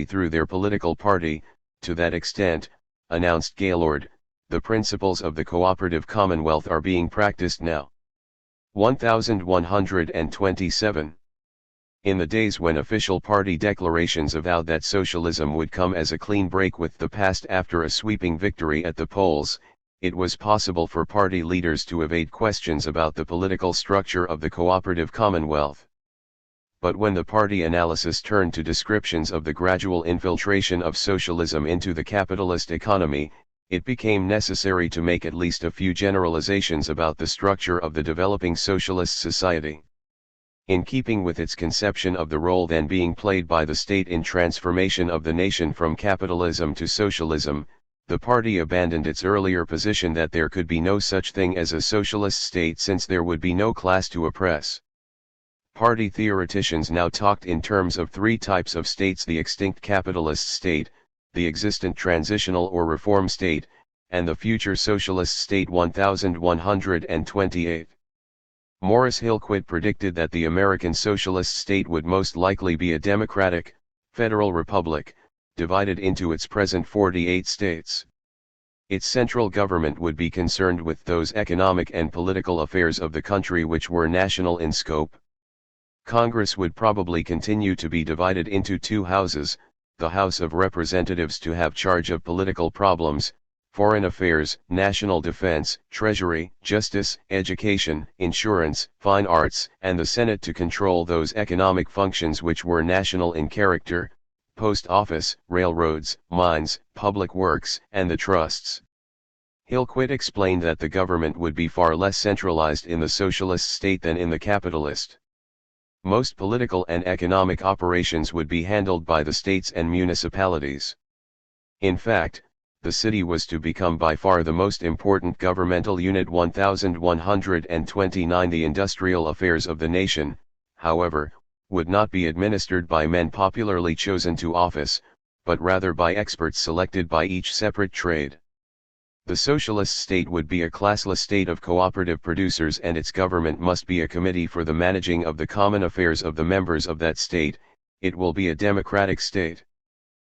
through their political party. To that extent, announced Gaylord, the principles of the cooperative commonwealth are being practiced now. 1127. In the days when official party declarations avowed that socialism would come as a clean break with the past after a sweeping victory at the polls, it was possible for party leaders to evade questions about the political structure of the cooperative commonwealth. But when the party analysis turned to descriptions of the gradual infiltration of socialism into the capitalist economy, it became necessary to make at least a few generalizations about the structure of the developing socialist society. In keeping with its conception of the role then being played by the state in transformation of the nation from capitalism to socialism, the party abandoned its earlier position that there could be no such thing as a socialist state since there would be no class to oppress. Party theoreticians now talked in terms of three types of states: the extinct capitalist state, the existent transitional or reform state, and the future socialist state. 1128. Morris Hillquit predicted that the American socialist state would most likely be a democratic, federal republic, divided into its present 48 states. Its central government would be concerned with those economic and political affairs of the country which were national in scope. Congress would probably continue to be divided into two houses, the House of Representatives to have charge of political problems, foreign affairs, national defense, treasury, justice, education, insurance, fine arts, and the Senate to control those economic functions which were national in character: post office, railroads, mines, public works, and the trusts. Hillquit explained that the government would be far less centralized in the socialist state than in the capitalist. Most political and economic operations would be handled by the states and municipalities. In fact, the city was to become by far the most important governmental unit. 1129. The industrial affairs of the nation, however, would not be administered by men popularly chosen to office, but rather by experts selected by each separate trade. The socialist state would be a classless state of cooperative producers, and its government must be a committee for the managing of the common affairs of the members of that state. It will be a democratic state.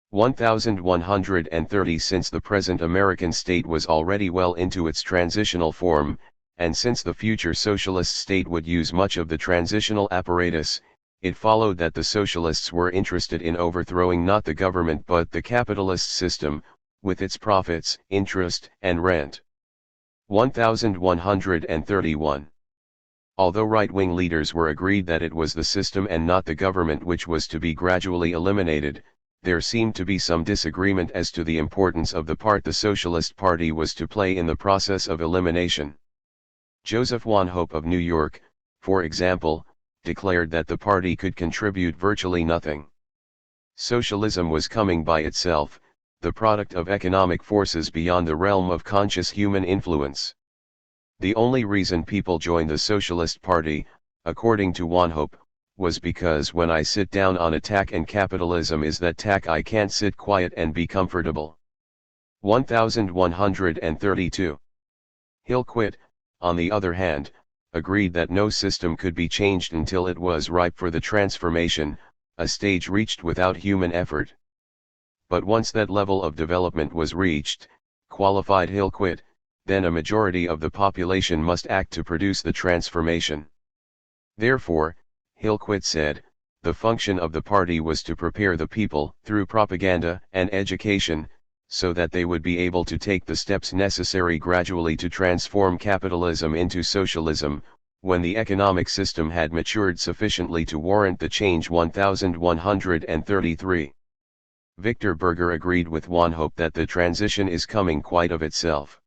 1130. Since the present American state was already well into its transitional form, and since the future socialist state would use much of the transitional apparatus, it followed that the socialists were interested in overthrowing not the government but the capitalist system, with its profits, interest, and rent. 1131. Although right-wing leaders were agreed that it was the system and not the government which was to be gradually eliminated, there seemed to be some disagreement as to the importance of the part the Socialist Party was to play in the process of elimination. Joseph Wanhope of New York, for example, declared that the party could contribute virtually nothing. Socialism was coming by itself, the product of economic forces beyond the realm of conscious human influence. The only reason people joined the Socialist Party, according to Wanhope, was because when I sit down on attack and capitalism is that tack, I can't sit quiet and be comfortable. 1132. Hillquit, on the other hand, agreed that no system could be changed until it was ripe for the transformation, a stage reached without human effort. But once that level of development was reached, qualified Hillquit, then a majority of the population must act to produce the transformation. Therefore, Hillquit said, the function of the party was to prepare the people, through propaganda and education, so that they would be able to take the steps necessary gradually to transform capitalism into socialism, when the economic system had matured sufficiently to warrant the change. 1133. Victor Berger agreed with Wanhope that the transition is coming quite of itself.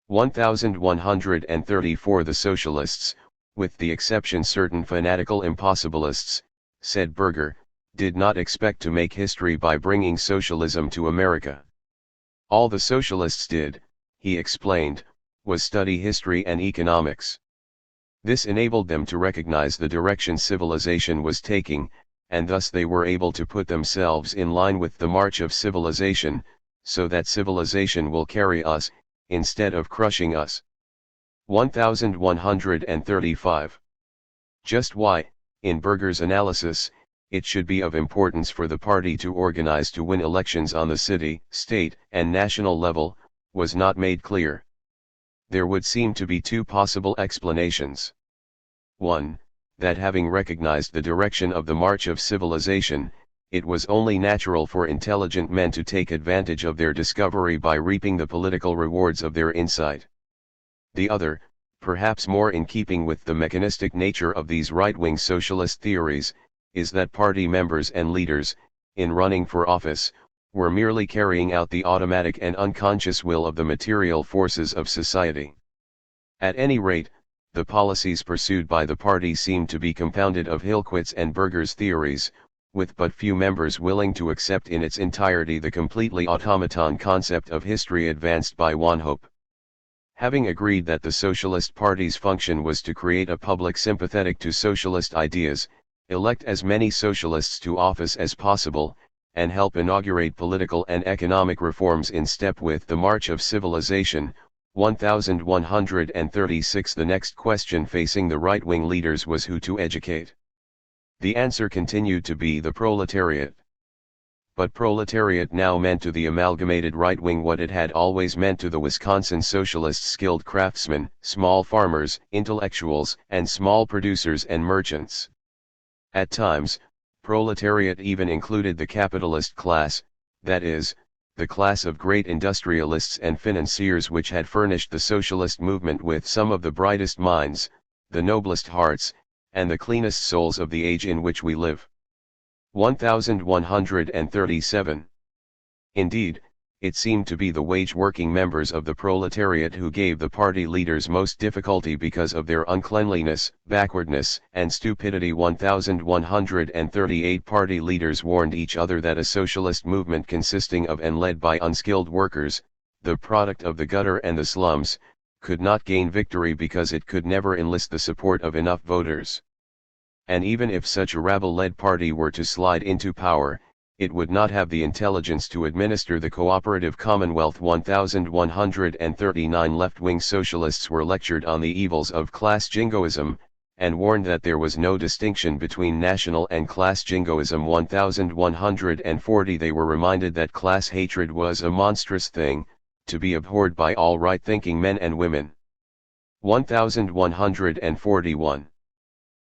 1134. The socialists, with the exception certain fanatical impossibilists, said Berger, did not expect to make history by bringing socialism to America. All the socialists did, he explained, was study history and economics. This enabled them to recognize the direction civilization was taking, and thus they were able to put themselves in line with the march of civilization, so that civilization will carry us, instead of crushing us. 1135. Just why, in Berger's analysis, it should be of importance for the party to organize to win elections on the city, state, and national level, was not made clear. There would seem to be two possible explanations. 1. That having recognized the direction of the march of civilization, it was only natural for intelligent men to take advantage of their discovery by reaping the political rewards of their insight. The other, perhaps more in keeping with the mechanistic nature of these right-wing socialist theories, is that party members and leaders, in running for office, were merely carrying out the automatic and unconscious will of the material forces of society. At any rate, the policies pursued by the party seem to be compounded of Hillquit's and Berger's theories, with but few members willing to accept in its entirety the completely automaton concept of history advanced by Wanhope. Having agreed that the Socialist Party's function was to create a public sympathetic to socialist ideas, elect as many socialists to office as possible, and help inaugurate political and economic reforms in step with the march of civilization, 1136. The next question facing the right-wing leaders was who to educate. The answer continued to be the proletariat. But proletariat now meant to the amalgamated right wing what it had always meant to the Wisconsin socialists: skilled craftsmen, small farmers, intellectuals, and small producers and merchants. At times, proletariat even included the capitalist class, that is, the class of great industrialists and financiers which had furnished the socialist movement with some of the brightest minds, the noblest hearts, and the cleanest souls of the age in which we live. 1137. Indeed, it seemed to be the wage-working members of the proletariat who gave the party leaders most difficulty because of their uncleanliness, backwardness, and stupidity. 1138. Party leaders warned each other that a socialist movement consisting of and led by unskilled workers, the product of the gutter and the slums, could not gain victory because it could never enlist the support of enough voters. And even if such a rabble-led party were to slide into power, it would not have the intelligence to administer the cooperative commonwealth. 1139. Left-wing socialists were lectured on the evils of class jingoism, and warned that there was no distinction between national and class jingoism. 1140. They were reminded that class hatred was a monstrous thing, to be abhorred by all right-thinking men and women. 1141.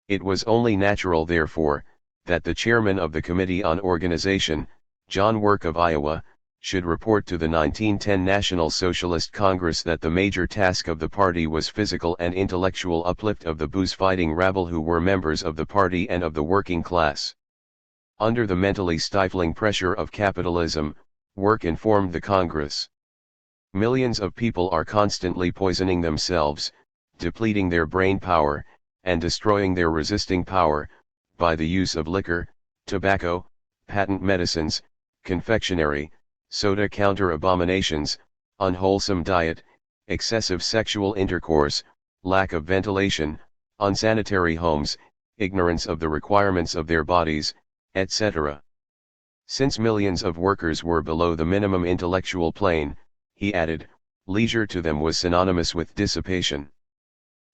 It was only natural, therefore, that the chairman of the Committee on Organization, John Work of Iowa, should report to the 1910 National Socialist Congress that the major task of the party was physical and intellectual uplift of the booze-fighting rabble who were members of the party and of the working class. Under the mentally stifling pressure of capitalism, Work informed the Congress. Millions of people are constantly poisoning themselves, depleting their brain power, and destroying their resisting power, by the use of liquor, tobacco, patent medicines, confectionery, soda counter abominations, unwholesome diet, excessive sexual intercourse, lack of ventilation, unsanitary homes, ignorance of the requirements of their bodies, etc. Since millions of workers were below the minimum intellectual plane, he added, leisure to them was synonymous with dissipation.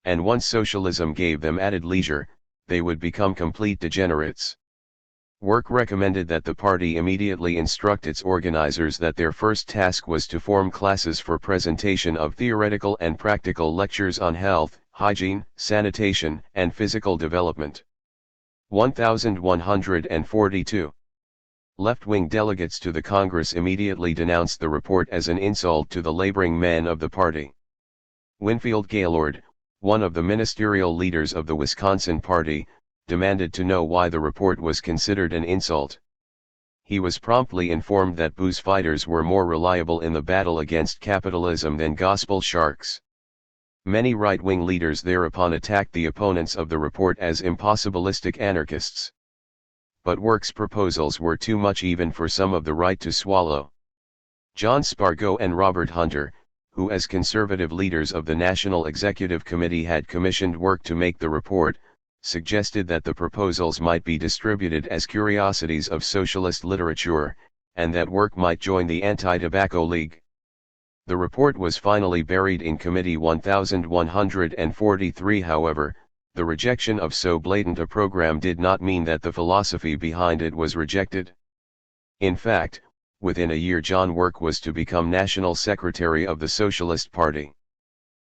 And once socialism gave them added leisure, they would become complete degenerates. Work recommended that the party immediately instruct its organizers that their first task was to form classes for presentation of theoretical and practical lectures on health, hygiene, sanitation, and physical development. 1142. Left-wing delegates to the Congress immediately denounced the report as an insult to the laboring men of the party. Winfield Gaylord, one of the ministerial leaders of the Wisconsin Party, demanded to know why the report was considered an insult. He was promptly informed that booze fighters were more reliable in the battle against capitalism than gospel sharks. Many right-wing leaders thereupon attacked the opponents of the report as impossibilistic anarchists. But Work's proposals were too much even for some of the right to swallow. John Spargo and Robert Hunter, who as conservative leaders of the National Executive Committee had commissioned Work to make the report, suggested that the proposals might be distributed as curiosities of socialist literature, and that Work might join the Anti-Tobacco League. The report was finally buried in Committee 1143. However, the rejection of so blatant a program did not mean that the philosophy behind it was rejected. In fact, within a year John Work was to become National Secretary of the Socialist Party.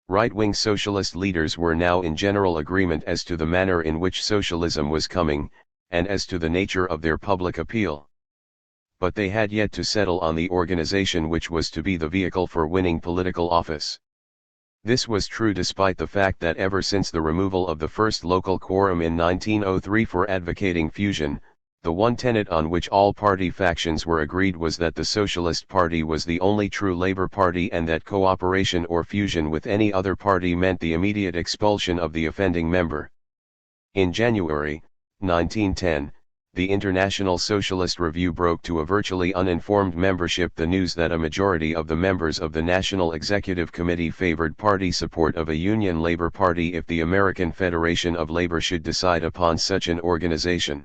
Right-wing socialist leaders were now in general agreement as to the manner in which socialism was coming, and as to the nature of their public appeal. But they had yet to settle on the organization which was to be the vehicle for winning political office. This was true despite the fact that ever since the removal of the first local quorum in 1903 for advocating fusion, the one tenet on which all party factions were agreed was that the Socialist Party was the only true Labour Party and that cooperation or fusion with any other party meant the immediate expulsion of the offending member. In January 1910, the International Socialist Review broke to a virtually uninformed membership the news that a majority of the members of the National Executive Committee favored party support of a Union Labour Party if the American Federation of Labour should decide upon such an organization.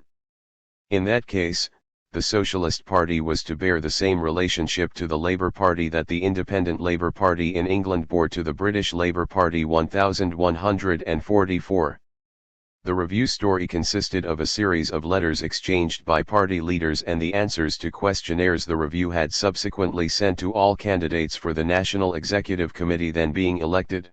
In that case, the Socialist Party was to bear the same relationship to the Labour Party that the Independent Labour Party in England bore to the British Labour Party 1144. The review story consisted of a series of letters exchanged by party leaders and the answers to questionnaires the review had subsequently sent to all candidates for the National Executive Committee then being elected.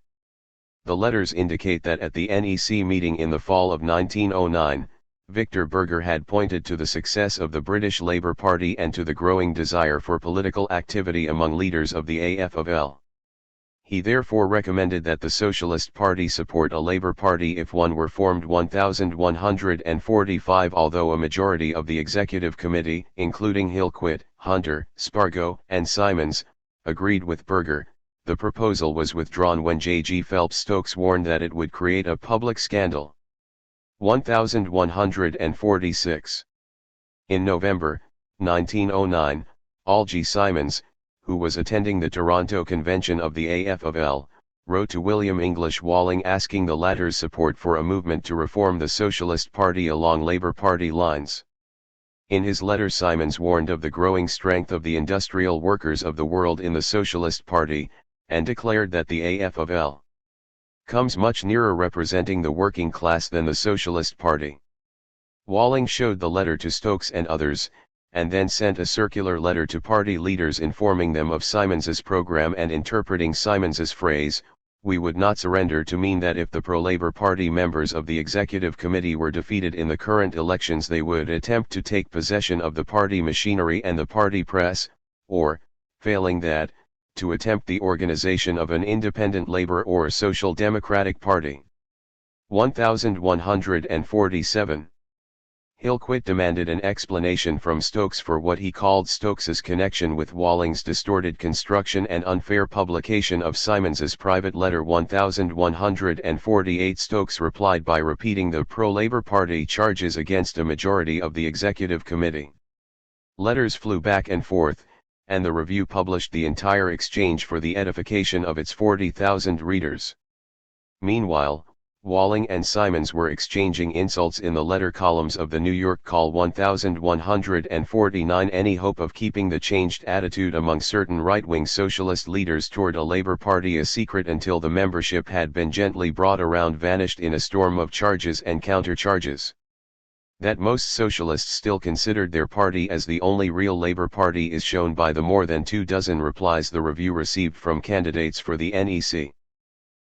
The letters indicate that at the NEC meeting in the fall of 1909, Victor Berger had pointed to the success of the British Labour Party and to the growing desire for political activity among leaders of the AFL. He therefore recommended that the Socialist Party support a Labour Party if one were formed 1145. Although a majority of the Executive Committee, including Hillquit, Hunter, Spargo, and Simons, agreed with Berger, the proposal was withdrawn when J.G. Phelps Stokes warned that it would create a public scandal. 1146. In November 1909, Algie Simons, who was attending the Toronto convention of the AFL, wrote to William English Walling asking the latter's support for a movement to reform the Socialist Party along Labour Party lines. In his letter Simons warned of the growing strength of the industrial workers of the world in the Socialist Party, and declared that the AFL comes much nearer representing the working class than the Socialist Party. Walling showed the letter to Stokes and others, and then sent a circular letter to party leaders informing them of Simons's program and interpreting Simons's phrase, "We would not surrender," to mean that if the pro-Labour Party members of the Executive Committee were defeated in the current elections they would attempt to take possession of the party machinery and the party press, or, failing that, to attempt the organization of an independent Labour or Social Democratic Party. 1147. Hillquit demanded an explanation from Stokes for what he called Stokes's connection with Walling's distorted construction and unfair publication of Simons's private letter 1148. Stokes replied by repeating the pro-Labour Party charges against a majority of the Executive Committee. Letters flew back and forth, and the Review published the entire exchange for the edification of its 40,000 readers. Meanwhile, Walling and Simons were exchanging insults in the letter columns of the New York Call 1149. Any hope of keeping the changed attitude among certain right-wing socialist leaders toward a Labour Party a secret until the membership had been gently brought around vanished in a storm of charges and countercharges. That most socialists still considered their party as the only real Labour Party is shown by the more than 24 replies the Review received from candidates for the NEC.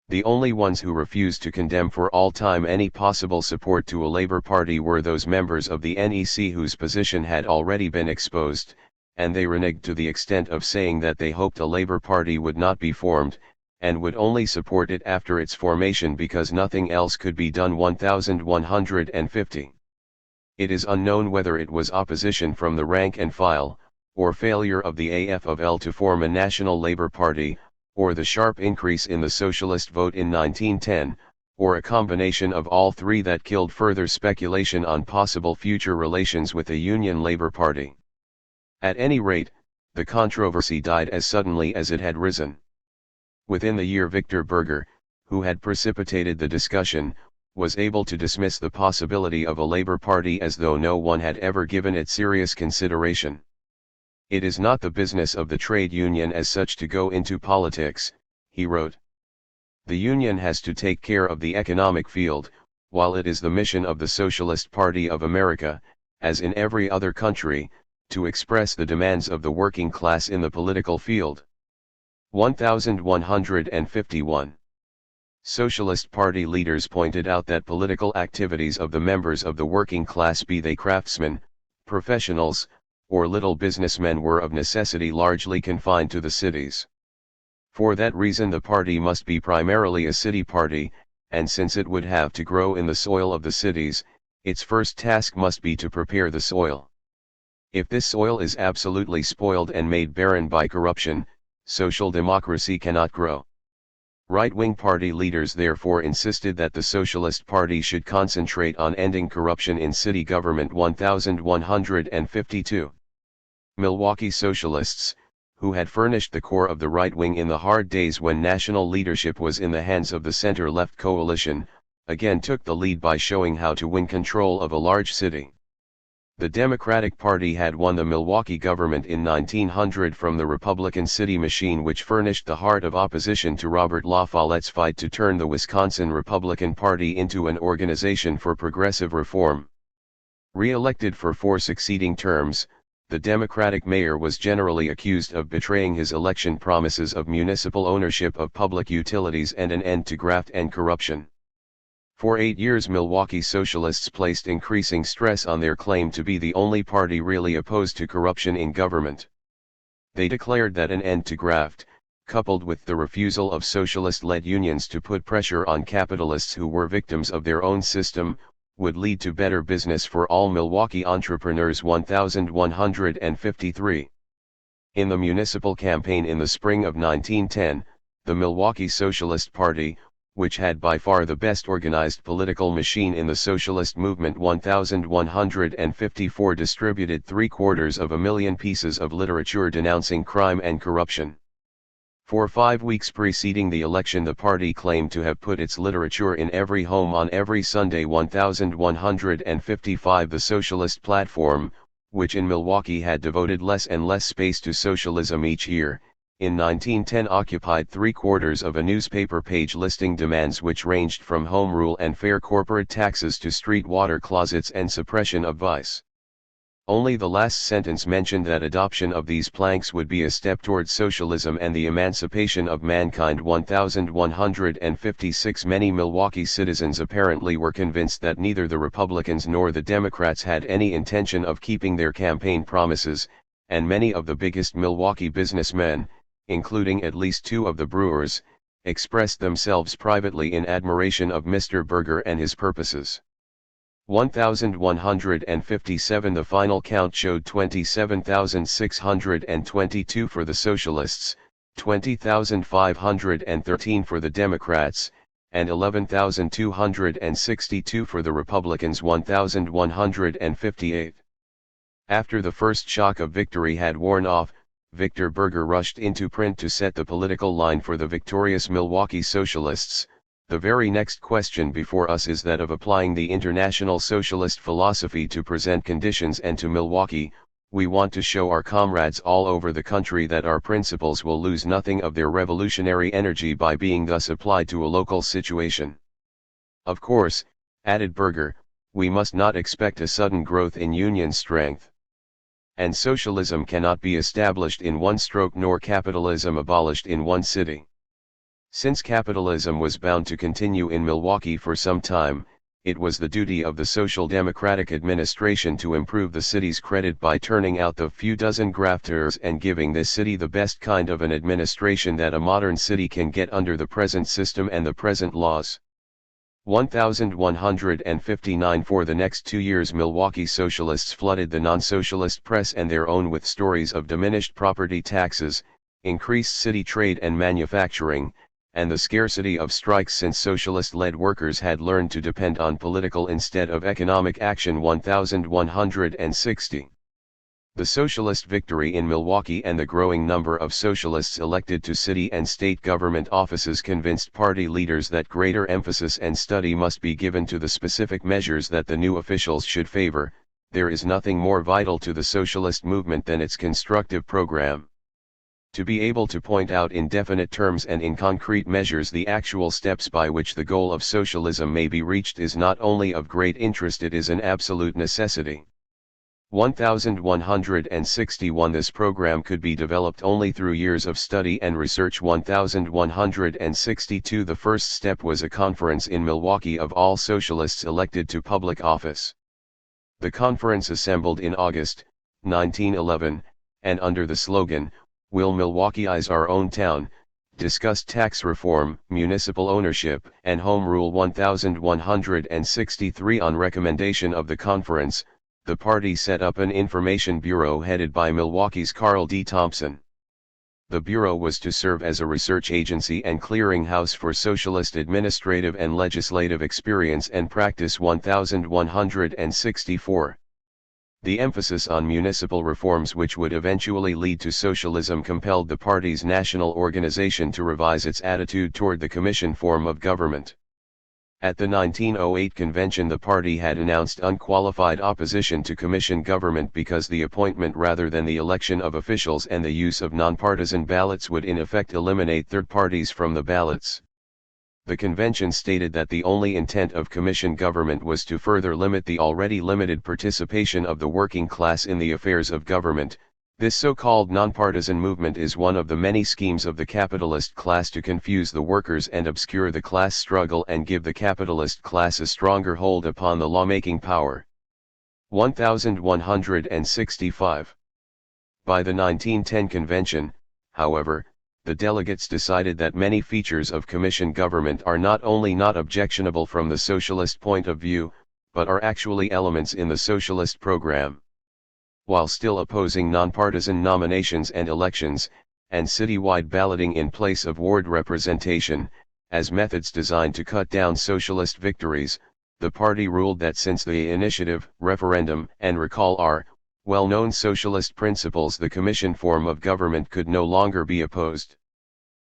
The only ones who refused to condemn for all time any possible support to a Labour Party were those members of the NEC whose position had already been exposed, and they reneged to the extent of saying that they hoped a Labour Party would not be formed, and would only support it after its formation because nothing else could be done. 1150. It is unknown whether it was opposition from the rank and file, or failure of the AFL to form a national Labour Party, or the sharp increase in the socialist vote in 1910, or a combination of all three that killed further speculation on possible future relations with a Union Labour Party. At any rate, the controversy died as suddenly as it had risen. Within the year Victor Berger, who had precipitated the discussion, was able to dismiss the possibility of a Labour Party as though no one had ever given it serious consideration. "It is not the business of the trade union as such to go into politics," he wrote. "The union has to take care of the economic field, while it is the mission of the Socialist Party of America, as in every other country, to express the demands of the working class in the political field. 1151. Socialist Party leaders pointed out that political activities of the members of the working class, be they craftsmen, professionals, or little businessmen, were of necessity largely confined to the cities. For that reason the party must be primarily a city party, and since it would have to grow in the soil of the cities, its first task must be to prepare the soil. If this soil is absolutely spoiled and made barren by corruption, social democracy cannot grow. Right-wing party leaders therefore insisted that the Socialist Party should concentrate on ending corruption in city government. 1152. Milwaukee Socialists, who had furnished the core of the right wing in the hard days when national leadership was in the hands of the center-left coalition, again took the lead by showing how to win control of a large city. The Democratic Party had won the Milwaukee government in 1900 from the Republican city machine, which furnished the heart of opposition to Robert La Follette's fight to turn the Wisconsin Republican Party into an organization for progressive reform. Re-elected for 4 succeeding terms, the Democratic mayor was generally accused of betraying his election promises of municipal ownership of public utilities and an end to graft and corruption. For 8 years Milwaukee Socialists placed increasing stress on their claim to be the only party really opposed to corruption in government. They declared that an end to graft, coupled with the refusal of socialist-led unions to put pressure on capitalists who were victims of their own system, would lead to better business for all Milwaukee entrepreneurs. 1153. In the municipal campaign in the spring of 1910, the Milwaukee Socialist Party, which had by far the best organized political machine in the socialist movement, 1154, distributed 750,000 pieces of literature denouncing crime and corruption. For 5 weeks preceding the election the party claimed to have put its literature in every home on every Sunday. 1155. The Socialist Platform, which in Milwaukee had devoted less and less space to socialism each year, in 1910 occupied 3/4 of a newspaper page listing demands which ranged from home rule and fair corporate taxes to street water closets and suppression of vice. Only the last sentence mentioned that adoption of these planks would be a step towards socialism and the emancipation of mankind. 1156. Many Milwaukee citizens apparently were convinced that neither the Republicans nor the Democrats had any intention of keeping their campaign promises, and many of the biggest Milwaukee businessmen, including at least 2 of the brewers, expressed themselves privately in admiration of Mr. Berger and his purposes. 1157. The final count showed 27,622 for the Socialists, 20,513 for the Democrats, and 11,262 for the Republicans. 1158. After the first shock of victory had worn off, Victor Berger rushed into print to set the political line for the victorious Milwaukee Socialists. The very next question before us is that of applying the international socialist philosophy to present conditions and to Milwaukee. We want to show our comrades all over the country that our principles will lose nothing of their revolutionary energy by being thus applied to a local situation. Of course, added Berger, we must not expect a sudden growth in Union strength. And socialism cannot be established in one stroke nor capitalism abolished in one city. Since capitalism was bound to continue in Milwaukee for some time, it was the duty of the Social Democratic administration to improve the city's credit by turning out the few dozen grafters and giving this city the best kind of an administration that a modern city can get under the present system and the present laws. 1159. For the next 2 years Milwaukee socialists flooded the non-socialist press and their own with stories of diminished property taxes, increased city trade and manufacturing, and the scarcity of strikes since socialist-led workers had learned to depend on political instead of economic action. 1160. The socialist victory in Milwaukee and the growing number of socialists elected to city and state government offices convinced party leaders that greater emphasis and study must be given to the specific measures that the new officials should favor. There is nothing more vital to the socialist movement than its constructive program. To be able to point out in definite terms and in concrete measures the actual steps by which the goal of socialism may be reached is not only of great interest, it is an absolute necessity. 1161. This program could be developed only through years of study and research. 1162. The first step was a conference in Milwaukee of all socialists elected to public office. The conference assembled in August, 1911, and under the slogan, "Will Milwaukeeize our own town," discussed tax reform, municipal ownership, and home rule. 1163. On recommendation of the conference, the party set up an information bureau headed by Milwaukee's Carl D. Thompson. The bureau was to serve as a research agency and clearinghouse for socialist administrative and legislative experience and practice. 1164. The emphasis on municipal reforms which would eventually lead to socialism compelled the party's national organization to revise its attitude toward the commission form of government. At the 1908 convention, the party had announced unqualified opposition to commission government because the appointment rather than the election of officials and the use of nonpartisan ballots would in effect eliminate third parties from the ballots. The convention stated that the only intent of commission government was to further limit the already limited participation of the working class in the affairs of government. This so-called nonpartisan movement is one of the many schemes of the capitalist class to confuse the workers and obscure the class struggle and give the capitalist class a stronger hold upon the lawmaking power. 1165. By the 1910 convention, however, the delegates decided that many features of commission government are not only not objectionable from the socialist point of view, but are actually elements in the socialist program. While still opposing nonpartisan nominations and elections, and citywide balloting in place of ward representation, as methods designed to cut down socialist victories, the party ruled that since the initiative, referendum, and recall are well-known socialist principles, the commission form of government could no longer be opposed.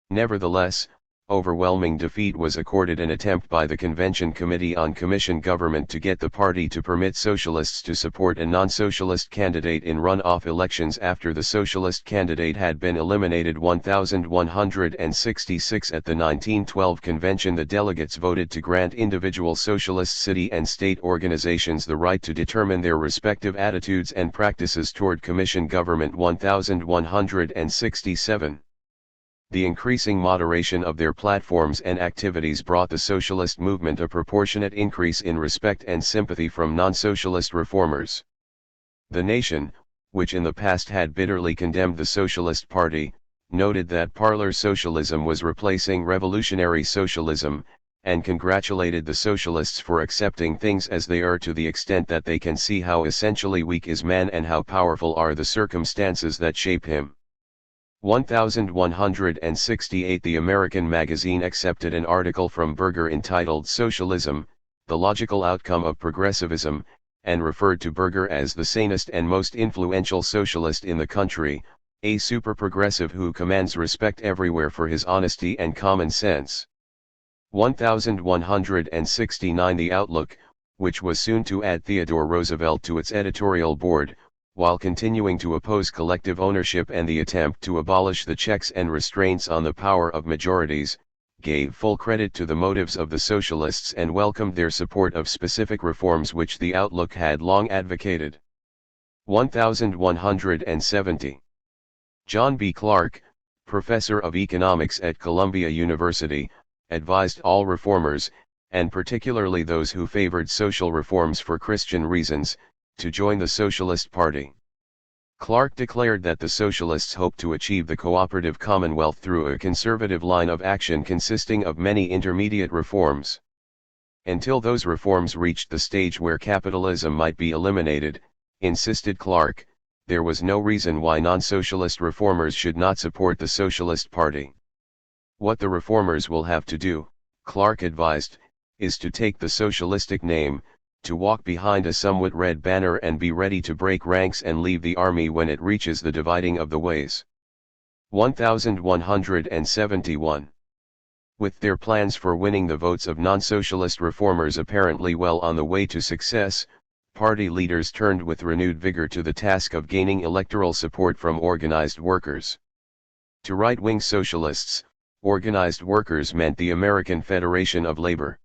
Nevertheless, overwhelming defeat was accorded an attempt by the Convention Committee on Commission Government to get the party to permit socialists to support a non-socialist candidate in runoff elections after the socialist candidate had been eliminated. 1166. At the 1912 convention, the delegates voted to grant individual socialist city and state organizations the right to determine their respective attitudes and practices toward commission government. 1167. The increasing moderation of their platforms and activities brought the socialist movement a proportionate increase in respect and sympathy from non-socialist reformers. The Nation, which in the past had bitterly condemned the Socialist Party, noted that parlor socialism was replacing revolutionary socialism, and congratulated the socialists for accepting things as they are to the extent that they can see how essentially weak is man and how powerful are the circumstances that shape him. 1168. The American Magazine accepted an article from Berger entitled Socialism, the Logical Outcome of Progressivism, and referred to Berger as the sanest and most influential socialist in the country, a super-progressive who commands respect everywhere for his honesty and common sense. 1169. The Outlook, which was soon to add Theodore Roosevelt to its editorial board, while continuing to oppose collective ownership and the attempt to abolish the checks and restraints on the power of majorities, gave full credit to the motives of the socialists and welcomed their support of specific reforms which the Outlook had long advocated. 1170. John B. Clark, professor of economics at Columbia University, advised all reformers, and particularly those who favored social reforms for Christian reasons, to join the Socialist Party. Clark declared that the Socialists hoped to achieve the cooperative commonwealth through a conservative line of action consisting of many intermediate reforms. Until those reforms reached the stage where capitalism might be eliminated, insisted Clark, there was no reason why non-socialist reformers should not support the Socialist Party. What the reformers will have to do, Clark advised, is to take the socialistic name, to walk behind a somewhat red banner and be ready to break ranks and leave the army when it reaches the dividing of the ways. 1171. With their plans for winning the votes of non-socialist reformers apparently well on the way to success, party leaders turned with renewed vigor to the task of gaining electoral support from organized workers. To right-wing socialists, organized workers meant the American Federation of Labor.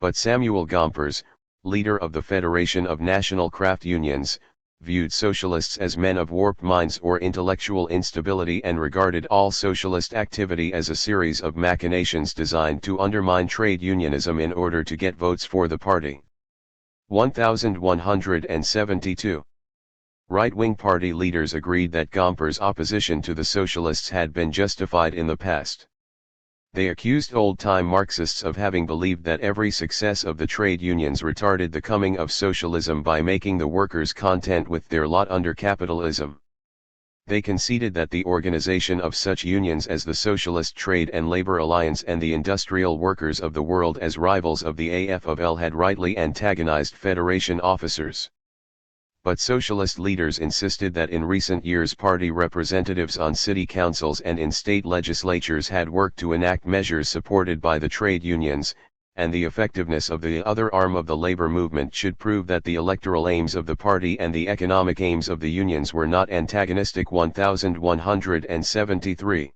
But Samuel Gompers, leader of the Federation of National Craft Unions, viewed socialists as men of warped minds or intellectual instability and regarded all socialist activity as a series of machinations designed to undermine trade unionism in order to get votes for the party. 1172. Right-wing party leaders agreed that Gompers' opposition to the socialists had been justified in the past. They accused old-time Marxists of having believed that every success of the trade unions retarded the coming of socialism by making the workers content with their lot under capitalism. They conceded that the organization of such unions as the Socialist Trade and Labor Alliance and the Industrial Workers of the World as rivals of the AFL had rightly antagonized Federation officers. But socialist leaders insisted that in recent years party representatives on city councils and in state legislatures had worked to enact measures supported by the trade unions, and the effectiveness of the other arm of the labor movement should prove that the electoral aims of the party and the economic aims of the unions were not antagonistic. 1173.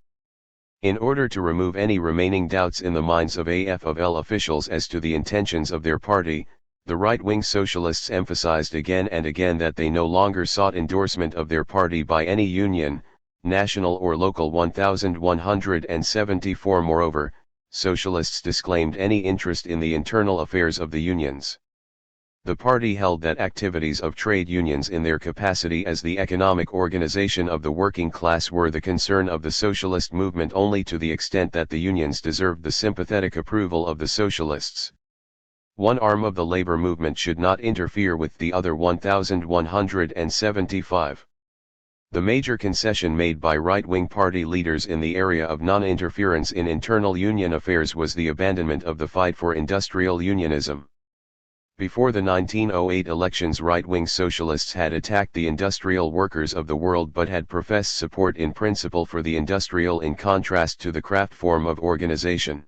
In order to remove any remaining doubts in the minds of AFL officials as to the intentions of their party, the right-wing socialists emphasized again and again that they no longer sought endorsement of their party by any union, national or local. 1174. Moreover, socialists disclaimed any interest in the internal affairs of the unions. The party held that activities of trade unions in their capacity as the economic organization of the working class were the concern of the socialist movement only to the extent that the unions deserved the sympathetic approval of the socialists. One arm of the labor movement should not interfere with the other. 1175. The major concession made by right-wing party leaders in the area of non-interference in internal union affairs was the abandonment of the fight for industrial unionism. Before the 1908 elections, right-wing socialists had attacked the industrial workers of the world but had professed support in principle for the industrial in contrast to the craft form of organization.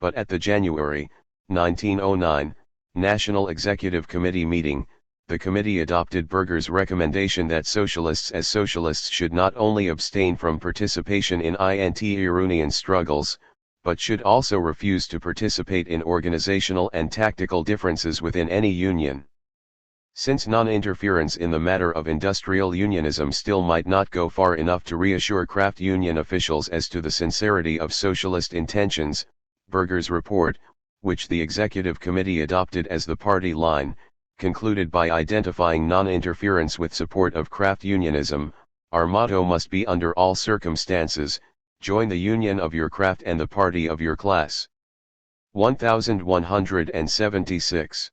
But at the January 1909, National Executive Committee meeting, the committee adopted Berger's recommendation that socialists as socialists should not only abstain from participation in Iranian struggles, but should also refuse to participate in organizational and tactical differences within any union. Since non-interference in the matter of industrial unionism still might not go far enough to reassure craft union officials as to the sincerity of socialist intentions, Berger's report, which the Executive Committee adopted as the party line, concluded by identifying non-interference with support of craft unionism. Our motto must be under all circumstances, join the union of your craft and the party of your class. 1176.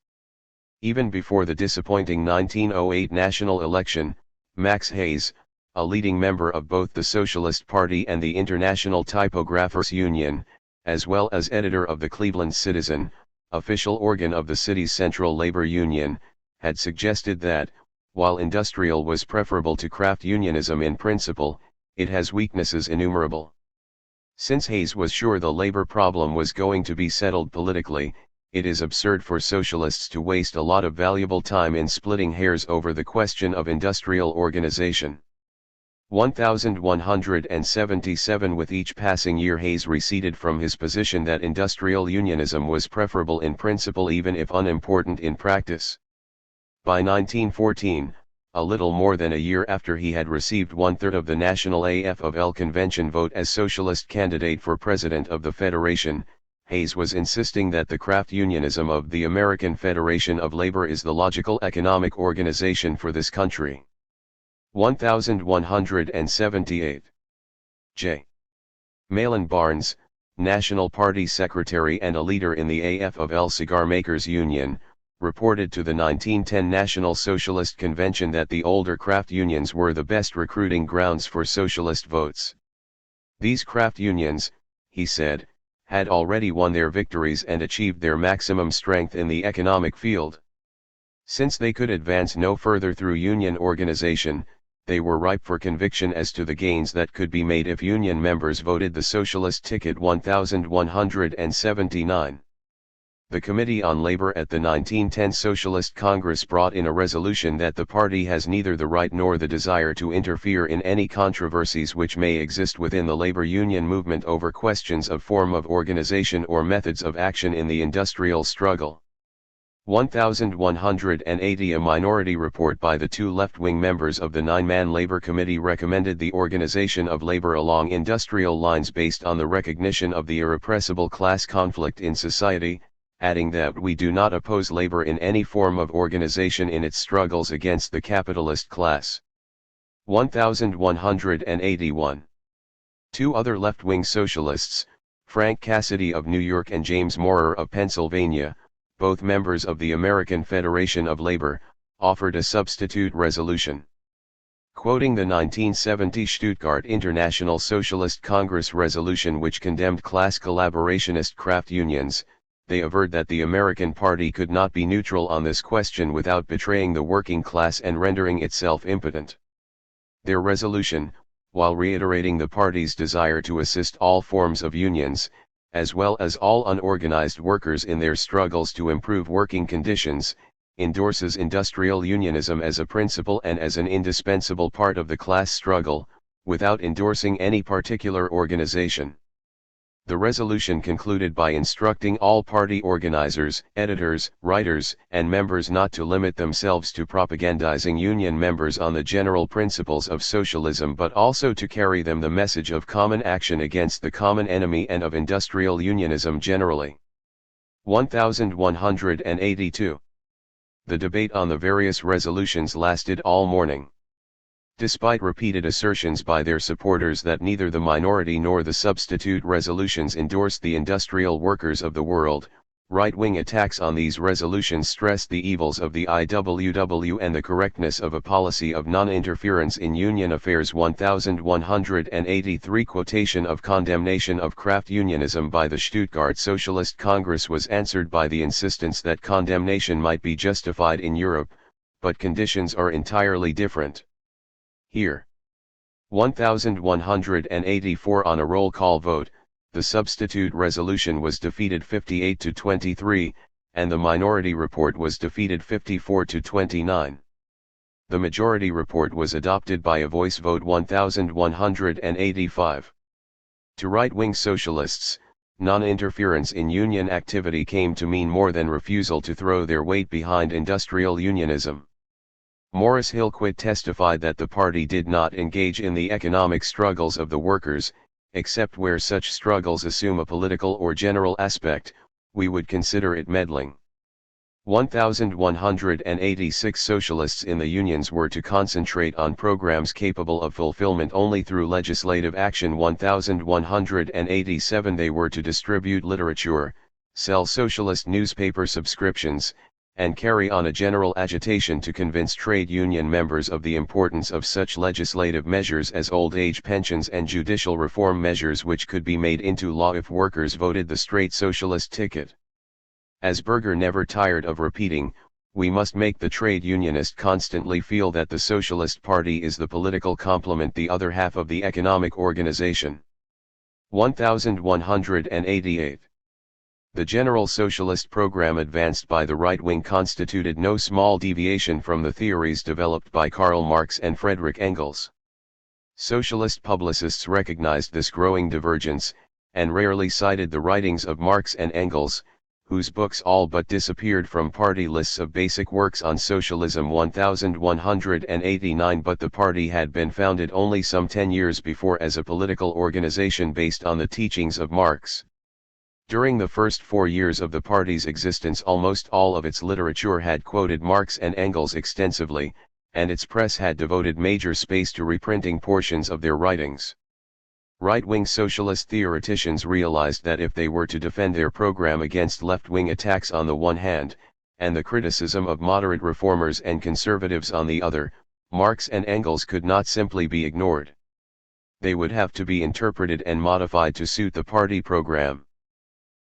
Even before the disappointing 1908 national election, Max Hayes, a leading member of both the Socialist Party and the International Typographers Union, as well as editor of the Cleveland Citizen, official organ of the city's Central Labor Union, had suggested that, while industrial was preferable to craft unionism in principle, it has weaknesses innumerable. Since Hayes was sure the labor problem was going to be settled politically, it is absurd for socialists to waste a lot of valuable time in splitting hairs over the question of industrial organization. 1177. With each passing year Hayes receded from his position that industrial unionism was preferable in principle even if unimportant in practice. By 1914, a little more than a year after he had received one-third of the National AFL Convention vote as socialist candidate for president of the Federation, Hayes was insisting that the craft unionism of the American Federation of Labor is the logical economic organization for this country. 1178. J. Malin Barnes, National Party Secretary and a leader in the AFL Cigar Makers Union, reported to the 1910 National Socialist Convention that the older craft unions were the best recruiting grounds for socialist votes. These craft unions, he said, had already won their victories and achieved their maximum strength in the economic field. Since they could advance no further through union organization, they were ripe for conviction as to the gains that could be made if union members voted the socialist ticket. 1179. The Committee on Labor at the 1910 Socialist Congress brought in a resolution that the party has neither the right nor the desire to interfere in any controversies which may exist within the labor union movement over questions of form of organization or methods of action in the industrial struggle. 1180. A minority report by the two left-wing members of the nine-man Labor Committee recommended the organization of labor along industrial lines based on the recognition of the irrepressible class conflict in society, adding that we do not oppose labor in any form of organization in its struggles against the capitalist class. 1181. Two other left-wing socialists, Frank Cassidy of New York and James Morer of Pennsylvania, both members of the American Federation of Labor, offered a substitute resolution. Quoting the 1970 Stuttgart International Socialist Congress resolution which condemned class collaborationist craft unions, they averred that the American Party could not be neutral on this question without betraying the working class and rendering itself impotent. Their resolution, while reiterating the party's desire to assist all forms of unions, as well as all unorganized workers in their struggles to improve working conditions, endorses industrial unionism as a principle and as an indispensable part of the class struggle, without endorsing any particular organization. The resolution concluded by instructing all party organizers, editors, writers, and members not to limit themselves to propagandizing union members on the general principles of socialism but also to carry them the message of common action against the common enemy and of industrial unionism generally. 1182. The debate on the various resolutions lasted all morning. Despite repeated assertions by their supporters that neither the minority nor the substitute resolutions endorsed the industrial workers of the world, right-wing attacks on these resolutions stressed the evils of the IWW and the correctness of a policy of non-interference in union affairs. 1183. Quotation of condemnation of craft unionism by the Stuttgart Socialist Congress was answered by the insistence that condemnation might be justified in Europe, but conditions are entirely different here. 1184. On a roll call vote, the substitute resolution was defeated 58 to 23, and the minority report was defeated 54 to 29. The majority report was adopted by a voice vote. 1185. To right-wing socialists, non-interference in union activity came to mean more than refusal to throw their weight behind industrial unionism. Morris Hillquit testified that the party did not engage in the economic struggles of the workers, except where such struggles assume a political or general aspect, we would consider it meddling. 1186. Socialists in the unions were to concentrate on programs capable of fulfillment only through legislative action. 1187. They were to distribute literature, sell socialist newspaper subscriptions, and carry on a general agitation to convince trade union members of the importance of such legislative measures as old age pensions and judicial reform measures which could be made into law if workers voted the straight socialist ticket. As Berger never tired of repeating, we must make the trade unionist constantly feel that the Socialist Party is the political complement, the other half of the economic organization. 1188. The general socialist program advanced by the right wing constituted no small deviation from the theories developed by Karl Marx and Friedrich Engels. Socialist publicists recognized this growing divergence, and rarely cited the writings of Marx and Engels, whose books all but disappeared from party lists of basic works on socialism. 1189. But the party had been founded only some 10 years before as a political organization based on the teachings of Marx. During the first 4 years of the party's existence, almost all of its literature had quoted Marx and Engels extensively, and its press had devoted major space to reprinting portions of their writings. Right-wing socialist theoreticians realized that if they were to defend their program against left-wing attacks on the one hand, and the criticism of moderate reformers and conservatives on the other, Marx and Engels could not simply be ignored. They would have to be interpreted and modified to suit the party program.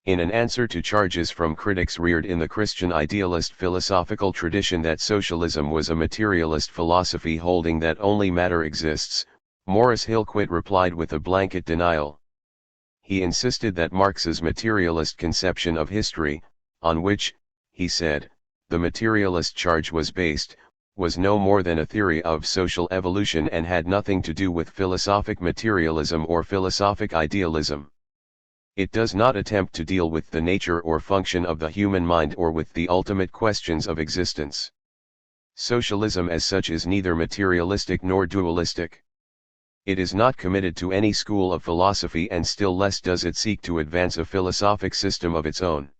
In an answer to charges from critics reared in the Christian idealist philosophical tradition that socialism was a materialist philosophy holding that only matter exists, Morris Hillquit replied with a blanket denial. He insisted that Marx's materialist conception of history, on which, he said, the materialist charge was based, was no more than a theory of social evolution and had nothing to do with philosophic materialism or philosophic idealism. It does not attempt to deal with the nature or function of the human mind or with the ultimate questions of existence. Socialism as such is neither materialistic nor dualistic. It is not committed to any school of philosophy and still less does it seek to advance a philosophic system of its own.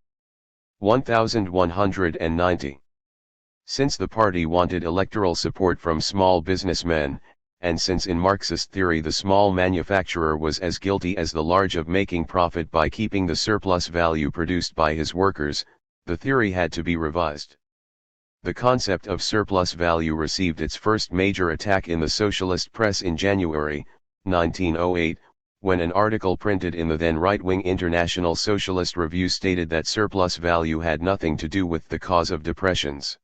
1190. Since the party wanted electoral support from small businessmen, and since in Marxist theory the small manufacturer was as guilty as the large of making profit by keeping the surplus value produced by his workers, the theory had to be revised. The concept of surplus value received its first major attack in the socialist press in January, 1908, when an article printed in the then right-wing International Socialist Review stated that surplus value had nothing to do with the cause of depressions.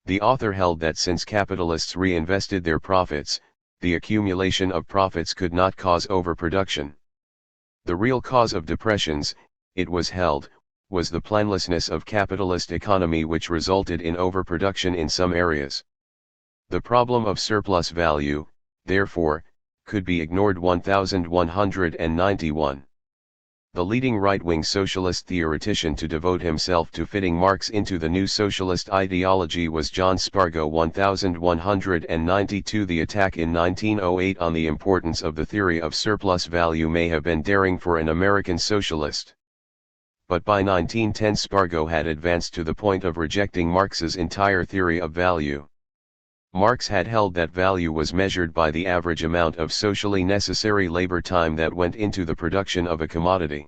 The author held that since capitalists reinvested their profits, the accumulation of profits could not cause overproduction. The real cause of depressions, it was held, was the planlessness of capitalist economy which resulted in overproduction in some areas. The problem of surplus value, therefore, could be ignored. 1191. The leading right-wing socialist theoretician to devote himself to fitting Marx into the new socialist ideology was John Spargo. 1192. The attack in 1908 on the importance of the theory of surplus value may have been daring for an American socialist. But by 1910 Spargo had advanced to the point of rejecting Marx's entire theory of value. Marx had held that value was measured by the average amount of socially necessary labor time that went into the production of a commodity.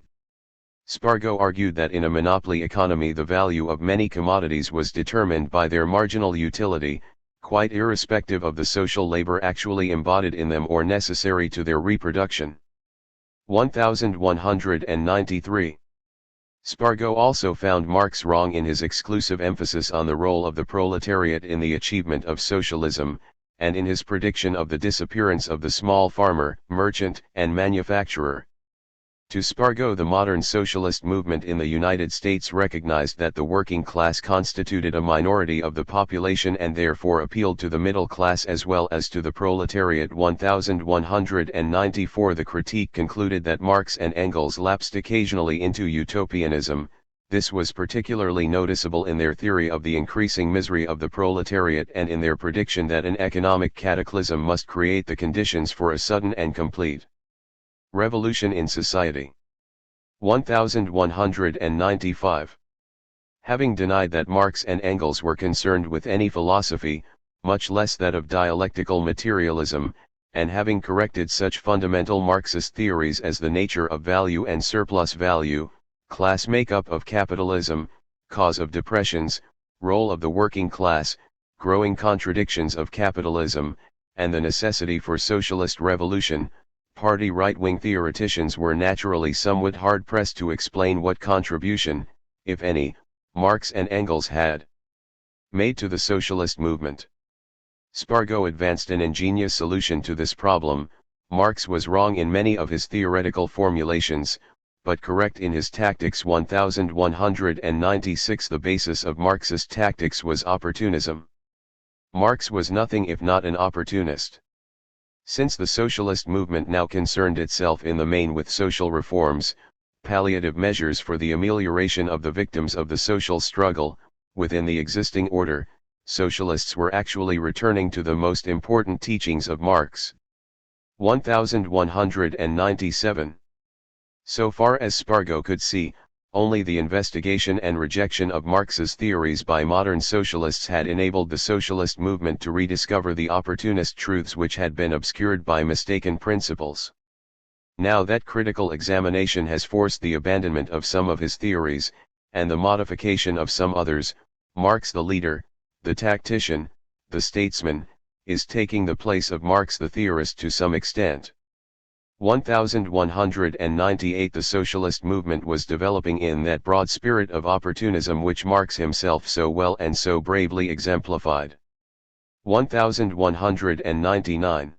Spargo argued that in a monopoly economy the value of many commodities was determined by their marginal utility, quite irrespective of the social labor actually embodied in them or necessary to their reproduction. 1193. Spargo also found Marx wrong in his exclusive emphasis on the role of the proletariat in the achievement of socialism, and in his prediction of the disappearance of the small farmer, merchant, and manufacturer. To Spargo, the modern socialist movement in the United States recognized that the working class constituted a minority of the population and therefore appealed to the middle class as well as to the proletariat. 1194. The critique concluded that Marx and Engels lapsed occasionally into utopianism. This was particularly noticeable in their theory of the increasing misery of the proletariat and in their prediction that an economic cataclysm must create the conditions for a sudden and complete revolution in society. 1195. Having denied that Marx and Engels were concerned with any philosophy, much less that of dialectical materialism, and having corrected such fundamental Marxist theories as the nature of value and surplus value, class makeup of capitalism, cause of depressions, role of the working class, growing contradictions of capitalism, and the necessity for socialist revolution, party right-wing theoreticians were naturally somewhat hard-pressed to explain what contribution, if any, Marx and Engels had made to the socialist movement. Spargo advanced an ingenious solution to this problem. Marx was wrong in many of his theoretical formulations, but correct in his tactics. 1196. The basis of Marxist tactics was opportunism. Marx was nothing if not an opportunist. Since the socialist movement now concerned itself in the main with social reforms, palliative measures for the amelioration of the victims of the social struggle, within the existing order, socialists were actually returning to the most important teachings of Marx. 1197. So far as Spargo could see, only the investigation and rejection of Marx's theories by modern socialists had enabled the socialist movement to rediscover the opportunist truths which had been obscured by mistaken principles. Now that critical examination has forced the abandonment of some of his theories, and the modification of some others, Marx the leader, the tactician, the statesman, is taking the place of Marx the theorist to some extent. 1198. The socialist movement was developing in that broad spirit of opportunism which Marx himself so well and so bravely exemplified. 1199.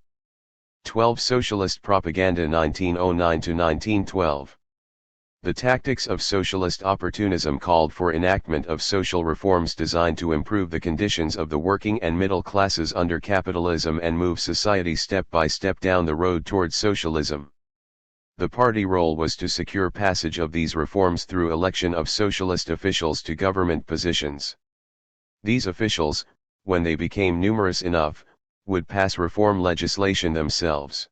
12 Socialist Propaganda 1909–1912. The tactics of socialist opportunism called for enactment of social reforms designed to improve the conditions of the working and middle classes under capitalism and move society step by step down the road towards socialism. The party role was to secure passage of these reforms through election of socialist officials to government positions. These officials, when they became numerous enough, would pass reform legislation themselves.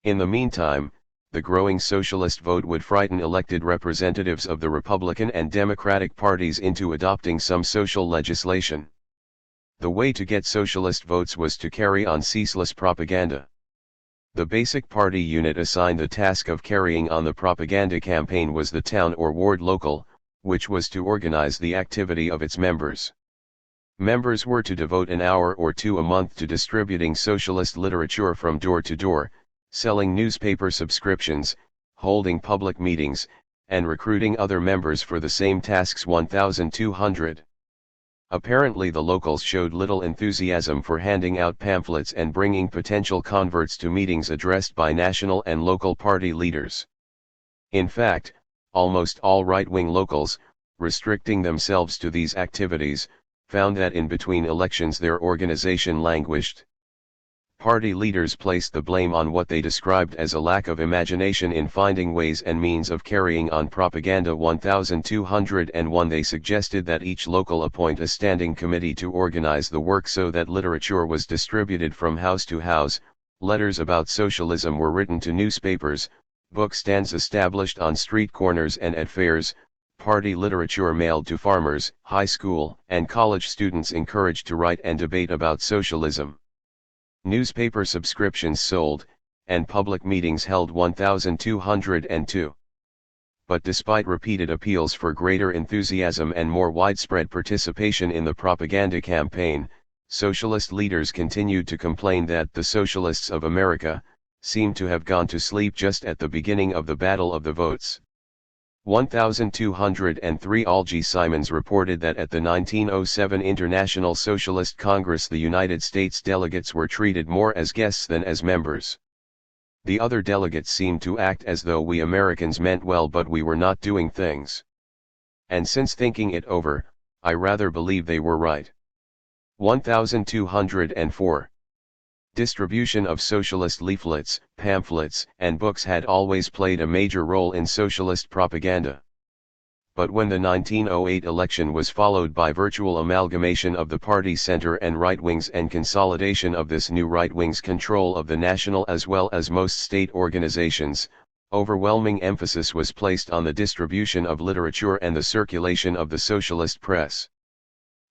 In the meantime, the growing socialist vote would frighten elected representatives of the Republican and Democratic parties into adopting some social legislation. The way to get socialist votes was to carry on ceaseless propaganda. The basic party unit assigned the task of carrying on the propaganda campaign was the town or ward local, which was to organize the activity of its members. Members were to devote an hour or two a month to distributing socialist literature from door to door, selling newspaper subscriptions, holding public meetings, and recruiting other members for the same tasks. 1200. Apparently the locals showed little enthusiasm for handing out pamphlets and bringing potential converts to meetings addressed by national and local party leaders. In fact, almost all right-wing locals, restricting themselves to these activities, found that in between elections their organization languished. Party leaders placed the blame on what they described as a lack of imagination in finding ways and means of carrying on propaganda. 1201. They suggested that each local appoint a standing committee to organize the work so that literature was distributed from house to house, letters about socialism were written to newspapers, book stands established on street corners and at fairs, party literature mailed to farmers, high school and college students encouraged to write and debate about socialism. Newspaper subscriptions sold, and public meetings held. 1202. But despite repeated appeals for greater enthusiasm and more widespread participation in the propaganda campaign, socialist leaders continued to complain that the socialists of America seemed to have gone to sleep just at the beginning of the battle of the votes. 1203. Algie Simons reported that at the 1907 International Socialist Congress the United States delegates were treated more as guests than as members. The other delegates seemed to act as though we Americans meant well but we were not doing things. And since thinking it over, I rather believe they were right. 1204. Distribution of socialist leaflets, pamphlets, and books had always played a major role in socialist propaganda. But when the 1908 election was followed by virtual amalgamation of the party center and right wings and consolidation of this new right wing's control of the national as well as most state organizations, overwhelming emphasis was placed on the distribution of literature and the circulation of the socialist press.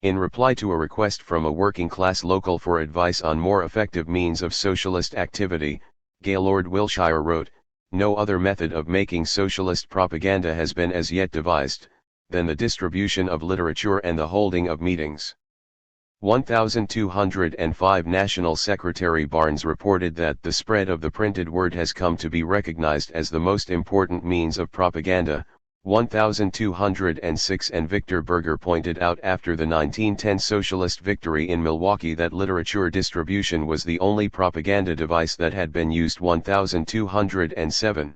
In reply to a request from a working-class local for advice on more effective means of socialist activity, Gaylord Wilshire wrote, "No other method of making socialist propaganda has been as yet devised, than the distribution of literature and the holding of meetings." 1205. National Secretary Barnes reported that the spread of the printed word has come to be recognized as the most important means of propaganda. 1206. And Victor Berger pointed out after the 1910 socialist victory in Milwaukee that literature distribution was the only propaganda device that had been used. 1207.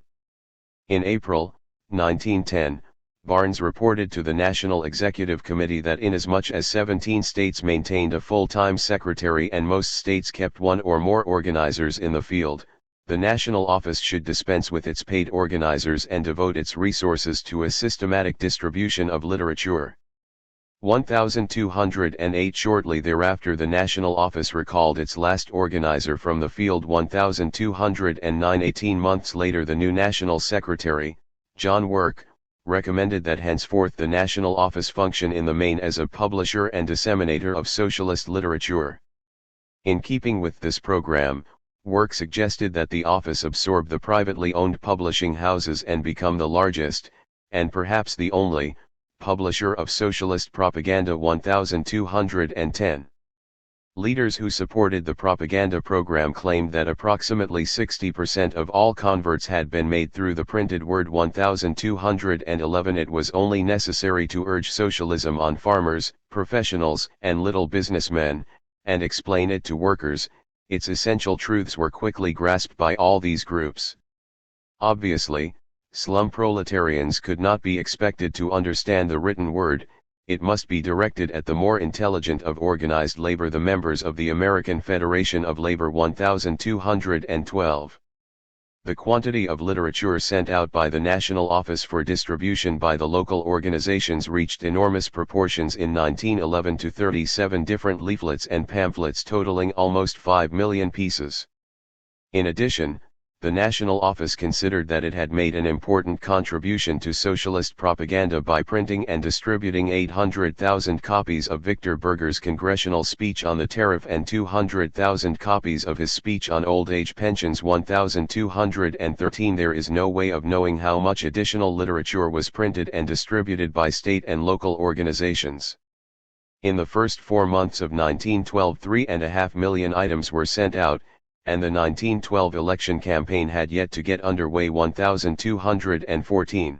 In April, 1910, Barnes reported to the National Executive Committee that inasmuch as 17 states maintained a full-time secretary and most states kept one or more organizers in the field, the national office should dispense with its paid organizers and devote its resources to a systematic distribution of literature. 1208. Shortly thereafter the national office recalled its last organizer from the field. 1209. 18 months later the new national secretary, John Work, recommended that henceforth the national office function in the main as a publisher and disseminator of socialist literature. In keeping with this program, Work suggested that the office absorb the privately owned publishing houses and become the largest, and perhaps the only, publisher of socialist propaganda. 1210. Leaders who supported the propaganda program claimed that approximately 60% of all converts had been made through the printed word. 1211. It was only necessary to urge socialism on farmers, professionals, and little businessmen, and explain it to workers. Its essential truths were quickly grasped by all these groups. Obviously, Slum proletarians could not be expected to understand the written word, it must be directed at the more intelligent of organized labor, the members of the American Federation of Labor 1212. The quantity of literature sent out by the National Office for distribution by the local organizations reached enormous proportions in 1911 to 37 different leaflets and pamphlets totaling almost 5 million pieces. In addition, the National Office considered that it had made an important contribution to socialist propaganda by printing and distributing 800,000 copies of Victor Berger's congressional speech on the tariff and 200,000 copies of his speech on old age pensions. 1213. There is no way of knowing how much additional literature was printed and distributed by state and local organizations. In the first 4 months of 1912, 3.5 million items were sent out, and the 1912 election campaign had yet to get underway. 1214.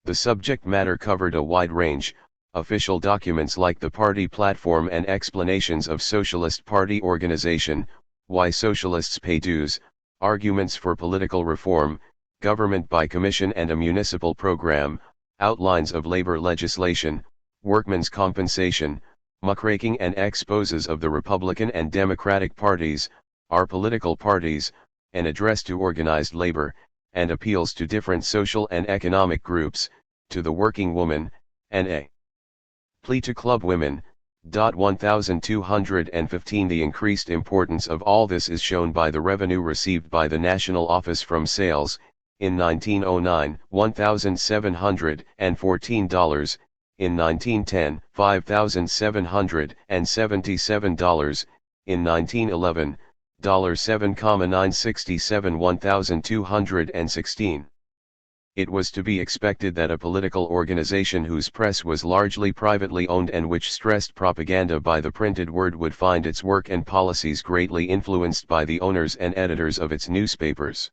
The subject matter covered a wide range: official documents like the party platform and explanations of Socialist Party organization, why socialists pay dues, arguments for political reform, government by commission and a municipal program, outlines of labor legislation, workmen's compensation, muckraking and exposes of the Republican and Democratic parties, our political parties, an address to organized labor, and appeals to different social and economic groups, to the working woman, and a plea to club women. 1215. The increased importance of all this is shown by the revenue received by the National Office from sales. In 1909, $1,714, in 1910, $5,777, in 1911, $7,967. 1216. It was to be expected that a political organization whose press was largely privately owned and which stressed propaganda by the printed word would find its work and policies greatly influenced by the owners and editors of its newspapers.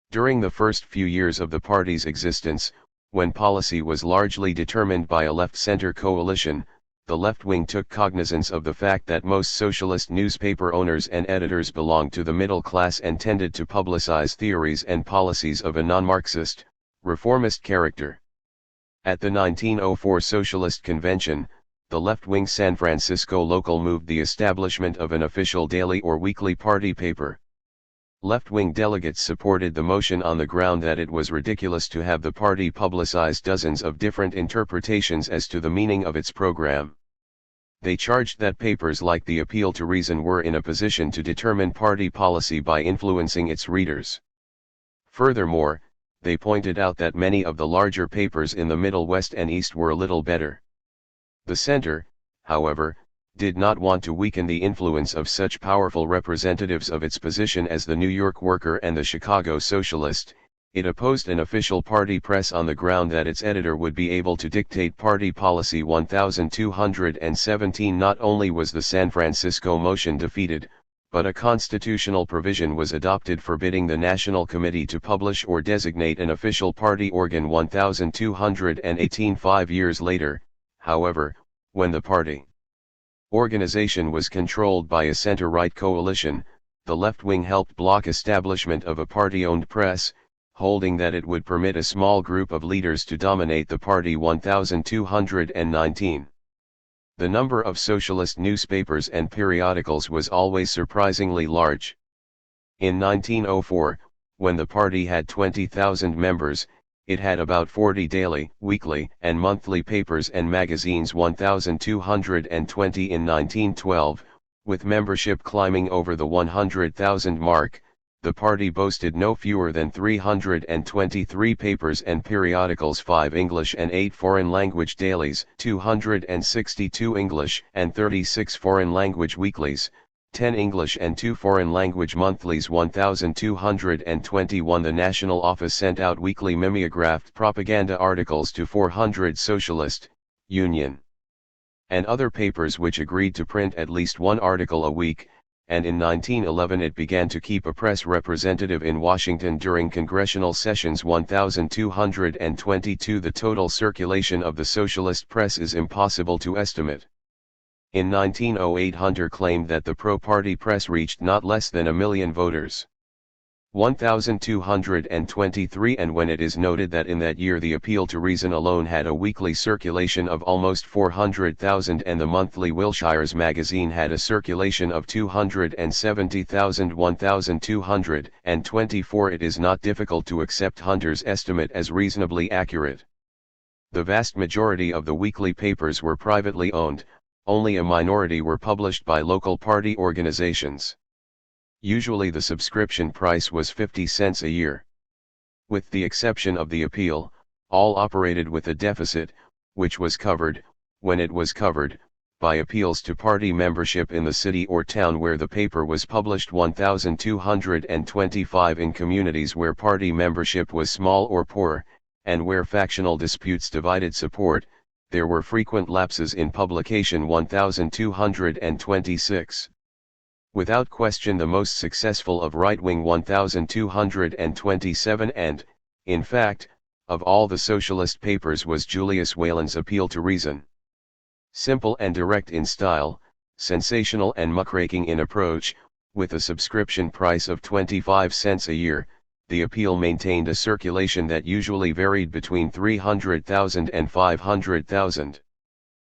During the first few years of the party's existence, when policy was largely determined by a left-center coalition, the left wing took cognizance of the fact that most socialist newspaper owners and editors belonged to the middle class and tended to publicize theories and policies of a non-Marxist, reformist character. At the 1904 Socialist Convention, the left-wing San Francisco local moved the establishment of an official daily or weekly party paper. Left-wing delegates supported the motion on the ground that it was ridiculous to have the party publicize dozens of different interpretations as to the meaning of its program. They charged that papers like the Appeal to Reason were in a position to determine party policy by influencing its readers. Furthermore, they pointed out that many of the larger papers in the Middle West and East were little better. The center, however, did not want to weaken the influence of such powerful representatives of its position as the New York Worker and the Chicago Socialist. It opposed an official party press on the ground that its editor would be able to dictate party policy. 1217. Not only was the San Francisco motion defeated, but a constitutional provision was adopted forbidding the National Committee to publish or designate an official party organ. 1218. 5 years later, however, when the party organization was controlled by a center-right coalition, the left wing helped block establishment of a party-owned press, holding that it would permit a small group of leaders to dominate the party. 1219. The number of socialist newspapers and periodicals was always surprisingly large. In 1904, when the party had 20,000 members, it had about 40 daily, weekly, and monthly papers and magazines. 1220. In 1912, with membership climbing over the 100,000 mark, the party boasted no fewer than 323 papers and periodicals, 5 English and 8 foreign language dailies, 262 English and 36 foreign language weeklies, 10 English and 2 foreign language monthlies. 1221. The National Office sent out weekly mimeographed propaganda articles to 400 Socialist, Union, and other papers which agreed to print at least one article a week, and in 1911 it began to keep a press representative in Washington during congressional sessions. 1222. The total circulation of the socialist press is impossible to estimate. In 1908 Hunter claimed that the pro-party press reached not less than 1 million voters. 1223. And when it is noted that in that year the Appeal to Reason alone had a weekly circulation of almost 400,000 and the monthly Wilshire's magazine had a circulation of 270,000, 1224, it is not difficult to accept Hunter's estimate as reasonably accurate. The vast majority of the weekly papers were privately owned, only a minority were published by local party organizations. Usually the subscription price was 50 cents a year. With the exception of the Appeal, all operated with a deficit, which was covered, when it was covered, by appeals to party membership in the city or town where the paper was published. 1225 in communities where party membership was small or poor, and where factional disputes divided support, there were frequent lapses in publication. 1226. Without question the most successful of right-wing. 1227 and, in fact, of all the socialist papers was Julius Wayland's Appeal to Reason. Simple and direct in style, sensational and muckraking in approach, with a subscription price of 25 cents a year, the Appeal maintained a circulation that usually varied between 300,000 and 500,000.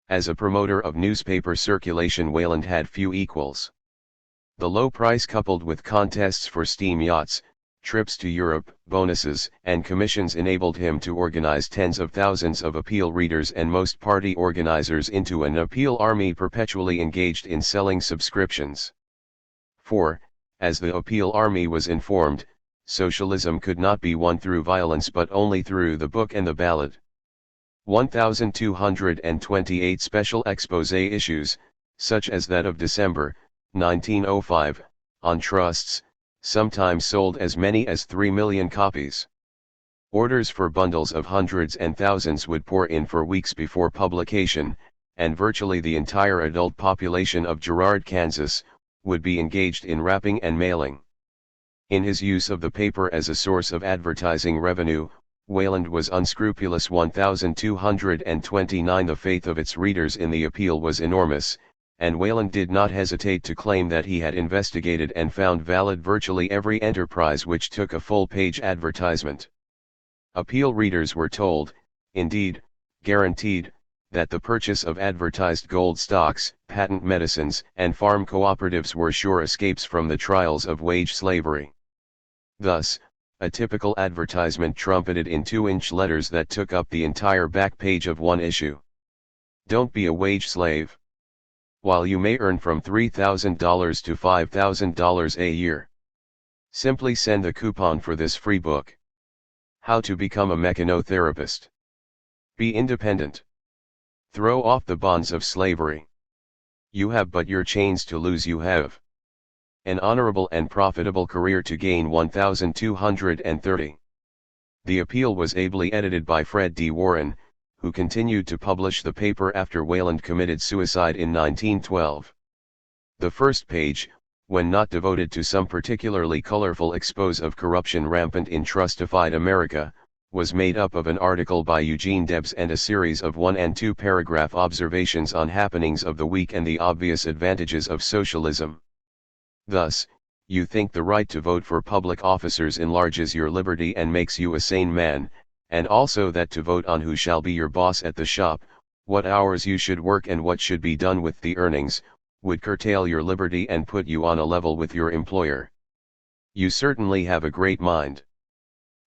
As a promoter of newspaper circulation, Wayland had few equals. The low price coupled with contests for steam yachts, trips to Europe, bonuses, and commissions enabled him to organize tens of thousands of Appeal readers and most party organizers into an Appeal army perpetually engaged in selling subscriptions. For, as the Appeal army was informed, socialism could not be won through violence but only through the book and the ballot. 1228 special expose issues, such as that of December 1905, on trusts, sometimes sold as many as 3 million copies. Orders for bundles of hundreds and thousands would pour in for weeks before publication, and virtually the entire adult population of Girard, Kansas, would be engaged in wrapping and mailing. In his use of the paper as a source of advertising revenue, Wayland was unscrupulous. 1229 The faith of its readers in the Appeal was enormous, and Wayland did not hesitate to claim that he had investigated and found valid virtually every enterprise which took a full-page advertisement. Appeal readers were told, indeed, guaranteed, that the purchase of advertised gold stocks, patent medicines, and farm cooperatives were sure escapes from the trials of wage slavery. Thus, a typical advertisement trumpeted in 2-inch letters that took up the entire back page of one issue. Don't be a wage slave. While you may earn from $3,000 to $5,000 a year. Simply send the coupon for this free book. How to become a mechanotherapist. Be independent. Throw off the bonds of slavery. You have but your chains to lose. You have an honorable and profitable career to gain. 1230. The Appeal was ably edited by Fred D. Warren, who continued to publish the paper after Wayland committed suicide in 1912. The first page, when not devoted to some particularly colorful expose of corruption rampant in trustified America, was made up of an article by Eugene Debs and a series of 1- and 2-paragraph observations on happenings of the week and the obvious advantages of socialism. Thus, you think the right to vote for public officers enlarges your liberty and makes you a sane man, and also that to vote on who shall be your boss at the shop, what hours you should work and what should be done with the earnings, would curtail your liberty and put you on a level with your employer. You certainly have a great mind.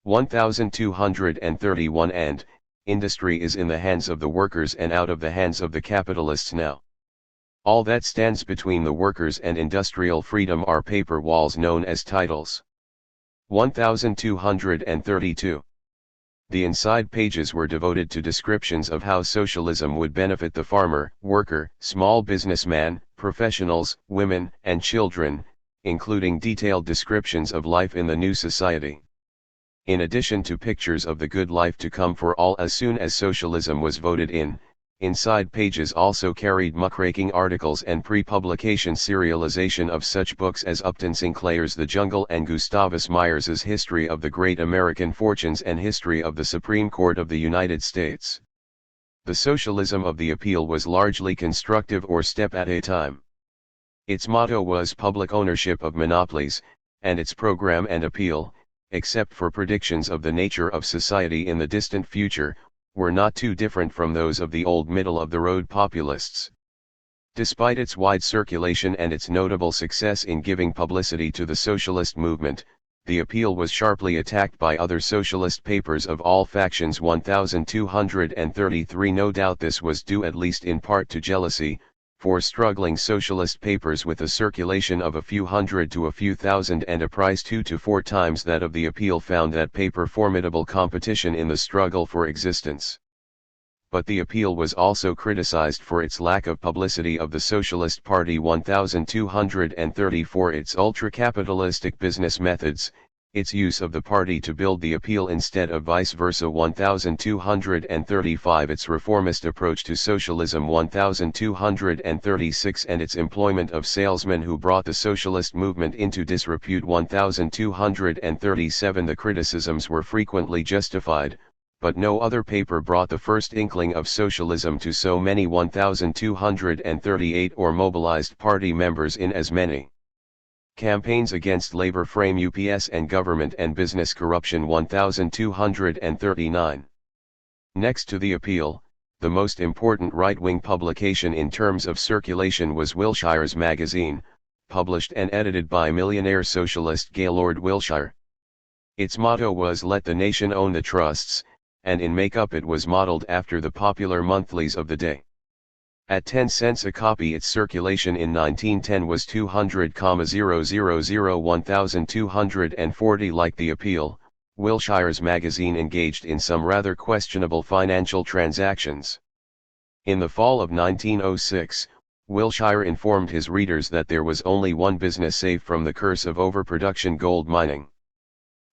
1231 And, industry is in the hands of the workers and out of the hands of the capitalists now. All that stands between the workers and industrial freedom are paper walls known as titles. 1232. The inside pages were devoted to descriptions of how socialism would benefit the farmer, worker, small businessman, professionals, women, and children, including detailed descriptions of life in the new society. In addition to pictures of the good life to come for all as soon as socialism was voted in, inside pages also carried muckraking articles and pre-publication serialization of such books as Upton Sinclair's The Jungle and Gustavus Myers's History of the Great American Fortunes and History of the Supreme Court of the United States. The socialism of the Appeal was largely constructive or step at a time. Its motto was public ownership of monopolies, and its program and appeal, except for predictions of the nature of society in the distant future, were not too different from those of the old middle-of-the-road populists. Despite its wide circulation and its notable success in giving publicity to the socialist movement, the appeal was sharply attacked by other socialist papers of all factions. 1233. No doubt this was due at least in part to jealousy, for struggling socialist papers with a circulation of a few hundred to a few thousand and a price 2 to 4 times that of the appeal found that paper formidable competition in the struggle for existence. But the appeal was also criticized for its lack of publicity of the Socialist Party. 1234. Its ultra-capitalistic business methods, its use of the party to build the appeal instead of vice versa. 1235. Its reformist approach to socialism. 1236. And its employment of salesmen who brought the socialist movement into disrepute. 1237. The criticisms were frequently justified, but no other paper brought the first inkling of socialism to so many. 1238. Or mobilized party members in as many campaigns against labor frame UPS and government and business corruption. 1239. Next to the appeal, the most important right-wing publication in terms of circulation was Wilshire's Magazine, published and edited by millionaire socialist Gaylord Wilshire. Its motto was "Let the nation own the trusts," and in makeup it was modeled after the popular monthlies of the day. At 10 cents a copy, its circulation in 1910 was 200,000. 1240. Like the appeal, Wilshire's Magazine engaged in some rather questionable financial transactions. In the fall of 1906, Wilshire informed his readers that there was only one business safe from the curse of overproduction: gold mining.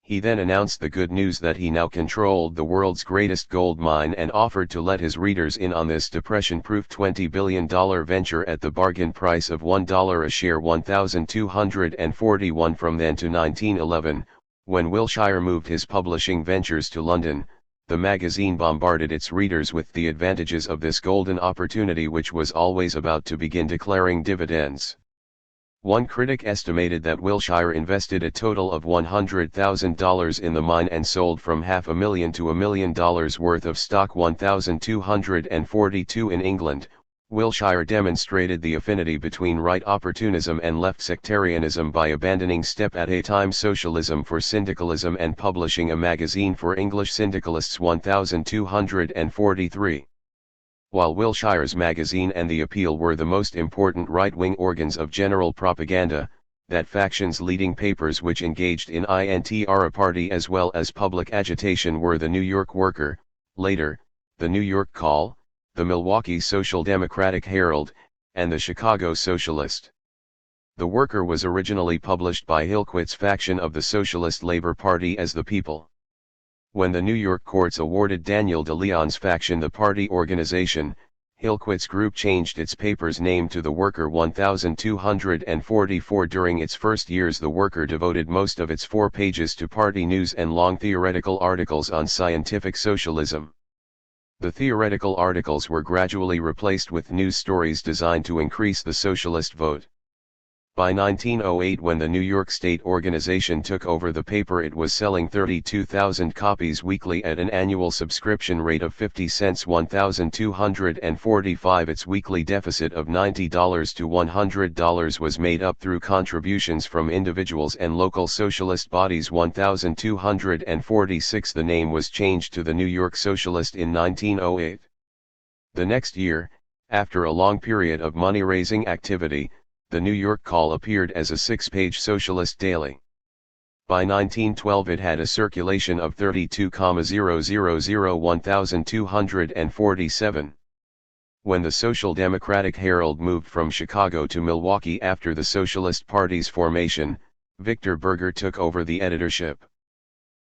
He then announced the good news that he now controlled the world's greatest gold mine and offered to let his readers in on this depression-proof $20 billion venture at the bargain price of $1 a share. 1241. From then to 1911, when Wilshire moved his publishing ventures to London, the magazine bombarded its readers with the advantages of this golden opportunity, which was always about to begin declaring dividends. One critic estimated that Wilshire invested a total of $100,000 in the mine and sold from $500,000 to $1 million worth of stock. 1242. In England, Wilshire demonstrated the affinity between right opportunism and left sectarianism by abandoning step-at-a-time socialism for syndicalism and publishing a magazine for English syndicalists. 1243. While Wilshire's Magazine and the Appeal were the most important right-wing organs of general propaganda, that faction's leading papers which engaged in intra-party as well as public agitation were the New York Worker, later, the New York Call, the Milwaukee Social Democratic Herald, and the Chicago Socialist. The Worker was originally published by Hillquit's faction of the Socialist Labor Party as the People. When the New York courts awarded Daniel de Leon's faction the party organization, Hillquit's group changed its paper's name to The Worker. 1244. During its first years, The Worker devoted most of its 4 pages to party news and long theoretical articles on scientific socialism. The theoretical articles were gradually replaced with news stories designed to increase the socialist vote. By 1908, when the New York State Organization took over the paper, it was selling 32,000 copies weekly at an annual subscription rate of 50 cents. 1245. Its weekly deficit of $90 to $100 was made up through contributions from individuals and local socialist bodies. 1246. The name was changed to the New York Socialist in 1908. The next year, after a long period of money-raising activity, the New York Call appeared as a 6-page socialist daily. By 1912 it had a circulation of 32,000. 1247. When the Social Democratic Herald moved from Chicago to Milwaukee after the Socialist Party's formation, Victor Berger took over the editorship.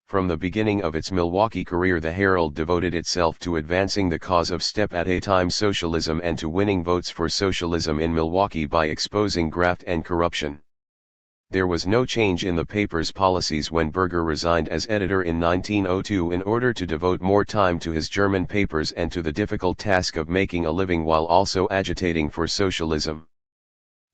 From the beginning of its Milwaukee career, the Herald devoted itself to advancing the cause of step-at-a-time socialism and to winning votes for socialism in Milwaukee by exposing graft and corruption. There was no change in the paper's policies when Berger resigned as editor in 1902 in order to devote more time to his German papers and to the difficult task of making a living while also agitating for socialism.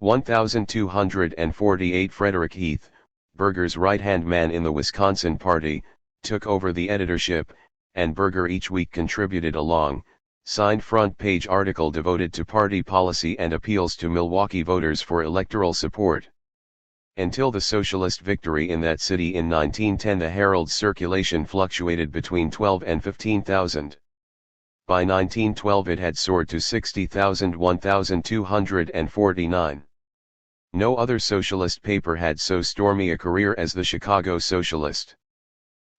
1248. Frederick Heath, Berger's right-hand man in the Wisconsin Party, took over the editorship, and Berger each week contributed a long, signed front-page article devoted to party policy and appeals to Milwaukee voters for electoral support. Until the Socialist victory in that city in 1910, the Herald's circulation fluctuated between 12 and 15,000. By 1912 it had soared to 60,000, 1,249. No other socialist paper had so stormy a career as the Chicago Socialist.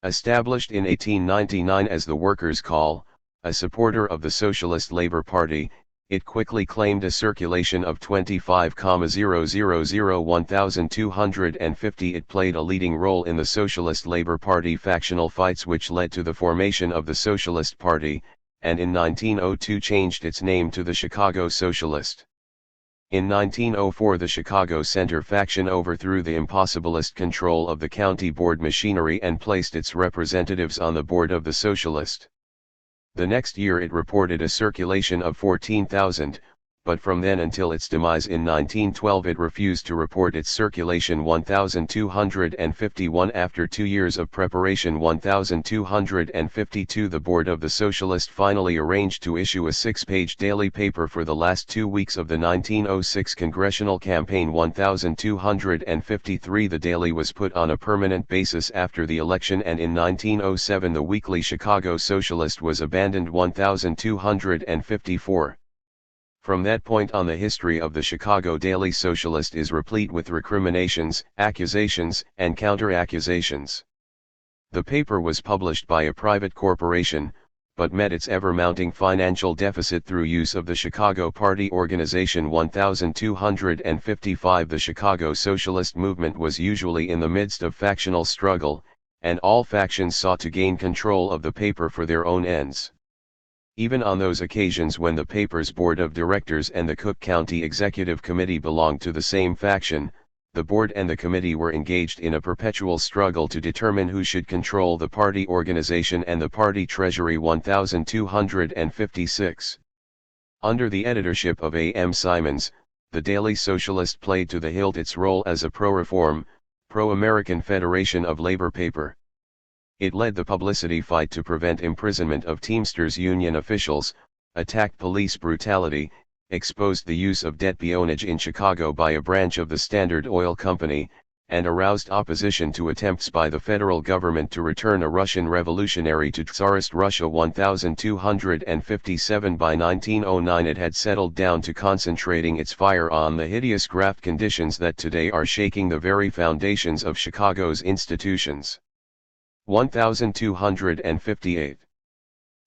Established in 1899 as the Workers' Call, a supporter of the Socialist Labor Party, it quickly claimed a circulation of 25,000, 1,250. It played a leading role in the Socialist Labor Party factional fights which led to the formation of the Socialist Party, and in 1902 changed its name to the Chicago Socialist. In 1904 the Chicago Center faction overthrew the impossibilist control of the county board machinery and placed its representatives on the board of the Socialist. The next year it reported a circulation of 14,000, but from then until its demise in 1912 it refused to report its circulation 1,251. After 2 years of preparation, 1,252. The board of the Socialist finally arranged to issue a 6-page daily paper for the last 2 weeks of the 1906 congressional campaign. 1,253. The daily was put on a permanent basis after the election, and in 1907 the weekly Chicago Socialist was abandoned. 1,254. From that point on, the history of the Chicago Daily Socialist is replete with recriminations, accusations, and counter-accusations. The paper was published by a private corporation, but met its ever-mounting financial deficit through use of the Chicago Party organization. 1,255. The Chicago Socialist movement was usually in the midst of factional struggle, and all factions sought to gain control of the paper for their own ends. Even on those occasions when the paper's board of directors and the Cook County Executive Committee belonged to the same faction, the board and the committee were engaged in a perpetual struggle to determine who should control the party organization and the party treasury. 1,256. Under the editorship of A. M. Simons, the Daily Socialist played to the hilt its role as a pro-reform, pro-American Federation of Labor paper. It led the publicity fight to prevent imprisonment of Teamsters union officials, attacked police brutality, exposed the use of debt peonage in Chicago by a branch of the Standard Oil Company, and aroused opposition to attempts by the federal government to return a Russian revolutionary to Tsarist Russia. 1,257. By 1909 it had settled down to concentrating its fire on the hideous graft conditions that today are shaking the very foundations of Chicago's institutions. 1,258.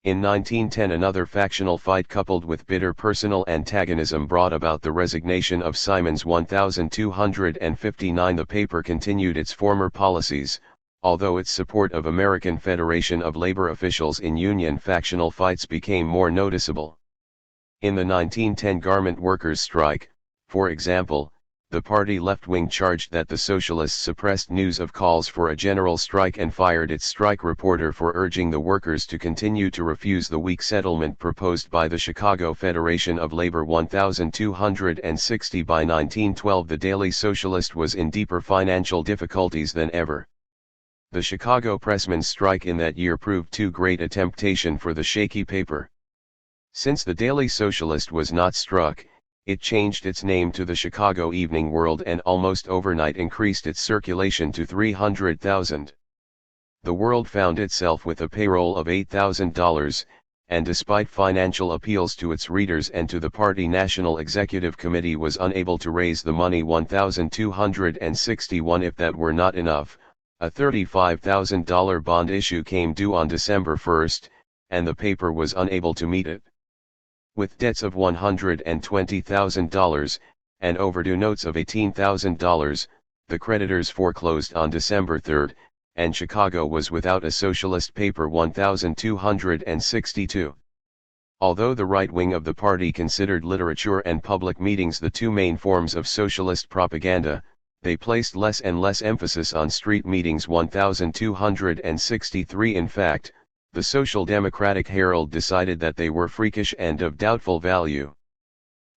In 1910 another factional fight coupled with bitter personal antagonism brought about the resignation of Simons. 1,259. The paper continued its former policies, although its support of American Federation of Labor officials in Union factional fights became more noticeable. In the 1910 garment workers' strike, for example, the party left-wing charged that the Socialists suppressed news of calls for a general strike and fired its strike reporter for urging the workers to continue to refuse the weak settlement proposed by the Chicago Federation of Labor. 1,260. By 1912 the Daily Socialist was in deeper financial difficulties than ever. The Chicago pressmen's strike in that year proved too great a temptation for the shaky paper. Since the Daily Socialist was not struck, it changed its name to the Chicago Evening World and almost overnight increased its circulation to 300,000. The World found itself with a payroll of $8,000, and despite financial appeals to its readers and to the party National Executive Committee was unable to raise the money. 1,261. If that were not enough, a $35,000 bond issue came due on December 1, and the paper was unable to meet it. With debts of $120,000, and overdue notes of $18,000, the creditors foreclosed on December 3, and Chicago was without a socialist paper. 1,262. Although the right wing of the party considered literature and public meetings the two main forms of socialist propaganda, they placed less and less emphasis on street meetings. 1,263. In fact, the Social Democratic Herald decided that they were freakish and of doubtful value.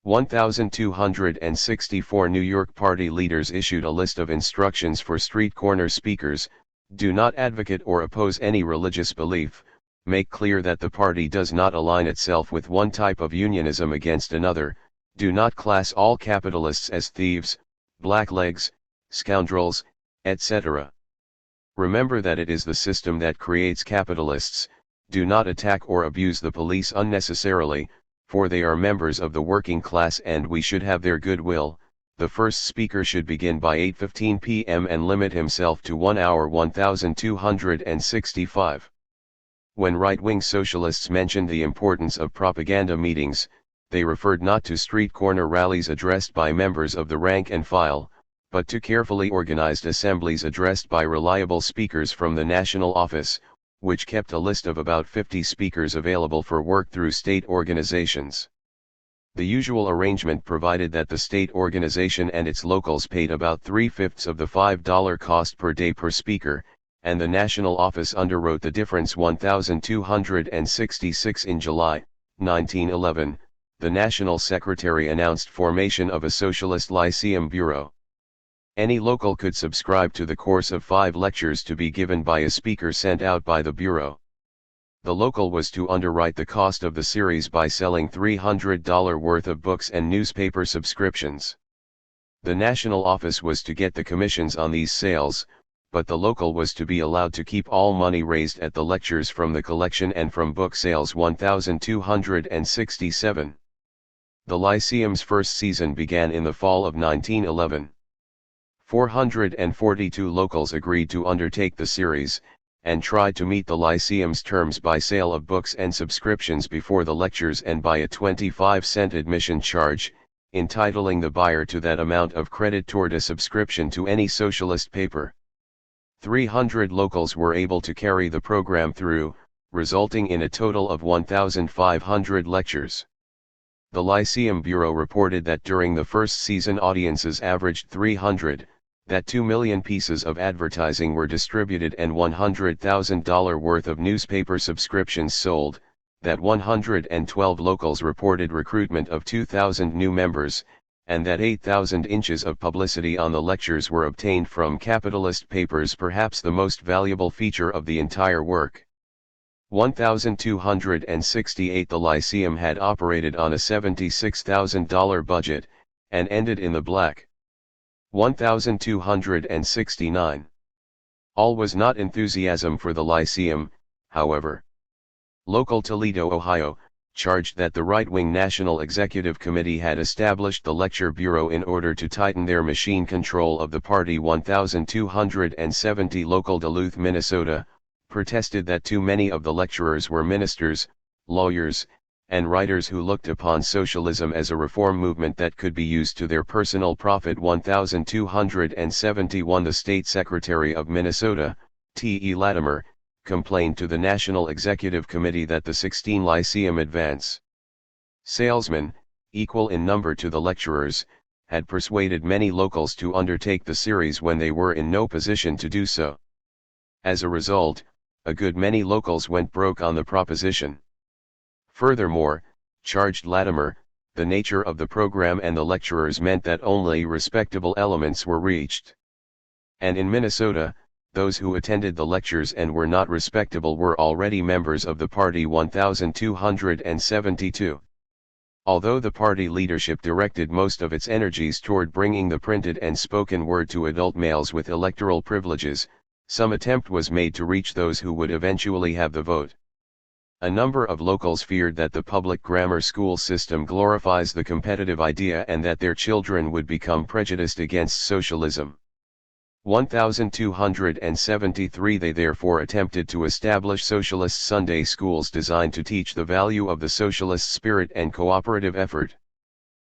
1,264 New York Party leaders issued a list of instructions for street corner speakers: do not advocate or oppose any religious belief, make clear that the party does not align itself with one type of unionism against another, do not class all capitalists as thieves, blacklegs, scoundrels, etc. Remember that it is the system that creates capitalists. Do not attack or abuse the police unnecessarily, for they are members of the working class and we should have their goodwill. The first speaker should begin by 8:15 p.m. and limit himself to 1 hour. 1265. When right-wing socialists mentioned the importance of propaganda meetings, they referred not to street corner rallies addressed by members of the rank and file, but to carefully organized assemblies addressed by reliable speakers from the national office, which kept a list of about 50 speakers available for work through state organizations. The usual arrangement provided that the state organization and its locals paid about 3/5 of the $5 cost per day per speaker, and the national office underwrote the difference. 1266. In July 1911, the national secretary announced formation of a Socialist Lyceum Bureau. Any local could subscribe to the course of 5 lectures to be given by a speaker sent out by the Bureau. The local was to underwrite the cost of the series by selling $300 worth of books and newspaper subscriptions. The national office was to get the commissions on these sales, but the local was to be allowed to keep all money raised at the lectures from the collection and from book sales. 1267. The Lyceum's first season began in the fall of 1911. 442 locals agreed to undertake the series, and tried to meet the Lyceum's terms by sale of books and subscriptions before the lectures and by a 25-cent admission charge, entitling the buyer to that amount of credit toward a subscription to any socialist paper. 300 locals were able to carry the program through, resulting in a total of 1,500 lectures. The Lyceum Bureau reported that during the first season audiences averaged 300, that 2 million pieces of advertising were distributed and $100,000 worth of newspaper subscriptions sold, that 112 locals reported recruitment of 2,000 new members, and that 8,000 inches of publicity on the lectures were obtained from capitalist papers, perhaps the most valuable feature of the entire work. 1268. The Lyceum had operated on a $76,000 budget, and ended in the black. 1269. All was not enthusiasm for the Lyceum, however. Local Toledo, Ohio, charged that the right-wing National Executive Committee had established the Lecture Bureau in order to tighten their machine control of the party. 1270. Local Duluth, Minnesota, protested that too many of the lecturers were ministers, lawyers, and writers who looked upon socialism as a reform movement that could be used to their personal profit. 1271. The State Secretary of Minnesota, T.E. Latimer, complained to the National Executive Committee that the 16 Lyceum advance salesmen, equal in number to the lecturers, had persuaded many locals to undertake the series when they were in no position to do so. As a result, a good many locals went broke on the proposition. Furthermore, charged Latimer, the nature of the program and the lecturers meant that only respectable elements were reached. And in Minnesota, those who attended the lectures and were not respectable were already members of the party. 1272. Although the party leadership directed most of its energies toward bringing the printed and spoken word to adult males with electoral privileges, some attempt was made to reach those who would eventually have the vote. A number of locals feared that the public grammar school system glorifies the competitive idea and that their children would become prejudiced against socialism. 1273. They therefore attempted to establish socialist Sunday schools designed to teach the value of the socialist spirit and cooperative effort.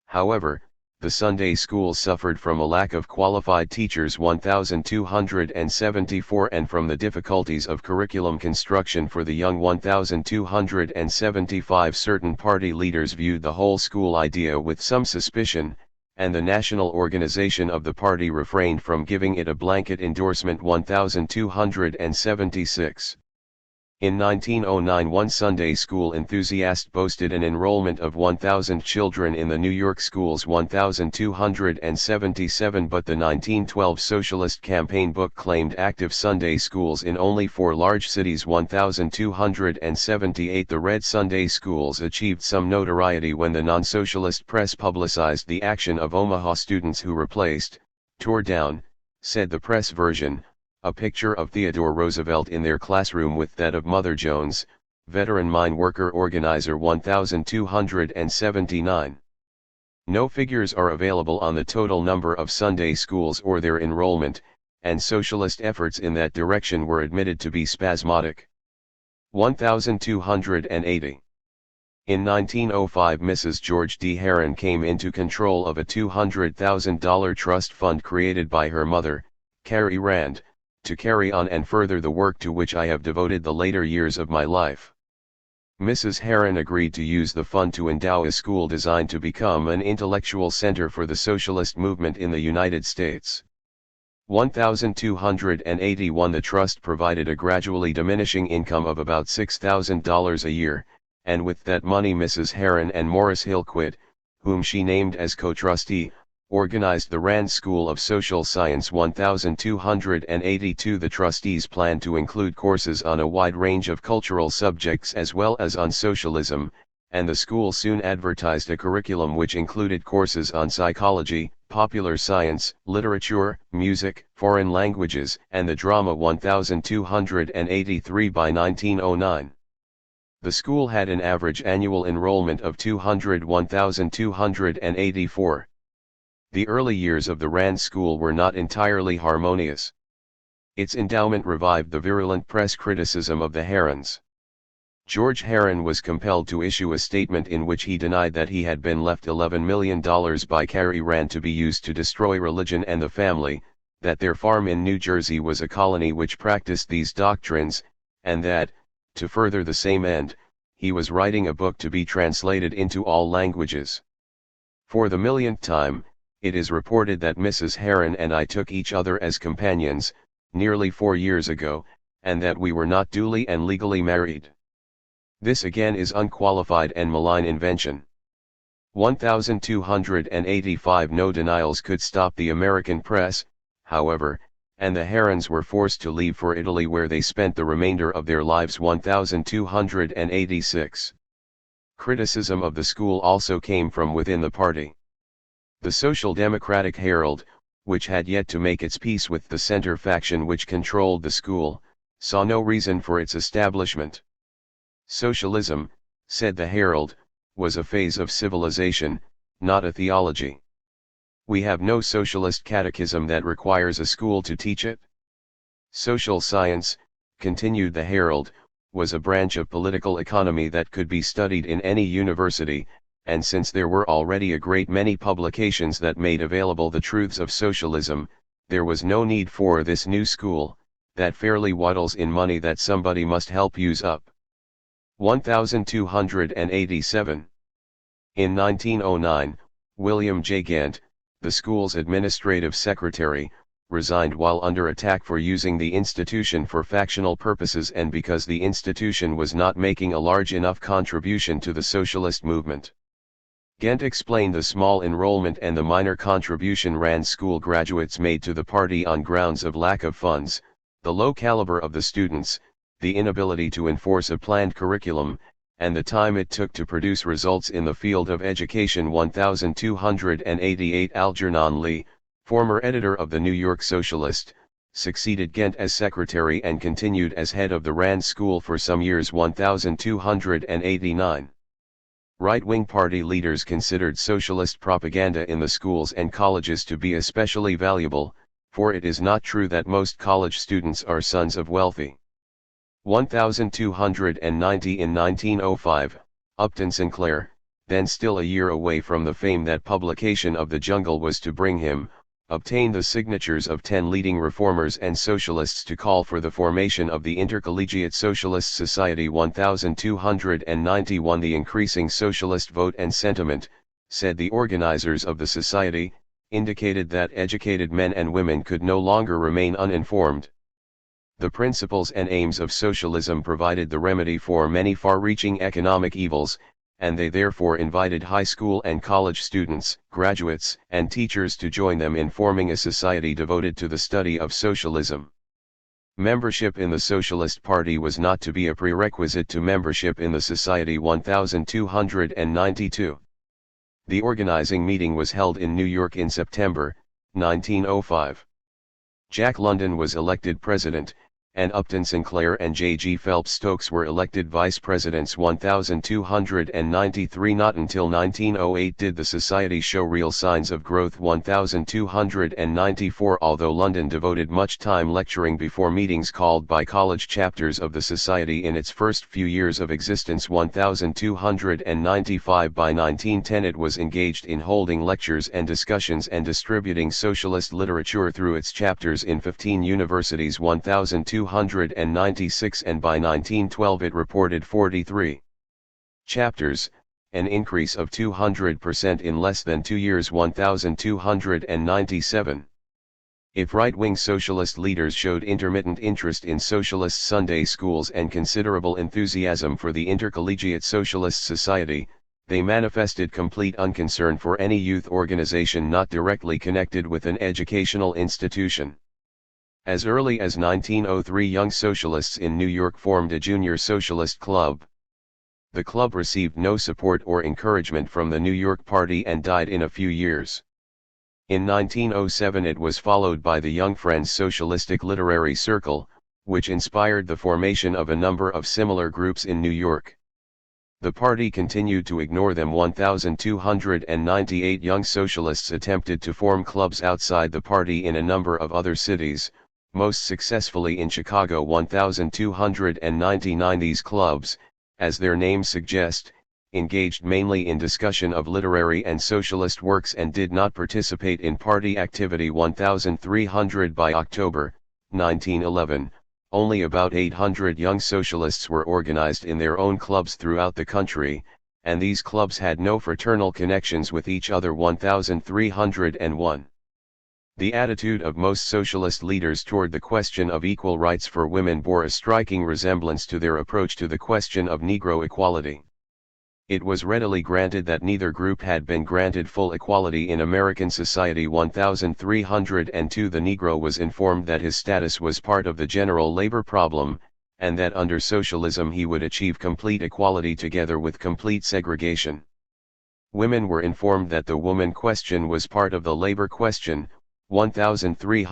However, the Sunday schools suffered from a lack of qualified teachers. 1274. And from the difficulties of curriculum construction for the young. 1275. Certain party leaders viewed the whole school idea with some suspicion, and the national organization of the party refrained from giving it a blanket endorsement. 1276. In 1909 one Sunday school enthusiast boasted an enrollment of 1,000 children in the New York schools 1,277, but the 1912 Socialist campaign book claimed active Sunday schools in only 4 large cities 1,278. The Red Sunday schools achieved some notoriety when the non-socialist press publicized the action of Omaha students who replaced, tore down, said the press version, a picture of Theodore Roosevelt in their classroom with that of Mother Jones, veteran mine worker organizer 1279. No figures are available on the total number of Sunday schools or their enrollment, and socialist efforts in that direction were admitted to be spasmodic. 1280. In 1905 Mrs. George D. Herron came into control of a $200,000 trust fund created by her mother, Carrie Rand, to carry on and further the work to which I have devoted the later years of my life. Mrs. Herron agreed to use the fund to endow a school designed to become an intellectual center for the socialist movement in the United States. 1281 The trust provided a gradually diminishing income of about $6,000 a year, and with that money Mrs. Herron and Morris Hillquit, whom she named as co-trustee, organized the Rand School of Social Science 1282. The trustees planned to include courses on a wide range of cultural subjects as well as on socialism, and the school soon advertised a curriculum which included courses on psychology, popular science, literature, music, foreign languages, and the drama 1283. By 1909. The school had an average annual enrollment of 201,284. The early years of the Rand School were not entirely harmonious. Its endowment revived the virulent press criticism of the Herrons. George Herron was compelled to issue a statement in which he denied that he had been left $11 million by Carrie Rand to be used to destroy religion and the family, that their farm in New Jersey was a colony which practiced these doctrines, and that, to further the same end, he was writing a book to be translated into all languages. For the millionth time, it is reported that Mrs. Herron and I took each other as companions, nearly 4 years ago, and that we were not duly and legally married. This again is unqualified and malign invention. 1285 No denials could stop the American press, however, and the Herrons were forced to leave for Italy where they spent the remainder of their lives 1286. Criticism of the school also came from within the party. The Social Democratic Herald, which had yet to make its peace with the center faction which controlled the school, saw no reason for its establishment. Socialism, said the Herald, was a phase of civilization, not a theology. We have no socialist catechism that requires a school to teach it. Social science, continued the Herald, was a branch of political economy that could be studied in any university, and since there were already a great many publications that made available the truths of socialism, there was no need for this new school, that fairly waddles in money that somebody must help use up. 1287. In 1909, William J. Gant, the school's administrative secretary, resigned while under attack for using the institution for factional purposes and because the institution was not making a large enough contribution to the socialist movement. Gant explained the small enrollment and the minor contribution Rand School graduates made to the party on grounds of lack of funds, the low caliber of the students, the inability to enforce a planned curriculum, and the time it took to produce results in the field of education. 1288 Algernon Lee, former editor of the New York Socialist, succeeded Gant as secretary and continued as head of the Rand School for some years. 1289. Right-wing party leaders considered socialist propaganda in the schools and colleges to be especially valuable, for it is not true that most college students are sons of wealthy. 1290 In 1905, Upton Sinclair, then still a year away from the fame that publication of The Jungle was to bring him, obtained the signatures of 10 leading reformers and socialists to call for the formation of the Intercollegiate Socialist Society. 1291 The increasing socialist vote and sentiment, said the organizers of the society, indicated that educated men and women could no longer remain uninformed. The principles and aims of socialism provided the remedy for many far-reaching economic evils, and they therefore invited high school and college students, graduates, and teachers to join them in forming a society devoted to the study of socialism. Membership in the Socialist Party was not to be a prerequisite to membership in the Society 1292. The organizing meeting was held in New York in September, 1905. Jack London was elected president, and Upton Sinclair and J.G. Phelps Stokes were elected vice presidents 1293. Not until 1908 did the society show real signs of growth 1294. Although London devoted much time lecturing before meetings called by college chapters of the society in its first few years of existence 1295, by 1910 it was engaged in holding lectures and discussions and distributing socialist literature through its chapters in 15 universities 1296, and by 1912 it reported 43 chapters, an increase of 200% in less than 2 years 1297. If right-wing socialist leaders showed intermittent interest in socialist Sunday schools and considerable enthusiasm for the intercollegiate socialist society, they manifested complete unconcern for any youth organization not directly connected with an educational institution. As early as 1903, young socialists in New York formed a junior socialist club. The club received no support or encouragement from the New York Party and died in a few years. In 1907 it was followed by the Young Friends Socialistic Literary Circle, which inspired the formation of a number of similar groups in New York. The party continued to ignore them. 1298 young socialists attempted to form clubs outside the party in a number of other cities, most successfully in Chicago 1299. These clubs, as their names suggest, engaged mainly in discussion of literary and socialist works and did not participate in party activity. 1300. By October, 1911, only about 800 young socialists were organized in their own clubs throughout the country, and these clubs had no fraternal connections with each other. 1301. The attitude of most socialist leaders toward the question of equal rights for women bore a striking resemblance to their approach to the question of Negro equality. It was readily granted that neither group had been granted full equality in American society. 1302. The Negro was informed that his status was part of the general labor problem, and that under socialism he would achieve complete equality together with complete segregation. Women were informed that the woman question was part of the labor question, 1303,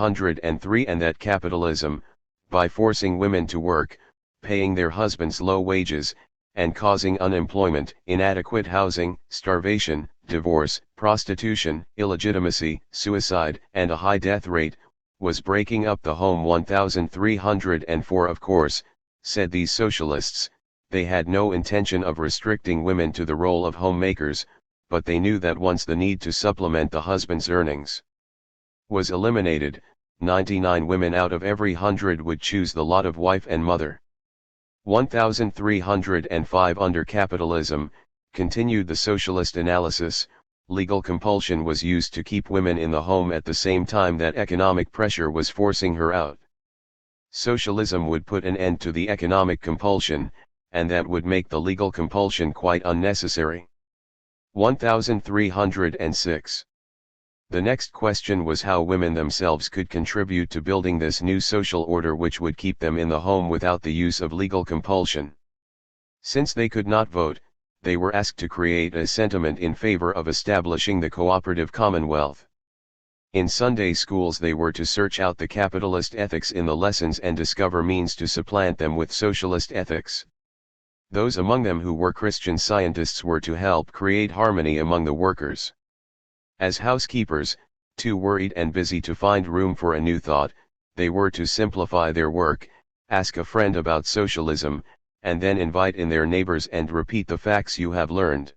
and that capitalism, by forcing women to work, paying their husbands low wages, and causing unemployment, inadequate housing, starvation, divorce, prostitution, illegitimacy, suicide, and a high death rate, was breaking up the home. 1304. Of course, said these socialists, they had no intention of restricting women to the role of homemakers, but they knew that once the need to supplement the husband's earnings was eliminated, 99 women out of every 100 would choose the lot of wife and mother. 1305. Under capitalism, continued the socialist analysis, legal compulsion was used to keep women in the home at the same time that economic pressure was forcing her out. Socialism would put an end to the economic compulsion, and that would make the legal compulsion quite unnecessary. 1306. The next question was how women themselves could contribute to building this new social order which would keep them in the home without the use of legal compulsion. Since they could not vote, they were asked to create a sentiment in favor of establishing the cooperative commonwealth. In Sunday schools they were to search out the capitalist ethics in the lessons and discover means to supplant them with socialist ethics. Those among them who were Christian Scientists were to help create harmony among the workers. As housekeepers, too worried and busy to find room for a new thought, they were to simplify their work, ask a friend about socialism, and then invite in their neighbors and repeat the facts you have learned.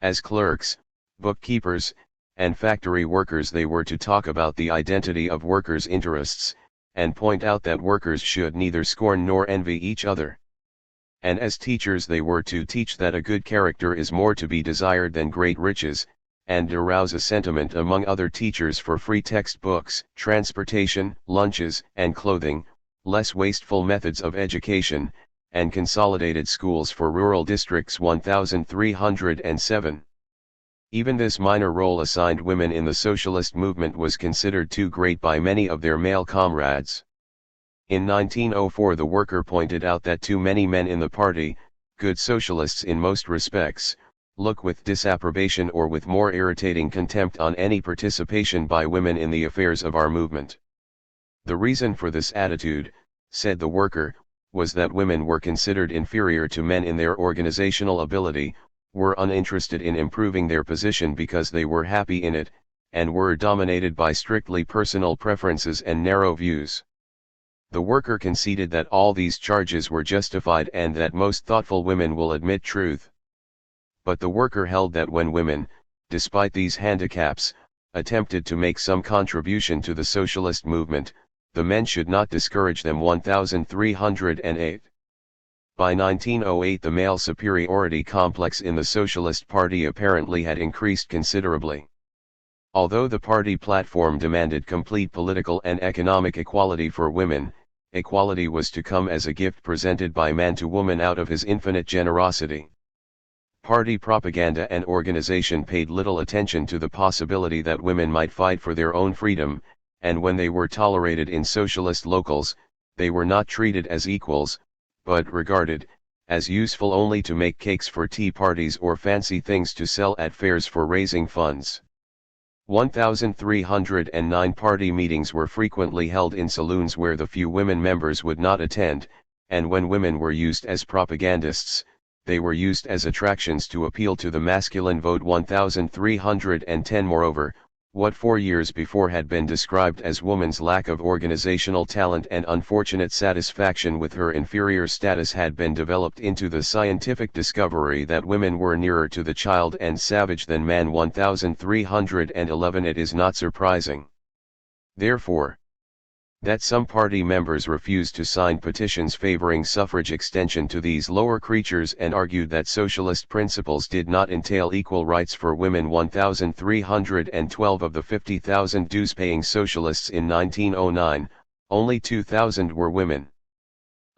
As clerks, bookkeepers, and factory workers they were to talk about the identity of workers' interests, and point out that workers should neither scorn nor envy each other. And as teachers they were to teach that a good character is more to be desired than great riches, and arouse a sentiment among other teachers for free textbooks, transportation, lunches, and clothing. less wasteful methods of education, and consolidated schools for rural districts 1307. Even this minor role assigned women in the socialist movement was considered too great by many of their male comrades. In 1904 the worker pointed out that too many men in the party, good socialists in most respects, look with disapprobation or with more irritating contempt on any participation by women in the affairs of our movement. The reason for this attitude, said the worker, was that women were considered inferior to men in their organizational ability, were uninterested in improving their position because they were happy in it, and were dominated by strictly personal preferences and narrow views. The worker conceded that all these charges were justified and that most thoughtful women will admit truth. But the worker held that when women, despite these handicaps, attempted to make some contribution to the socialist movement, the men should not discourage them. 1308. By 1908 the male superiority complex in the Socialist Party apparently had increased considerably. Although the party platform demanded complete political and economic equality for women, equality was to come as a gift presented by man to woman out of his infinite generosity. Party propaganda and organization paid little attention to the possibility that women might fight for their own freedom, and when they were tolerated in socialist locals, they were not treated as equals, but regarded as useful only to make cakes for tea parties or fancy things to sell at fairs for raising funds. 1309 party meetings were frequently held in saloons where the few women members would not attend, and when women were used as propagandists, they were used as attractions to appeal to the masculine vote. 1310 Moreover, what 4 years before had been described as woman's lack of organizational talent and unfortunate satisfaction with her inferior status had been developed into the scientific discovery that women were nearer to the child and savage than man. 1311 It is not surprising, therefore, that some party members refused to sign petitions favoring suffrage extension to these lower creatures and argued that socialist principles did not entail equal rights for women. 1312 Of the 50,000 dues-paying socialists in 1909, only 2,000 were women.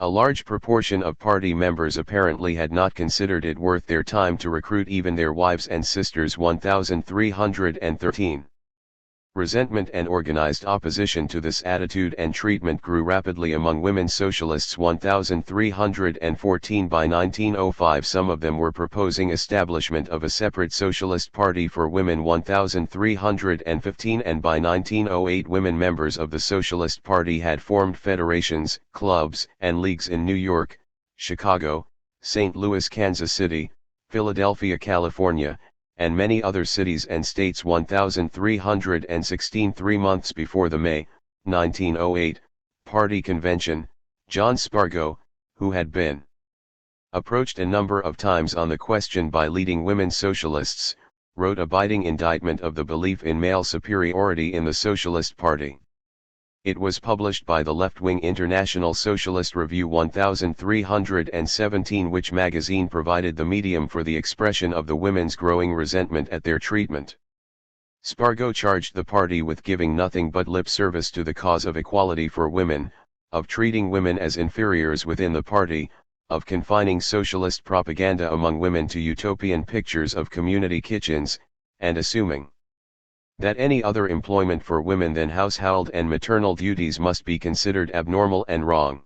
A large proportion of party members apparently had not considered it worth their time to recruit even their wives and sisters. 1313 Resentment and organized opposition to this attitude and treatment grew rapidly among women socialists. 1314 By 1905 some of them were proposing establishment of a separate socialist party for women. 1315 And by 1908 women members of the Socialist Party had formed federations, clubs, and leagues in New York, Chicago, St. Louis, Kansas City, Philadelphia, California, and many other cities and states. 1316 3 months before the May, 1908, party convention, John Spargo, who had been approached a number of times on the question by leading women socialists, wrote a biting indictment of the belief in male superiority in the Socialist Party. It was published by the left-wing International Socialist Review. 1317 which magazine provided the medium for the expression of the women's growing resentment at their treatment. Spargo charged the party with giving nothing but lip service to the cause of equality for women, of treating women as inferiors within the party, of confining socialist propaganda among women to utopian pictures of community kitchens, and assuming that any other employment for women than household and maternal duties must be considered abnormal and wrong.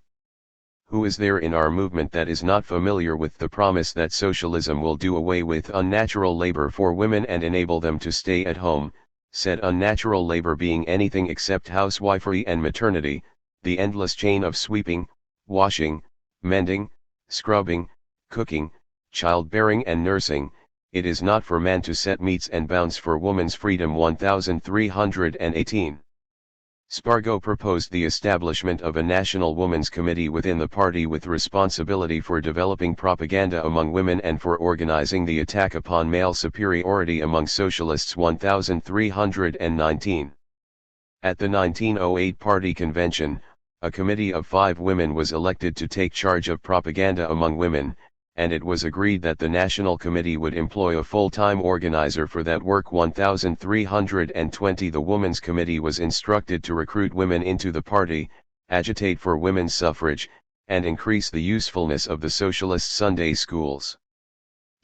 Who is there in our movement that is not familiar with the promise that socialism will do away with unnatural labor for women and enable them to stay at home, said unnatural labor being anything except housewifery and maternity, the endless chain of sweeping, washing, mending, scrubbing, cooking, childbearing and nursing. It is not for man to set metes and bounds for woman's freedom. 1318 Spargo proposed the establishment of a National Women's Committee within the party with responsibility for developing propaganda among women and for organizing the attack upon male superiority among socialists. 1319 At the 1908 party convention, a committee of 5 women was elected to take charge of propaganda among women, and it was agreed that the National Committee would employ a full-time organizer for that work. 1320 The Women's Committee was instructed to recruit women into the party, agitate for women's suffrage, and increase the usefulness of the socialist Sunday schools.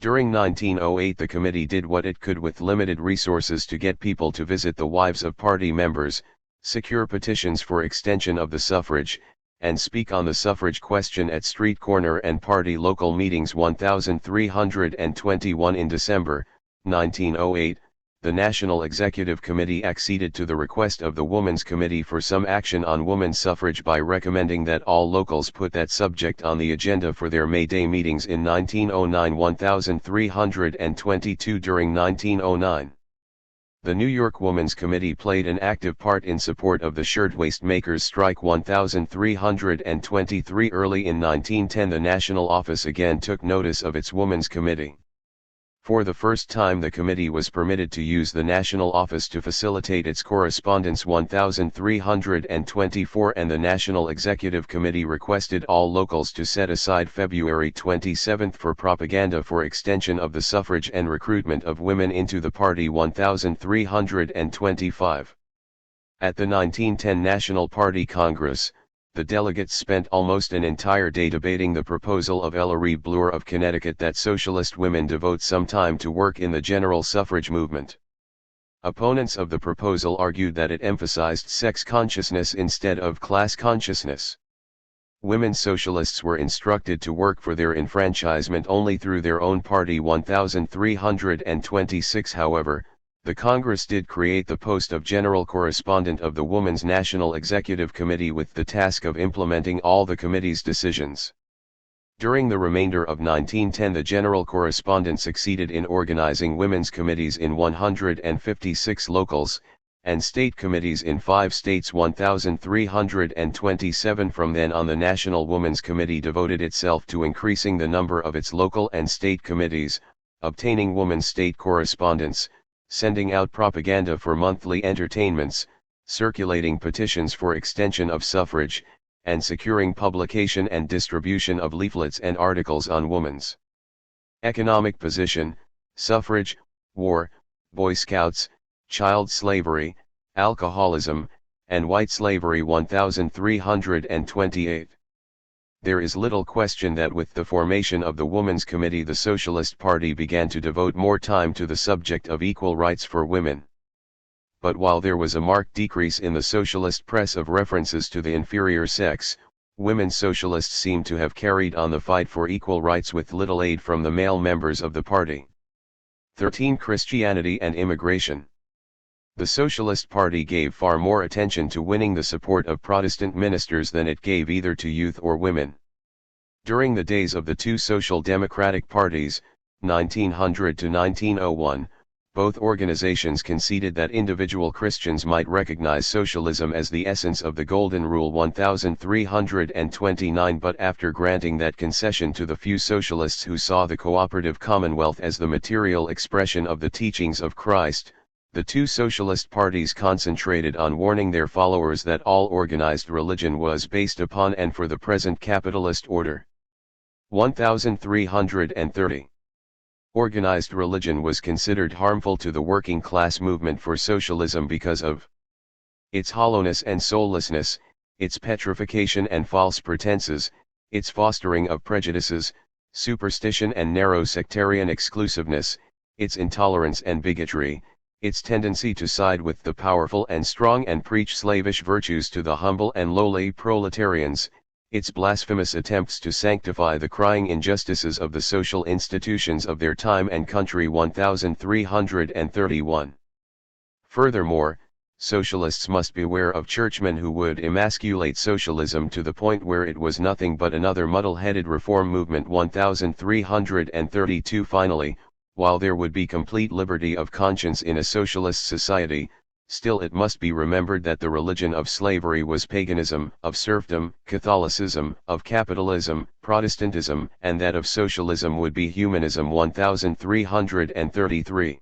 During 1908 the committee did what it could with limited resources to get people to visit the wives of party members, secure petitions for extension of the suffrage, and speak on the suffrage question at street corner and party local meetings. 1321 In December 1908, the National Executive Committee acceded to the request of the Women's Committee for some action on women's suffrage by recommending that all locals put that subject on the agenda for their May Day meetings in 1909. 1322 During 1909, the New York Women's Committee played an active part in support of the shirtwaist makers' strike. 1323 Early in 1910 the National Office again took notice of its Women's Committee. For the first time the committee was permitted to use the National Office to facilitate its correspondence. 1324 And the National Executive Committee requested all locals to set aside February 27 for propaganda for extension of the suffrage and recruitment of women into the party. 1325 At the 1910 National Party Congress, the delegates spent almost an entire day debating the proposal of Ellery Bloor of Connecticut that socialist women devote some time to work in the general suffrage movement. Opponents of the proposal argued that it emphasized sex consciousness instead of class consciousness. Women socialists were instructed to work for their enfranchisement only through their own party. 1326 However, the Congress did create the post of General Correspondent of the Women's National Executive Committee with the task of implementing all the committee's decisions. During the remainder of 1910 the General Correspondent succeeded in organizing women's committees in 156 locals, and state committees in 5 states. 1327 From then on the National Women's Committee devoted itself to increasing the number of its local and state committees, obtaining women's state correspondents, sending out propaganda for monthly entertainments, circulating petitions for extension of suffrage, and securing publication and distribution of leaflets and articles on women's economic position, suffrage, war, Boy Scouts, child slavery, alcoholism, and white slavery. 1328 There is little question that with the formation of the Women's Committee the Socialist Party began to devote more time to the subject of equal rights for women. But while there was a marked decrease in the socialist press of references to the inferior sex, women socialists seem to have carried on the fight for equal rights with little aid from the male members of the party. 13 Christianity and immigration. The Socialist Party gave far more attention to winning the support of Protestant ministers than it gave either to youth or women. During the days of the two social democratic parties, 1900 to 1901, both organizations conceded that individual Christians might recognize socialism as the essence of the Golden Rule. 1329 But after granting that concession to the few socialists who saw the cooperative commonwealth as the material expression of the teachings of Christ, the two socialist parties concentrated on warning their followers that all organized religion was based upon and for the present capitalist order. 1330. Organized religion was considered harmful to the working class movement for socialism because of its hollowness and soullessness, its petrification and false pretenses, its fostering of prejudices, superstition and narrow sectarian exclusiveness, its intolerance and bigotry, its tendency to side with the powerful and strong and preach slavish virtues to the humble and lowly proletarians, its blasphemous attempts to sanctify the crying injustices of the social institutions of their time and country. 1331. Furthermore, socialists must beware of churchmen who would emasculate socialism to the point where it was nothing but another muddle-headed reform movement. 1332. Finally, while there would be complete liberty of conscience in a socialist society, still it must be remembered that the religion of slavery was paganism, of serfdom, Catholicism, of capitalism, Protestantism, and that of socialism would be humanism. 1333.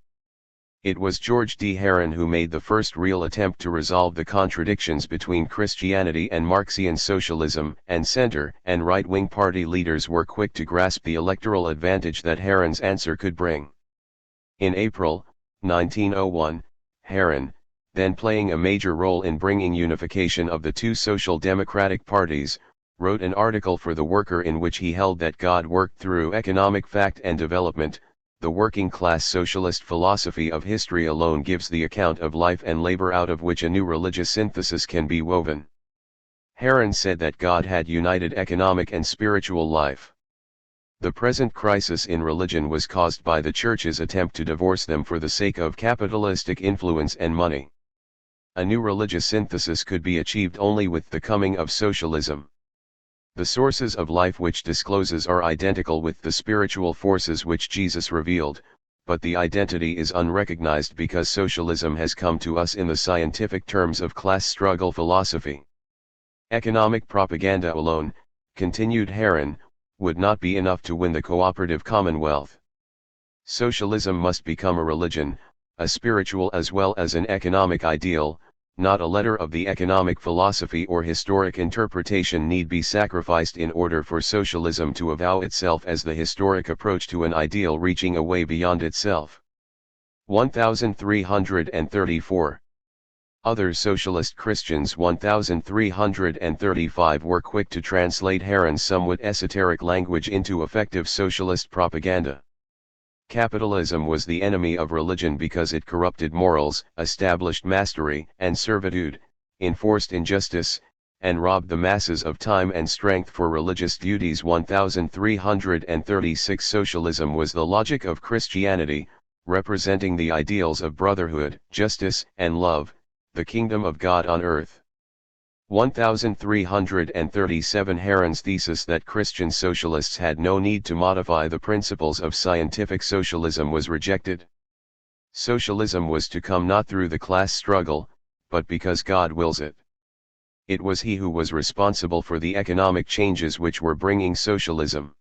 It was George D. Herron who made the first real attempt to resolve the contradictions between Christianity and Marxian socialism, and center and right-wing party leaders were quick to grasp the electoral advantage that Herron's answer could bring. In April 1901, Herron, then playing a major role in bringing unification of the two social democratic parties, wrote an article for The Worker in which he held that God worked through economic fact and development. The working class socialist philosophy of history alone gives the account of life and labor out of which a new religious synthesis can be woven. Heron said that God had united economic and spiritual life. The present crisis in religion was caused by the Church's attempt to divorce them for the sake of capitalistic influence and money. A new religious synthesis could be achieved only with the coming of socialism. The sources of life which discloses are identical with the spiritual forces which Jesus revealed, but the identity is unrecognized because socialism has come to us in the scientific terms of class struggle philosophy. Economic propaganda alone, continued Heron, would not be enough to win the cooperative commonwealth. Socialism must become a religion, a spiritual as well as an economic ideal. Not a letter of the economic philosophy or historic interpretation need be sacrificed in order for socialism to avow itself as the historic approach to an ideal reaching away beyond itself. 1334. Other socialist Christians 1335 were quick to translate Heron's somewhat esoteric language into effective socialist propaganda. Capitalism was the enemy of religion because it corrupted morals, established mastery and servitude, enforced injustice, and robbed the masses of time and strength for religious duties. 1336 Socialism was the logic of Christianity, representing the ideals of brotherhood, justice, and love, the kingdom of God on earth. 1337 Heron's thesis that Christian socialists had no need to modify the principles of scientific socialism was rejected. Socialism was to come not through the class struggle, but because God wills it. It was he who was responsible for the economic changes which were bringing socialism.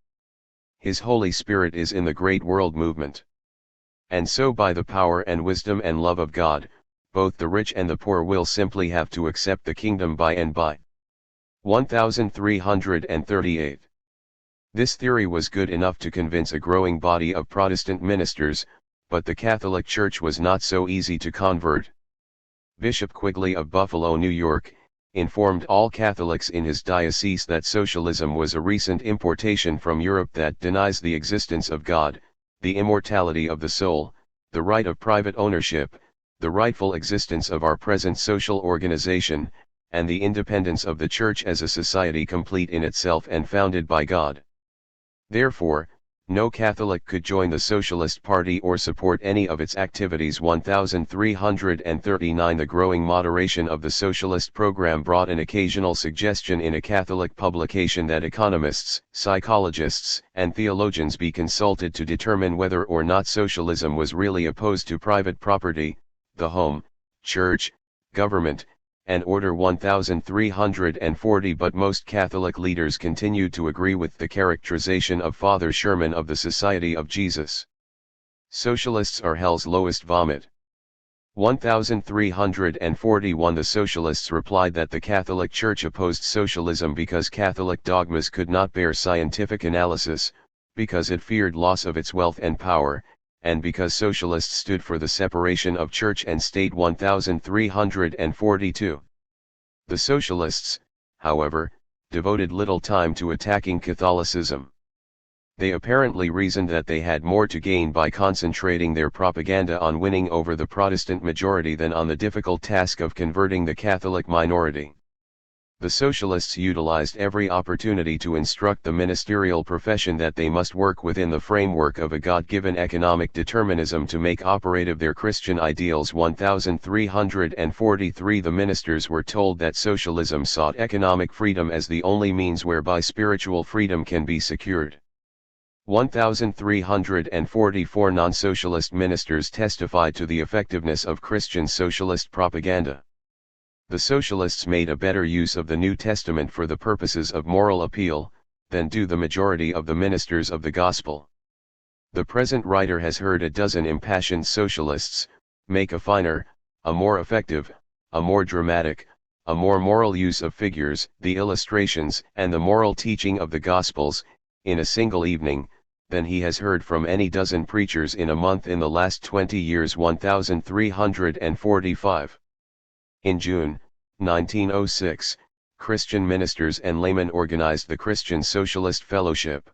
His Holy Spirit is in the great world movement. And so by the power and wisdom and love of God, both the rich and the poor will simply have to accept the kingdom by and by. 1338. This theory was good enough to convince a growing body of Protestant ministers, but the Catholic Church was not so easy to convert. Bishop Quigley of Buffalo, New York, informed all Catholics in his diocese that socialism was a recent importation from Europe that denies the existence of God, the immortality of the soul, the right of private ownership, the rightful existence of our present social organization, and the independence of the Church as a society complete in itself and founded by God. Therefore, no Catholic could join the Socialist Party or support any of its activities. 1339 The growing moderation of the socialist program brought an occasional suggestion in a Catholic publication that economists, psychologists, and theologians be consulted to determine whether or not socialism was really opposed to private property, the home, church, government, and order. 1340 But most Catholic leaders continued to agree with the characterization of Father Sherman of the Society of Jesus. Socialists are hell's lowest vomit. 1341 The Socialists replied that the Catholic Church opposed socialism because Catholic dogmas could not bear scientific analysis, because it feared loss of its wealth and power, and because socialists stood for the separation of church and state. 1342. The socialists, however, devoted little time to attacking Catholicism. They apparently reasoned that they had more to gain by concentrating their propaganda on winning over the Protestant majority than on the difficult task of converting the Catholic minority. The socialists utilized every opportunity to instruct the ministerial profession that they must work within the framework of a God-given economic determinism to make operative their Christian ideals. 1343 The ministers were told that socialism sought economic freedom as the only means whereby spiritual freedom can be secured. 1344 Non-socialist ministers testified to the effectiveness of Christian socialist propaganda. The socialists made a better use of the New Testament for the purposes of moral appeal, than do the majority of the ministers of the gospel. The present writer has heard a dozen impassioned socialists make a finer, a more effective, a more dramatic, a more moral use of figures, the illustrations, and the moral teaching of the Gospels, in a single evening, than he has heard from any dozen preachers in a month in the last 20 years. 1345. In June, 1906, Christian ministers and laymen organized the Christian Socialist Fellowship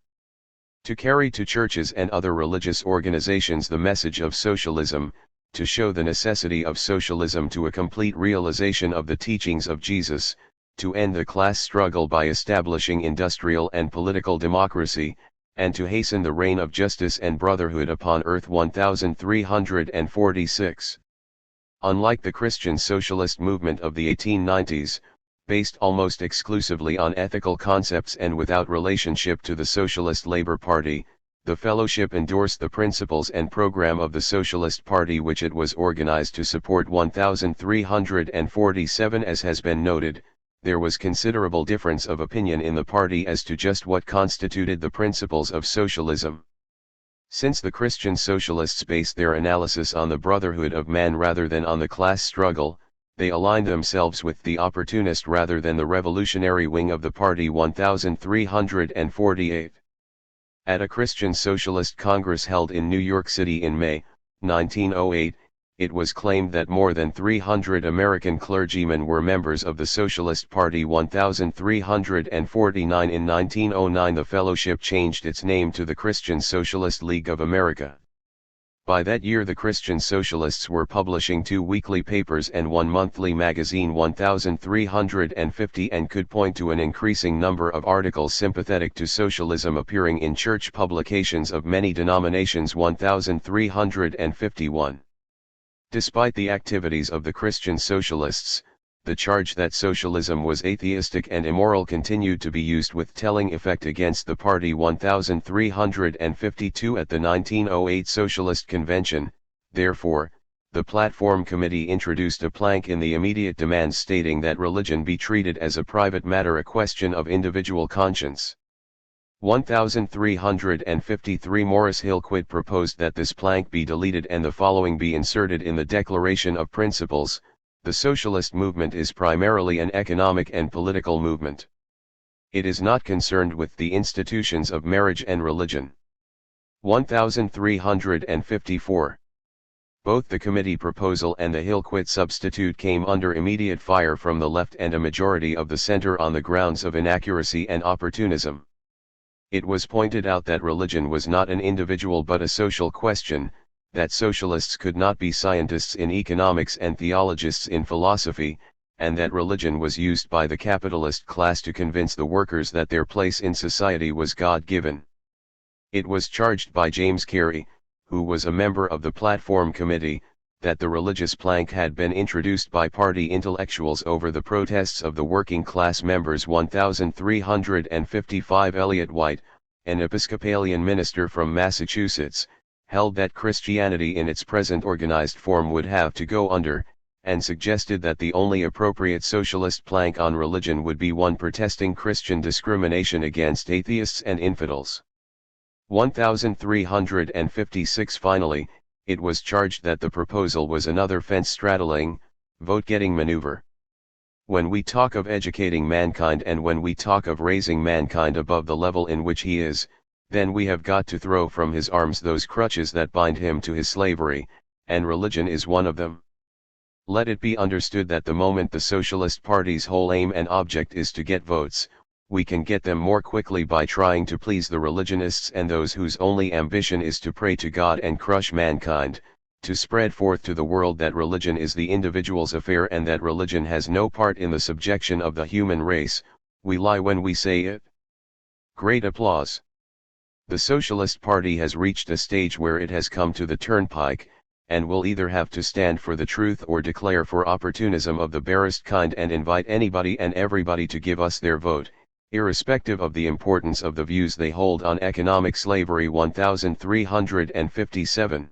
to carry to churches and other religious organizations the message of socialism, to show the necessity of socialism to a complete realization of the teachings of Jesus, to end the class struggle by establishing industrial and political democracy, and to hasten the reign of justice and brotherhood upon earth. 1346. Unlike the Christian socialist movement of the 1890s, based almost exclusively on ethical concepts and without relationship to the Socialist Labor Party, the fellowship endorsed the principles and program of the Socialist Party, which it was organized to support. 1347. As has been noted, there was considerable difference of opinion in the party as to just what constituted the principles of socialism. Since the Christian Socialists based their analysis on the brotherhood of man rather than on the class struggle, they aligned themselves with the opportunist rather than the revolutionary wing of the party. 1348. At a Christian Socialist Congress held in New York City in May, 1908, it was claimed that more than 300 American clergymen were members of the Socialist Party. 1349. In 1909 the fellowship changed its name to the Christian Socialist League of America. By that year the Christian Socialists were publishing 2 weekly papers and 1 monthly magazine. 1350, and could point to an increasing number of articles sympathetic to socialism appearing in church publications of many denominations. 1351. Despite the activities of the Christian Socialists, the charge that socialism was atheistic and immoral continued to be used with telling effect against the party. 1352. At the 1908 Socialist Convention, therefore, the Platform Committee introduced a plank in the immediate demands stating that religion be treated as a private matter, a question of individual conscience. 1353. Morris Hillquit proposed that this plank be deleted and the following be inserted in the Declaration of Principles: the socialist movement is primarily an economic and political movement. It is not concerned with the institutions of marriage and religion. 1354. Both the committee proposal and the Hillquit substitute came under immediate fire from the left and a majority of the center on the grounds of inaccuracy and opportunism. It was pointed out that religion was not an individual but a social question, that socialists could not be scientists in economics and theologists in philosophy, and that religion was used by the capitalist class to convince the workers that their place in society was God-given. It was charged by James Carey, who was a member of the Platform Committee, that the religious plank had been introduced by party intellectuals over the protests of the working class members. 1355. Elliot White, an Episcopalian minister from Massachusetts, held that Christianity in its present organized form would have to go under, and suggested that the only appropriate socialist plank on religion would be one protesting Christian discrimination against atheists and infidels. 1356. Finally, it was charged that the proposal was another fence-straddling, vote-getting maneuver. When we talk of educating mankind and when we talk of raising mankind above the level in which he is, then we have got to throw from his arms those crutches that bind him to his slavery, and religion is one of them. Let it be understood that the moment the Socialist Party's whole aim and object is to get votes, we can get them more quickly by trying to please the religionists and those whose only ambition is to pray to God and crush mankind, to spread forth to the world that religion is the individual's affair and that religion has no part in the subjection of the human race. We lie when we say it. Great applause. The Socialist Party has reached a stage where it has come to the turnpike, and will either have to stand for the truth or declare for opportunism of the barest kind and invite anybody and everybody to give us their vote, irrespective of the importance of the views they hold on economic slavery. 1357.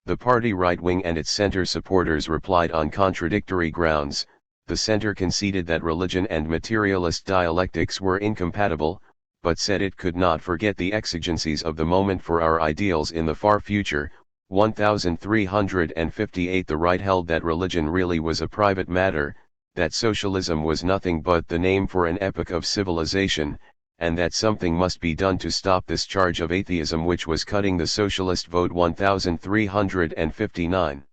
The party right wing and its center supporters replied on contradictory grounds. The center conceded that religion and materialist dialectics were incompatible, but said it could not forget the exigencies of the moment for our ideals in the far future. 1358. The right held that religion really was a private matter, that socialism was nothing but the name for an epoch of civilization, and that something must be done to stop this charge of atheism which was cutting the socialist vote. 1359.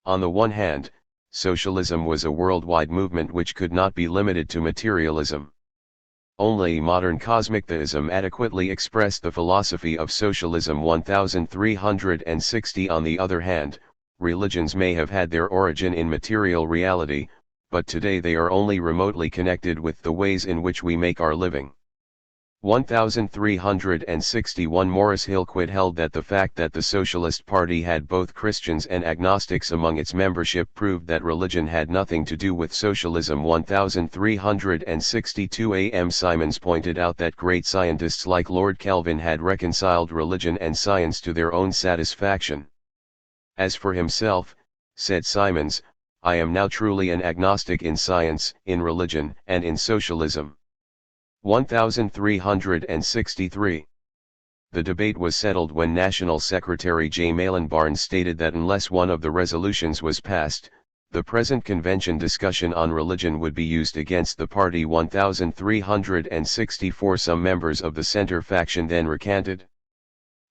On the one hand, Socialism was a worldwide movement which could not be limited to materialism. Only modern cosmic theism adequately expressed the philosophy of socialism. 1360. On the other hand, religions may have had their origin in material reality, but today they are only remotely connected with the ways in which we make our living. 1361. Morris Hillquit held that the fact that the Socialist Party had both Christians and agnostics among its membership proved that religion had nothing to do with socialism. 1362. A.M. Simons pointed out that great scientists like Lord Kelvin had reconciled religion and science to their own satisfaction. As for himself, said Simons, I am now truly an agnostic in science, in religion, and in socialism. 1363. The debate was settled when National Secretary J. Malin Barnes stated that unless one of the resolutions was passed, the present convention discussion on religion would be used against the party. 1364. Some members of the center faction then recanted.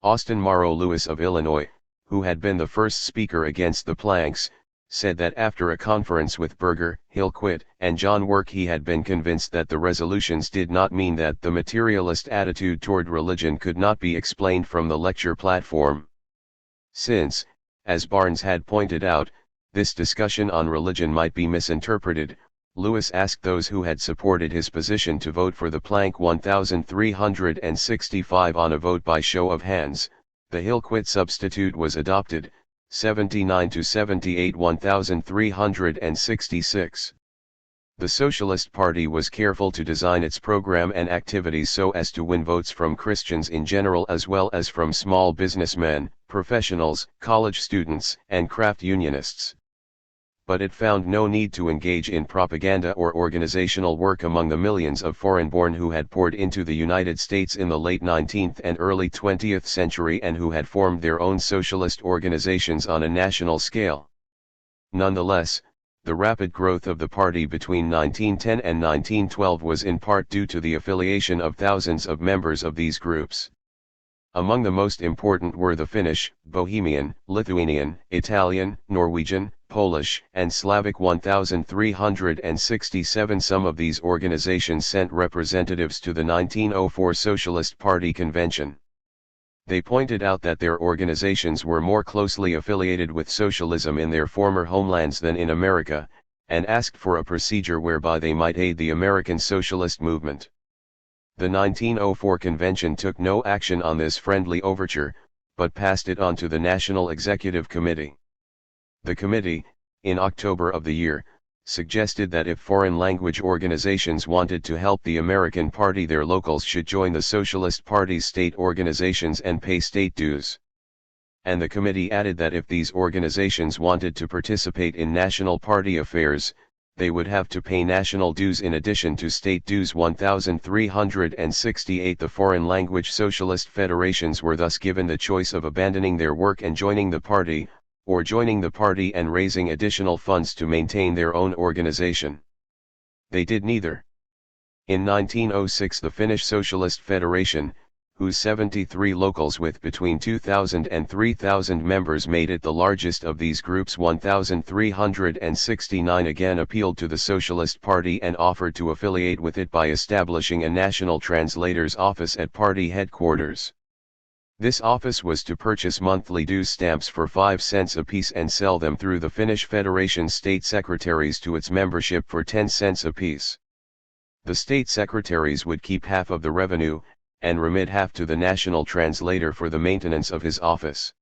Austin Morrow Lewis of Illinois, who had been the first speaker against the planks, said that after a conference with Berger, Hillquit, and John Work he had been convinced that the resolutions did not mean that the materialist attitude toward religion could not be explained from the lecture platform. Since, as Barnes had pointed out, this discussion on religion might be misinterpreted, Lewis asked those who had supported his position to vote for the plank. 1365. On a vote by show of hands, the Hillquit substitute was adopted, 79 to 78. 1366. The Socialist Party was careful to design its program and activities so as to win votes from Christians in general as well as from small businessmen, professionals, college students, and craft unionists. But it found no need to engage in propaganda or organizational work among the millions of foreign-born who had poured into the United States in the late 19th and early 20th century and who had formed their own socialist organizations on a national scale. Nonetheless, the rapid growth of the party between 1910 and 1912 was in part due to the affiliation of thousands of members of these groups. Among the most important were the Finnish, Bohemian, Lithuanian, Italian, Norwegian, Polish, and Slavic. 1367. Some of these organizations sent representatives to the 1904 Socialist Party convention. They pointed out that their organizations were more closely affiliated with socialism in their former homelands than in America, and asked for a procedure whereby they might aid the American socialist movement. The 1904 convention took no action on this friendly overture, but passed it on to the National Executive Committee. The committee, in October of the year, suggested that if foreign language organizations wanted to help the American Party, their locals should join the Socialist Party's state organizations and pay state dues. And the committee added that if these organizations wanted to participate in national party affairs, they would have to pay national dues in addition to state dues. 1368. The foreign language socialist federations were thus given the choice of abandoning their work and joining the party, or joining the party and raising additional funds to maintain their own organization. They did neither. In 1906 the Finnish Socialist Federation, whose 73 locals with between 2,000 and 3,000 members made it the largest of these groups. 1369 again appealed to the Socialist Party and offered to affiliate with it by establishing a national translator's office at party headquarters. This office was to purchase monthly dues stamps for 5 cents apiece and sell them through the Finnish Federation state secretaries to its membership for 10 cents apiece. The state secretaries would keep half of the revenue, and remit half to the national translator for the maintenance of his office.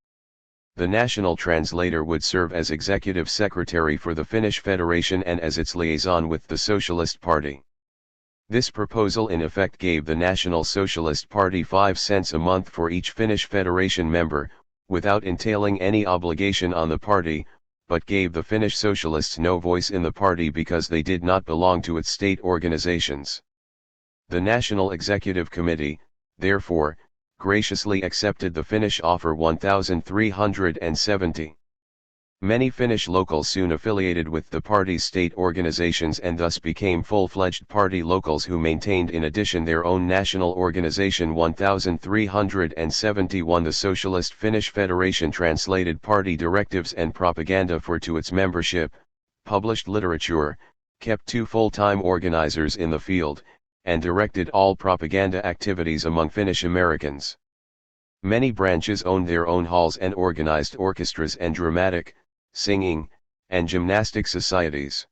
The national translator would serve as executive secretary for the Finnish Federation and as its liaison with the Socialist Party. This proposal in effect gave the National Socialist Party 5 cents a month for each Finnish Federation member, without entailing any obligation on the party, but gave the Finnish Socialists no voice in the party because they did not belong to its state organizations. The National Executive Committee, therefore, graciously accepted the Finnish offer. 1370. Many Finnish locals soon affiliated with the party's state organizations and thus became full-fledged party locals who maintained in addition their own national organization. 1371 The Socialist Finnish Federation translated party directives and propaganda to its membership, published literature, kept 2 full-time organizers in the field, and directed all propaganda activities among Finnish Americans. Many branches owned their own halls and organized orchestras and dramatic, singing, and gymnastic societies.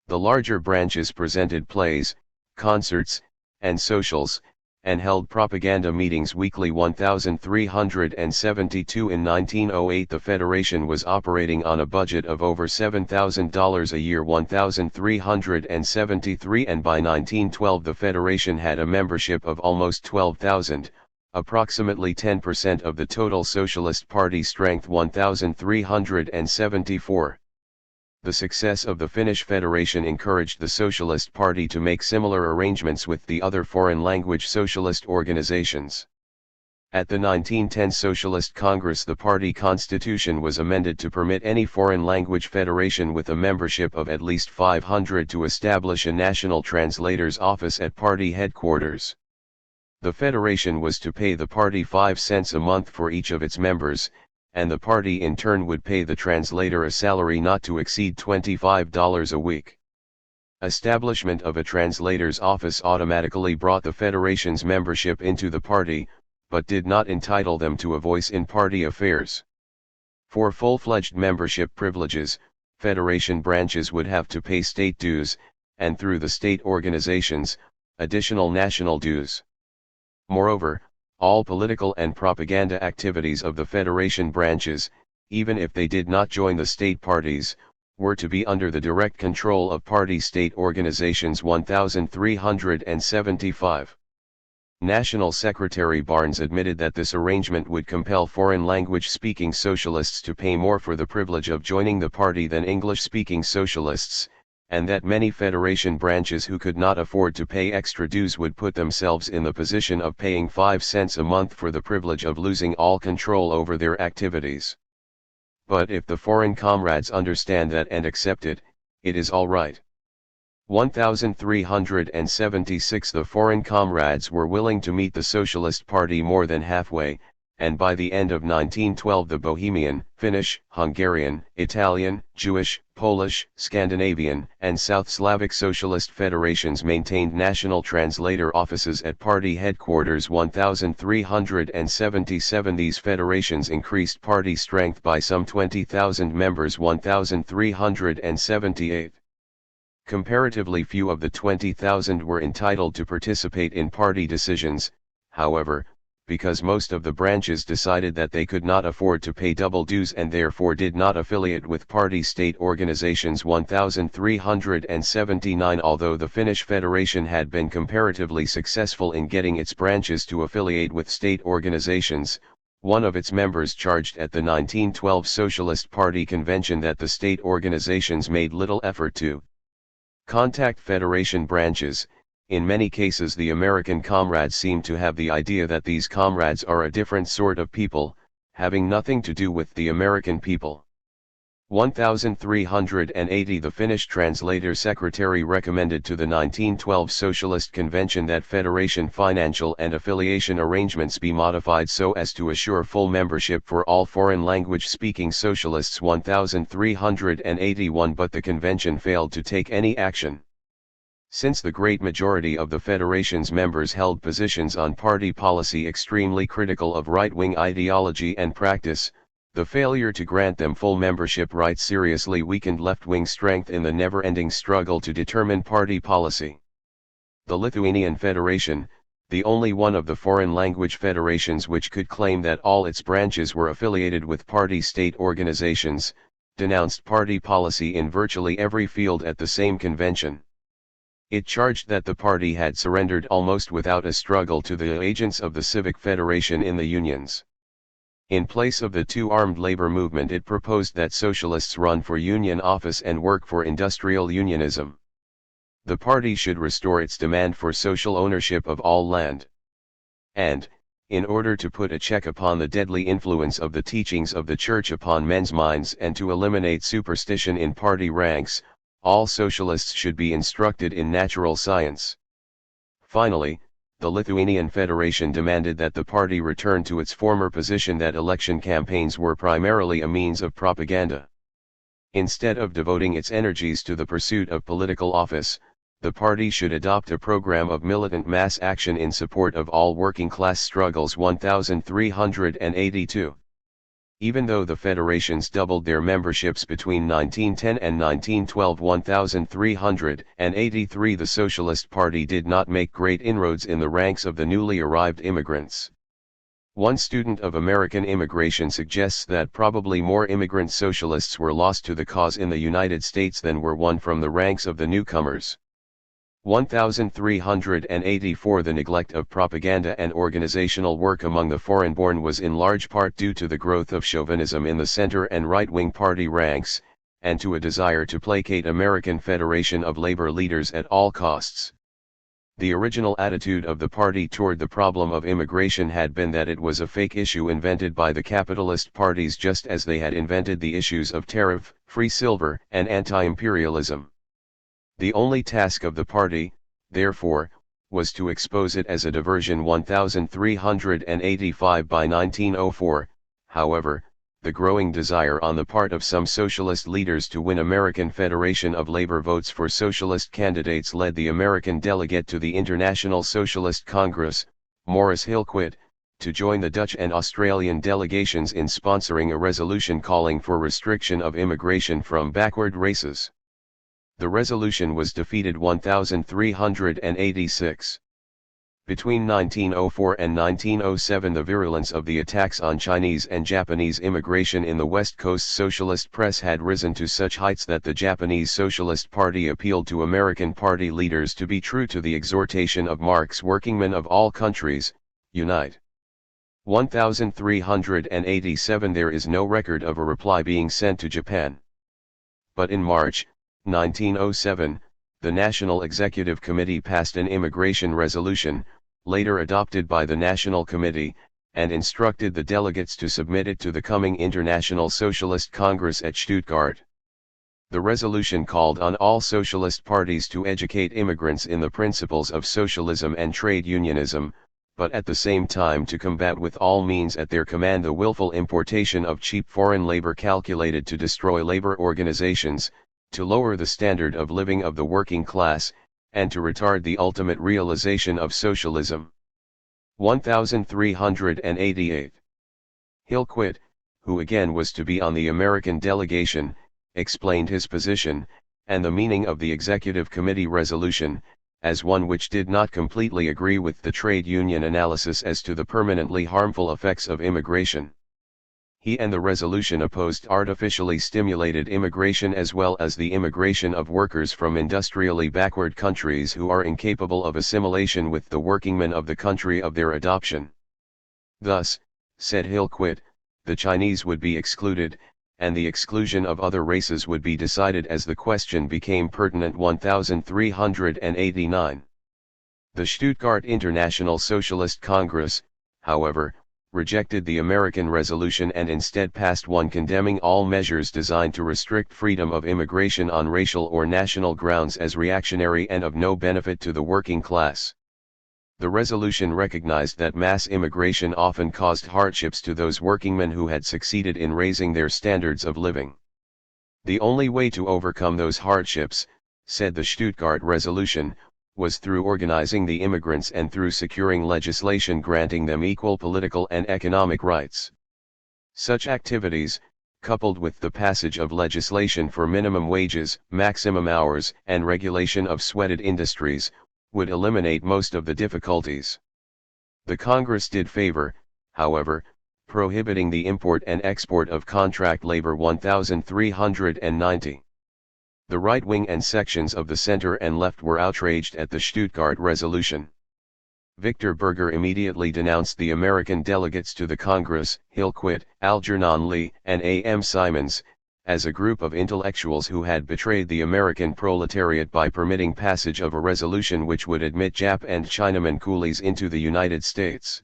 The larger branches presented plays, concerts, and socials, and held propaganda meetings weekly. 1372 In 1908 the Federation was operating on a budget of over $7,000 a year. 1373 And by 1912 the Federation had a membership of almost 12,000, approximately 10% of the total Socialist Party strength. 1374. The success of the Finnish Federation encouraged the Socialist Party to make similar arrangements with the other foreign-language socialist organizations. At the 1910 Socialist Congress the party constitution was amended to permit any foreign-language federation with a membership of at least 500 to establish a national translator's office at party headquarters. The federation was to pay the party 5 cents a month for each of its members, and the party in turn would pay the translator a salary not to exceed $25 a week. Establishment of a translator's office automatically brought the federation's membership into the party, but did not entitle them to a voice in party affairs. For full-fledged membership privileges, federation branches would have to pay state dues, and through the state organizations, additional national dues. Moreover, all political and propaganda activities of the Federation branches, even if they did not join the state parties, were to be under the direct control of party state organizations. 1375. National Secretary Barnes admitted that this arrangement would compel foreign language-speaking socialists to pay more for the privilege of joining the party than English-speaking socialists, and that many Federation branches who could not afford to pay extra dues would put themselves in the position of paying 5 cents a month for the privilege of losing all control over their activities. But if the foreign comrades understand that and accept it, it is all right. 1376 The foreign comrades were willing to meet the Socialist Party more than halfway, and by the end of 1912 the Bohemian, Finnish, Hungarian, Italian, Jewish, Polish, Scandinavian, and South Slavic Socialist federations maintained national translator offices at party headquarters. 1377 These federations increased party strength by some 20,000 members. 1378 Comparatively few of the 20,000 were entitled to participate in party decisions, however, because most of the branches decided that they could not afford to pay double dues and therefore did not affiliate with party state organizations. 1379 Although the Finnish Federation had been comparatively successful in getting its branches to affiliate with state organizations, one of its members charged at the 1912 Socialist Party convention that the state organizations made little effort to contact Federation branches. In many cases the American comrades seem to have the idea that these comrades are a different sort of people, having nothing to do with the American people. 1380 The Finnish translator secretary recommended to the 1912 Socialist Convention that Federation financial and affiliation arrangements be modified so as to assure full membership for all foreign language-speaking socialists. 1381 But the convention failed to take any action. Since the great majority of the Federation's members held positions on party policy extremely critical of right-wing ideology and practice, the failure to grant them full membership rights seriously weakened left-wing strength in the never-ending struggle to determine party policy. The Lithuanian Federation, the only one of the foreign language federations which could claim that all its branches were affiliated with party state organizations, denounced party policy in virtually every field at the same convention. It charged that the party had surrendered almost without a struggle to the agents of the Civic Federation in the unions. In place of the two-armed labor movement it proposed that socialists run for union office and work for industrial unionism. The party should restore its demand for social ownership of all land. And, in order to put a check upon the deadly influence of the teachings of the Church upon men's minds and to eliminate superstition in party ranks, all socialists should be instructed in natural science. Finally, the Lithuanian Federation demanded that the party return to its former position that election campaigns were primarily a means of propaganda. Instead of devoting its energies to the pursuit of political office, the party should adopt a program of militant mass action in support of all working-class struggles. 1382. Even though the federations doubled their memberships between 1910 and 1912, 1383, the Socialist Party did not make great inroads in the ranks of the newly arrived immigrants. One student of American immigration suggests that probably more immigrant socialists were lost to the cause in the United States than were won from the ranks of the newcomers. 1384, the neglect of propaganda and organizational work among the foreign-born was in large part due to the growth of chauvinism in the center and right-wing party ranks, and to a desire to placate American Federation of Labor leaders at all costs. The original attitude of the party toward the problem of immigration had been that it was a fake issue invented by the capitalist parties, just as they had invented the issues of tariff, free silver, and anti-imperialism. The only task of the party, therefore, was to expose it as a diversion. 1385. By 1904, however, the growing desire on the part of some socialist leaders to win American Federation of Labor votes for socialist candidates led the American delegate to the International Socialist Congress, Morris Hillquit, to join the Dutch and Australian delegations in sponsoring a resolution calling for restriction of immigration from backward races. The resolution was defeated. 1386. Between 1904 and 1907, the virulence of the attacks on Chinese and Japanese immigration in the West Coast socialist press had risen to such heights that the Japanese Socialist Party appealed to American party leaders to be true to the exhortation of Marx: "Workingmen of all countries, unite." 1387. There is no record of a reply being sent to Japan. But in March, 1907, the National Executive Committee passed an immigration resolution, later adopted by the National Committee, and instructed the delegates to submit it to the coming International Socialist Congress at Stuttgart. The resolution called on all socialist parties to educate immigrants in the principles of socialism and trade unionism, but at the same time to combat with all means at their command the willful importation of cheap foreign labor calculated to destroy labor organizations, to lower the standard of living of the working class, and to retard the ultimate realization of socialism. 1388. Hillquit, who again was to be on the American delegation, explained his position, and the meaning of the Executive Committee resolution, as one which did not completely agree with the trade union analysis as to the permanently harmful effects of immigration. He and the resolution opposed artificially stimulated immigration as well as the immigration of workers from industrially backward countries who are incapable of assimilation with the workingmen of the country of their adoption. Thus, said Hillquit, the Chinese would be excluded, and the exclusion of other races would be decided as the question became pertinent. 1389. The Stuttgart International Socialist Congress, however, rejected the American resolution and instead passed one condemning all measures designed to restrict freedom of immigration on racial or national grounds as reactionary and of no benefit to the working class. The resolution recognized that mass immigration often caused hardships to those workingmen who had succeeded in raising their standards of living. The only way to overcome those hardships, said the Stuttgart resolution, was through organizing the immigrants and through securing legislation granting them equal political and economic rights. Such activities, coupled with the passage of legislation for minimum wages, maximum hours, and regulation of sweated industries, would eliminate most of the difficulties. The Congress did favor, however, prohibiting the import and export of contract labor. 1390. The right wing and sections of the center and left were outraged at the Stuttgart resolution. Victor Berger immediately denounced the American delegates to the Congress, Hillquit, Algernon Lee, and A.M. Simons, as a group of intellectuals who had betrayed the American proletariat by permitting passage of a resolution which would admit Jap and Chinaman coolies into the United States.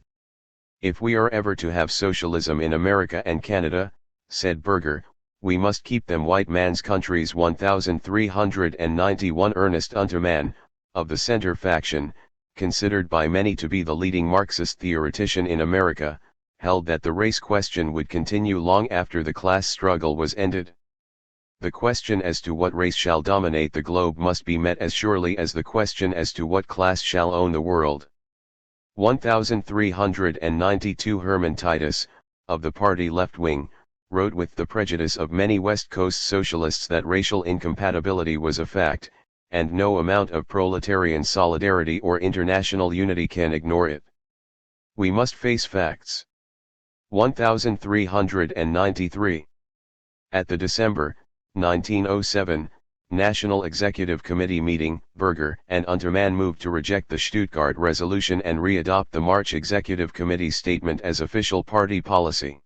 If we are ever to have socialism in America and Canada, said Berger, we must keep them white man's countries. 1391. Ernest Untermann, of the Center faction, considered by many to be the leading Marxist theoretician in America, held that the race question would continue long after the class struggle was ended. The question as to what race shall dominate the globe must be met as surely as the question as to what class shall own the world. 1392 Herman Titus, of the party left wing, wrote with the prejudice of many West Coast socialists that racial incompatibility was a fact, and no amount of proletarian solidarity or international unity can ignore it. We must face facts. 1393. At the December, 1907, National Executive Committee meeting, Berger and Untermann moved to reject the Stuttgart Resolution and re-adopt the March Executive Committee statement as official party policy.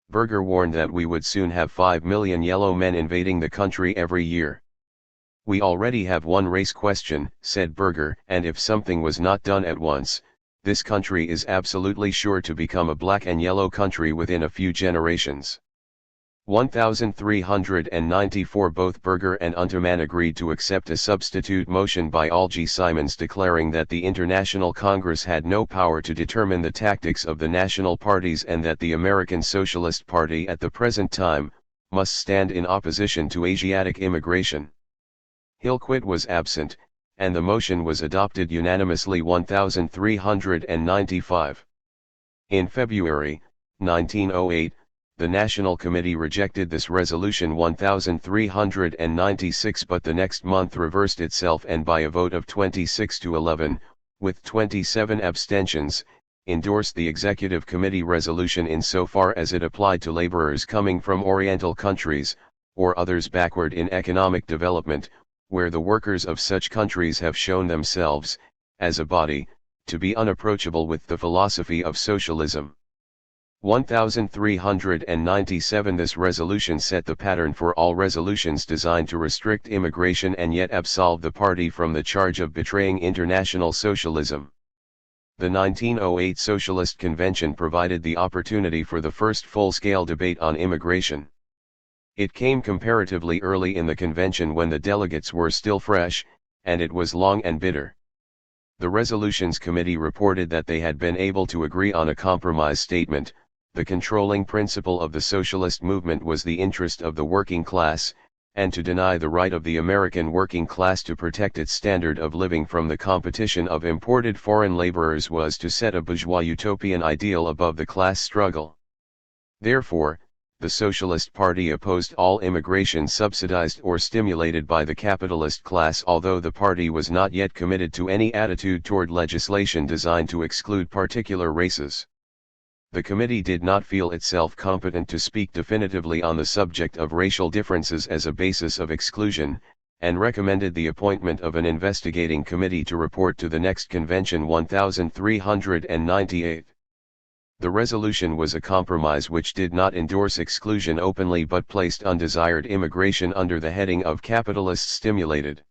Berger warned that we would soon have 5 million yellow men invading the country every year. We already have one race question, said Berger, and if something was not done at once, this country is absolutely sure to become a black and yellow country within a few generations. 1394 Both Berger and Untermann agreed to accept a substitute motion by Algy Simons declaring that the International Congress had no power to determine the tactics of the national parties and that the American Socialist Party at the present time must stand in opposition to Asiatic immigration. Hillquit was absent, and the motion was adopted unanimously. 1395. In February, 1908, the National Committee rejected this resolution 1396, but the next month reversed itself and by a vote of 26 to 11, with 27 abstentions, endorsed the Executive Committee resolution insofar as it applied to laborers coming from Oriental countries, or others backward in economic development, where the workers of such countries have shown themselves, as a body, to be unapproachable with the philosophy of socialism. 1397 This resolution set the pattern for all resolutions designed to restrict immigration and yet absolve the party from the charge of betraying international socialism. The 1908 Socialist Convention provided the opportunity for the first full-scale debate on immigration. It came comparatively early in the convention when the delegates were still fresh, and it was long and bitter. The Resolutions Committee reported that they had been able to agree on a compromise statement. The controlling principle of the socialist movement was the interest of the working class, and to deny the right of the American working class to protect its standard of living from the competition of imported foreign laborers was to set a bourgeois utopian ideal above the class struggle. Therefore, the Socialist Party opposed all immigration subsidized or stimulated by the capitalist class, although the party was not yet committed to any attitude toward legislation designed to exclude particular races. The committee did not feel itself competent to speak definitively on the subject of racial differences as a basis of exclusion, and recommended the appointment of an investigating committee to report to the next convention. 1398. The resolution was a compromise which did not endorse exclusion openly but placed undesired immigration under the heading of capitalists stimulated.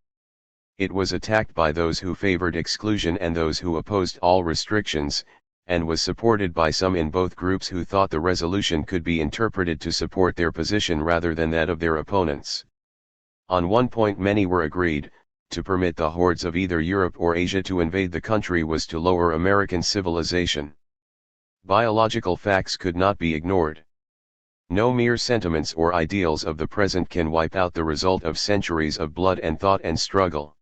It was attacked by those who favored exclusion and those who opposed all restrictions, and was supported by some in both groups who thought the resolution could be interpreted to support their position rather than that of their opponents. On one point many were agreed: to permit the hordes of either Europe or Asia to invade the country was to lower American civilization. Biological facts could not be ignored. No mere sentiments or ideals of the present can wipe out the result of centuries of blood and thought and struggle.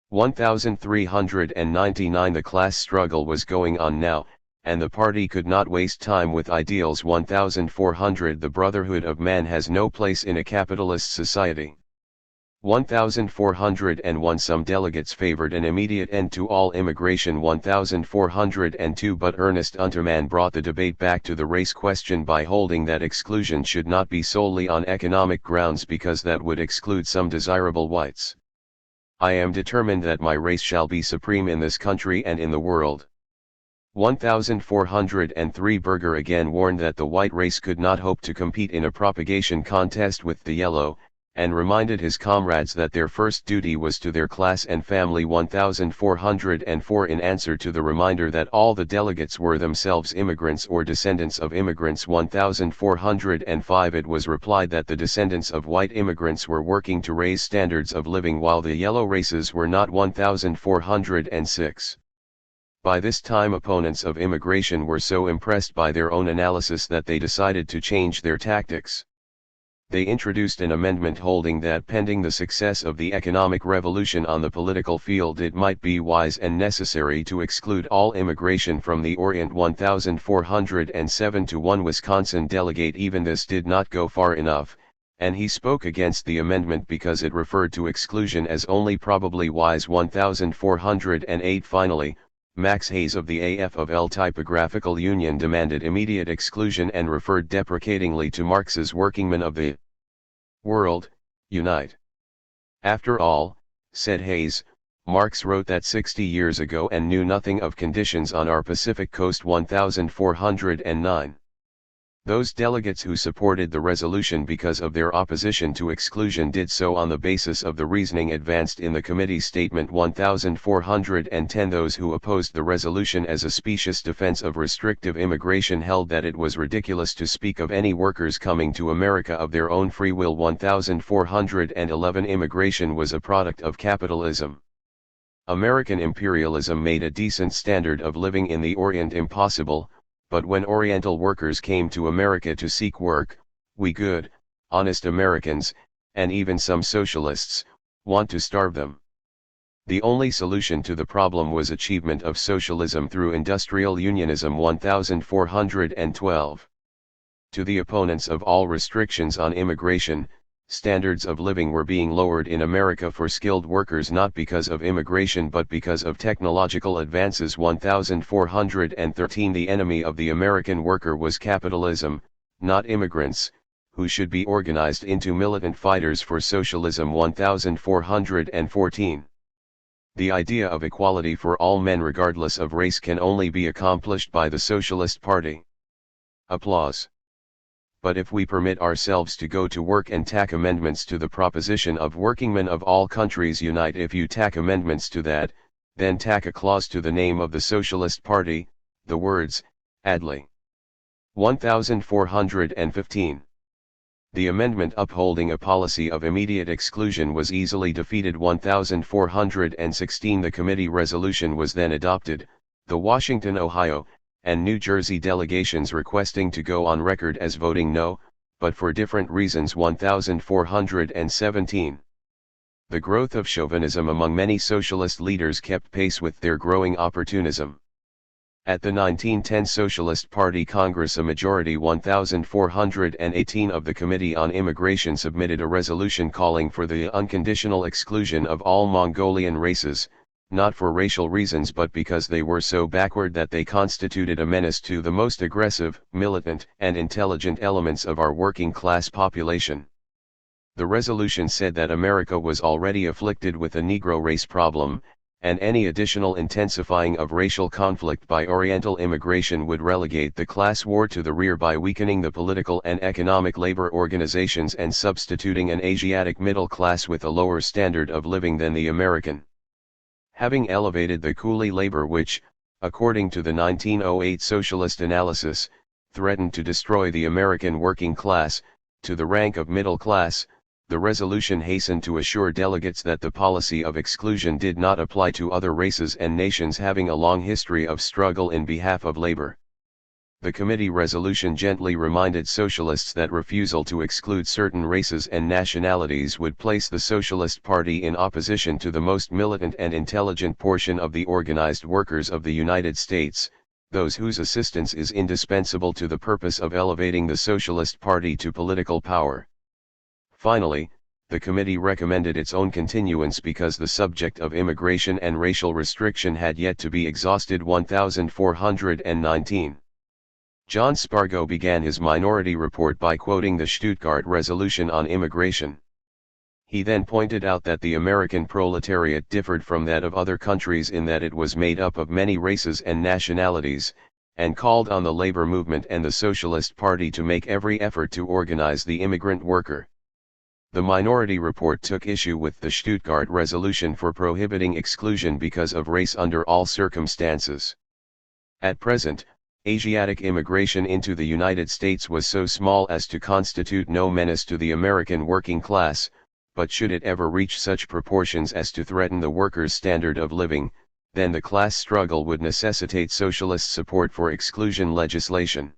1399 The class struggle was going on now, and the party could not waste time with ideals. 1400 The brotherhood of man has no place in a capitalist society. 1401 Some delegates favored an immediate end to all immigration. 1402 But Ernest Untermann brought the debate back to the race question by holding that exclusion should not be solely on economic grounds because that would exclude some desirable whites. I am determined that my race shall be supreme in this country and in the world. 1403 Berger again warned that the white race could not hope to compete in a propagation contest with the yellow, and reminded his comrades that their first duty was to their class and family. 1404 In answer to the reminder that all the delegates were themselves immigrants or descendants of immigrants. 1405 It was replied that the descendants of white immigrants were working to raise standards of living while the yellow races were not. 1406 By this time opponents of immigration were so impressed by their own analysis that they decided to change their tactics. They introduced an amendment holding that pending the success of the economic revolution on the political field, it might be wise and necessary to exclude all immigration from the Orient. 1407 to 1 Wisconsin delegate even this did not go far enough, and he spoke against the amendment because it referred to exclusion as only probably wise. 1408 Finally, Max Hayes of the AF Typographical Union demanded immediate exclusion and referred deprecatingly to Marx's workingmen of the world, unite. After all, said Hayes, Marx wrote that 60 years ago and knew nothing of conditions on our Pacific coast. 1409. Those delegates who supported the resolution because of their opposition to exclusion did so on the basis of the reasoning advanced in the committee statement. 1410 Those who opposed the resolution as a specious defense of restrictive immigration held that it was ridiculous to speak of any workers coming to America of their own free will. 1411 Immigration was a product of capitalism. American imperialism made a decent standard of living in the Orient impossible, but when Oriental workers came to America to seek work, we good, honest Americans, and even some socialists, want to starve them. The only solution to the problem was achievement of socialism through industrial unionism. 1412. To the opponents of all restrictions on immigration, standards of living were being lowered in America for skilled workers not because of immigration but because of technological advances. 1413 The enemy of the American worker was capitalism, not immigrants, who should be organized into militant fighters for socialism. 1414 The idea of equality for all men regardless of race can only be accomplished by the Socialist Party. Applause. But if we permit ourselves to go to work and tack amendments to the proposition of workingmen of all countries unite, if you tack amendments to that, then tack a clause to the name of the Socialist Party, the words, Adley. 1415. The amendment upholding a policy of immediate exclusion was easily defeated. 1416 The committee resolution was then adopted, the Washington, Ohio, and New Jersey delegations requesting to go on record as voting no, but for different reasons. 1417. The growth of chauvinism among many socialist leaders kept pace with their growing opportunism. At the 1910 Socialist Party Congress, a majority 1418 of the Committee on Immigration submitted a resolution calling for the unconditional exclusion of all Mongolian races, not for racial reasons but because they were so backward that they constituted a menace to the most aggressive, militant, and intelligent elements of our working class population. The resolution said that America was already afflicted with a Negro race problem, and any additional intensifying of racial conflict by Oriental immigration would relegate the class war to the rear by weakening the political and economic labor organizations and substituting an Asiatic middle class with a lower standard of living than the American. Having elevated the coolie labor which, according to the 1908 socialist analysis, threatened to destroy the American working class, to the rank of middle class, the resolution hastened to assure delegates that the policy of exclusion did not apply to other races and nations having a long history of struggle in behalf of labor. The committee resolution gently reminded socialists that refusal to exclude certain races and nationalities would place the Socialist Party in opposition to the most militant and intelligent portion of the organized workers of the United States, those whose assistance is indispensable to the purpose of elevating the Socialist Party to political power. Finally, the committee recommended its own continuance because the subject of immigration and racial restriction had yet to be exhausted. 1419. John Spargo began his minority report by quoting the Stuttgart Resolution on immigration. He then pointed out that the American proletariat differed from that of other countries in that it was made up of many races and nationalities, and called on the labor movement and the Socialist Party to make every effort to organize the immigrant worker. The minority report took issue with the Stuttgart Resolution for prohibiting exclusion because of race under all circumstances. At present, Asiatic immigration into the United States was so small as to constitute no menace to the American working class, but should it ever reach such proportions as to threaten the workers' standard of living, then the class struggle would necessitate socialist support for exclusion legislation.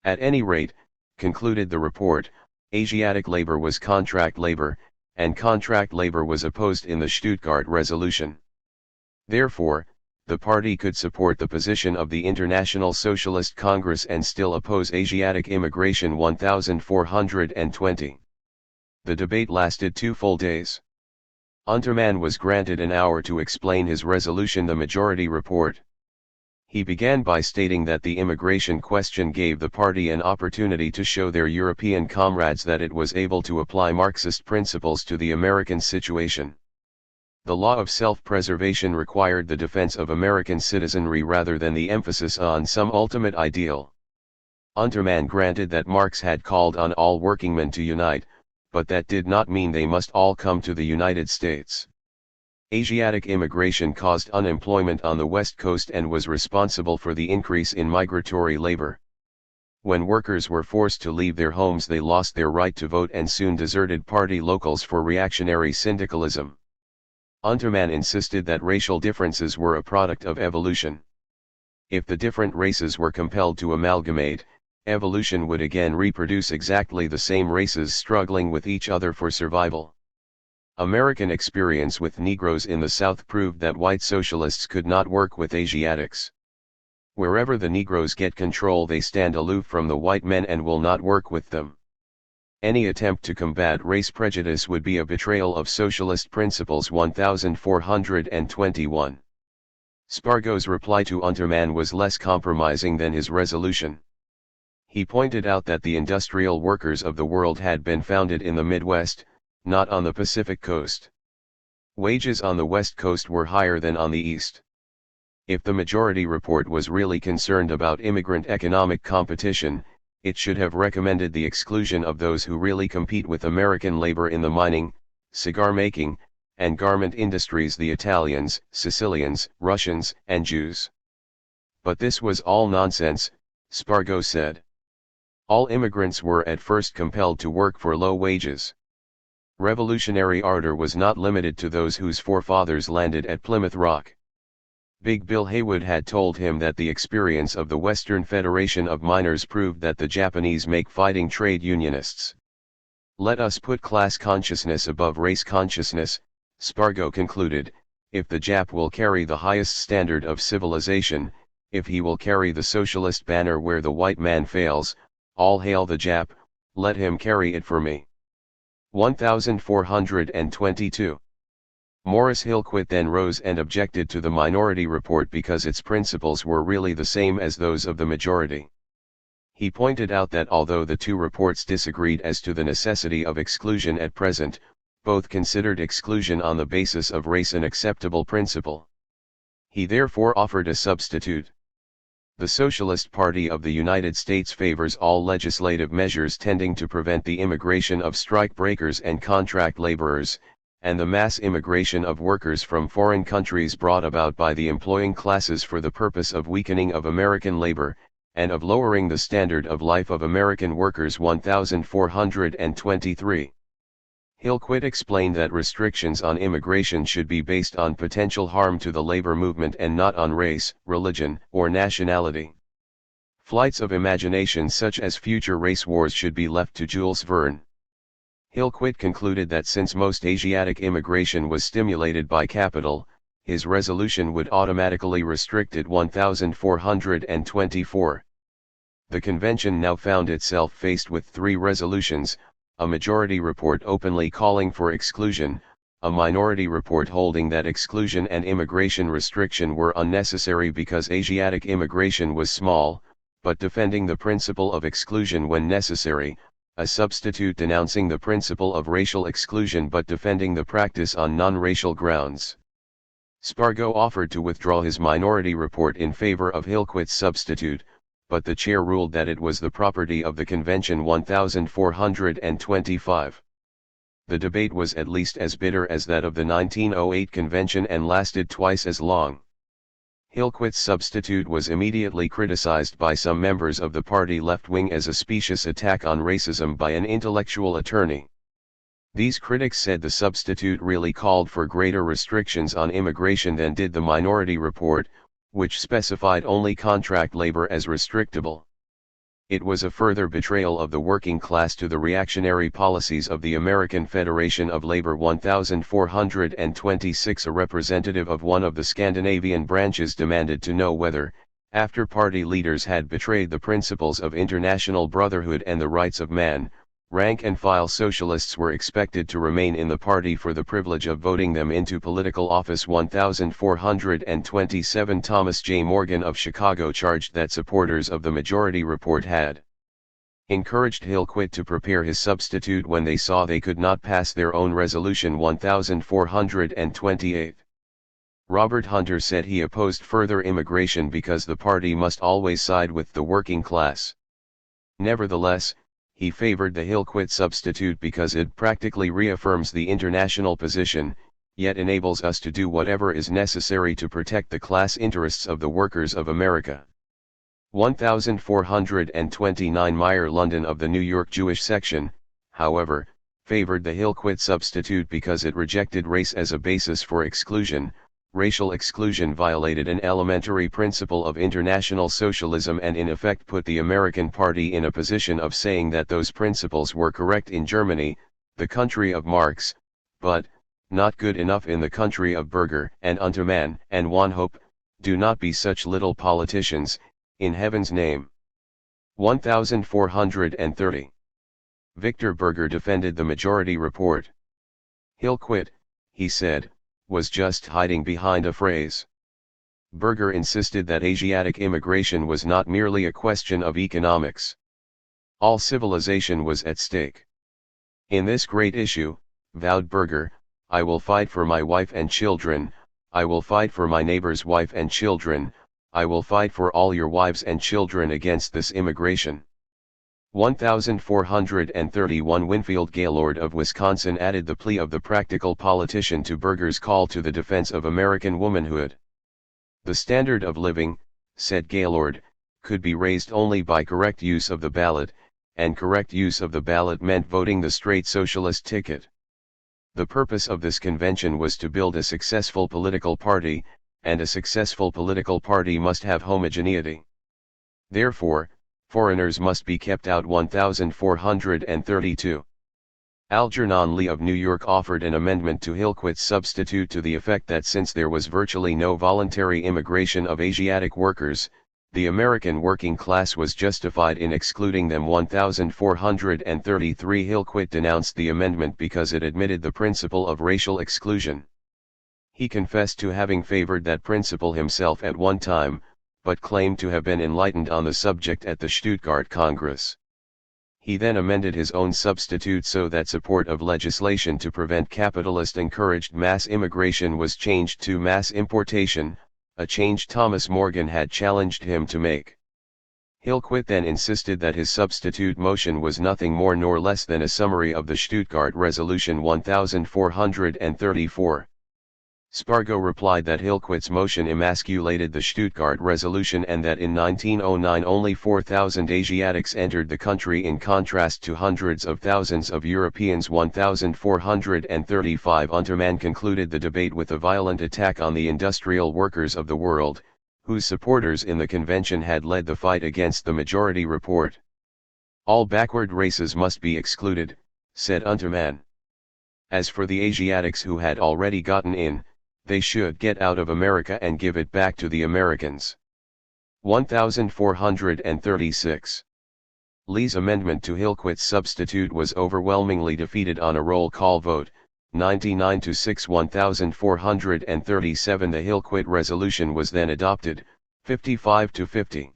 At any rate, concluded the report, Asiatic labor was contract labor, and contract labor was opposed in the Stuttgart Resolution. Therefore, the party could support the position of the International Socialist Congress and still oppose Asiatic immigration. 1420. The debate lasted 2 full days. Untermann was granted an hour to explain his resolution, the majority report. He began by stating that the immigration question gave the party an opportunity to show their European comrades that it was able to apply Marxist principles to the American situation. The law of self-preservation required the defense of American citizenry rather than the emphasis on some ultimate ideal. Untermann granted that Marx had called on all workingmen to unite, but that did not mean they must all come to the United States. Asiatic immigration caused unemployment on the West Coast and was responsible for the increase in migratory labor. When workers were forced to leave their homes, they lost their right to vote and soon deserted party locals for reactionary syndicalism. Untermann insisted that racial differences were a product of evolution. If the different races were compelled to amalgamate, evolution would again reproduce exactly the same races struggling with each other for survival. American experience with Negroes in the South proved that white socialists could not work with Asiatics. Wherever the Negroes get control, they stand aloof from the white men and will not work with them. Any attempt to combat race prejudice would be a betrayal of socialist principles. 1421. Spargo's reply to Untermann was less compromising than his resolution. He pointed out that the industrial workers of the world had been founded in the Midwest, not on the Pacific Coast. Wages on the West Coast were higher than on the East. If the majority report was really concerned about immigrant economic competition, it should have recommended the exclusion of those who really compete with American labor in the mining, cigar making, and garment industries: the Italians, Sicilians, Russians, and Jews. But this was all nonsense, Spargo said. All immigrants were at first compelled to work for low wages. Revolutionary ardor was not limited to those whose forefathers landed at Plymouth Rock. Big Bill Haywood had told him that the experience of the Western Federation of Miners proved that the Japanese make fighting trade unionists. Let us put class consciousness above race consciousness, Spargo concluded. If the Jap will carry the highest standard of civilization, if he will carry the socialist banner where the white man fails, all hail the Jap, let him carry it for me. 1422. Morris Hillquit then rose and objected to the minority report because its principles were really the same as those of the majority. He pointed out that although the two reports disagreed as to the necessity of exclusion at present, both considered exclusion on the basis of race an acceptable principle. He therefore offered a substitute. The Socialist Party of the United States favors all legislative measures tending to prevent the immigration of strike breakers and contract laborers, and the mass immigration of workers from foreign countries brought about by the employing classes for the purpose of weakening of American labor, and of lowering the standard of life of American workers. 1423. Hillquit explained that restrictions on immigration should be based on potential harm to the labor movement and not on race, religion, or nationality. Flights of imagination such as future race wars should be left to Jules Verne. Hillquit concluded that since most Asiatic immigration was stimulated by capital, his resolution would automatically restrict it. 1424. The convention now found itself faced with three resolutions: a majority report openly calling for exclusion, a minority report holding that exclusion and immigration restriction were unnecessary because Asiatic immigration was small, but defending the principle of exclusion when necessary, a substitute denouncing the principle of racial exclusion but defending the practice on non-racial grounds. Spargo offered to withdraw his minority report in favor of Hillquit's substitute, but the chair ruled that it was the property of the convention. 1425. The debate was at least as bitter as that of the 1908 convention and lasted twice as long. Hillquit's substitute was immediately criticized by some members of the party left wing as a specious attack on racism by an intellectual attorney. These critics said the substitute really called for greater restrictions on immigration than did the minority report, which specified only contract labor as restrictable. It was a further betrayal of the working class to the reactionary policies of the American Federation of Labor. 1426. A representative of one of the Scandinavian branches demanded to know whether, after party leaders had betrayed the principles of international brotherhood and the rights of man, rank-and-file socialists were expected to remain in the party for the privilege of voting them into political office. 1427. Thomas J. Morgan of Chicago charged that supporters of the majority report had encouraged Hillquit to prepare his substitute when they saw they could not pass their own resolution. 1428. Robert Hunter said he opposed further immigration because the party must always side with the working class. Nevertheless, he favored the Hillquit substitute because it practically reaffirms the international position, yet enables us to do whatever is necessary to protect the class interests of the workers of America. 1429. Meyer London of the New York Jewish section, however, favored the Hillquit substitute because it rejected race as a basis for exclusion. Racial exclusion violated an elementary principle of international socialism and in effect put the American Party in a position of saying that those principles were correct in Germany, the country of Marx, but not good enough in the country of Berger and Untermann and Wanhope. Do not be such little politicians, in heaven's name. 1430. Victor Berger defended the majority report. Hillquit, he said, was just hiding behind a phrase. Berger insisted that Asiatic immigration was not merely a question of economics. All civilization was at stake. In this great issue, vowed Berger, I will fight for my wife and children, I will fight for my neighbor's wife and children, I will fight for all your wives and children against this immigration. 1431. Winfield Gaylord of Wisconsin added the plea of the practical politician to Berger's call to the defense of American womanhood. The standard of living, said Gaylord, could be raised only by correct use of the ballot, and correct use of the ballot meant voting the straight socialist ticket. The purpose of this convention was to build a successful political party, and a successful political party must have homogeneity. Therefore, foreigners must be kept out. 1432. Algernon Lee of New York offered an amendment to Hillquit's substitute to the effect that since there was virtually no voluntary immigration of Asiatic workers, the American working class was justified in excluding them. 1433. Hillquit denounced the amendment because it admitted the principle of racial exclusion. He confessed to having favored that principle himself at one time, but claimed to have been enlightened on the subject at the Stuttgart Congress. He then amended his own substitute so that support of legislation to prevent capitalist-encouraged mass immigration was changed to mass importation, a change Thomas Morgan had challenged him to make. Hillquit then insisted that his substitute motion was nothing more nor less than a summary of the Stuttgart Resolution. 1434. Spargo replied that Hillquit's motion emasculated the Stuttgart Resolution and that in 1909 only 4,000 Asiatics entered the country in contrast to hundreds of thousands of Europeans. 1435. Untermann concluded the debate with a violent attack on the industrial workers of the world, whose supporters in the convention had led the fight against the majority report. All backward races must be excluded, said Untermann. As for the Asiatics who had already gotten in, they should get out of America and give it back to the Americans. 1436. Lee's amendment to Hillquit's substitute was overwhelmingly defeated on a roll call vote, 99-6. 1437. The Hillquit resolution was then adopted, 55-50.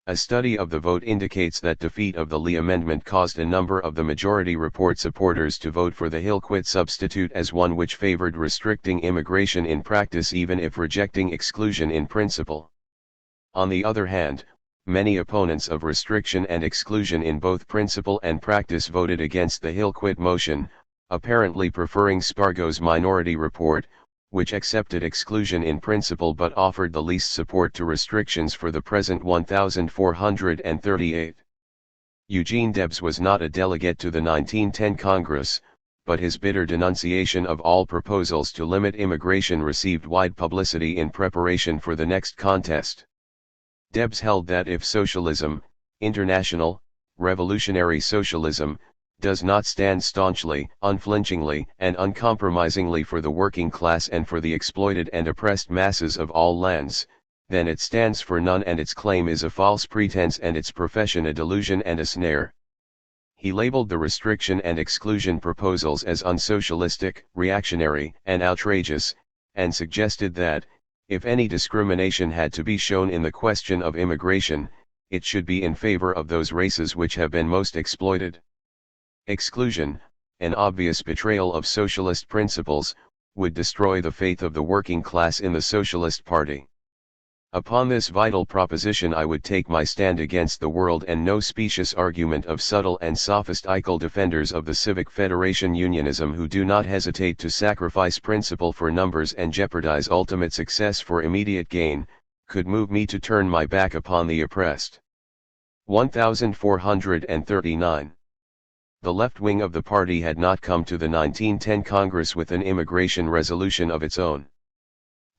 A study of the vote indicates that defeat of the Lee amendment caused a number of the majority report supporters to vote for the Hillquit substitute as one which favored restricting immigration in practice even if rejecting exclusion in principle. On the other hand, many opponents of restriction and exclusion in both principle and practice voted against the Hillquit motion, apparently preferring Spargo's minority report, which accepted exclusion in principle but offered the least support to restrictions for the present. 1438. Eugene Debs was not a delegate to the 1910 Congress, but his bitter denunciation of all proposals to limit immigration received wide publicity in preparation for the next contest. Debs held that if socialism, International, revolutionary socialism, does not stand staunchly, unflinchingly, and uncompromisingly for the working class and for the exploited and oppressed masses of all lands, then it stands for none, and its claim is a false pretense and its profession a delusion and a snare. He labeled the restriction and exclusion proposals as unsocialistic, reactionary, and outrageous, and suggested that, if any discrimination had to be shown in the question of immigration, it should be in favor of those races which have been most exploited. Exclusion, an obvious betrayal of socialist principles, would destroy the faith of the working class in the Socialist Party. Upon this vital proposition I would take my stand against the world and no specious argument of subtle and sophistical defenders of the civic federation unionism who do not hesitate to sacrifice principle for numbers and jeopardize ultimate success for immediate gain, could move me to turn my back upon the oppressed. 1439. The left wing of the party had not come to the 1910 Congress with an immigration resolution of its own.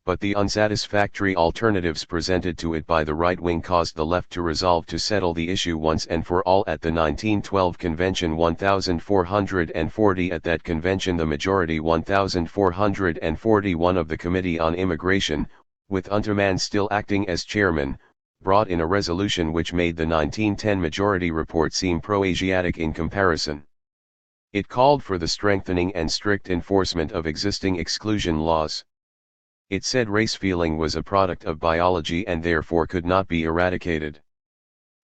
But the unsatisfactory alternatives presented to it by the right wing caused the left to resolve to settle the issue once and for all at the 1912 Convention 1440. At that convention the majority 1441 of the Committee on Immigration, with Unterman still acting as chairman, brought in a resolution which made the 1910 majority report seem pro-Asiatic in comparison. It called for the strengthening and strict enforcement of existing exclusion laws. It said race feeling was a product of biology and therefore could not be eradicated.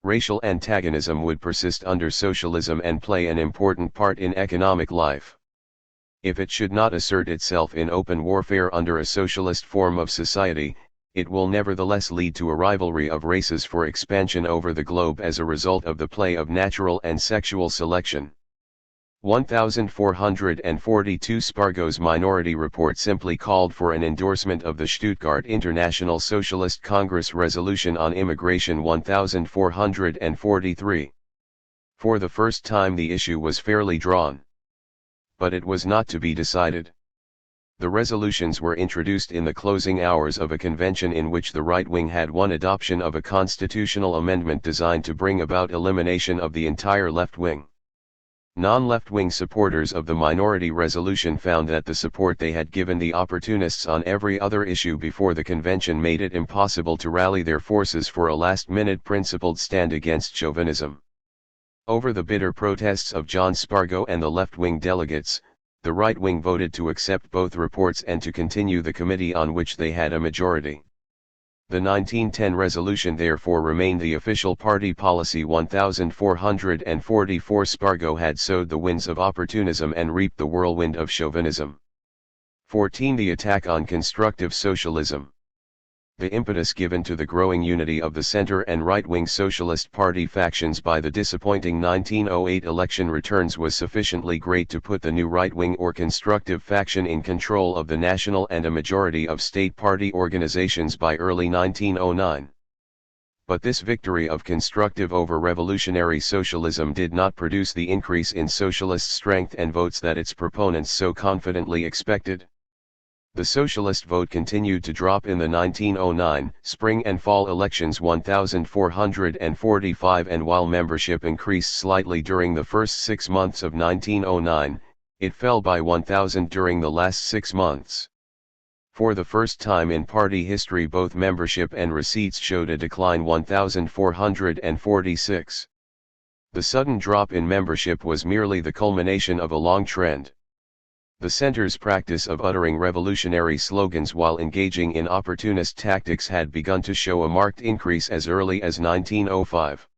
Racial antagonism would persist under socialism and play an important part in economic life. If it should not assert itself in open warfare under a socialist form of society, it will nevertheless lead to a rivalry of races for expansion over the globe as a result of the play of natural and sexual selection. 1442 Spargo's minority report simply called for an endorsement of the Stuttgart International Socialist Congress Resolution on Immigration 1443. For the first time the issue was fairly drawn. But it was not to be decided. The resolutions were introduced in the closing hours of a convention in which the right wing had won adoption of a constitutional amendment designed to bring about elimination of the entire left wing. Non-left-wing supporters of the minority resolution found that the support they had given the opportunists on every other issue before the convention made it impossible to rally their forces for a last-minute principled stand against chauvinism. Over the bitter protests of John Spargo and the left-wing delegates, the right wing voted to accept both reports and to continue the committee on which they had a majority. The 1910 resolution therefore remained the official party policy. 1444 Spargo had sowed the winds of opportunism and reaped the whirlwind of chauvinism. 14. The attack on constructive socialism. The impetus given to the growing unity of the center and right-wing Socialist Party factions by the disappointing 1908 election returns was sufficiently great to put the new right-wing or constructive faction in control of the national and a majority of state party organizations by early 1909. But this victory of constructive over revolutionary socialism did not produce the increase in socialist strength and votes that its proponents so confidently expected. The socialist vote continued to drop in the 1909 spring and fall elections 1445, and while membership increased slightly during the first 6 months of 1909, it fell by 1,000 during the last 6 months. For the first time in party history both membership and receipts showed a decline. 1446. The sudden drop in membership was merely the culmination of a long trend. The center's practice of uttering revolutionary slogans while engaging in opportunist tactics had begun to show a marked increase as early as 1905.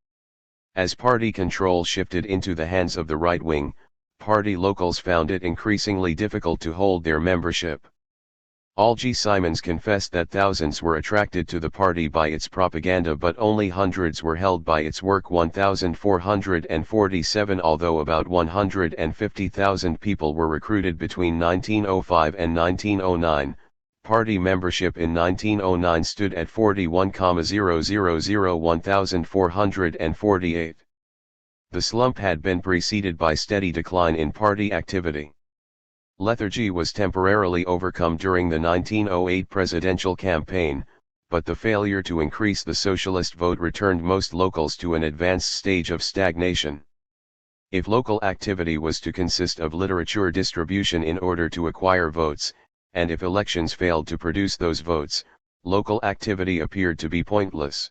As party control shifted into the hands of the right wing, party locals found it increasingly difficult to hold their membership. G. Simons confessed that thousands were attracted to the party by its propaganda but only hundreds were held by its work. 1447. Although about 150,000 people were recruited between 1905 and 1909, party membership in 1909 stood at 41,000. 1448. The slump had been preceded by steady decline in party activity. Lethargy was temporarily overcome during the 1908 presidential campaign, but the failure to increase the socialist vote returned most locals to an advanced stage of stagnation. If local activity was to consist of literature distribution in order to acquire votes, and if elections failed to produce those votes, local activity appeared to be pointless.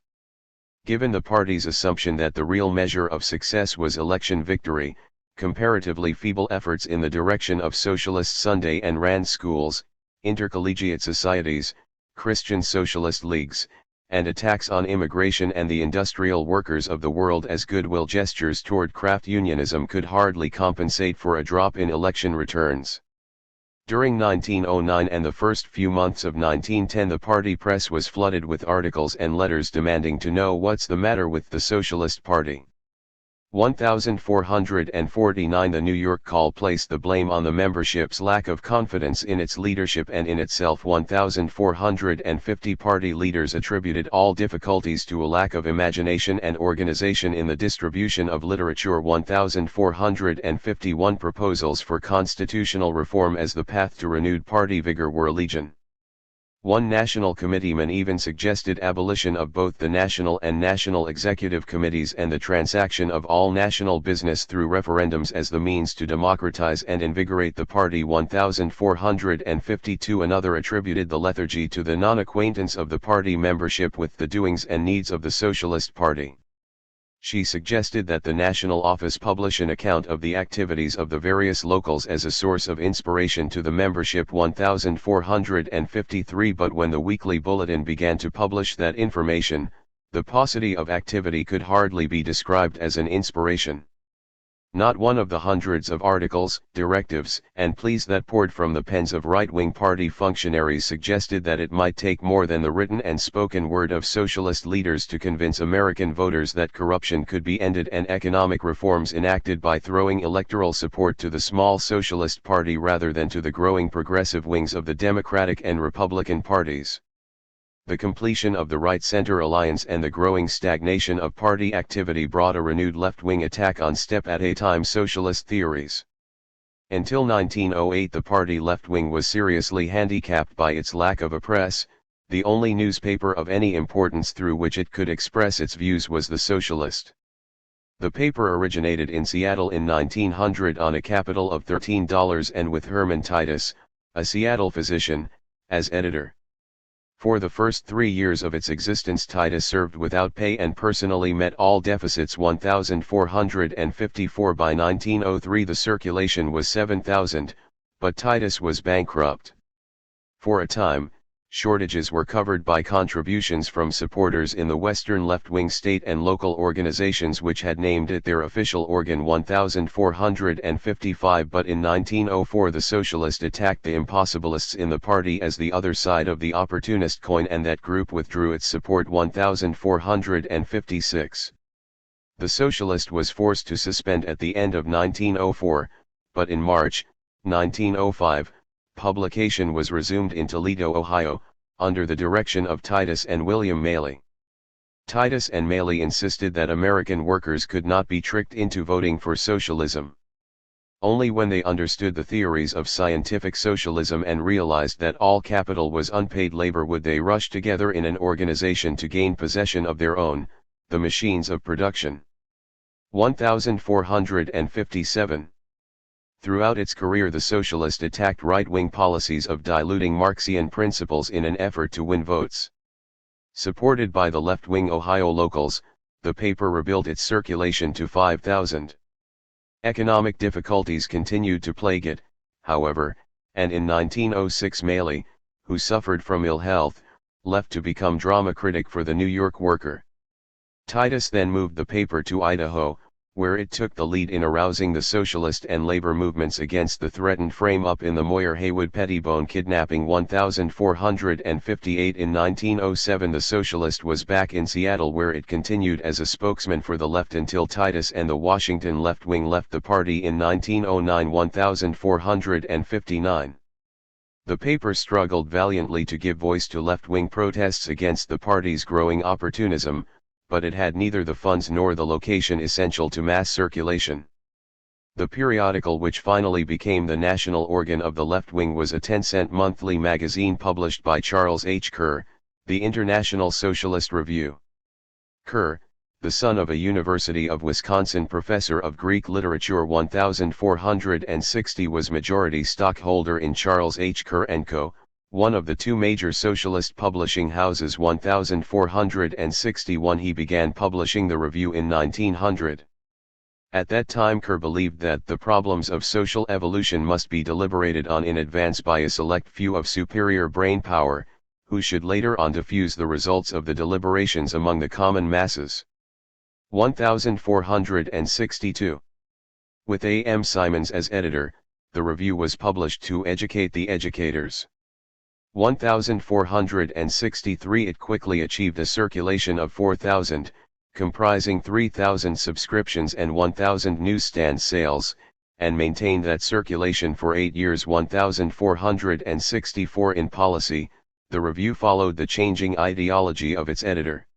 Given the party's assumption that the real measure of success was election victory, comparatively feeble efforts in the direction of socialist Sunday and Rand schools, intercollegiate societies, Christian socialist leagues, and attacks on immigration and the industrial workers of the world as goodwill gestures toward craft unionism could hardly compensate for a drop in election returns. During 1909 and the first few months of 1910, the party press was flooded with articles and letters demanding to know what's the matter with the Socialist Party. 1449 The New York Call placed the blame on the membership's lack of confidence in its leadership and in itself. 1450 party leaders attributed all difficulties to a lack of imagination and organization in the distribution of literature. 1451 proposals for constitutional reform as the path to renewed party vigor were legion. One national committeeman even suggested abolition of both the national and national executive committees and the transaction of all national business through referendums as the means to democratize and invigorate the party. 1452 Another attributed the lethargy to the non-acquaintance of the party membership with the doings and needs of the Socialist Party. She suggested that the national office publish an account of the activities of the various locals as a source of inspiration to the membership. 1453 But when the weekly bulletin began to publish that information, the paucity of activity could hardly be described as an inspiration. Not one of the hundreds of articles, directives, and pleas that poured from the pens of right-wing party functionaries suggested that it might take more than the written and spoken word of socialist leaders to convince American voters that corruption could be ended and economic reforms enacted by throwing electoral support to the small Socialist Party rather than to the growing progressive wings of the Democratic and Republican parties. The completion of the right-center alliance and the growing stagnation of party activity brought a renewed left-wing attack on step-at-a-time socialist theories. Until 1908 the party left wing was seriously handicapped by its lack of a press. The only newspaper of any importance through which it could express its views was the Socialist. The paper originated in Seattle in 1900 on a capital of $13 and with Herman Titus, a Seattle physician, as editor. For the first 3 years of its existence Titus served without pay and personally met all deficits. 1454 By 1903 the circulation was 7,000, but Titus was bankrupt. For a time, shortages were covered by contributions from supporters in the Western left-wing state and local organizations which had named it their official organ. 1455 But in 1904 the Socialist attacked the impossibilists in the party as the other side of the opportunist coin, and that group withdrew its support. 1456 The Socialist was forced to suspend at the end of 1904, but in March, 1905, publication was resumed in Toledo, Ohio, under the direction of Titus and William Maley. Titus and Maley insisted that American workers could not be tricked into voting for socialism. Only when they understood the theories of scientific socialism and realized that all capital was unpaid labor would they rush together in an organization to gain possession of their own, the machines of production. 1457 Throughout its career the Socialist attacked right-wing policies of diluting Marxian principles in an effort to win votes. Supported by the left-wing Ohio locals, the paper rebuilt its circulation to 5,000. Economic difficulties continued to plague it, however, and in 1906 Maley, who suffered from ill health, left to become drama critic for the New York Worker. Titus then moved the paper to Idaho, where it took the lead in arousing the socialist and labor movements against the threatened frame-up in the Moyer-Haywood Pettibone kidnapping. 1458 In 1907 the Socialist was back in Seattle, where it continued as a spokesman for the left until Titus and the Washington left wing left the party in 1909. 1459 The paper struggled valiantly to give voice to left-wing protests against the party's growing opportunism, but it had neither the funds nor the location essential to mass circulation. The periodical which finally became the national organ of the left wing was a 10-cent monthly magazine published by Charles H. Kerr, The International Socialist Review. Kerr, the son of a University of Wisconsin professor of Greek literature 1460, was majority stockholder in Charles H. Kerr & Co., one of the two major socialist publishing houses. 1461 he began publishing the review in 1900. At that time Kerr believed that the problems of social evolution must be deliberated on in advance by a select few of superior brain power, who should later on diffuse the results of the deliberations among the common masses. 1462. With A. M. Simons as editor, the review was published to educate the educators. 1463 it quickly achieved a circulation of 4,000, comprising 3,000 subscriptions and 1,000 newsstand sales, and maintained that circulation for 8 years. 1464 in policy, the review followed the changing ideology of its editor.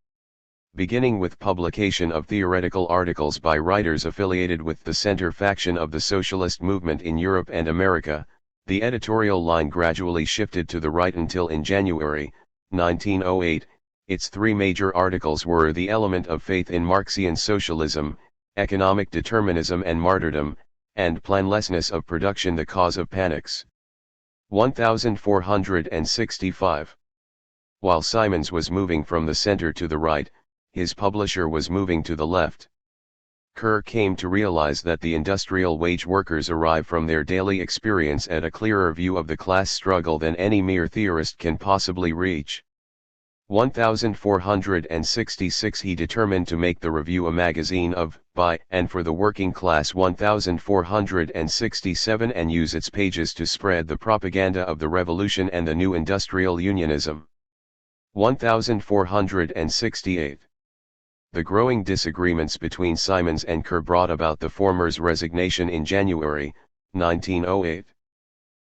Beginning with publication of theoretical articles by writers affiliated with the center faction of the socialist movement in Europe and America, the editorial line gradually shifted to the right until in January 1908, its three major articles were The Element of Faith in Marxian Socialism, Economic Determinism and Martyrdom, and Planlessness of Production, the Cause of Panics. 1465. While Simons was moving from the center to the right, his publisher was moving to the left. Kerr came to realize that the industrial wage workers arrive from their daily experience at a clearer view of the class struggle than any mere theorist can possibly reach. 1466 he determined to make the review a magazine of, by, and for the working class. 1467 and use its pages to spread the propaganda of the revolution and the new industrial unionism. 1468. The growing disagreements between Simons and Kerr brought about the former's resignation in January 1908.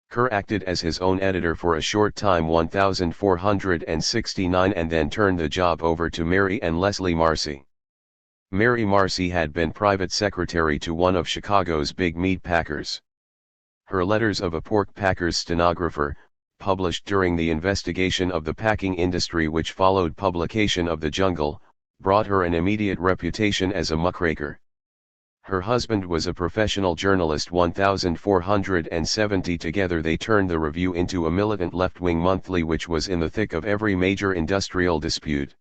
Kerr acted as his own editor for a short time 1469 and then turned the job over to Mary and Leslie Marcy. Mary Marcy had been private secretary to one of Chicago's big meat packers. Her Letters of a Pork Packer's Stenographer, published during the investigation of the packing industry which followed publication of The Jungle, brought her an immediate reputation as a muckraker. Her husband was a professional journalist. 1470 together they turned the review into a militant left-wing monthly which was in the thick of every major industrial dispute.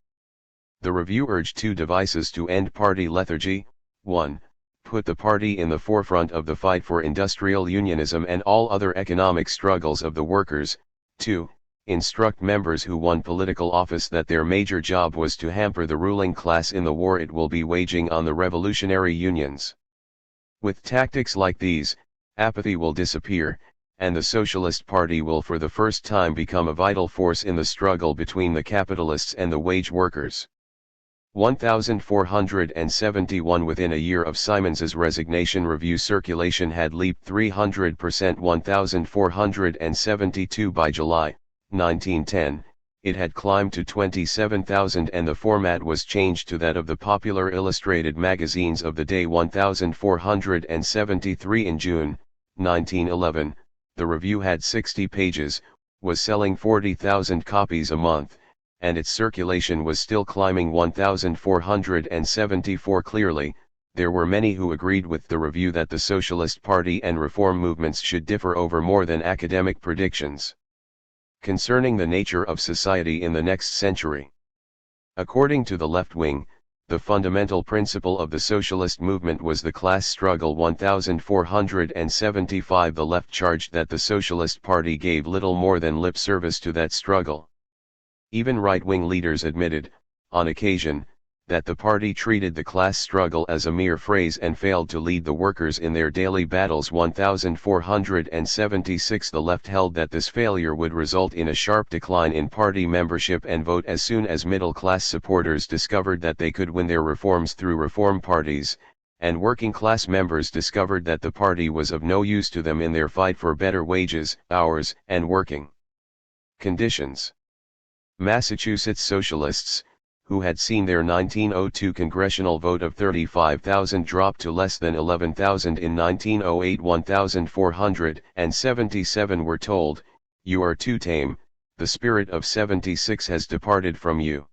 The review urged two devices to end party lethargy: 1. Put the party in the forefront of the fight for industrial unionism and all other economic struggles of the workers; 2. Instruct members who won political office that their major job was to hamper the ruling class in the war it will be waging on the revolutionary unions. With tactics like these, apathy will disappear, and the Socialist Party will for the first time become a vital force in the struggle between the capitalists and the wage workers. 1471 Within a year of Simons's resignation, review circulation had leaped 300%. 1472 By July 1910, it had climbed to 27,000 and the format was changed to that of the popular illustrated magazines of the day. 1473 In June 1911, the review had 60 pages, was selling 40,000 copies a month, and its circulation was still climbing. 1474 Clearly, there were many who agreed with the review that the Socialist Party and reform movements should differ over more than academic predictions concerning the nature of society in the next century. According to the left wing, the fundamental principle of the socialist movement was the class struggle. 1475 The left charged that the Socialist Party gave little more than lip service to that struggle. Even right-wing leaders admitted, on occasion, that the party treated the class struggle as a mere phrase and failed to lead the workers in their daily battles. 1476 The left held that this failure would result in a sharp decline in party membership and vote as soon as middle-class supporters discovered that they could win their reforms through reform parties, and working-class members discovered that the party was of no use to them in their fight for better wages, hours, and working conditions. Massachusetts Socialists, who had seen their 1902 congressional vote of 35,000 drop to less than 11,000 in 1908, 1477 were told, "You are too tame, the spirit of '76 has departed from you.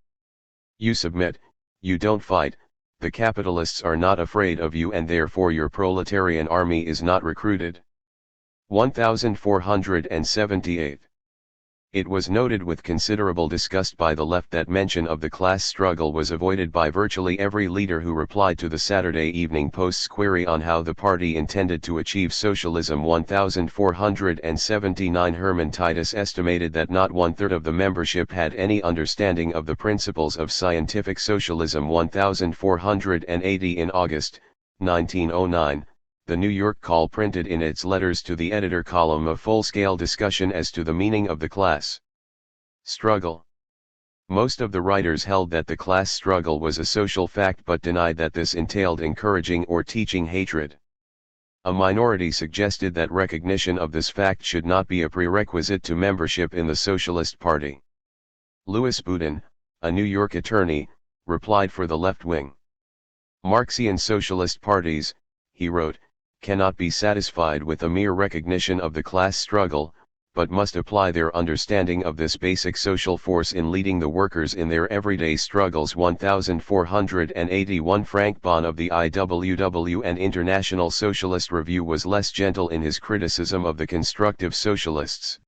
You submit, you don't fight, the capitalists are not afraid of you and therefore your proletarian army is not recruited. 1478. It was noted with considerable disgust by the left that mention of the class struggle was avoided by virtually every leader who replied to the Saturday Evening Post's query on how the party intended to achieve socialism. 1479. Herman Titus estimated that not one-third of the membership had any understanding of the principles of scientific socialism. 1480. In August, 1909, the New York Call printed in its letters to the editor column a full-scale discussion as to the meaning of the class struggle. Most of the writers held that the class struggle was a social fact but denied that this entailed encouraging or teaching hatred. A minority suggested that recognition of this fact should not be a prerequisite to membership in the Socialist Party. Louis Boudin, a New York attorney, replied for the left wing. Marxian socialist parties, he wrote, cannot be satisfied with a mere recognition of the class struggle, but must apply their understanding of this basic social force in leading the workers in their everyday struggles. 1481. Frank Bonn of the IWW and International Socialist Review was less gentle in his criticism of the constructive socialists.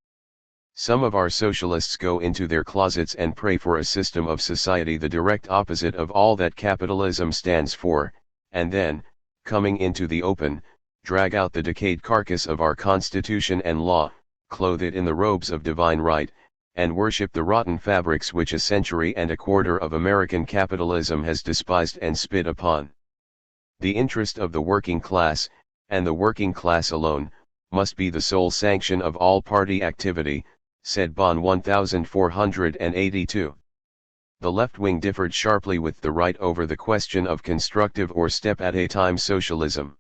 Some of our socialists go into their closets and pray for a system of society the direct opposite of all that capitalism stands for, and then, coming into the open, drag out the decayed carcass of our Constitution and law, clothe it in the robes of divine right, and worship the rotten fabrics which a century and a quarter of American capitalism has despised and spit upon. The interest of the working class, and the working class alone, must be the sole sanction of all party activity, said Bonn. 1482. The left wing differed sharply with the right over the question of constructive or step-at-a-time socialism.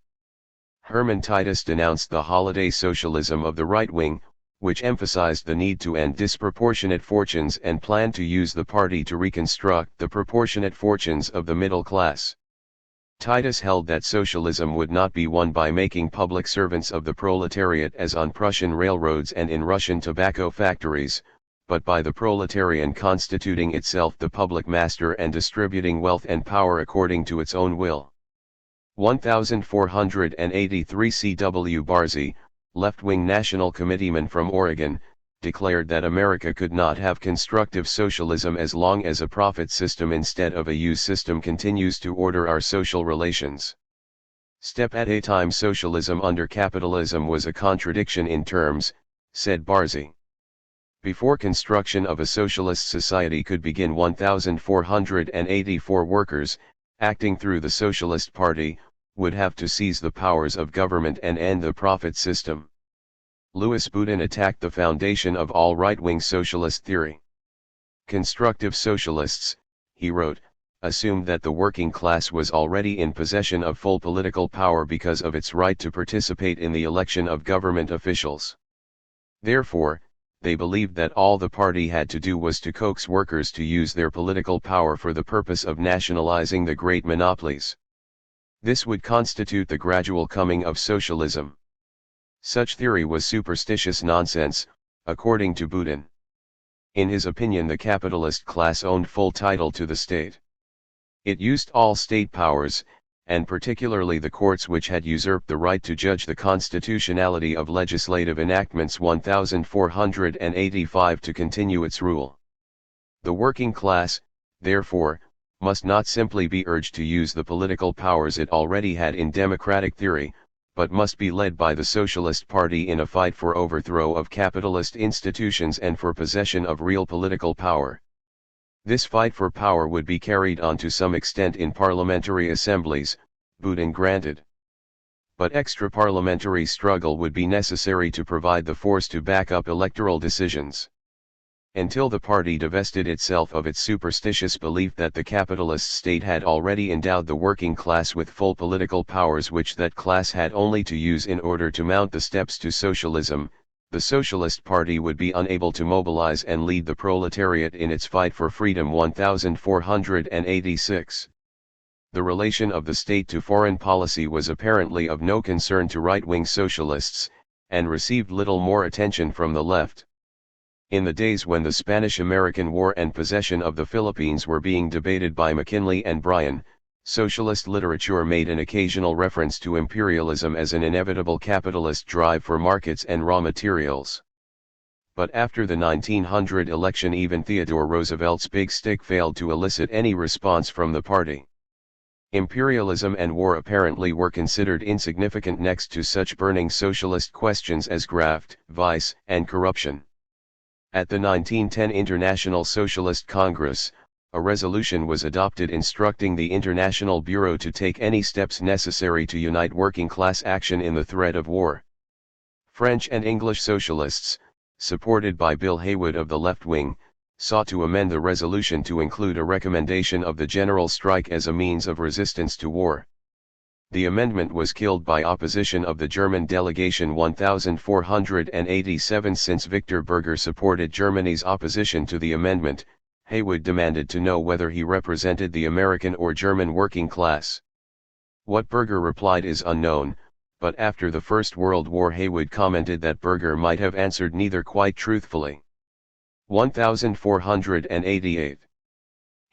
Herman Titus denounced the holiday socialism of the right wing, which emphasized the need to end disproportionate fortunes and planned to use the party to reconstruct the proportionate fortunes of the middle class. Titus held that socialism would not be won by making public servants of the proletariat as on Prussian railroads and in Russian tobacco factories, but by the proletarian constituting itself the public master and distributing wealth and power according to its own will. 1483. C. W. Barzee, left-wing national committeeman from Oregon, declared that America could not have constructive socialism as long as a profit system instead of a use system continues to order our social relations. Step-at-a-time socialism under capitalism was a contradiction in terms, said Barzee. Before construction of a socialist society could begin, 1484 workers, acting through the Socialist Party, would have to seize the powers of government and end the profit system. Louis Boudin attacked the foundation of all right-wing socialist theory. Constructive socialists, he wrote, assumed that the working class was already in possession of full political power because of its right to participate in the election of government officials. Therefore, they believed that all the party had to do was to coax workers to use their political power for the purpose of nationalizing the great monopolies. This would constitute the gradual coming of socialism. Such theory was superstitious nonsense, according to Boudin. In his opinion, the capitalist class owned full title to the state. It used all state powers, and particularly the courts, which had usurped the right to judge the constitutionality of legislative enactments. 1485 to continue its rule. The working class, therefore, must not simply be urged to use the political powers it already had in democratic theory, but must be led by the Socialist Party in a fight for overthrow of capitalist institutions and for possession of real political power. This fight for power would be carried on to some extent in parliamentary assemblies, Boudin granted. But extra-parliamentary struggle would be necessary to provide the force to back up electoral decisions. Until the party divested itself of its superstitious belief that the capitalist state had already endowed the working class with full political powers which that class had only to use in order to mount the steps to socialism, the Socialist Party would be unable to mobilize and lead the proletariat in its fight for freedom. 1486. The relation of the state to foreign policy was apparently of no concern to right-wing socialists, and received little more attention from the left. In the days when the Spanish-American War and possession of the Philippines were being debated by McKinley and Bryan, socialist literature made an occasional reference to imperialism as an inevitable capitalist drive for markets and raw materials. But after the 1900 election, even Theodore Roosevelt's big stick failed to elicit any response from the party. Imperialism and war apparently were considered insignificant next to such burning socialist questions as graft, vice, and corruption. At the 1910 International Socialist Congress, a resolution was adopted instructing the International Bureau to take any steps necessary to unite working-class action in the threat of war. French and English socialists, supported by Bill Haywood of the left wing, sought to amend the resolution to include a recommendation of the general strike as a means of resistance to war. The amendment was killed by opposition of the German delegation 1487. Since Victor Berger supported Germany's opposition to the amendment, Haywood demanded to know whether he represented the American or German working class. What Berger replied is unknown, but after the First World War Haywood commented that Berger might have answered neither quite truthfully. 1488.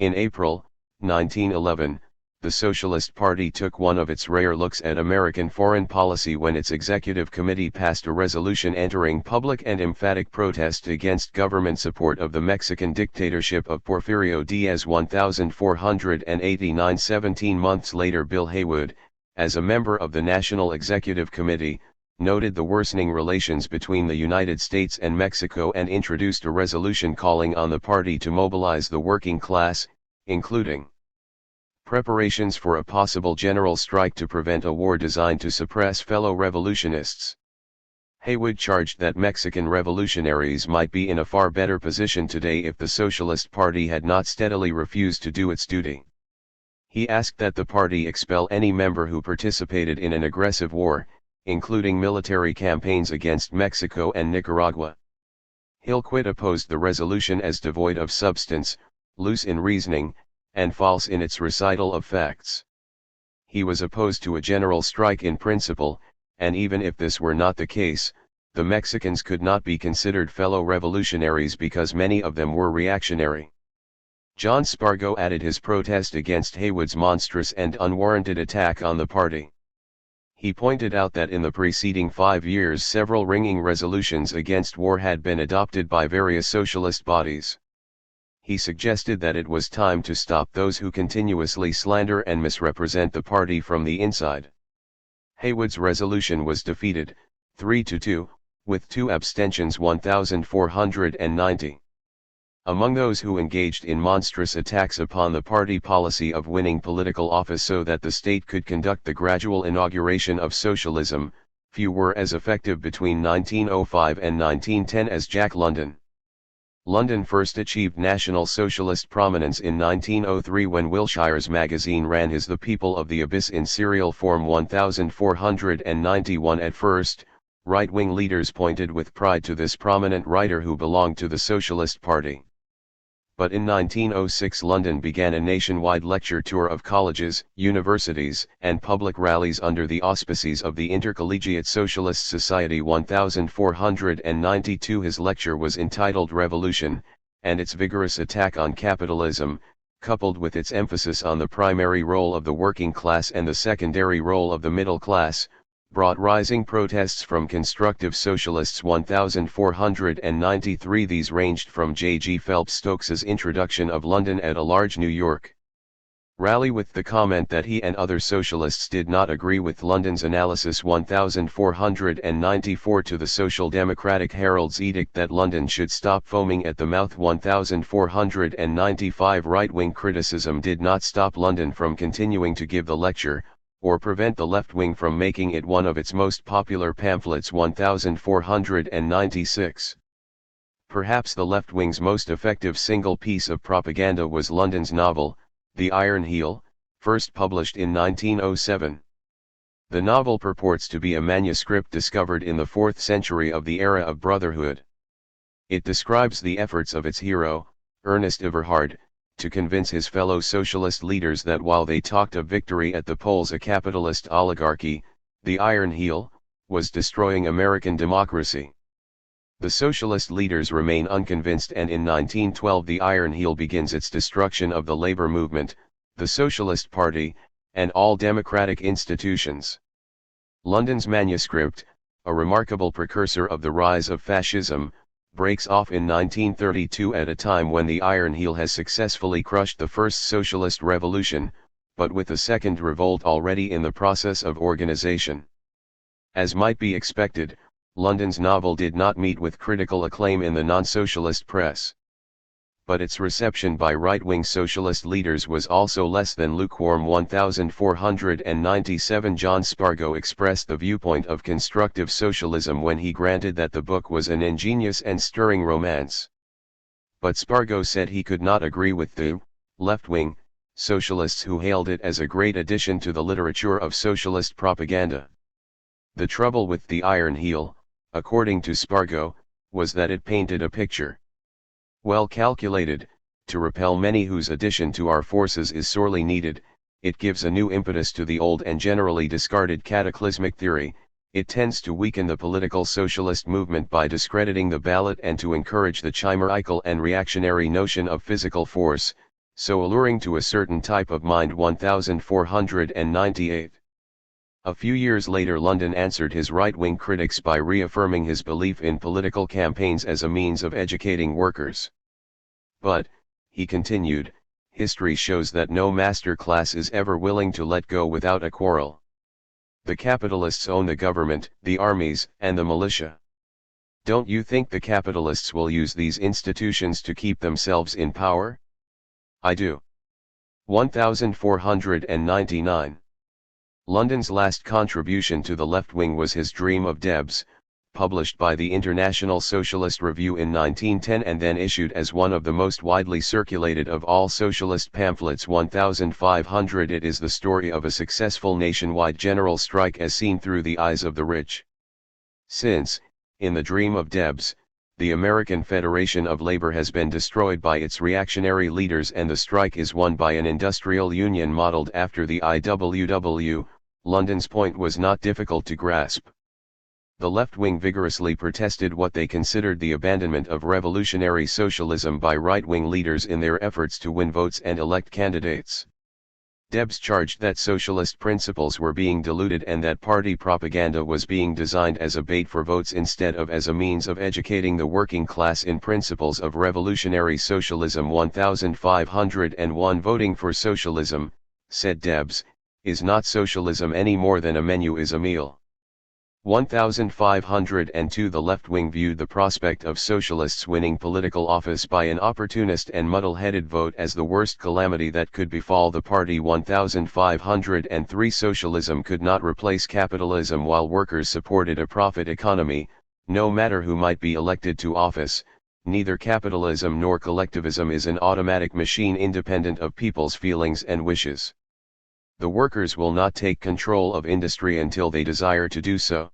In April, 1911, the Socialist Party took one of its rare looks at American foreign policy when its executive committee passed a resolution entering public and emphatic protest against government support of the Mexican dictatorship of Porfirio Diaz. 1489. 17 months later, Bill Haywood, as a member of the National Executive Committee, noted the worsening relations between the United States and Mexico and introduced a resolution calling on the party to mobilize the working class, including preparations for a possible general strike to prevent a war designed to suppress fellow revolutionists. Haywood charged that Mexican revolutionaries might be in a far better position today if the Socialist Party had not steadily refused to do its duty. He asked that the party expel any member who participated in an aggressive war, including military campaigns against Mexico and Nicaragua. Hillquit opposed the resolution as devoid of substance, loose in reasoning, and false in its recital of facts. He was opposed to a general strike in principle, and even if this were not the case, the Mexicans could not be considered fellow revolutionaries because many of them were reactionary. John Spargo added his protest against Haywood's monstrous and unwarranted attack on the party. He pointed out that in the preceding 5 years several ringing resolutions against war had been adopted by various socialist bodies. He suggested that it was time to stop those who continuously slander and misrepresent the party from the inside. Haywood's resolution was defeated, 3-2, with 2 abstentions. 1490. Among those who engaged in monstrous attacks upon the party policy of winning political office so that the state could conduct the gradual inauguration of socialism, few were as effective between 1905 and 1910 as Jack London. London first achieved National Socialist prominence in 1903 when Wilshire's magazine ran his The People of the Abyss in serial form. 1491. At first, right-wing leaders pointed with pride to this prominent writer who belonged to the Socialist Party. But in 1906 London began a nationwide lecture tour of colleges, universities, and public rallies under the auspices of the Intercollegiate Socialist Society. 1492. His lecture was entitled Revolution, and its vigorous attack on capitalism, coupled with its emphasis on the primary role of the working class and the secondary role of the middle class, brought rising protests from constructive socialists. 1493. These ranged from J. G. Phelps Stokes's introduction of London at a large New York rally with the comment that he and other socialists did not agree with London's analysis. 1494. To the Social Democratic Herald's edict that London should stop foaming at the mouth. 1495. Right-wing criticism did not stop London from continuing to give the lecture, or prevent the left wing from making it one of its most popular pamphlets. 1496. Perhaps the left wing's most effective single piece of propaganda was London's novel, The Iron Heel, first published in 1907. The novel purports to be a manuscript discovered in the 4th century of the era of Brotherhood. It describes the efforts of its hero, Ernest Everhard, to convince his fellow socialist leaders that while they talked of victory at the polls, a capitalist oligarchy, the Iron Heel, was destroying American democracy. The socialist leaders remain unconvinced, and in 1912 the Iron Heel begins its destruction of the labor movement, the Socialist Party, and all democratic institutions. London's manuscript, a remarkable precursor of the rise of fascism, breaks off in 1932 at a time when the Iron Heel has successfully crushed the first socialist revolution, but with a second revolt already in the process of organization. As might be expected, London's novel did not meet with critical acclaim in the non-socialist press. But its reception by right-wing socialist leaders was also less than lukewarm. 1497 John Spargo expressed the viewpoint of constructive socialism when he granted that the book was an ingenious and stirring romance. But Spargo said he could not agree with the left-wing socialists who hailed it as a great addition to the literature of socialist propaganda. The trouble with the Iron Heel, according to Spargo, was that it painted a picture well calculated to repel many whose addition to our forces is sorely needed. It gives a new impetus to the old and generally discarded cataclysmic theory. It tends to weaken the political socialist movement by discrediting the ballot and to encourage the chimerical and reactionary notion of physical force, so alluring to a certain type of mind. 1498. A few years later London answered his right-wing critics by reaffirming his belief in political campaigns as a means of educating workers. But, he continued, history shows that no master class is ever willing to let go without a quarrel. The capitalists own the government, the armies, and the militia. Don't you think the capitalists will use these institutions to keep themselves in power? I do. 1499. London's last contribution to the left wing was his Dream of Debs, published by the International Socialist Review in 1910 and then issued as one of the most widely circulated of all socialist pamphlets. 1500. It is the story of a successful nationwide general strike as seen through the eyes of the rich. Since, in the Dream of Debs, the American Federation of Labor has been destroyed by its reactionary leaders and the strike is won by an industrial union modeled after the IWW, London's point was not difficult to grasp. The left wing vigorously protested what they considered the abandonment of revolutionary socialism by right-wing leaders in their efforts to win votes and elect candidates. Debs charged that socialist principles were being diluted and that party propaganda was being designed as a bait for votes instead of as a means of educating the working class in principles of revolutionary socialism. 1501 Voting for socialism, said Debs, is not socialism any more than a menu is a meal. 1502 The left wing viewed the prospect of socialists winning political office by an opportunist and muddle-headed vote as the worst calamity that could befall the party. 1503 Socialism could not replace capitalism while workers supported a profit economy, no matter who might be elected to office. Neither capitalism nor collectivism is an automatic machine independent of people's feelings and wishes. The workers will not take control of industry until they desire to do so.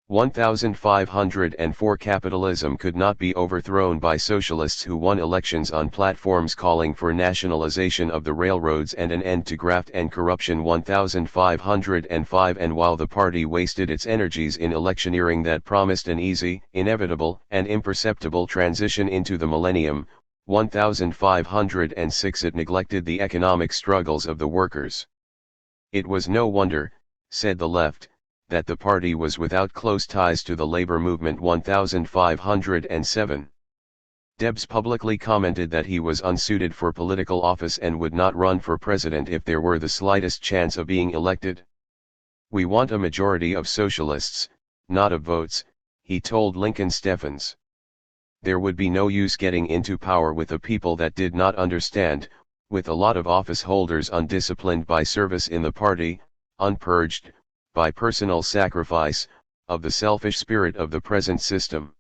1504 Capitalism could not be overthrown by socialists who won elections on platforms calling for nationalization of the railroads and an end to graft and corruption. 1505 And while the party wasted its energies in electioneering that promised an easy, inevitable, and imperceptible transition into the millennium, 1506 it neglected the economic struggles of the workers. It was no wonder, said the left, that the party was without close ties to the labor movement. 1507. Debs publicly commented that he was unsuited for political office and would not run for president if there were the slightest chance of being elected. We want a majority of socialists, not of votes, he told Lincoln Steffens. There would be no use getting into power with a people that did not understand, with a lot of office holders undisciplined by service in the party, unpurged, by personal sacrifice, of the selfish spirit of the present system.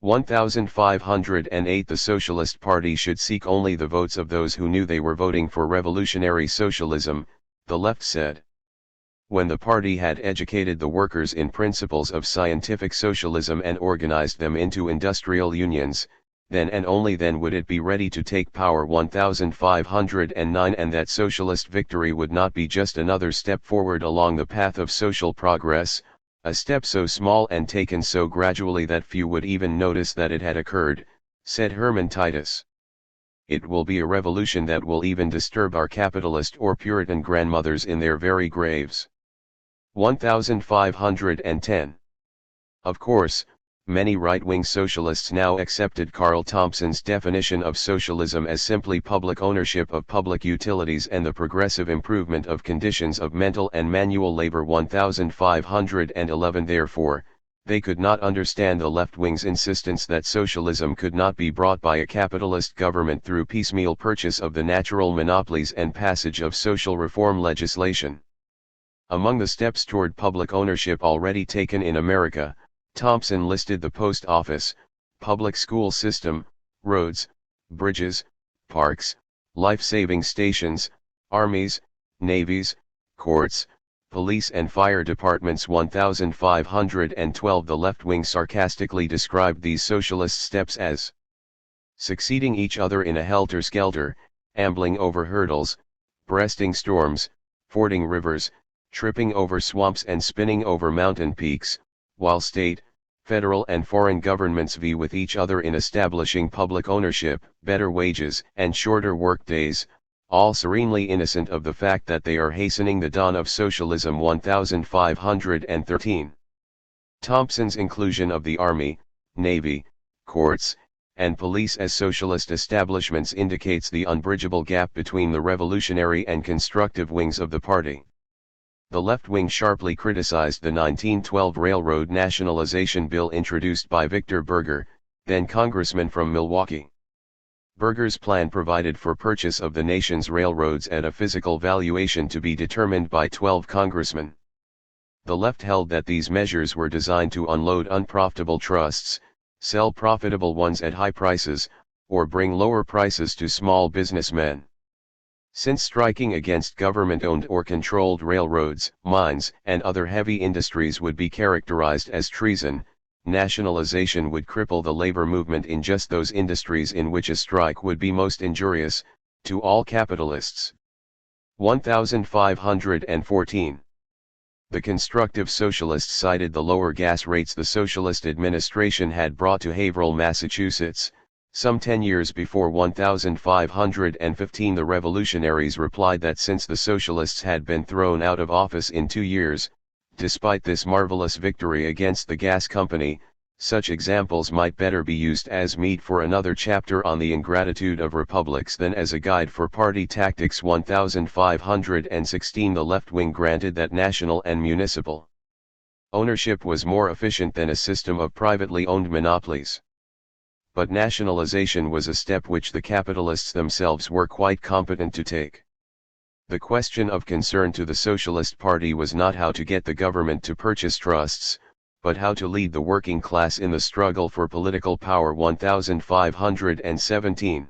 1508 The Socialist Party should seek only the votes of those who knew they were voting for revolutionary socialism, the left said. When the party had educated the workers in principles of scientific socialism and organized them into industrial unions, then and only then would it be ready to take power. 1509 And that socialist victory would not be just another step forward along the path of social progress, a step so small and taken so gradually that few would even notice that it had occurred, said Herman Titus. It will be a revolution that will even disturb our capitalist or Puritan grandmothers in their very graves. 1510. Of course, many right-wing socialists now accepted Carl Thompson's definition of socialism as simply public ownership of public utilities and the progressive improvement of conditions of mental and manual labor. 1511. Therefore, they could not understand the left-wing's insistence that socialism could not be brought by a capitalist government through piecemeal purchase of the natural monopolies and passage of social reform legislation. Among the steps toward public ownership already taken in America, Thompson listed the post office, public school system, roads, bridges, parks, life-saving stations, armies, navies, courts, police and fire departments. 1512. The left wing sarcastically described these socialist steps as succeeding each other in a helter-skelter, ambling over hurdles, breasting storms, fording rivers, tripping over swamps and spinning over mountain peaks, while state, federal and foreign governments vie with each other in establishing public ownership, better wages, and shorter work days, all serenely innocent of the fact that they are hastening the dawn of socialism. 1513. Thompson's inclusion of the army, navy, courts, and police as socialist establishments indicates the unbridgeable gap between the revolutionary and constructive wings of the party. The left wing sharply criticized the 1912 railroad nationalization bill introduced by Victor Berger, then congressman from Milwaukee. Berger's plan provided for purchase of the nation's railroads at a physical valuation to be determined by 12 congressmen. The left held that these measures were designed to unload unprofitable trusts, sell profitable ones at high prices, or bring lower prices to small businessmen. Since striking against government-owned or controlled railroads, mines, and other heavy industries would be characterized as treason, nationalization would cripple the labor movement in just those industries in which a strike would be most injurious to all capitalists. 1514. The constructive socialists cited the lower gas rates the socialist administration had brought to Haverhill, Massachusetts, some 10 years before. 1515. The revolutionaries replied that since the socialists had been thrown out of office in 2 years, despite this marvelous victory against the gas company, such examples might better be used as meat for another chapter on the ingratitude of republics than as a guide for party tactics. 1516. The left wing granted that national and municipal ownership was more efficient than a system of privately owned monopolies. But nationalization was a step which the capitalists themselves were quite competent to take. The question of concern to the Socialist Party was not how to get the government to purchase trusts, but how to lead the working class in the struggle for political power. 1517.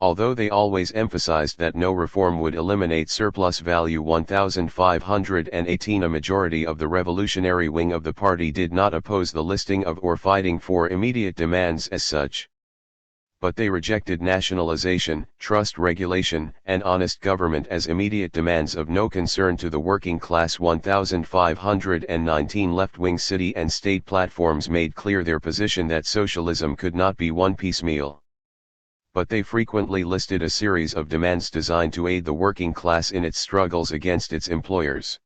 Although they always emphasized that no reform would eliminate surplus value. 1518. A majority of the revolutionary wing of the party did not oppose the listing of or fighting for immediate demands as such. But they rejected nationalization, trust regulation, and honest government as immediate demands of no concern to the working class. 1519. Left-wing city and state platforms made clear their position that socialism could not be won piecemeal. But they frequently listed a series of demands designed to aid the working class in its struggles against its employers.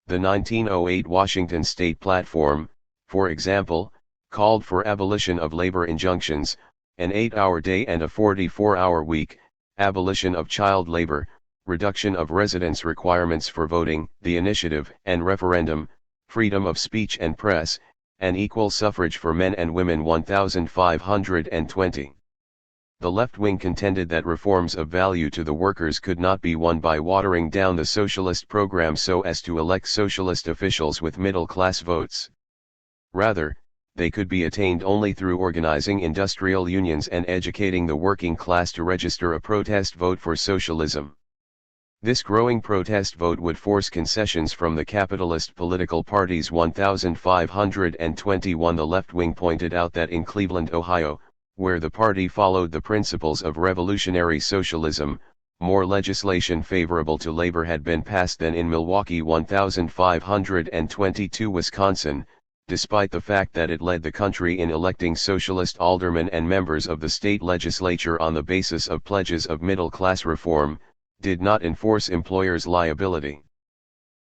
The 1908 Washington State Platform, for example, called for abolition of labor injunctions, an 8-hour day and a 44-hour week, abolition of child labor, reduction of residence requirements for voting, the initiative and referendum, freedom of speech and press, and equal suffrage for men and women. 1520. The left wing contended that reforms of value to the workers could not be won by watering down the socialist program so as to elect socialist officials with middle-class votes. Rather, they could be attained only through organizing industrial unions and educating the working class to register a protest vote for socialism. This growing protest vote would force concessions from the capitalist political parties. 1521. The left wing pointed out that in Cleveland, Ohio, where the party followed the principles of revolutionary socialism, more legislation favorable to labor had been passed than in Milwaukee 1,522 Wisconsin, despite the fact that it led the country in electing socialist aldermen and members of the state legislature on the basis of pledges of middle-class reform, did not enforce employers' liability.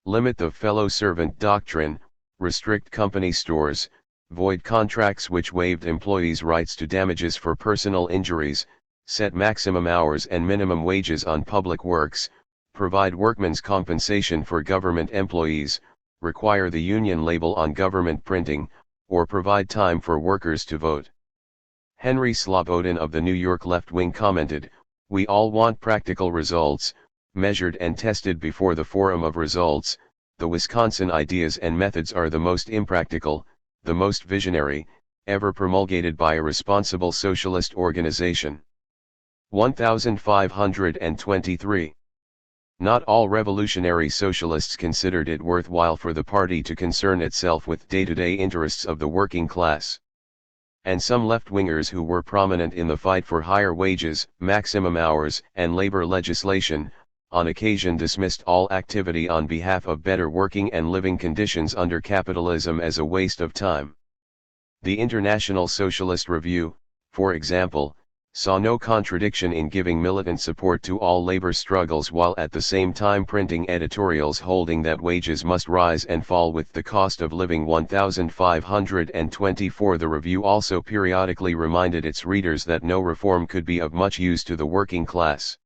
Limit the fellow servant doctrine, restrict company stores, void contracts which waived employees' rights to damages for personal injuries, set maximum hours and minimum wages on public works, provide workmen's compensation for government employees, require the union label on government printing, or provide time for workers to vote. Henry Slobodin of the New York Left Wing commented, "We all want practical results, measured and tested before the forum of results. The Wisconsin ideas and methods are the most impractical, the most visionary, ever promulgated by a responsible socialist organization." 1523. Not all revolutionary socialists considered it worthwhile for the party to concern itself with day-to-day interests of the working class. And some left-wingers who were prominent in the fight for higher wages, maximum hours, and labor legislation, on occasion dismissed all activity on behalf of better working and living conditions under capitalism as a waste of time. The International Socialist Review, for example, saw no contradiction in giving militant support to all labor struggles while at the same time printing editorials holding that wages must rise and fall with the cost of living. 1524. The review also periodically reminded its readers that no reform could be of much use to the working class.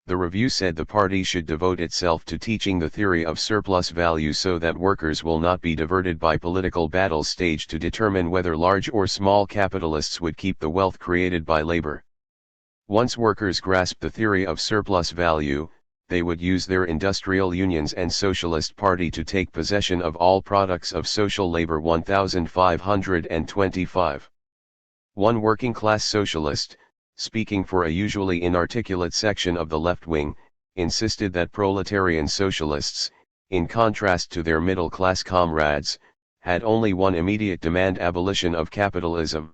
The review said the party should devote itself to teaching the theory of surplus value so that workers will not be diverted by political battles staged to determine whether large or small capitalists would keep the wealth created by labor. Once workers grasped the theory of surplus value, they would use their industrial unions and socialist party to take possession of all products of social labor. 1525. One working-class socialist, speaking for a usually inarticulate section of the left wing, insisted that proletarian socialists, in contrast to their middle-class comrades, had only one immediate demand: abolition of capitalism.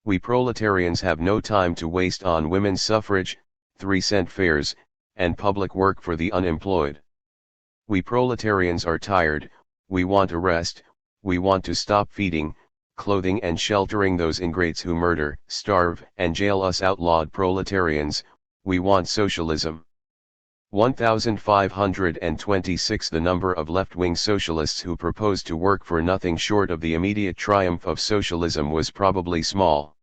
"We proletarians have no time to waste on women's suffrage, 3-cent fares, and public work for the unemployed. We proletarians are tired, we want a rest, we want to stop feeding, clothing and sheltering those ingrates who murder, starve, and jail us outlawed proletarians. We want socialism." 1526. The number of left-wing socialists who proposed to work for nothing short of the immediate triumph of socialism was probably small.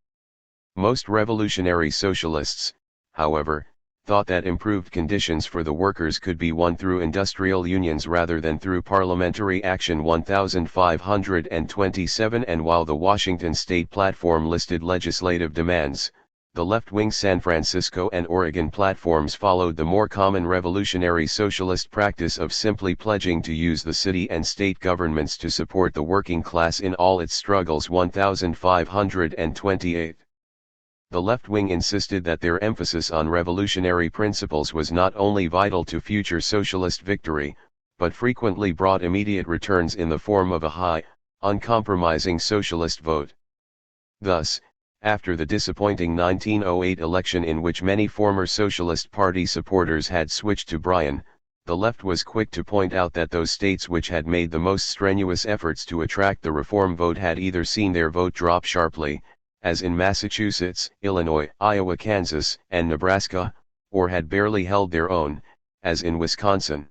Most revolutionary socialists, however, thought that improved conditions for the workers could be won through industrial unions rather than through parliamentary action. 1527. And while the Washington state platform listed legislative demands, the left-wing San Francisco and Oregon platforms followed the more common revolutionary socialist practice of simply pledging to use the city and state governments to support the working class in all its struggles. 1528. The left wing insisted that their emphasis on revolutionary principles was not only vital to future socialist victory, but frequently brought immediate returns in the form of a high, uncompromising socialist vote. Thus, after the disappointing 1908 election in which many former Socialist Party supporters had switched to Bryan, the left was quick to point out that those states which had made the most strenuous efforts to attract the reform vote had either seen their vote drop sharply, as in Massachusetts, Illinois, Iowa, Kansas, and Nebraska, or had barely held their own, as in Wisconsin.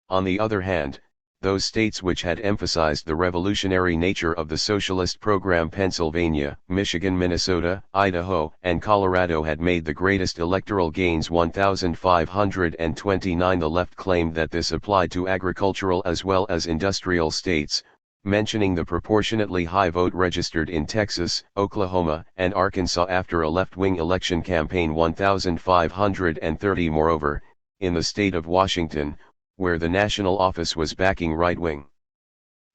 On the other hand, those states which had emphasized the revolutionary nature of the socialist program, Pennsylvania, Michigan, Minnesota, Idaho, and Colorado, had made the greatest electoral gains. 1529. The left claimed that this applied to agricultural as well as industrial states, mentioning the proportionately high vote registered in Texas, Oklahoma, and Arkansas after a left-wing election campaign. 1530. Moreover, in the state of Washington, where the national office was backing right-wing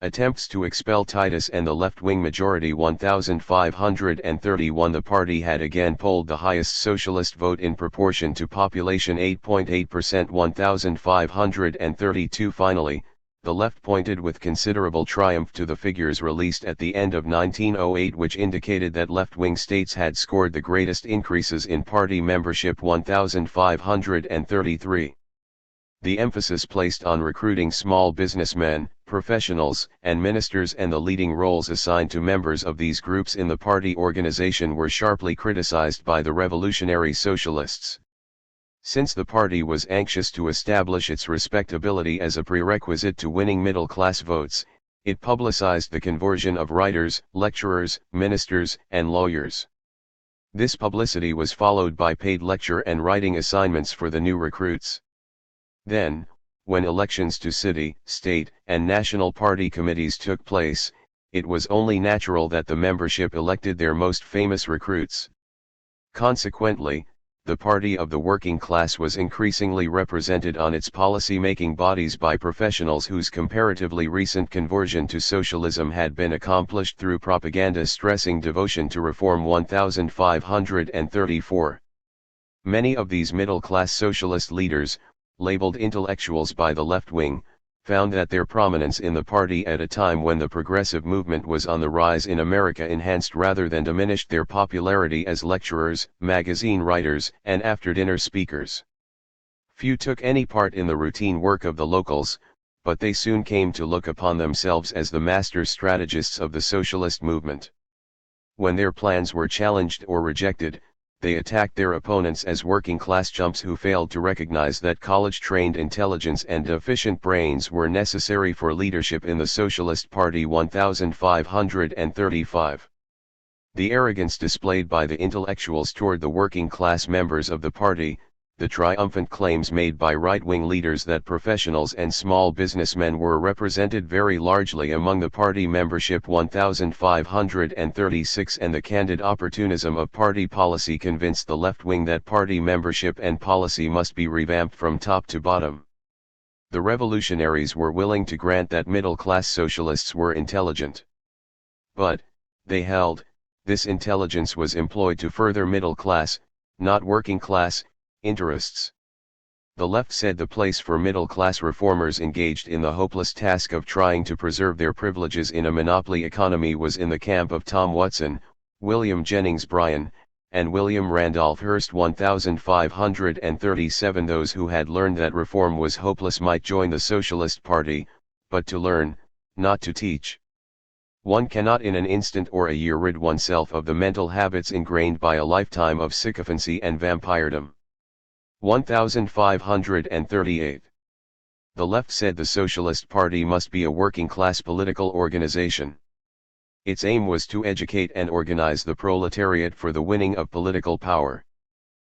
attempts to expel Titus and the left-wing majority. 1531. The party had again polled the highest socialist vote in proportion to population, 8.8%. 1532. Finally, The left pointed with considerable triumph to the figures released at the end of 1908, which indicated that left-wing states had scored the greatest increases in party membership, 1,533. The emphasis placed on recruiting small businessmen, professionals, and ministers, and the leading roles assigned to members of these groups in the party organization were sharply criticized by the revolutionary socialists. Since the party was anxious to establish its respectability as a prerequisite to winning middle-class votes, it publicized the conversion of writers, lecturers, ministers, and lawyers. This publicity was followed by paid lecture and writing assignments for the new recruits. Then, when elections to city, state, and national party committees took place, it was only natural that the membership elected their most famous recruits. Consequently, the party of the working class was increasingly represented on its policy-making bodies by professionals whose comparatively recent conversion to socialism had been accomplished through propaganda stressing devotion to reform. 1534. Many of these middle-class socialist leaders, labeled intellectuals by the left wing, found that their prominence in the party at a time when the progressive movement was on the rise in America enhanced rather than diminished their popularity as lecturers, magazine writers, and after-dinner speakers. Few took any part in the routine work of the locals, but they soon came to look upon themselves as the master strategists of the socialist movement. When their plans were challenged or rejected, they attacked their opponents as working-class chumps who failed to recognize that college-trained intelligence and efficient brains were necessary for leadership in the Socialist Party. 1535. The arrogance displayed by the intellectuals toward the working-class members of the party, the triumphant claims made by right-wing leaders that professionals and small businessmen were represented very largely among the party membership. 1536, and the candid opportunism of party policy convinced the left wing that party membership and policy must be revamped from top to bottom. The revolutionaries were willing to grant that middle-class socialists were intelligent. But, they held, this intelligence was employed to further middle-class, not working-class, interests. The left said the place for middle-class reformers engaged in the hopeless task of trying to preserve their privileges in a monopoly economy was in the camp of Tom Watson, William Jennings Bryan, and William Randolph Hearst. 1537. Those who had learned that reform was hopeless might join the Socialist Party, but to learn, not to teach. One cannot in an instant or a year rid oneself of the mental habits ingrained by a lifetime of sycophancy and vampiredom. 1538. The left said the Socialist Party must be a working-class political organization. Its aim was to educate and organize the proletariat for the winning of political power.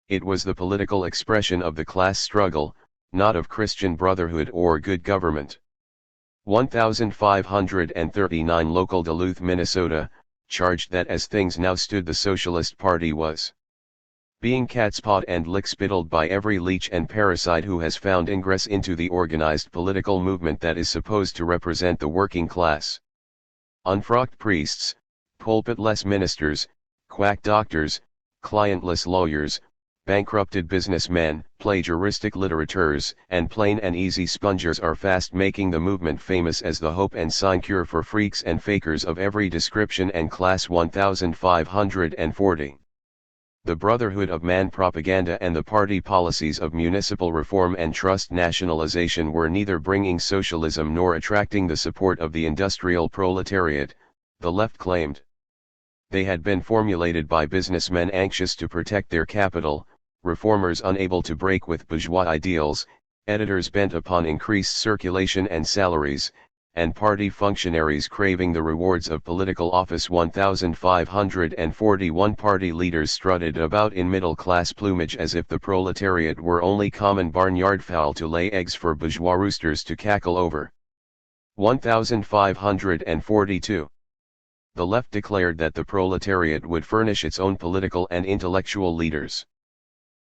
It was the political expression of the class struggle, not of Christian brotherhood or good government. 1539. Local Duluth, Minnesota, charged that as things now stood the Socialist Party was being catspawed and lick-spittled by every leech and parasite who has found ingress into the organized political movement that is supposed to represent the working class. Unfrocked priests, pulpit-less ministers, quack doctors, clientless lawyers, bankrupted businessmen, plagiaristic litterateurs, and plain and easy spongers are fast making the movement famous as the hope and sinecure for freaks and fakers of every description and class. 1540. The Brotherhood of Man propaganda and the party policies of municipal reform and trust nationalization were neither bringing socialism nor attracting the support of the industrial proletariat, the left claimed. They had been formulated by businessmen anxious to protect their capital, reformers unable to break with bourgeois ideals, editors bent upon increased circulation and salaries, and party functionaries craving the rewards of political office. 1541. Party leaders strutted about in middle-class plumage as if the proletariat were only common barnyard fowl to lay eggs for bourgeois roosters to cackle over. 1542. The left declared that the proletariat would furnish its own political and intellectual leaders.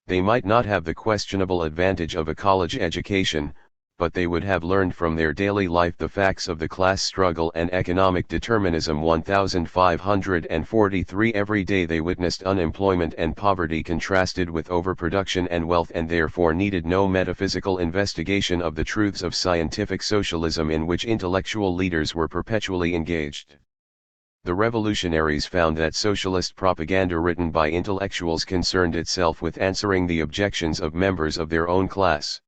They might not have the questionable advantage of a college education, but they would have learned from their daily life the facts of the class struggle and economic determinism. 1543 Every day they witnessed unemployment and poverty contrasted with overproduction and wealth, and therefore needed no metaphysical investigation of the truths of scientific socialism in which intellectual leaders were perpetually engaged. The revolutionaries found that socialist propaganda written by intellectuals concerned itself with answering the objections of members of their own class.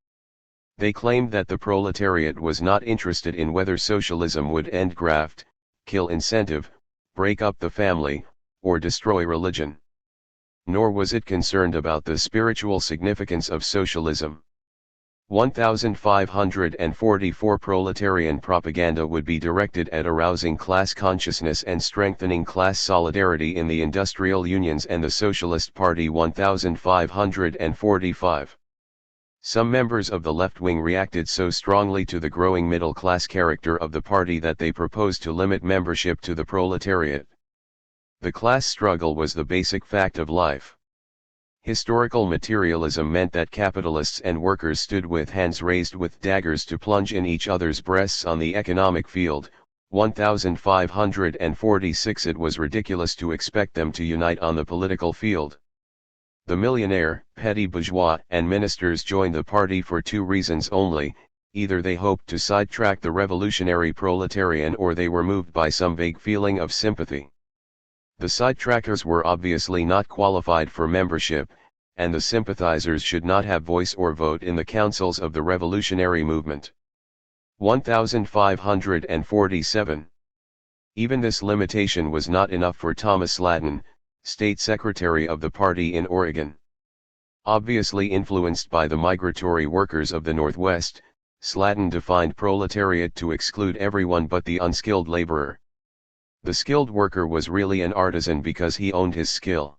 They claimed that the proletariat was not interested in whether socialism would end graft, kill incentive, break up the family, or destroy religion. Nor was it concerned about the spiritual significance of socialism. 1544 Proletarian propaganda would be directed at arousing class consciousness and strengthening class solidarity in the industrial unions and the Socialist Party. 1545 Some members of the left wing reacted so strongly to the growing middle-class character of the party that they proposed to limit membership to the proletariat. The class struggle was the basic fact of life. Historical materialism meant that capitalists and workers stood with hands raised with daggers to plunge in each other's breasts on the economic field. 1546 It was ridiculous to expect them to unite on the political field. The millionaire, petty bourgeois, and ministers joined the party for two reasons only: either they hoped to sidetrack the revolutionary proletarian, or they were moved by some vague feeling of sympathy. The sidetrackers were obviously not qualified for membership, and the sympathizers should not have voice or vote in the councils of the revolutionary movement. 1547 Even this limitation was not enough for Thomas Slatton, state secretary of the party in Oregon. Obviously influenced by the migratory workers of the Northwest, Slatton defined proletariat to exclude everyone but the unskilled laborer. The skilled worker was really an artisan because he owned his skill.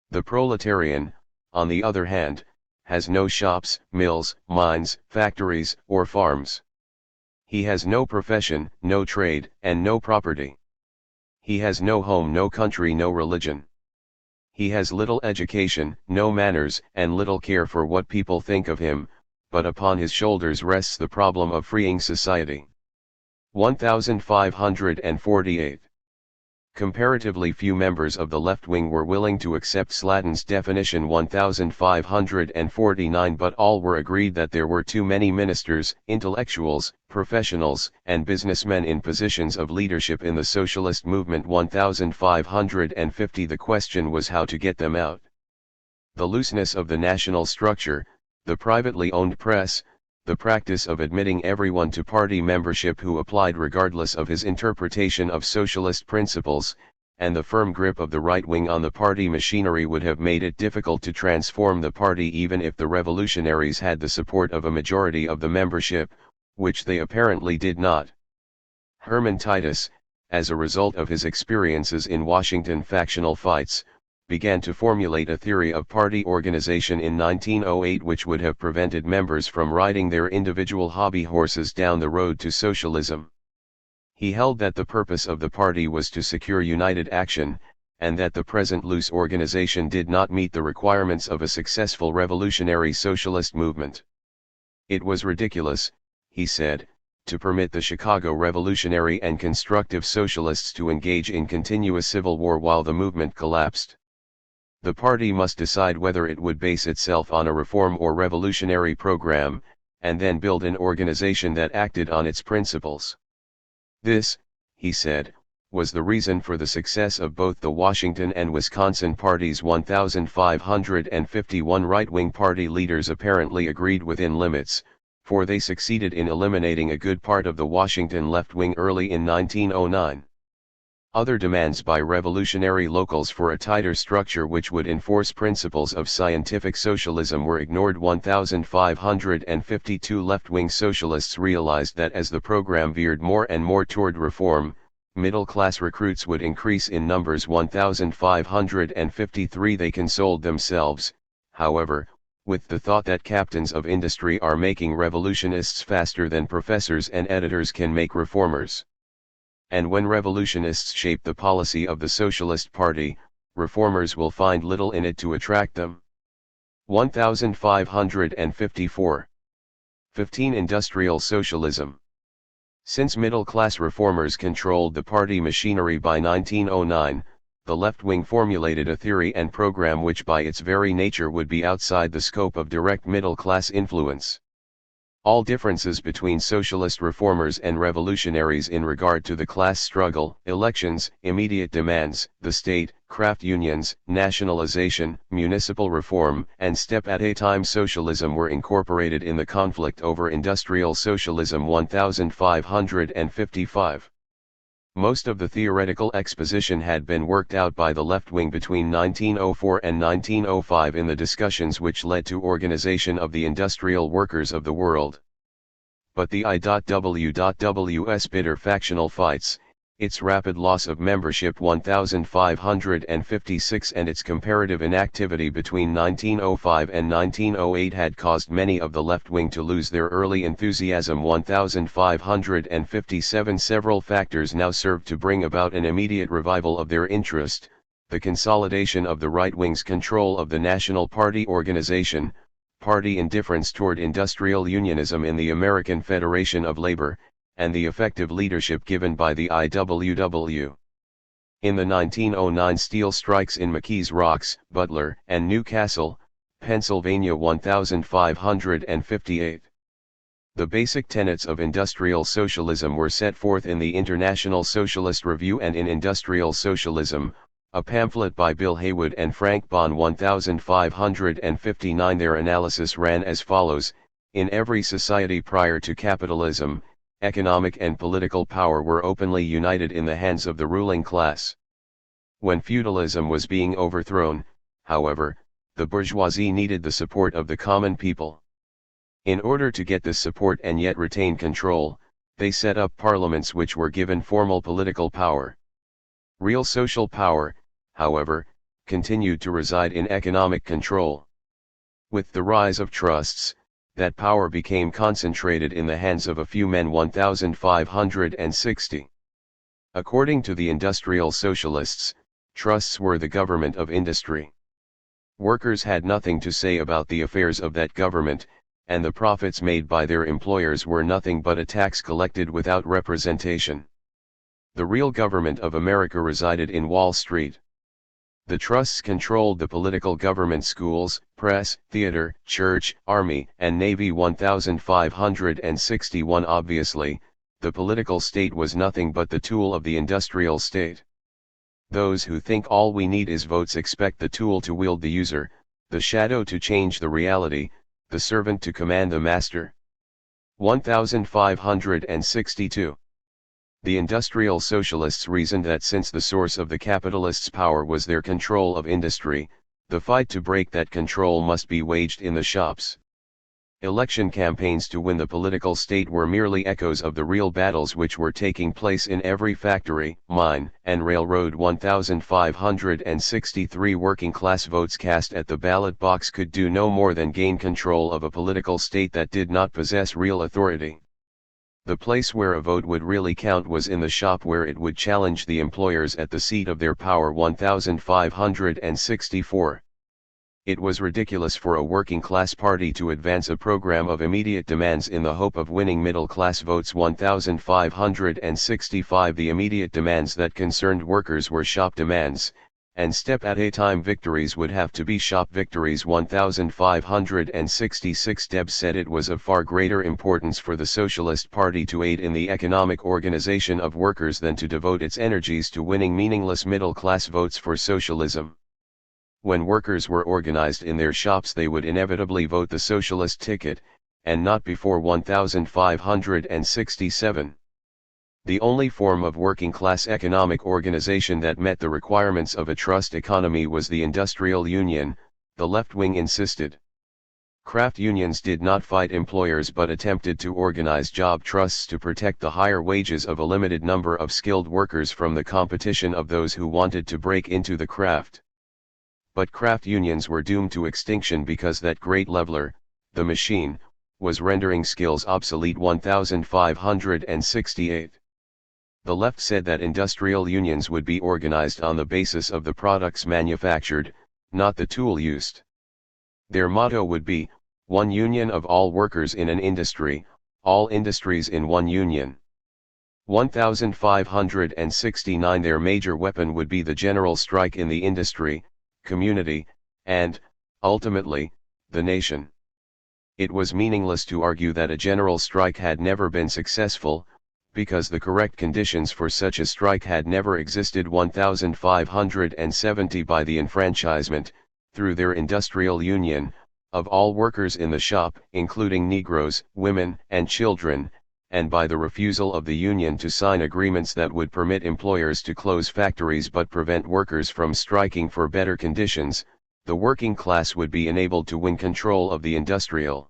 The proletarian, on the other hand, has no shops, mills, mines, factories, or farms. He has no profession, no trade, and no property. He has no home, no country, no religion. He has little education, no manners, and little care for what people think of him, but upon his shoulders rests the problem of freeing society. 1548 Comparatively few members of the left wing were willing to accept Slatton's definition. 1549 But all were agreed that there were too many ministers, intellectuals, professionals, and businessmen in positions of leadership in the socialist movement. 1550 The question was how to get them out. The looseness of the national structure, the privately owned press, the practice of admitting everyone to party membership who applied regardless of his interpretation of socialist principles, and the firm grip of the right wing on the party machinery would have made it difficult to transform the party even if the revolutionaries had the support of a majority of the membership, which they apparently did not. Herman Titus, as a result of his experiences in Washington factional fights, began to formulate a theory of party organization in 1908 which would have prevented members from riding their individual hobby horses down the road to socialism. He held that the purpose of the party was to secure united action, and that the present loose organization did not meet the requirements of a successful revolutionary socialist movement. It was ridiculous, he said, to permit the Chicago Revolutionary and Constructive Socialists to engage in continuous civil war while the movement collapsed. The party must decide whether it would base itself on a reform or revolutionary program, and then build an organization that acted on its principles. This, he said, was the reason for the success of both the Washington and Wisconsin parties. 1551 right-wing party leaders apparently agreed within limits, for they succeeded in eliminating a good part of the Washington left wing early in 1909. Other demands by revolutionary locals for a tighter structure which would enforce principles of scientific socialism were ignored. 1552 left-wing socialists realized that as the program veered more and more toward reform, middle-class recruits would increase in numbers. 1553 They consoled themselves, however, with the thought that captains of industry are making revolutionists faster than professors and editors can make reformers. And when revolutionists shape the policy of the Socialist Party, reformers will find little in it to attract them. 1554 15. Industrial Socialism. Since middle-class reformers controlled the party machinery by 1909, the left wing formulated a theory and program which by its very nature would be outside the scope of direct middle-class influence. All differences between socialist reformers and revolutionaries in regard to the class struggle, elections, immediate demands, the state, craft unions, nationalization, municipal reform, and step-at-a-time socialism were incorporated in the conflict over industrial socialism 1555. Most of the theoretical exposition had been worked out by the left wing between 1904 and 1905 in the discussions which led to organization of the industrial workers of the world. But the I.W.W.'s bitter factional fights, its rapid loss of membership 1556 and its comparative inactivity between 1905 and 1908 had caused many of the left wing to lose their early enthusiasm 1557. Several factors now served to bring about an immediate revival of their interest: the consolidation of the right wing's control of the National Party organization, party indifference toward industrial unionism in the American Federation of Labor, and the effective leadership given by the IWW. In the 1909 steel strikes in McKees Rocks, Butler, and Newcastle, Pennsylvania 1558. The basic tenets of industrial socialism were set forth in the International Socialist Review and in Industrial Socialism, a pamphlet by Bill Haywood and Frank Bonn 1559. Their analysis ran as follows: in every society prior to capitalism, economic and political power were openly united in the hands of the ruling class. When feudalism was being overthrown, however, the bourgeoisie needed the support of the common people. In order to get this support and yet retain control, they set up parliaments which were given formal political power. Real social power, however, continued to reside in economic control. With the rise of trusts, that power became concentrated in the hands of a few men 1560. According to the industrial socialists, trusts were the government of industry. Workers had nothing to say about the affairs of that government, and the profits made by their employers were nothing but a tax collected without representation. The real government of America resided in Wall Street. The trusts controlled the political government, schools, press, theater, church, army, and navy 1561. Obviously, the political state was nothing but the tool of the industrial state. Those who think all we need is votes expect the tool to wield the user, the shadow to change the reality, the servant to command the master. 1562. The industrial socialists reasoned that since the source of the capitalists' power was their control of industry, the fight to break that control must be waged in the shops. Election campaigns to win the political state were merely echoes of the real battles which were taking place in every factory, mine, and railroad. 1563. Working class votes cast at the ballot box could do no more than gain control of a political state that did not possess real authority. The place where a vote would really count was in the shop, where it would challenge the employers at the seat of their power. 1564. It was ridiculous for a working class party to advance a program of immediate demands in the hope of winning middle class votes. 1565. The immediate demands that concerned workers were shop demands, and step-at-a-time victories would have to be shop victories. 1566. Debs said it was of far greater importance for the Socialist Party to aid in the economic organization of workers than to devote its energies to winning meaningless middle-class votes for socialism. When workers were organized in their shops, they would inevitably vote the socialist ticket, and not before 1567. The only form of working-class economic organization that met the requirements of a trust economy was the industrial union, the left wing insisted. Craft unions did not fight employers but attempted to organize job trusts to protect the higher wages of a limited number of skilled workers from the competition of those who wanted to break into the craft. But craft unions were doomed to extinction because that great leveler, the machine, was rendering skills obsolete. 1568. The left said that industrial unions would be organized on the basis of the products manufactured, not the tool used. Their motto would be, One union of all workers in an industry, all industries in one union. 1569 Their major weapon would be the general strike in the industry, community, and, ultimately, the nation. It was meaningless to argue that a general strike had never been successful, because the correct conditions for such a strike had never existed. 1570 By the enfranchisement, through their industrial union, of all workers in the shop, including Negroes, women, and children, and by the refusal of the union to sign agreements that would permit employers to close factories but prevent workers from striking for better conditions, the working class would be enabled to win control of the industrial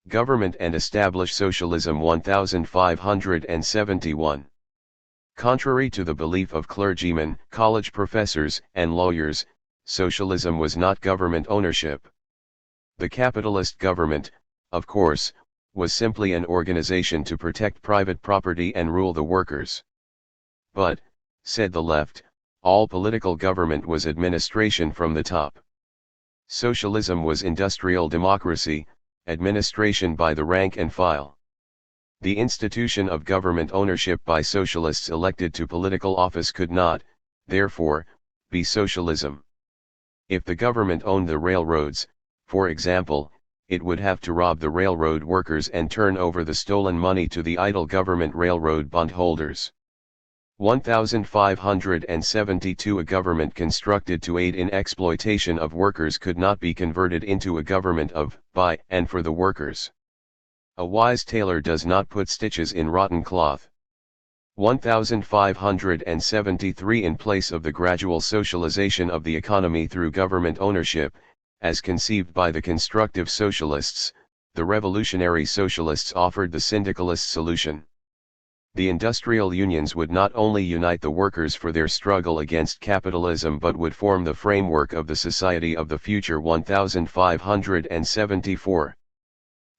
government and establish socialism. 1571. Contrary to the belief of clergymen, college professors, and lawyers, socialism was not government ownership. The capitalist government, of course, was simply an organization to protect private property and rule the workers. But, said the left, all political government was administration from the top. Socialism was industrial democracy, administration by the rank and file. The institution of government ownership by socialists elected to political office could not, therefore, be socialism. If the government owned the railroads, for example, it would have to rob the railroad workers and turn over the stolen money to the idle government railroad bondholders. 1572 A government constructed to aid in exploitation of workers could not be converted into a government of, by, and for the workers. A wise tailor does not put stitches in rotten cloth. 1573 In place of the gradual socialization of the economy through government ownership, as conceived by the constructive socialists, the revolutionary socialists offered the syndicalist solution. The industrial unions would not only unite the workers for their struggle against capitalism but would form the framework of the society of the future. 1574.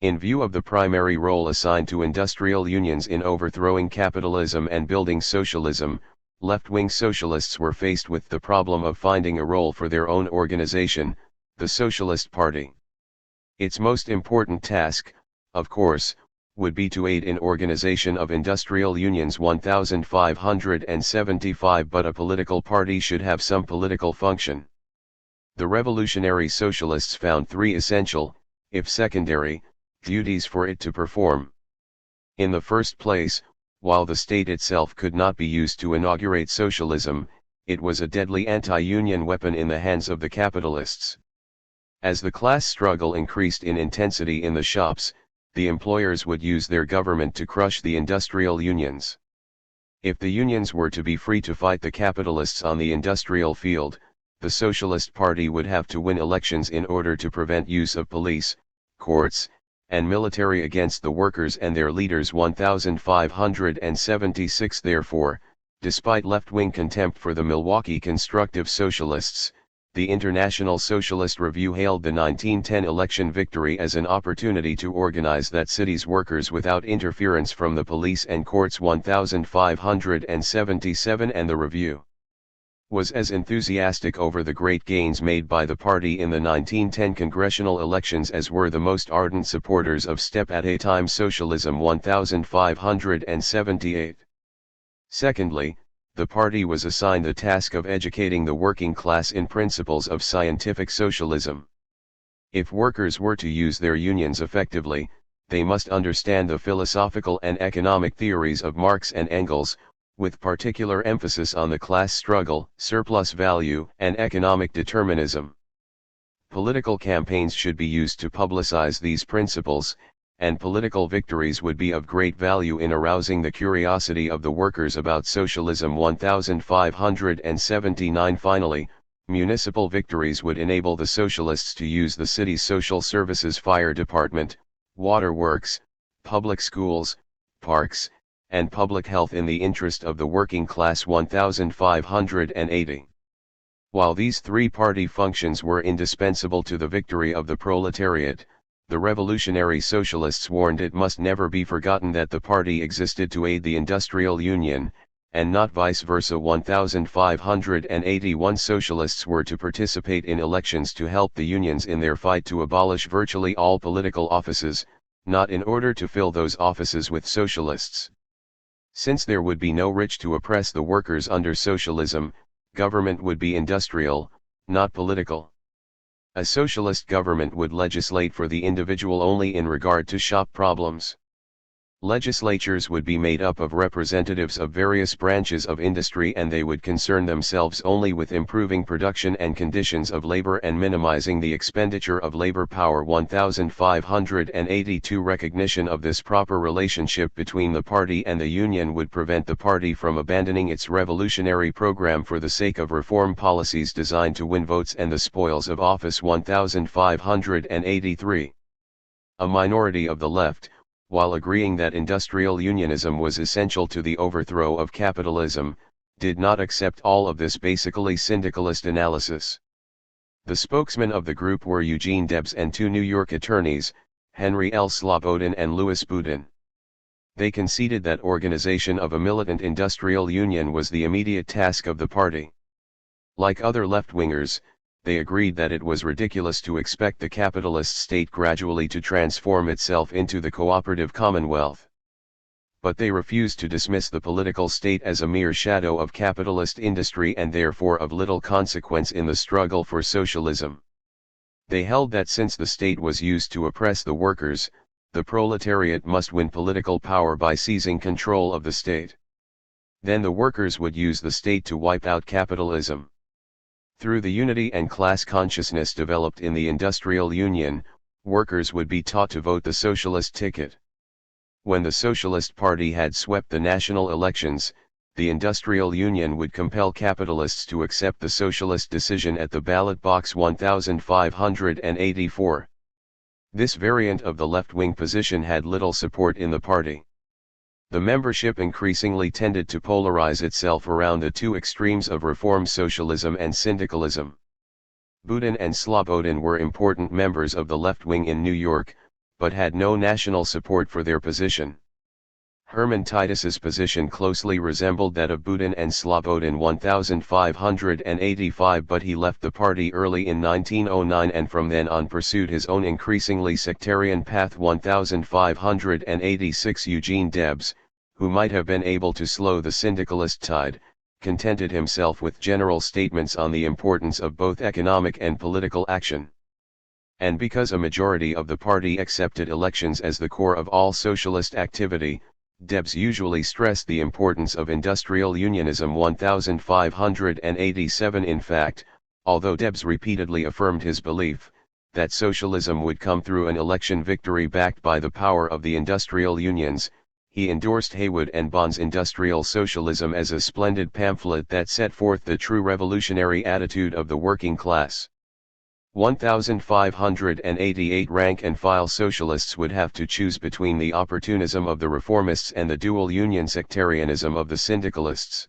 In view of the primary role assigned to industrial unions in overthrowing capitalism and building socialism, left-wing socialists were faced with the problem of finding a role for their own organization, the Socialist Party. Its most important task, of course, would be to aid in organization of industrial unions. 1575 But a political party should have some political function. The revolutionary socialists found three essential, if secondary, duties for it to perform. In the first place, while the state itself could not be used to inaugurate socialism, it was a deadly anti-union weapon in the hands of the capitalists. As the class struggle increased in intensity in the shops, the employers would use their government to crush the industrial unions. If the unions were to be free to fight the capitalists on the industrial field, the Socialist Party would have to win elections in order to prevent use of police, courts, and military against the workers and their leaders. 1576 Therefore, despite left-wing contempt for the Milwaukee Constructive Socialists, the International Socialist Review hailed the 1910 election victory as an opportunity to organize that city's workers without interference from the police and courts. 1577 And the Review was as enthusiastic over the great gains made by the party in the 1910 congressional elections as were the most ardent supporters of step-at-a-time socialism. 1578 Secondly, the party was assigned the task of educating the working class in principles of scientific socialism. If workers were to use their unions effectively, they must understand the philosophical and economic theories of Marx and Engels, with particular emphasis on the class struggle, surplus value, and economic determinism. Political campaigns should be used to publicize these principles, and political victories would be of great value in arousing the curiosity of the workers about socialism. 1579 Finally, municipal victories would enable the socialists to use the city's social services, fire department, waterworks, public schools, parks, and public health in the interest of the working class. 1580 While these three-party functions were indispensable to the victory of the proletariat, the revolutionary socialists warned it must never be forgotten that the party existed to aid the industrial union, and not vice versa. 1581 Socialists were to participate in elections to help the unions in their fight to abolish virtually all political offices, not in order to fill those offices with socialists. Since there would be no rich to oppress the workers under socialism, government would be industrial, not political. A socialist government would legislate for the individual only in regard to shop problems. Legislatures would be made up of representatives of various branches of industry, and they would concern themselves only with improving production and conditions of labor and minimizing the expenditure of labor power. 1582 Recognition of this proper relationship between the party and the union would prevent the party from abandoning its revolutionary program for the sake of reform policies designed to win votes and the spoils of office. 1583 A minority of the left, while agreeing that industrial unionism was essential to the overthrow of capitalism, did not accept all of this basically syndicalist analysis. The spokesmen of the group were Eugene Debs and two New York attorneys, Henry L. Slobodin and Louis Boudin. They conceded that organization of a militant industrial union was the immediate task of the party. Like other left-wingers, they agreed that it was ridiculous to expect the capitalist state gradually to transform itself into the cooperative commonwealth. But they refused to dismiss the political state as a mere shadow of capitalist industry and therefore of little consequence in the struggle for socialism. They held that since the state was used to oppress the workers, the proletariat must win political power by seizing control of the state. Then the workers would use the state to wipe out capitalism. Through the unity and class consciousness developed in the industrial union, workers would be taught to vote the socialist ticket. When the Socialist Party had swept the national elections, the industrial union would compel capitalists to accept the socialist decision at the ballot box. 1584. This variant of the left-wing position had little support in the party. The membership increasingly tended to polarize itself around the two extremes of reform socialism and syndicalism. Boudin and Slobodin were important members of the left wing in New York, but had no national support for their position. Herman Titus's position closely resembled that of Boudin and Slobodin. 1585, but he left the party early in 1909 and from then on pursued his own increasingly sectarian path. 1586 Eugene Debs, who might have been able to slow the syndicalist tide, contented himself with general statements on the importance of both economic and political action. And because a majority of the party accepted elections as the core of all socialist activity, Debs usually stressed the importance of industrial unionism. 1587 In fact, although Debs repeatedly affirmed his belief that socialism would come through an election victory backed by the power of the industrial unions, he endorsed Haywood and Bond's Industrial Socialism as a splendid pamphlet that set forth the true revolutionary attitude of the working class. 1588 Rank-and-file socialists would have to choose between the opportunism of the reformists and the dual union sectarianism of the syndicalists.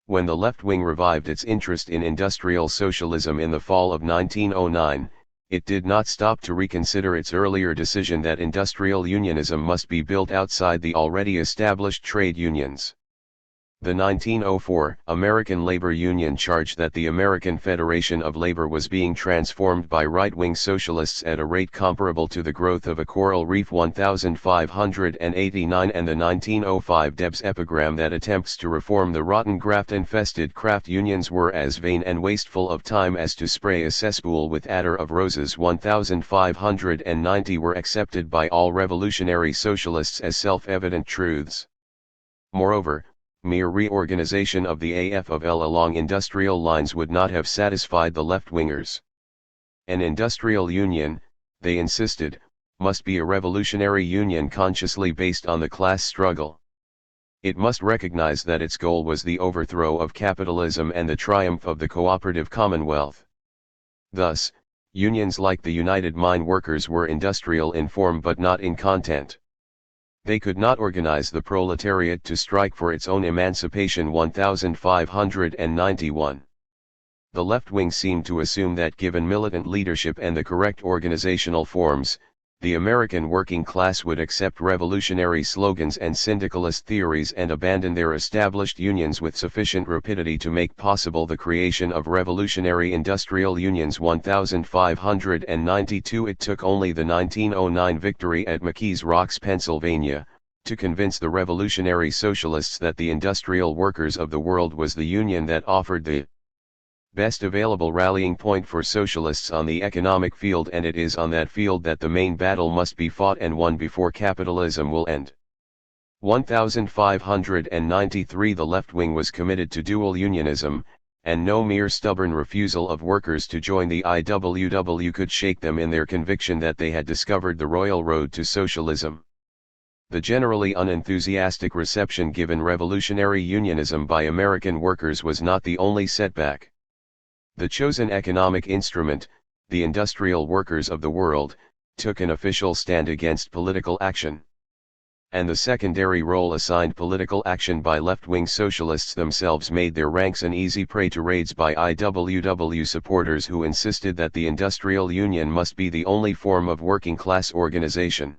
When the left wing revived its interest in industrial socialism in the fall of 1909, it did not stop to reconsider its earlier decision that industrial unionism must be built outside the already established trade unions. The 1904 American Labor Union charged that the American Federation of Labor was being transformed by right-wing socialists at a rate comparable to the growth of a coral reef. 1589 and the 1905 Debs epigram that attempts to reform the rotten graft-infested craft unions were as vain and wasteful of time as to spray a cesspool with attar of roses. 1590 were accepted by all revolutionary socialists as self-evident truths. Moreover, mere reorganization of the AFL along industrial lines would not have satisfied the left-wingers. An industrial union, they insisted, must be a revolutionary union consciously based on the class struggle. It must recognize that its goal was the overthrow of capitalism and the triumph of the cooperative commonwealth. Thus, unions like the United Mine Workers were industrial in form but not in content. They could not organize the proletariat to strike for its own emancipation. 1591. The left wing seemed to assume that given militant leadership and the correct organizational forms, the American working class would accept revolutionary slogans and syndicalist theories and abandon their established unions with sufficient rapidity to make possible the creation of revolutionary industrial unions. 1592. It took only the 1909 victory at McKees Rocks, Pennsylvania, to convince the revolutionary socialists that the industrial workers of the world was the union that offered the best available rallying point for socialists on the economic field, and it is on that field that the main battle must be fought and won before capitalism will end. 1593. The left wing was committed to dual unionism, and no mere stubborn refusal of workers to join the IWW could shake them in their conviction that they had discovered the royal road to socialism. The generally unenthusiastic reception given revolutionary unionism by American workers was not the only setback. The chosen economic instrument, the industrial workers of the world, took an official stand against political action. And the secondary role assigned political action by left-wing socialists themselves made their ranks an easy prey to raids by IWW supporters who insisted that the industrial union must be the only form of working-class organization.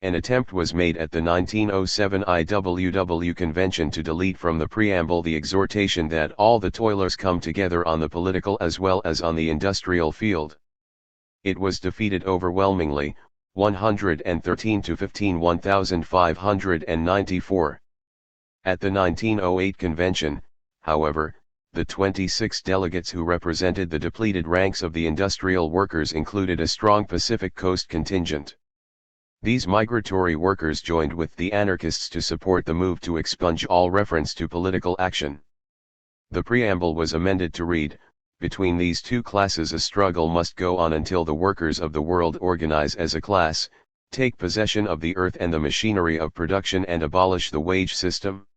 An attempt was made at the 1907 IWW convention to delete from the preamble the exhortation that all the toilers come together on the political as well as on the industrial field. It was defeated overwhelmingly, 113 to 15. 1594. At the 1908 convention, however, the 26 delegates who represented the depleted ranks of the industrial workers included a strong Pacific Coast contingent. These migratory workers joined with the anarchists to support the move to expunge all reference to political action. The preamble was amended to read, "Between these two classes a struggle must go on until the workers of the world organize as a class, take possession of the earth and the machinery of production and abolish the wage system."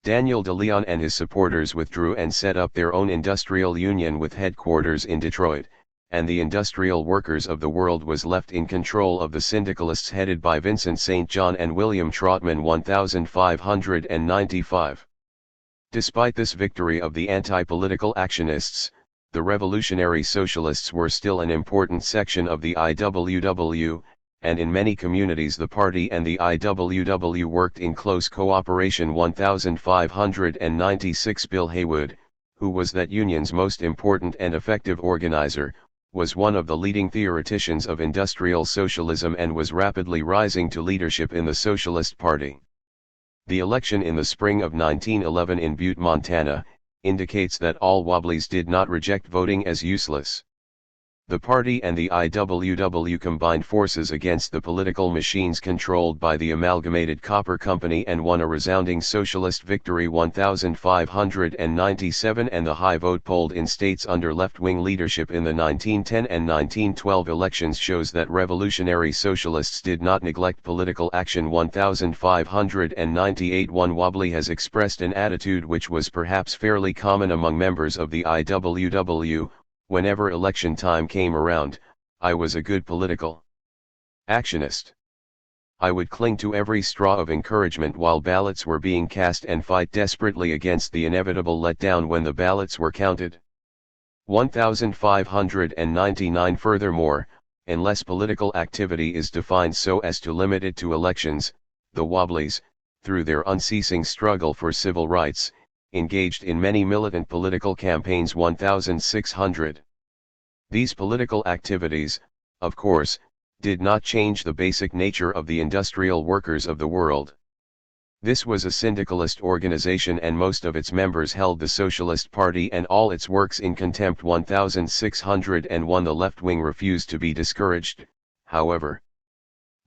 Daniel de Leon and his supporters withdrew and set up their own industrial union with headquarters in Detroit, and the industrial workers of the world was left in control of the syndicalists headed by Vincent St. John and William Trotman. 1595. Despite this victory of the anti-political actionists, the revolutionary socialists were still an important section of the IWW, and in many communities the party and the IWW worked in close cooperation. 1596. Bill Haywood, who was that union's most important and effective organizer, was one of the leading theoreticians of industrial socialism and was rapidly rising to leadership in the Socialist Party. The election in the spring of 1911 in Butte, Montana, indicates that all Wobblies did not reject voting as useless. The party and the IWW combined forces against the political machines controlled by the Amalgamated Copper Company and won a resounding socialist victory. 1597. And the high vote polled in states under left-wing leadership in the 1910 and 1912 elections shows that revolutionary socialists did not neglect political action. 1598. One Wobbly has expressed an attitude which was perhaps fairly common among members of the IWW. Whenever election time came around, I was a good political actionist. I would cling to every straw of encouragement while ballots were being cast and fight desperately against the inevitable letdown when the ballots were counted. 1599. Furthermore, unless political activity is defined so as to limit it to elections, the Wobblies, through their unceasing struggle for civil rights, engaged in many militant political campaigns. 1600. These political activities, of course, did not change the basic nature of the industrial workers of the world. This was a syndicalist organization and most of its members held the Socialist Party and all its works in contempt. 1601. The left wing refused to be discouraged, however.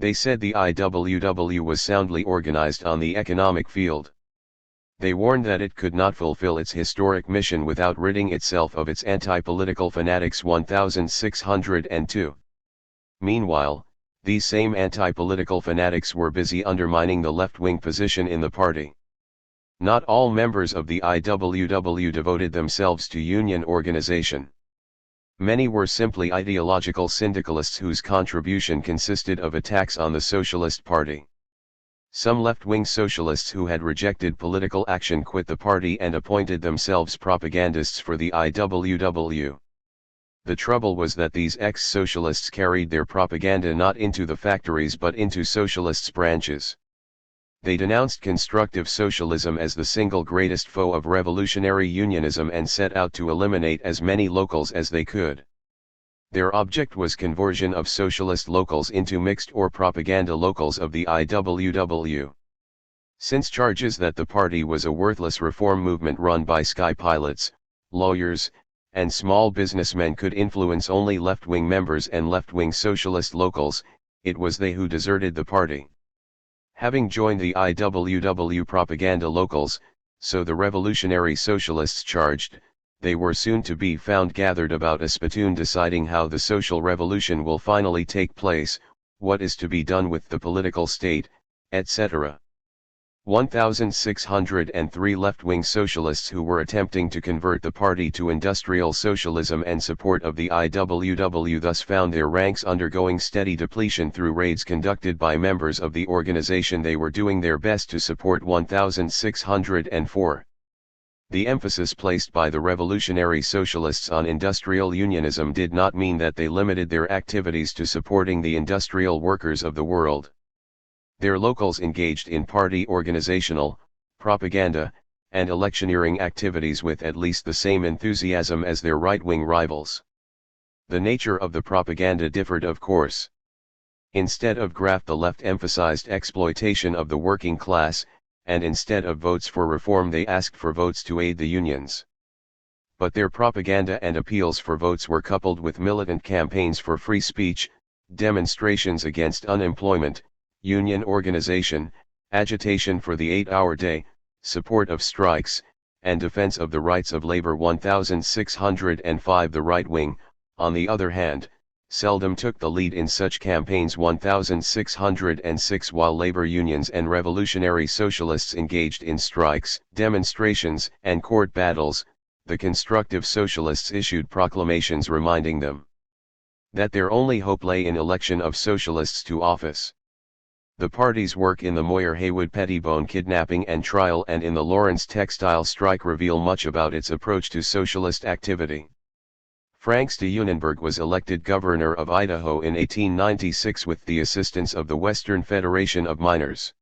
They said the IWW was soundly organized on the economic field. They warned that it could not fulfill its historic mission without ridding itself of its anti-political fanatics. 1602. Meanwhile, these same anti-political fanatics were busy undermining the left-wing position in the party. Not all members of the IWW devoted themselves to union organization. Many were simply ideological syndicalists whose contribution consisted of attacks on the Socialist Party. Some left-wing socialists who had rejected political action quit the party and appointed themselves propagandists for the IWW. The trouble was that these ex-socialists carried their propaganda not into the factories but into socialists' branches. They denounced constructive socialism as the single greatest foe of revolutionary unionism and set out to eliminate as many locals as they could. Their object was conversion of socialist locals into mixed or propaganda locals of the IWW. Since charges that the party was a worthless reform movement run by sky pilots, lawyers, and small businessmen could influence only left-wing members and left-wing socialist locals, it was they who deserted the party. Having joined the IWW propaganda locals, so the revolutionary socialists charged, they were soon to be found gathered about a spittoon deciding how the social revolution will finally take place, what is to be done with the political state, etc. 1,603 left-wing socialists who were attempting to convert the party to industrial socialism and support of the IWW thus found their ranks undergoing steady depletion through raids conducted by members of the organization they were doing their best to support. 1,604. The emphasis placed by the revolutionary socialists on industrial unionism did not mean that they limited their activities to supporting the industrial workers of the world. Their locals engaged in party organizational, propaganda, and electioneering activities with at least the same enthusiasm as their right-wing rivals. The nature of the propaganda differed, of course. Instead of graft, the left emphasized exploitation of the working class, and instead of votes for reform they asked for votes to aid the unions. But their propaganda and appeals for votes were coupled with militant campaigns for free speech, demonstrations against unemployment, union organization, agitation for the 8-hour day, support of strikes, and defense of the rights of labor. 1,605. The right wing, on the other hand, seldom took the lead in such campaigns. 1,606. While labor unions and revolutionary socialists engaged in strikes, demonstrations, and court battles, the constructive socialists issued proclamations reminding them that their only hope lay in election of socialists to office. The party's work in the Moyer-Haywood-Pettibone kidnapping and trial and in the Lawrence textile strike reveal much about its approach to socialist activity. Frank Steunenberg was elected governor of Idaho in 1896 with the assistance of the Western Federation of Miners.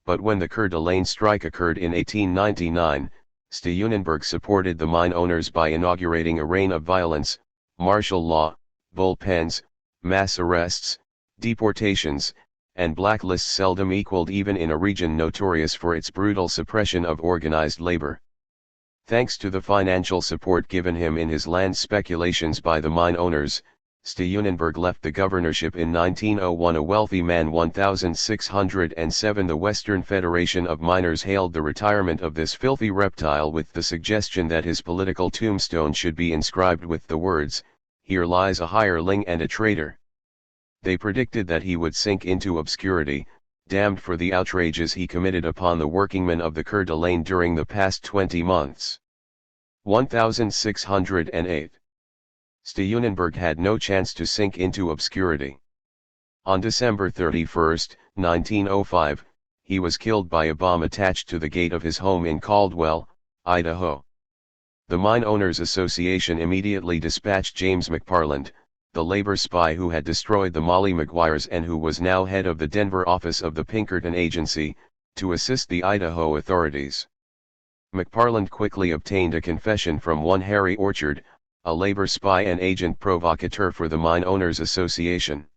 But when the Coeur d'Alene strike occurred in 1899, Steunenberg supported the mine owners by inaugurating a reign of violence, martial law, bullpens, mass arrests, deportations, and blacklists seldom equaled even in a region notorious for its brutal suppression of organized labor. Thanks to the financial support given him in his land speculations by the mine owners, Steunenberg left the governorship in 1901 a wealthy man. 1,607. The Western Federation of Miners hailed the retirement of this filthy reptile with the suggestion that his political tombstone should be inscribed with the words, "Here lies a hireling and a traitor." They predicted that he would sink into obscurity, damned for the outrages he committed upon the workingmen of the Coeur d'Alene during the past 20 months. 1,608. Steunenberg had no chance to sink into obscurity. On December 31, 1905, he was killed by a bomb attached to the gate of his home in Caldwell, Idaho. The Mine Owners Association immediately dispatched James McParland, the labor spy who had destroyed the Molly Maguires and who was now head of the Denver office of the Pinkerton Agency, to assist the Idaho authorities. McParland quickly obtained a confession from one Harry Orchard, a labor spy and agent provocateur for the Mine Owners Association.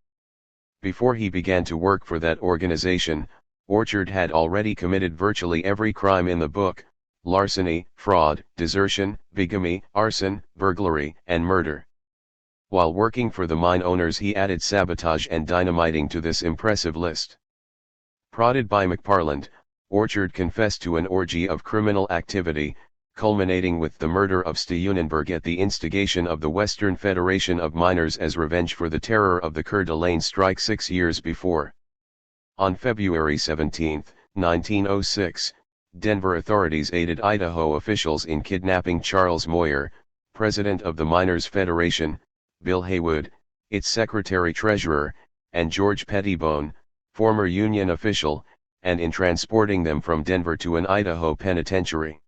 Before he began to work for that organization, Orchard had already committed virtually every crime in the book: larceny, fraud, desertion, bigamy, arson, burglary, and murder. While working for the mine owners he added sabotage and dynamiting to this impressive list. Prodded by McParland, Orchard confessed to an orgy of criminal activity, culminating with the murder of Steunenberg at the instigation of the Western Federation of Miners as revenge for the terror of the Coeur d'Alene strike 6 years before. On February 17, 1906, Denver authorities aided Idaho officials in kidnapping Charles Moyer, president of the Miners Federation, Bill Haywood, its secretary-treasurer, and George Pettibone, former Union official, and in transporting them from Denver to an Idaho penitentiary.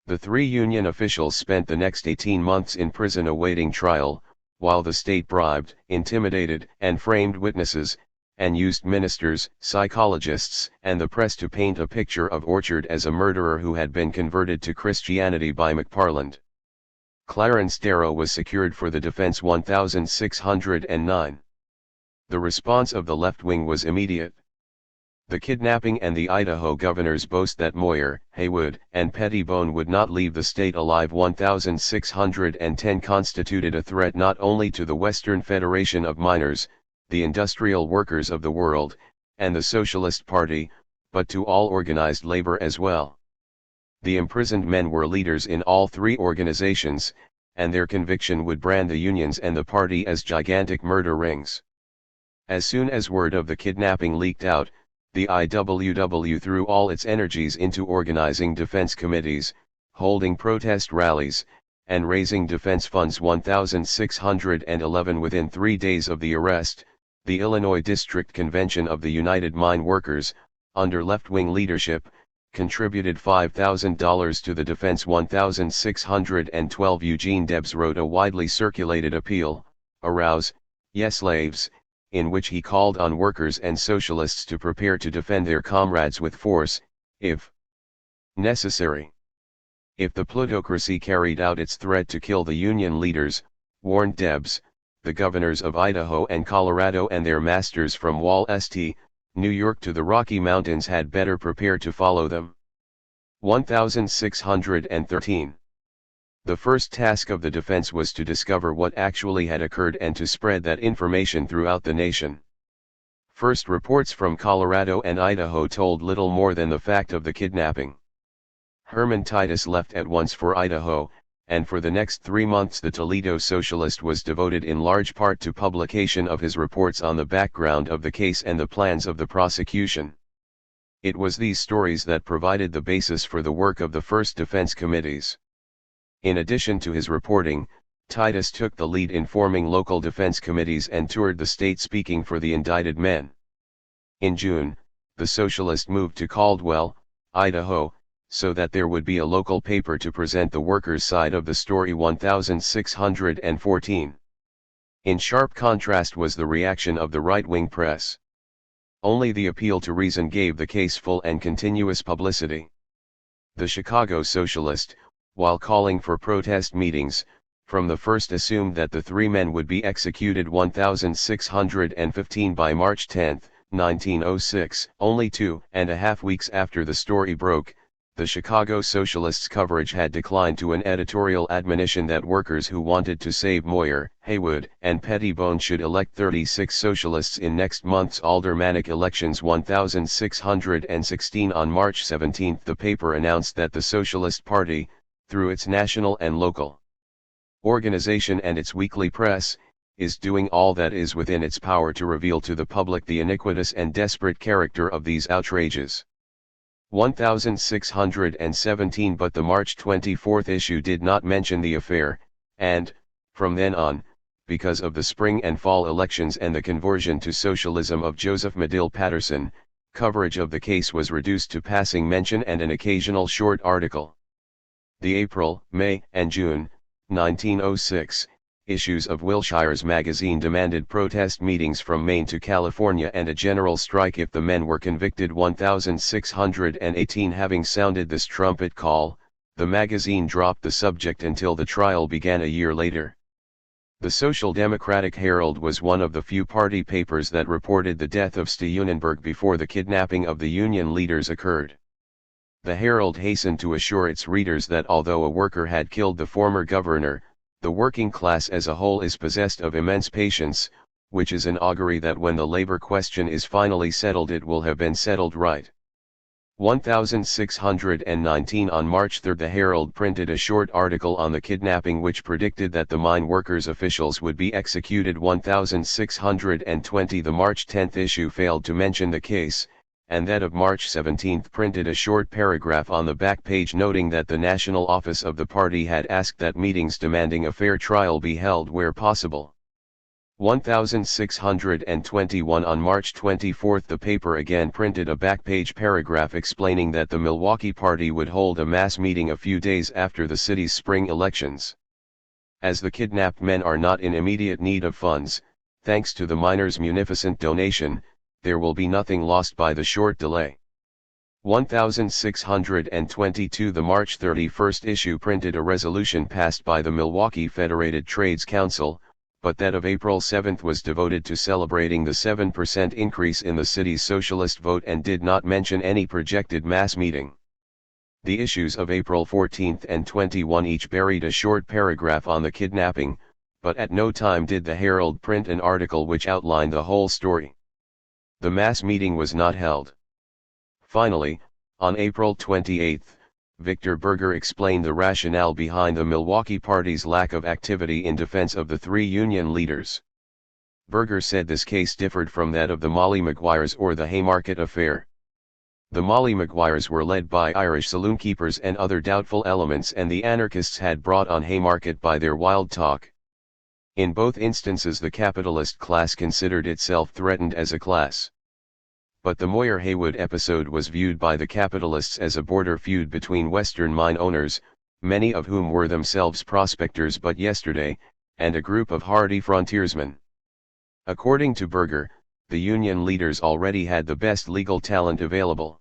The three union officials spent the next 18 months in prison awaiting trial, while the state bribed, intimidated, and framed witnesses, and used ministers, psychologists, and the press to paint a picture of Orchard as a murderer who had been converted to Christianity by McParland. Clarence Darrow was secured for the defense 1609. The response of the left wing was immediate. The kidnapping and the Idaho governors boast that Moyer, Haywood, and Pettibone would not leave the state alive. 1610 constituted a threat not only to the Western Federation of Miners, the industrial workers of the world, and the Socialist Party, but to all organized labor as well. The imprisoned men were leaders in all three organizations, and their conviction would brand the unions and the party as gigantic murder rings. As soon as word of the kidnapping leaked out, the IWW threw all its energies into organizing defense committees, holding protest rallies, and raising defense funds. 1611 Within 3 days of the arrest, the Illinois District Convention of the United Mine Workers, under left-wing leadership, contributed $5,000 to the defense. 1612 Eugene Debs wrote a widely circulated appeal, "Arouse, Ye Slaves," in which he called on workers and socialists to prepare to defend their comrades with force, if necessary. If the plutocracy carried out its threat to kill the Union leaders, warned Debs, the governors of Idaho and Colorado and their masters from Wall St. New York to the Rocky Mountains had better prepare to follow them. 1613. The first task of the defense was to discover what actually had occurred and to spread that information throughout the nation. First reports from Colorado and Idaho told little more than the fact of the kidnapping. Herman Titus left at once for Idaho, and for the next 3 months the Toledo Socialist was devoted in large part to publication of his reports on the background of the case and the plans of the prosecution. It was these stories that provided the basis for the work of the first defense committees. In addition to his reporting, Titus took the lead in forming local defense committees and toured the state speaking for the indicted men. In June, the Socialist moved to Caldwell, Idaho, so that there would be a local paper to present the workers' side of the story. 1614. In sharp contrast was the reaction of the right-wing press. Only the appeal to reason gave the case full and continuous publicity. The Chicago Socialist, while calling for protest meetings, from the first assumed that the three men would be executed. 1615 By March 10, 1906, only 2.5 weeks after the story broke, the Chicago Socialists' coverage had declined to an editorial admonition that workers who wanted to save Moyer, Haywood, and Pettibone should elect 36 Socialists in next month's aldermanic elections. 1616 On March 17 the paper announced that the Socialist Party, through its national and local organization and its weekly press, is doing all that is within its power to reveal to the public the iniquitous and desperate character of these outrages. 1617 But the March 24 issue did not mention the affair, and, from then on, because of the spring and fall elections and the conversion to socialism of Joseph Medill Patterson, coverage of the case was reduced to passing mention and an occasional short article. The April, May, and June, 1906, issues of Wilshire's magazine demanded protest meetings from Maine to California and a general strike if the men were convicted. 1618 Having sounded this trumpet call, the magazine dropped the subject until the trial began a year later. The Social Democratic Herald was one of the few party papers that reported the death of Steunenberg before the kidnapping of the Union leaders occurred. The Herald hastened to assure its readers that although a worker had killed the former governor, the working class as a whole is possessed of immense patience, which is an augury that when the labor question is finally settled it will have been settled right. 1619 On March 3 the Herald printed a short article on the kidnapping which predicted that the mine workers' officials would be executed. 1620 The March 10 issue failed to mention the case, and that of March 17 printed a short paragraph on the back page noting that the national office of the party had asked that meetings demanding a fair trial be held where possible. 1621. On March 24 the paper again printed a back-page paragraph explaining that the Milwaukee Party would hold a mass meeting a few days after the city's spring elections. As the kidnapped men are not in immediate need of funds, thanks to the miners' munificent donation, there will be nothing lost by the short delay. 1622. The March 31 issue printed a resolution passed by the Milwaukee Federated Trades Council, but that of April 7 was devoted to celebrating the 7% increase in the city's socialist vote and did not mention any projected mass meeting. The issues of April 14 and 21 each buried a short paragraph on the kidnapping, but at no time did the Herald print an article which outlined the whole story. The mass meeting was not held. Finally, on April 28, Victor Berger explained the rationale behind the Milwaukee Party's lack of activity in defense of the three union leaders. Berger said this case differed from that of the Molly Maguires or the Haymarket affair. The Molly Maguires were led by Irish saloonkeepers and other doubtful elements, and the anarchists had brought on Haymarket by their wild talk. In both instances the capitalist class considered itself threatened as a class. But the Moyer-Haywood episode was viewed by the capitalists as a border feud between Western mine owners, many of whom were themselves prospectors but yesterday, and a group of hardy frontiersmen. According to Berger, the union leaders already had the best legal talent available.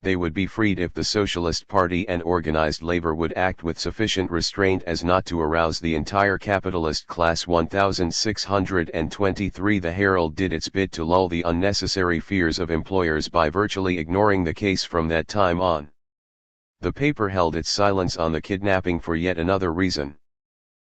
They would be freed if the Socialist Party and organized labor would act with sufficient restraint as not to arouse the entire capitalist class. 1623 The Herald did its bit to lull the unnecessary fears of employers by virtually ignoring the case from that time on. The paper held its silence on the kidnapping for yet another reason.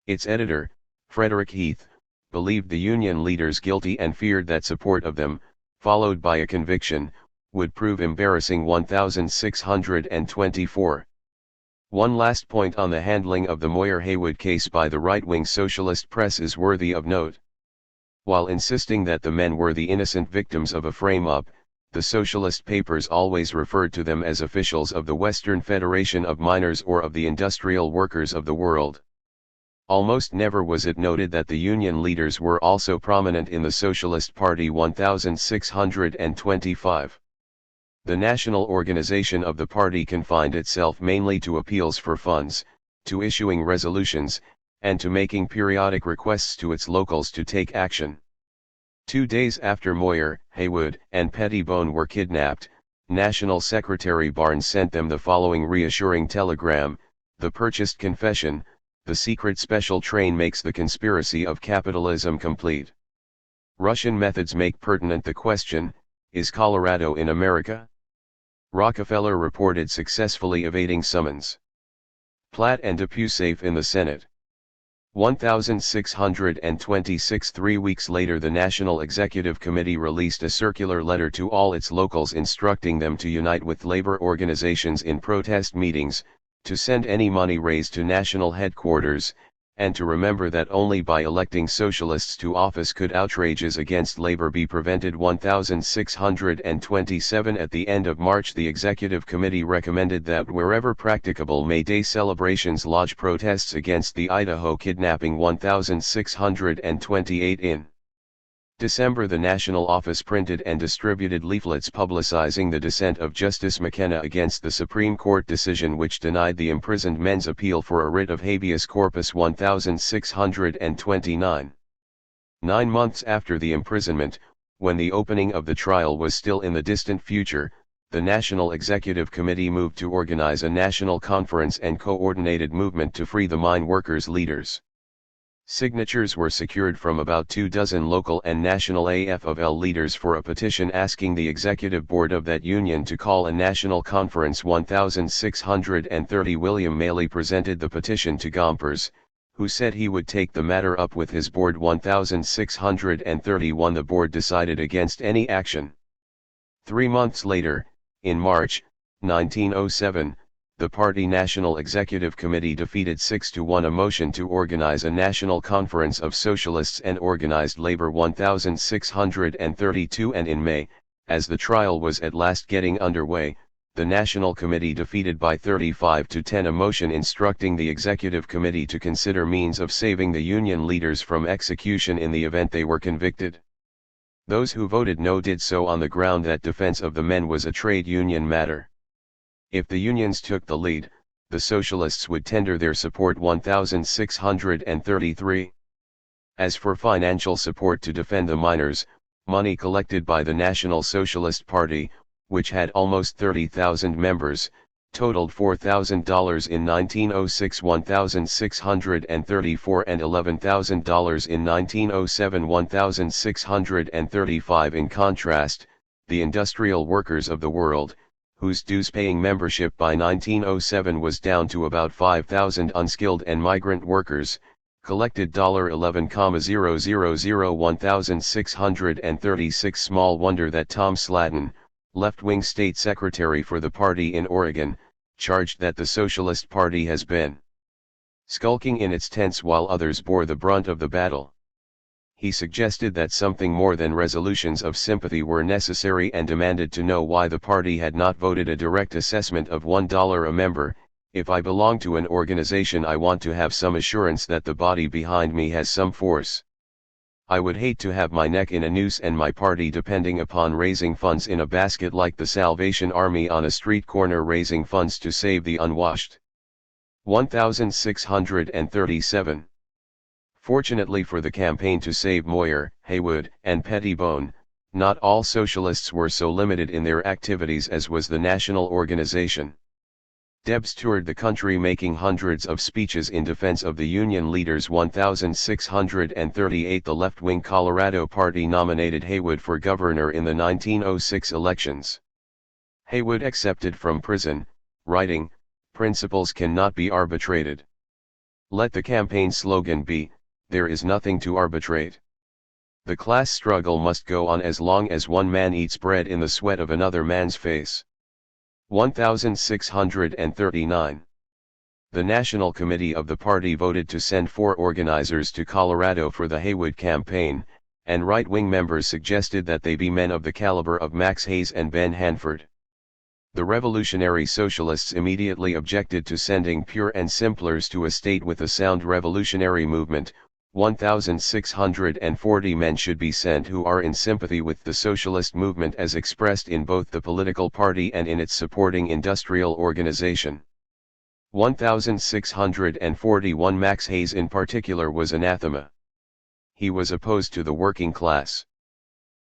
Its editor, Frederick Heath, believed the union leaders guilty and feared that support of them, followed by a conviction, would prove embarrassing. 1624. One last point on the handling of the Moyer-Haywood case by the right-wing socialist press is worthy of note. While insisting that the men were the innocent victims of a frame-up, the socialist papers always referred to them as officials of the Western Federation of Miners or of the Industrial Workers of the World. Almost never was it noted that the union leaders were also prominent in the Socialist Party. 1625. The national organization of the party confined itself mainly to appeals for funds, to issuing resolutions, and to making periodic requests to its locals to take action. 2 days after Moyer, Haywood, and Pettibone were kidnapped, National Secretary Barnes sent them the following reassuring telegram: "The purchased confession, the secret special train makes the conspiracy of capitalism complete." Russian methods make pertinent the question, is Colorado in America? Rockefeller reported successfully evading summons. Platt and Depew safe in the Senate. 1626. 3 weeks later the National Executive Committee released a circular letter to all its locals instructing them to unite with labor organizations in protest meetings, to send any money raised to national headquarters, and to remember that only by electing socialists to office could outrages against labor be prevented. 1627. At the end of March the Executive Committee recommended that wherever practicable May Day celebrations lodge protests against the Idaho kidnapping. 1628. In December the National Office printed and distributed leaflets publicizing the dissent of Justice McKenna against the Supreme Court decision which denied the imprisoned men's appeal for a writ of habeas corpus. 1629. 9 months after the imprisonment, when the opening of the trial was still in the distant future, the National Executive Committee moved to organize a national conference and coordinated movement to free the mine workers' leaders. Signatures were secured from about 24 local and national AFL leaders for a petition asking the executive board of that union to call a national conference. 1630. William Maley presented the petition to Gompers, who said he would take the matter up with his board. 1631. The board decided against any action. 3 months later, in March, 1907, the party National Executive Committee defeated 6-1 a motion to organize a national conference of socialists and organized labor. 1632. And in May, as the trial was at last getting underway, the National Committee defeated by 35 to 10 a motion instructing the Executive Committee to consider means of saving the Union leaders from execution in the event they were convicted. Those who voted no did so on the ground that defense of the men was a trade union matter. If the unions took the lead, the Socialists would tender their support 1,633. As for financial support to defend the miners, money collected by the National Socialist Party, which had almost 30,000 members, totaled $4,000 in 1906, $1,634 and $11,000 in 1907, $1,635. In contrast, the industrial workers of the world, whose dues-paying membership by 1907 was down to about 5,000 unskilled and migrant workers, collected $11,000, $1,636. Small wonder that Tom Slatton, left-wing state secretary for the party in Oregon, charged that the Socialist Party has been skulking in its tents while others bore the brunt of the battle. He suggested that something more than resolutions of sympathy were necessary and demanded to know why the party had not voted a direct assessment of $1 a member. If I belong to an organization, I want to have some assurance that the body behind me has some force. I would hate to have my neck in a noose and my party depending upon raising funds in a basket like the Salvation Army on a street corner raising funds to save the unwashed. 1637. Fortunately for the campaign to save Moyer, Haywood, and Pettibone, not all socialists were so limited in their activities as was the national organization. Debs toured the country making hundreds of speeches in defense of the Union leaders. 1638. The left-wing Colorado Party nominated Haywood for governor in the 1906 elections. Haywood accepted from prison, writing, "Principles cannot be arbitrated." Let the campaign slogan be, "There is nothing to arbitrate." The class struggle must go on as long as one man eats bread in the sweat of another man's face. 1639. The National Committee of the party voted to send 4 organizers to Colorado for the Haywood campaign, and right-wing members suggested that they be men of the caliber of Max Hayes and Ben Hanford. The Revolutionary Socialists immediately objected to sending pure and simplers to a state with a sound revolutionary movement. 1640 men should be sent who are in sympathy with the socialist movement as expressed in both the political party and in its supporting industrial organization. 1641. Max Hayes in particular was anathema. He was opposed to the working class.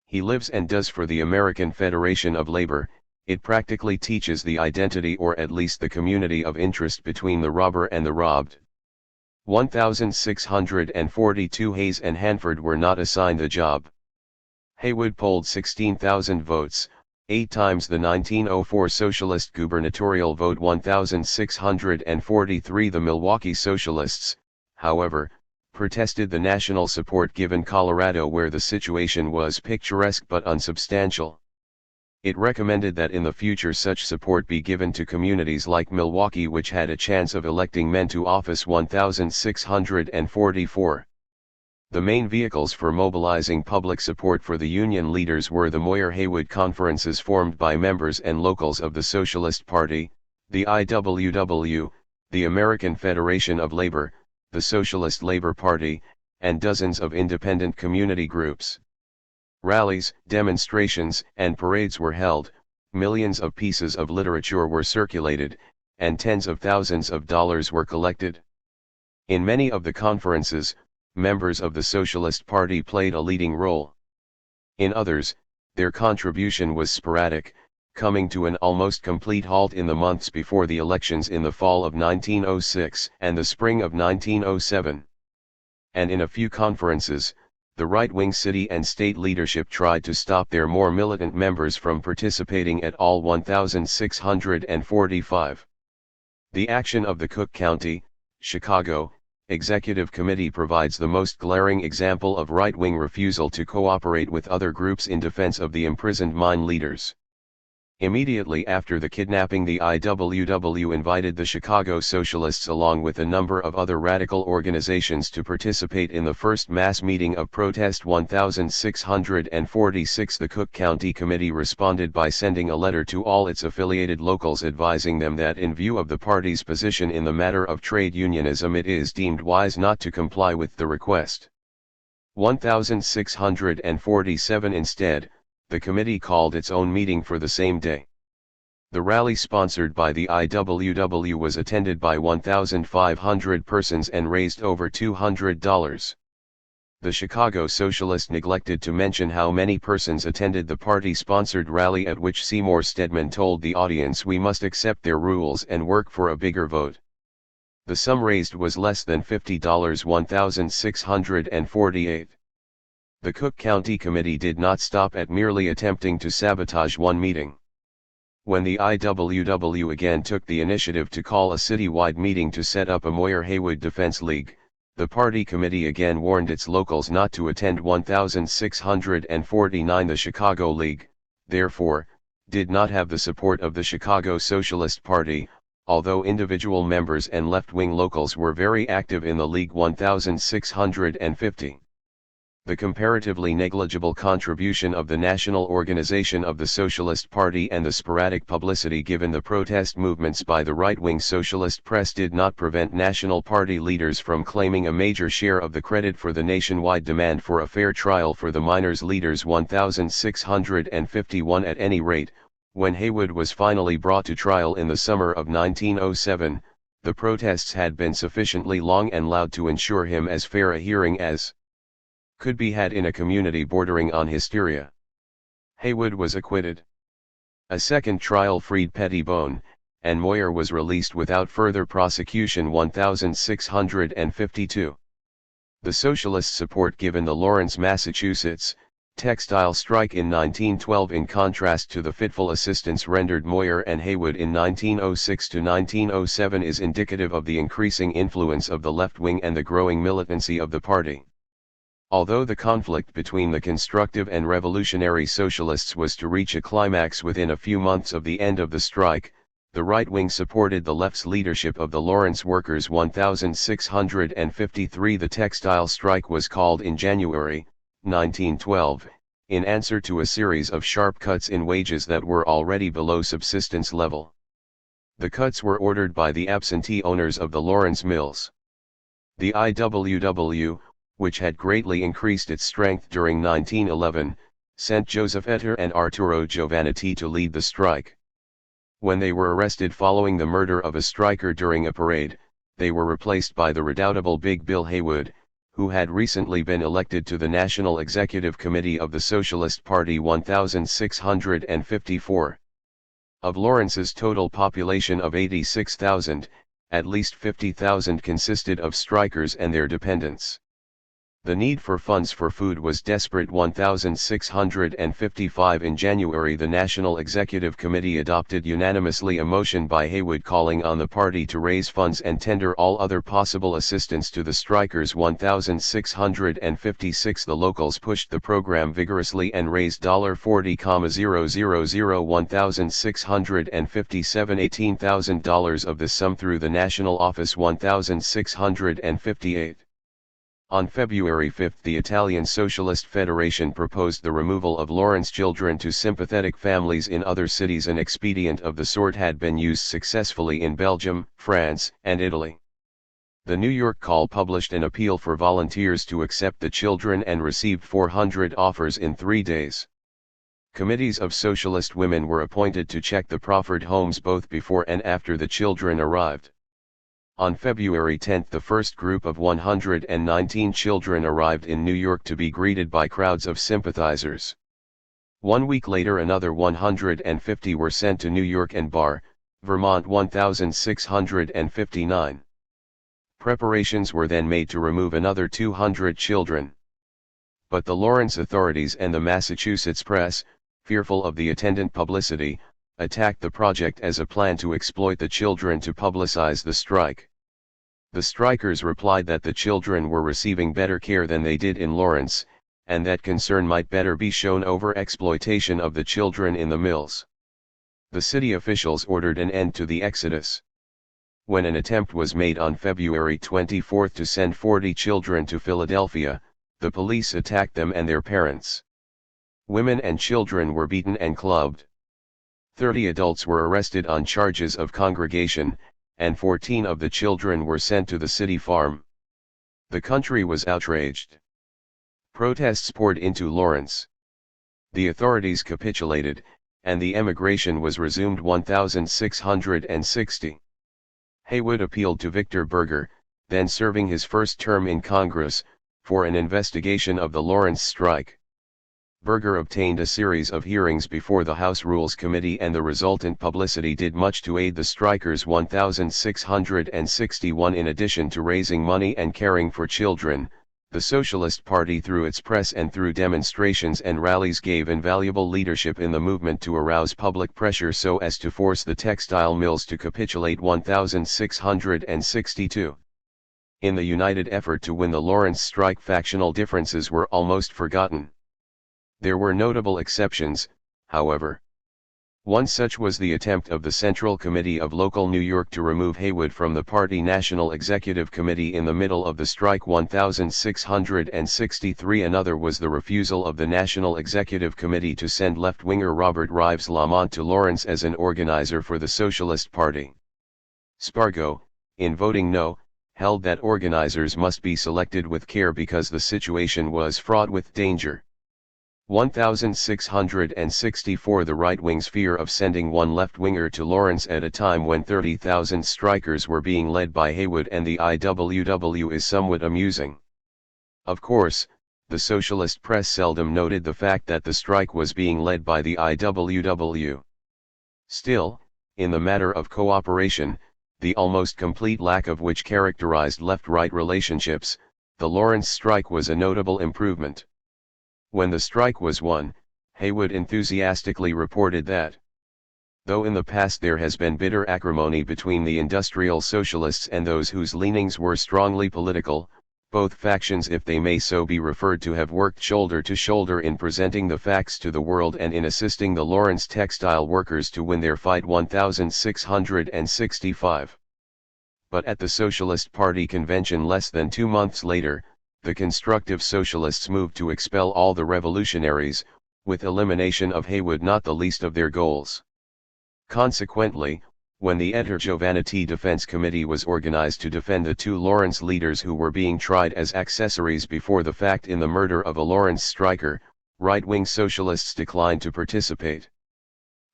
He lives and does for the American Federation of Labor. It practically teaches the identity or at least the community of interest between the robber and the robbed. 1642. Hayes and Hanford were not assigned the job. Haywood polled 16,000 votes, 8 times the 1904 Socialist gubernatorial vote. 1643. The Milwaukee Socialists, however, protested the national support given Colorado where the situation was picturesque but unsubstantial. It recommended that in the future such support be given to communities like Milwaukee which had a chance of electing men to office. 1644. The main vehicles for mobilizing public support for the Union leaders were the Moyer-Haywood conferences formed by members and locals of the Socialist Party, the IWW, the American Federation of Labor, the Socialist Labor Party, and dozens of independent community groups. Rallies, demonstrations, and parades were held, millions of pieces of literature were circulated, and tens of thousands of dollars were collected. In many of the conferences, members of the Socialist Party played a leading role. In others, their contribution was sporadic, coming to an almost complete halt in the months before the elections in the fall of 1906 and the spring of 1907. And in a few conferences, the right-wing city and state leadership tried to stop their more militant members from participating at all. 1645. The action of the Cook County, Chicago, Executive Committee provides the most glaring example of right-wing refusal to cooperate with other groups in defense of the imprisoned mine leaders. Immediately after the kidnapping, the IWW invited the Chicago Socialists along with a number of other radical organizations to participate in the first mass meeting of protest 1646. The Cook County Committee responded by sending a letter to all its affiliated locals advising them that in view of the party's position in the matter of trade unionism, it is deemed wise not to comply with the request. 1647 instead, the committee called its own meeting for the same day. The rally sponsored by the IWW was attended by 1,500 persons and raised over $200. The Chicago Socialist neglected to mention how many persons attended the party-sponsored rally, at which Seymour Stedman told the audience, "We must accept their rules and work for a bigger vote." The sum raised was less than $50, $1,648. The Cook County Committee did not stop at merely attempting to sabotage one meeting. When the IWW again took the initiative to call a citywide meeting to set up a Moyer-Haywood Defense League, the party committee again warned its locals not to attend. 1649 The Chicago League, therefore, did not have the support of the Chicago Socialist Party, although individual members and left-wing locals were very active in the League. 1650. The comparatively negligible contribution of the national organization of the Socialist Party and the sporadic publicity given the protest movements by the right-wing socialist press did not prevent national party leaders from claiming a major share of the credit for the nationwide demand for a fair trial for the miners' leaders. 1651 At any rate, when Haywood was finally brought to trial in the summer of 1907, the protests had been sufficiently long and loud to ensure him as fair a hearing as could be had in a community bordering on hysteria. Haywood was acquitted. A second trial freed Pettibone, and Moyer was released without further prosecution. 1652. The socialist support given the Lawrence, Massachusetts, textile strike in 1912 in contrast to the fitful assistance rendered Moyer and Haywood in 1906 to 1907 is indicative of the increasing influence of the left wing and the growing militancy of the party. Although the conflict between the constructive and revolutionary socialists was to reach a climax within a few months of the end of the strike, the right wing supported the left's leadership of the Lawrence workers. 1653 The textile strike was called in January, 1912, in answer to a series of sharp cuts in wages that were already below subsistence level. The cuts were ordered by the absentee owners of the Lawrence mills. The IWW, which had greatly increased its strength during 1911, sent Joseph Etter and Arturo Giovannitti to lead the strike. When they were arrested following the murder of a striker during a parade, they were replaced by the redoubtable Big Bill Haywood, who had recently been elected to the National Executive Committee of the Socialist Party. 1654. Of Lawrence's total population of 86,000, at least 50,000 consisted of strikers and their dependents. The need for funds for food was desperate. 1655 In January, the National Executive Committee adopted unanimously a motion by Haywood calling on the party to raise funds and tender all other possible assistance to the strikers. 1656 The locals pushed the program vigorously and raised $40,000 1657 $18,000 of this sum through the national office. 1658 On February 5 the Italian Socialist Federation proposed the removal of Lawrence children to sympathetic families in other cities. An expedient of the sort had been used successfully in Belgium, France, and Italy. The New York Call published an appeal for volunteers to accept the children and received 400 offers in 3 days. Committees of socialist women were appointed to check the proffered homes both before and after the children arrived. On February 10 the first group of 119 children arrived in New York to be greeted by crowds of sympathizers. 1 week later another 150 were sent to New York and Barre, Vermont. 1659. Preparations were then made to remove another 200 children. But the Lawrence authorities and the Massachusetts press, fearful of the attendant publicity, attacked the project as a plan to exploit the children to publicize the strike. The strikers replied that the children were receiving better care than they did in Lawrence, and that concern might better be shown over exploitation of the children in the mills. The city officials ordered an end to the exodus. When an attempt was made on February 24 to send 40 children to Philadelphia, the police attacked them and their parents. Women and children were beaten and clubbed. 30 adults were arrested on charges of congregation, and 14 of the children were sent to the city farm. The country was outraged. Protests poured into Lawrence. The authorities capitulated, and the emigration was resumed 1660. Haywood appealed to Victor Berger, then serving his first term in Congress, for an investigation of the Lawrence strike. Berger obtained a series of hearings before the House Rules Committee, and the resultant publicity did much to aid the strikers. 1661. In addition to raising money and caring for children, the Socialist Party through its press and through demonstrations and rallies gave invaluable leadership in the movement to arouse public pressure so as to force the textile mills to capitulate. 1662. In the united effort to win the Lawrence strike, factional differences were almost forgotten. There were notable exceptions, however. One such was the attempt of the Central Committee of Local New York to remove Haywood from the party National Executive Committee in the middle of the strike. 1663. Another was the refusal of the National Executive Committee to send left-winger Robert Rives Lamont to Lawrence as an organizer for the Socialist Party. Spargo, in voting no, held that organizers must be selected with care because the situation was fraught with danger. 1664. The right-wing's fear of sending one left-winger to Lawrence at a time when 30,000 strikers were being led by Haywood and the IWW is somewhat amusing. Of course, the socialist press seldom noted the fact that the strike was being led by the IWW. Still, in the matter of cooperation, the almost complete lack of which characterized left-right relationships, the Lawrence strike was a notable improvement. When the strike was won, Haywood enthusiastically reported that, though in the past there has been bitter acrimony between the industrial socialists and those whose leanings were strongly political, both factions, if they may so be referred to, have worked shoulder to shoulder in presenting the facts to the world and in assisting the Lawrence textile workers to win their fight. 1665. But at the Socialist Party convention less than 2 months later, the constructive socialists moved to expel all the revolutionaries, with elimination of Haywood not the least of their goals. Consequently, when the Enter Giovannitti Defense Committee was organized to defend the 2 Lawrence leaders who were being tried as accessories before the fact in the murder of a Lawrence striker, right-wing socialists declined to participate.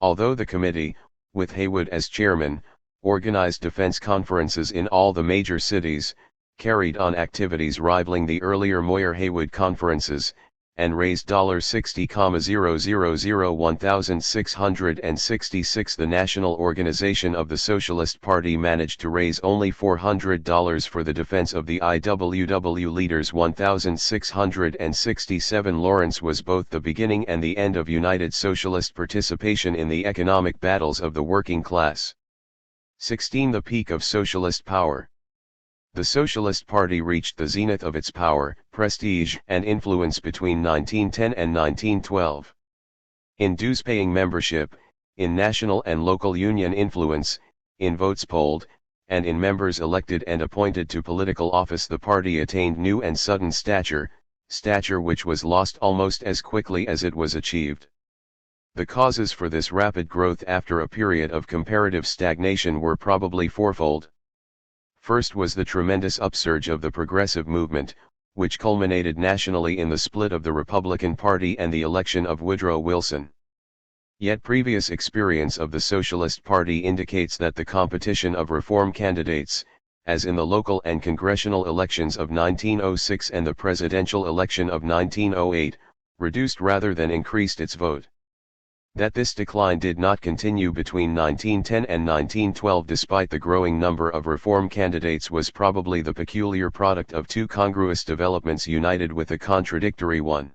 Although the committee, with Haywood as chairman, organized defense conferences in all the major cities, carried on activities rivaling the earlier Moyer-Haywood conferences, and raised $60,000. 1666. The National Organization of the Socialist Party managed to raise only $400 for the defense of the IWW leaders. 1667. Lawrence was both the beginning and the end of united socialist participation in the economic battles of the working class. 16. The peak of socialist power. The Socialist Party reached the zenith of its power, prestige, and influence between 1910 and 1912. In dues-paying membership, in national and local union influence, in votes polled, and in members elected and appointed to political office, the party attained new and sudden stature which was lost almost as quickly as it was achieved. The causes for this rapid growth after a period of comparative stagnation were probably fourfold. First was the tremendous upsurge of the progressive movement, which culminated nationally in the split of the Republican Party and the election of Woodrow Wilson. Yet previous experience of the Socialist Party indicates that the competition of reform candidates, as in the local and congressional elections of 1906 and the presidential election of 1908, reduced rather than increased its vote. That this decline did not continue between 1910 and 1912 despite the growing number of reform candidates was probably the peculiar product of 2 congruous developments united with a contradictory one.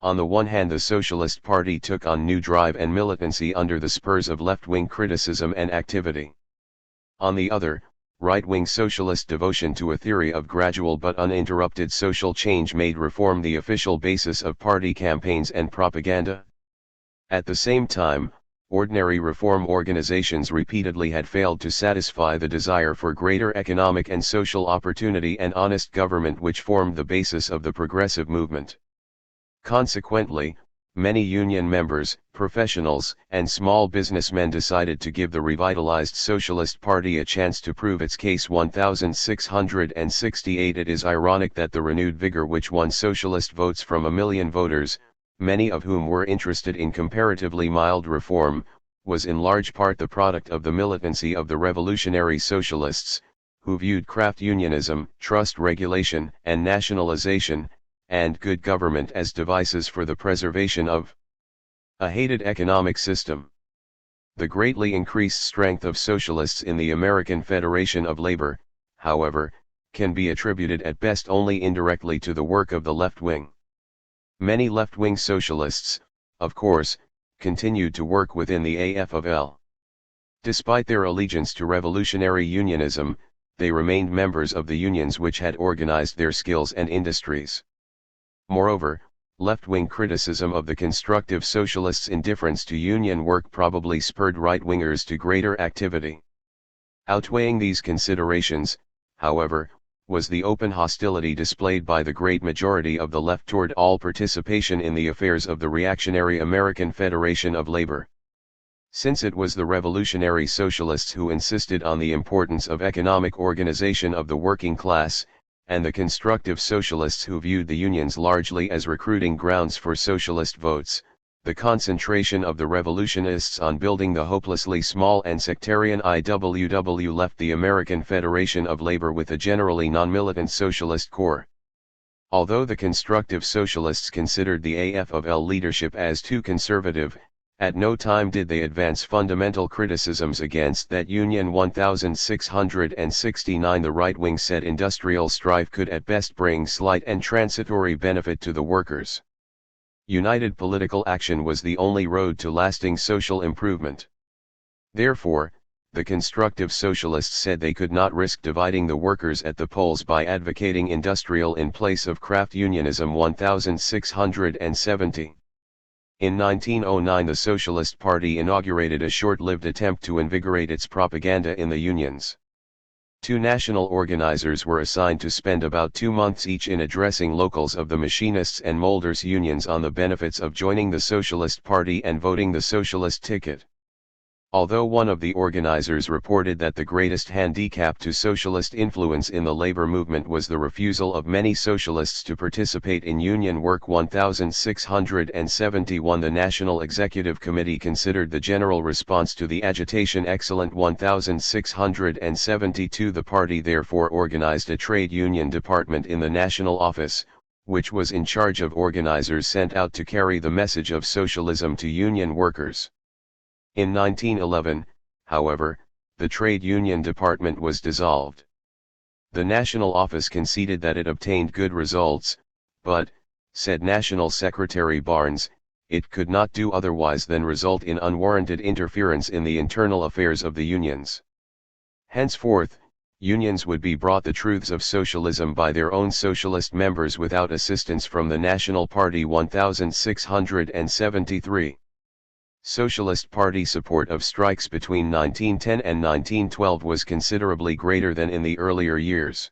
On the one hand, the Socialist Party took on new drive and militancy under the spurs of left-wing criticism and activity. On the other, right-wing socialist devotion to a theory of gradual but uninterrupted social change made reform the official basis of party campaigns and propaganda. At the same time, ordinary reform organizations repeatedly had failed to satisfy the desire for greater economic and social opportunity and honest government which formed the basis of the progressive movement. Consequently, many union members, professionals, and small businessmen decided to give the revitalized Socialist Party a chance to prove its case. 1668. It is ironic that the renewed vigor which won socialist votes from 1 million voters, many of whom were interested in comparatively mild reform, was in large part the product of the militancy of the revolutionary socialists, who viewed craft unionism, trust regulation, and nationalization, and good government as devices for the preservation of a hated economic system. The greatly increased strength of socialists in the American Federation of Labor, however, can be attributed at best only indirectly to the work of the left wing. Many left-wing socialists, of course, continued to work within the AFL. Despite their allegiance to revolutionary unionism, they remained members of the unions which had organized their skills and industries. Moreover, left-wing criticism of the constructive socialists' indifference to union work probably spurred right-wingers to greater activity. Outweighing these considerations, however, was the open hostility displayed by the great majority of the left toward all participation in the affairs of the reactionary American Federation of Labor. Since it was the revolutionary socialists who insisted on the importance of economic organization of the working class, and the constructive socialists who viewed the unions largely as recruiting grounds for socialist votes, the concentration of the revolutionists on building the hopelessly small and sectarian IWW left the American Federation of Labor with a generally non-militant socialist core. Although the constructive socialists considered the AFL leadership as too conservative, at no time did they advance fundamental criticisms against that union. 1669. The right wing said industrial strife could at best bring slight and transitory benefit to the workers. United political action was the only road to lasting social improvement. Therefore, the constructive socialists said they could not risk dividing the workers at the polls by advocating industrial in place of craft unionism. 1670. In 1909 the Socialist Party inaugurated a short-lived attempt to invigorate its propaganda in the unions. Two national organizers were assigned to spend about 2 months each in addressing locals of the machinists and molders unions on the benefits of joining the Socialist Party and voting the socialist ticket. Although one of the organizers reported that the greatest handicap to socialist influence in the labor movement was the refusal of many socialists to participate in union work. 1671 The National Executive Committee considered the general response to the agitation excellent. 1672 The party therefore organized a trade union department in the national office, which was in charge of organizers sent out to carry the message of socialism to union workers. In 1911, however, the trade union department was dissolved. The national office conceded that it obtained good results, but, said National Secretary Barnes, it could not do otherwise than result in unwarranted interference in the internal affairs of the unions. Henceforth, unions would be brought the truths of socialism by their own socialist members without assistance from the National Party. 1673. Socialist Party support of strikes between 1910 and 1912 was considerably greater than in the earlier years.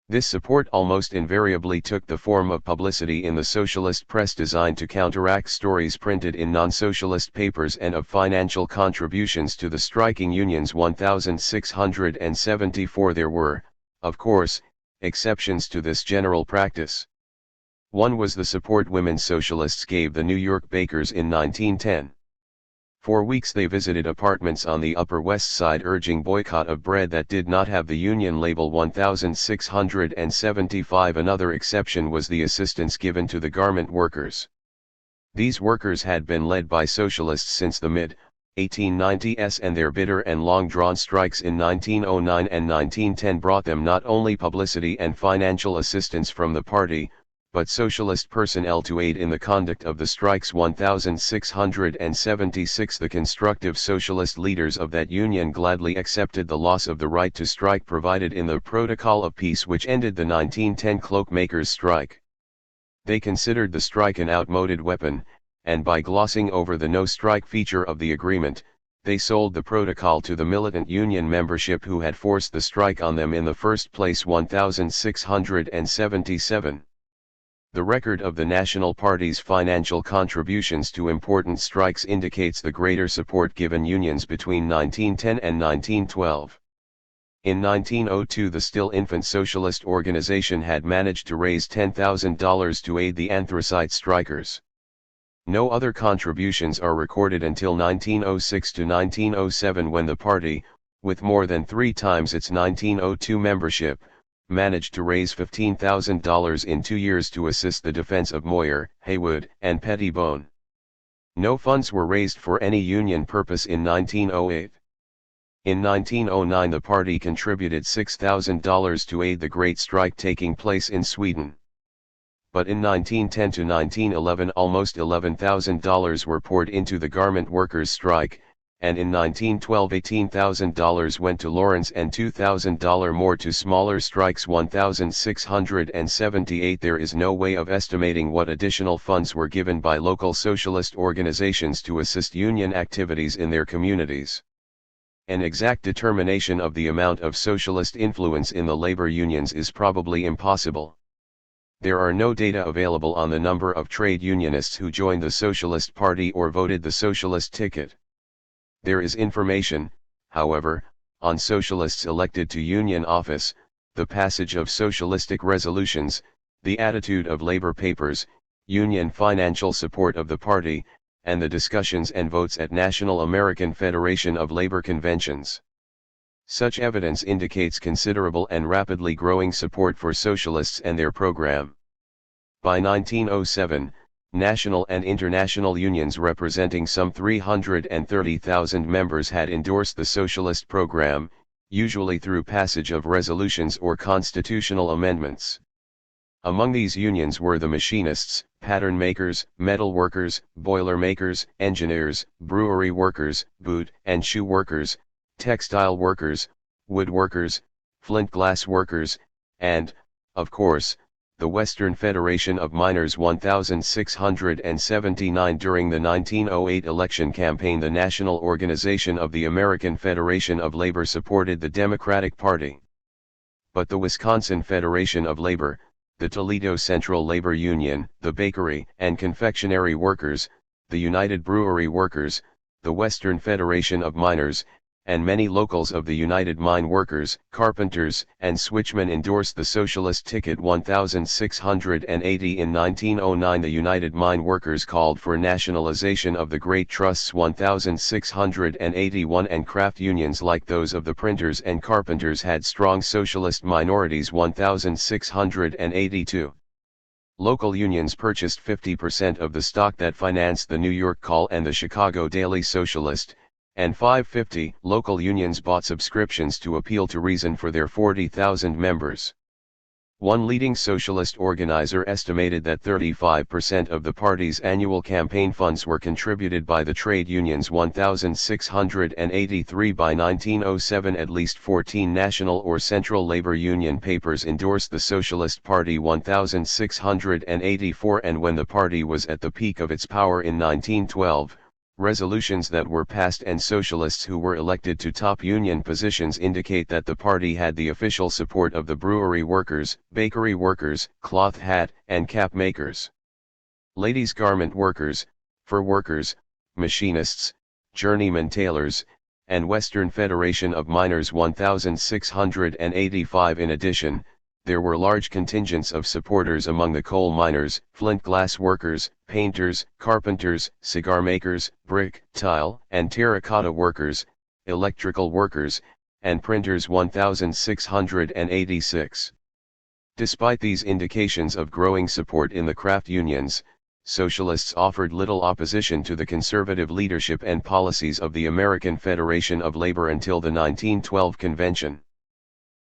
This support almost invariably took the form of publicity in the socialist press designed to counteract stories printed in non-socialist papers and of financial contributions to the striking unions. 1674 There were, of course, exceptions to this general practice. One was the support women socialists gave the New York bakers in 1910. For weeks they visited apartments on the Upper West Side urging boycott of bread that did not have the union label. 1675 Another exception was the assistance given to the garment workers. These workers had been led by socialists since the mid-1890s and their bitter and long-drawn strikes in 1909 and 1910 brought them not only publicity and financial assistance from the party, but socialist personnel to aid in the conduct of the strikes. 1676 The constructive socialist leaders of that union gladly accepted the loss of the right to strike provided in the Protocol of Peace which ended the 1910 cloak makers' strike. They considered the strike an outmoded weapon, and by glossing over the no-strike feature of the agreement, they sold the protocol to the militant union membership who had forced the strike on them in the first place. 1677. The record of the National Party's financial contributions to important strikes indicates the greater support given unions between 1910 and 1912. In 1902, the still infant Socialist organization had managed to raise $10,000 to aid the anthracite strikers. No other contributions are recorded until 1906 to 1907, when the party, with more than 3 times its 1902 membership, managed to raise $15,000 in 2 years to assist the defense of Moyer, Haywood, and Pettibone. No funds were raised for any union purpose in 1908. In 1909, the party contributed $6,000 to aid the Great Strike taking place in Sweden. But in 1910 to 1911, almost $11,000 were poured into the garment workers' strike, and in 1912 $18,000 went to Lawrence and $2,000 more to smaller strikes. 1678. There is no way of estimating what additional funds were given by local socialist organizations to assist union activities in their communities. An exact determination of the amount of socialist influence in the labor unions is probably impossible. There are no data available on the number of trade unionists who joined the Socialist Party or voted the socialist ticket. There is information, however, on socialists elected to union office, the passage of socialistic resolutions, the attitude of labor papers, union financial support of the party, and the discussions and votes at National American Federation of Labor conventions. Such evidence indicates considerable and rapidly growing support for socialists and their program. By 1907, national and international unions representing some 330,000 members had endorsed the socialist program, usually through passage of resolutions or constitutional amendments. Among these unions were the machinists, pattern makers, metal workers, boiler makers, engineers, brewery workers, boot and shoe workers, textile workers, wood workers, flint glass workers, and, of course, the Western Federation of Miners. 1679. During the 1908 election campaign, the National Organization of the American Federation of Labor supported the Democratic Party. But the Wisconsin Federation of Labor, the Toledo Central Labor Union, the Bakery and Confectionery Workers, the United Brewery Workers, the Western Federation of Miners, and many locals of the United Mine Workers, Carpenters, and Switchmen endorsed the socialist ticket. 1680. In 1909, the United Mine Workers called for nationalization of the great trusts. 1681. And craft unions like those of the printers and carpenters had strong socialist minorities. 1682. Local unions purchased 50% of the stock that financed the New York Call and the Chicago Daily Socialist, and 550 local unions bought subscriptions to appeal to reason for their 40,000 members. One leading socialist organizer estimated that 35% of the party's annual campaign funds were contributed by the trade unions. 1683. By 1907, at least 14 national or central labor union papers endorsed the Socialist Party. 1684. And when the party was at the peak of its power in 1912, resolutions that were passed and socialists who were elected to top union positions indicate that the party had the official support of the brewery workers, bakery workers, cloth hat and cap makers, ladies' garment workers, fur workers, machinists, journeyman tailors, and Western Federation of Miners. 1685. In addition, there were large contingents of supporters among the coal miners, flint glass workers, painters, carpenters, cigar makers, brick, tile, and terracotta workers, electrical workers, and printers. 1686. Despite these indications of growing support in the craft unions, socialists offered little opposition to the conservative leadership and policies of the American Federation of Labor until the 1912 convention.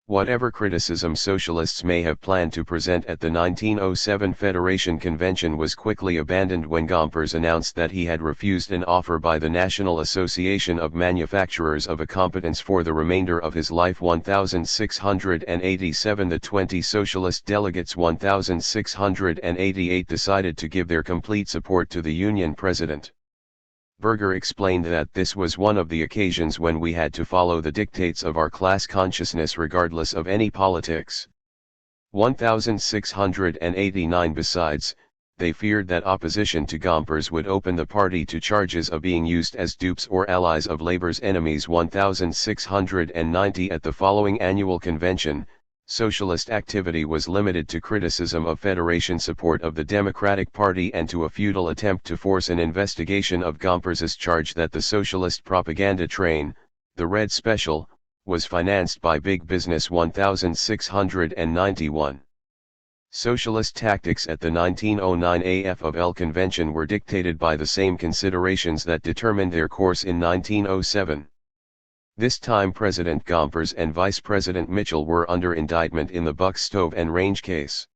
Whatever criticism socialists may have planned to present at the 1907 Federation Convention was quickly abandoned when Gompers announced that he had refused an offer by the National Association of Manufacturers of a competence for the remainder of his life. 1687 The 20 socialist delegates 1688 decided to give their complete support to the Union president. Berger explained that this was one of the occasions when we had to follow the dictates of our class consciousness regardless of any politics. 1689 Besides, they feared that opposition to Gompers would open the party to charges of being used as dupes or allies of labor's enemies. 1690 At the following annual convention, socialist activity was limited to criticism of Federation support of the Democratic Party and to a futile attempt to force an investigation of Gompers's charge that the socialist propaganda train, the Red Special, was financed by big business. 1691. Socialist tactics at the 1909 AFL convention were dictated by the same considerations that determined their course in 1907. This time President Gompers and Vice President Mitchell were under indictment in the Buck Stove and Range case.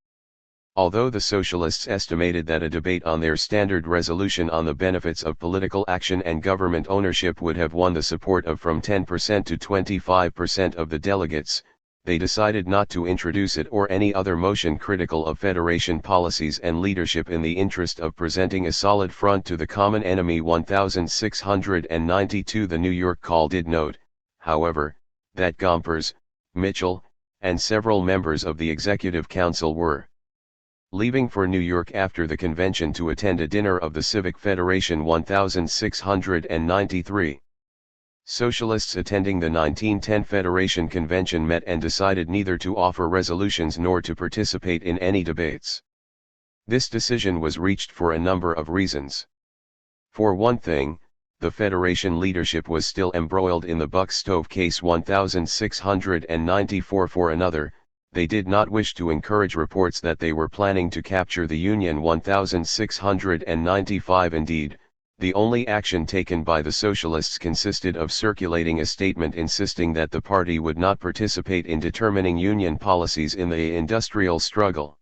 Although the socialists estimated that a debate on their standard resolution on the benefits of political action and government ownership would have won the support of from 10% to 25% of the delegates, they decided not to introduce it or any other motion critical of Federation policies and leadership in the interest of presenting a solid front to the common enemy. 1692 The New York Call did note, however, that Gompers, Mitchell, and several members of the Executive Council were leaving for New York after the convention to attend a dinner of the Civic Federation. 1693. Socialists attending the 1910 Federation Convention met and decided neither to offer resolutions nor to participate in any debates. This decision was reached for a number of reasons. For one thing, the Federation leadership was still embroiled in the Buck Stove case. 1694. For another, they did not wish to encourage reports that they were planning to capture the Union. 1695. Indeed, the only action taken by the Socialists consisted of circulating a statement insisting that the party would not participate in determining Union policies in the industrial struggle.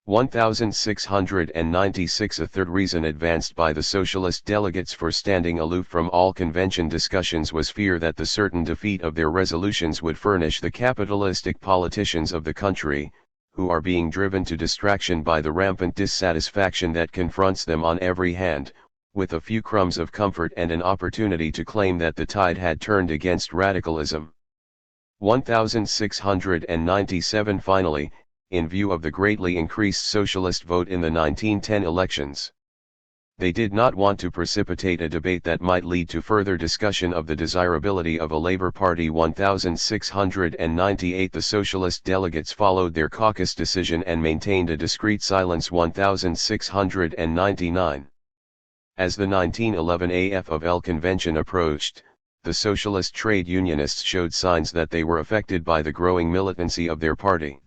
1696. A third reason advanced by the Socialist delegates for standing aloof from all convention discussions was fear that the certain defeat of their resolutions would furnish the capitalistic politicians of the country, who are being driven to distraction by the rampant dissatisfaction that confronts them on every hand, with a few crumbs of comfort and an opportunity to claim that the tide had turned against radicalism. 1697. Finally, in view of the greatly increased socialist vote in the 1910 elections, they did not want to precipitate a debate that might lead to further discussion of the desirability of a Labor Party. 1698. The socialist delegates followed their caucus decision and maintained a discreet silence. 1699. As the 1911 AFL convention approached, the socialist trade unionists showed signs that they were affected by the growing militancy of their party.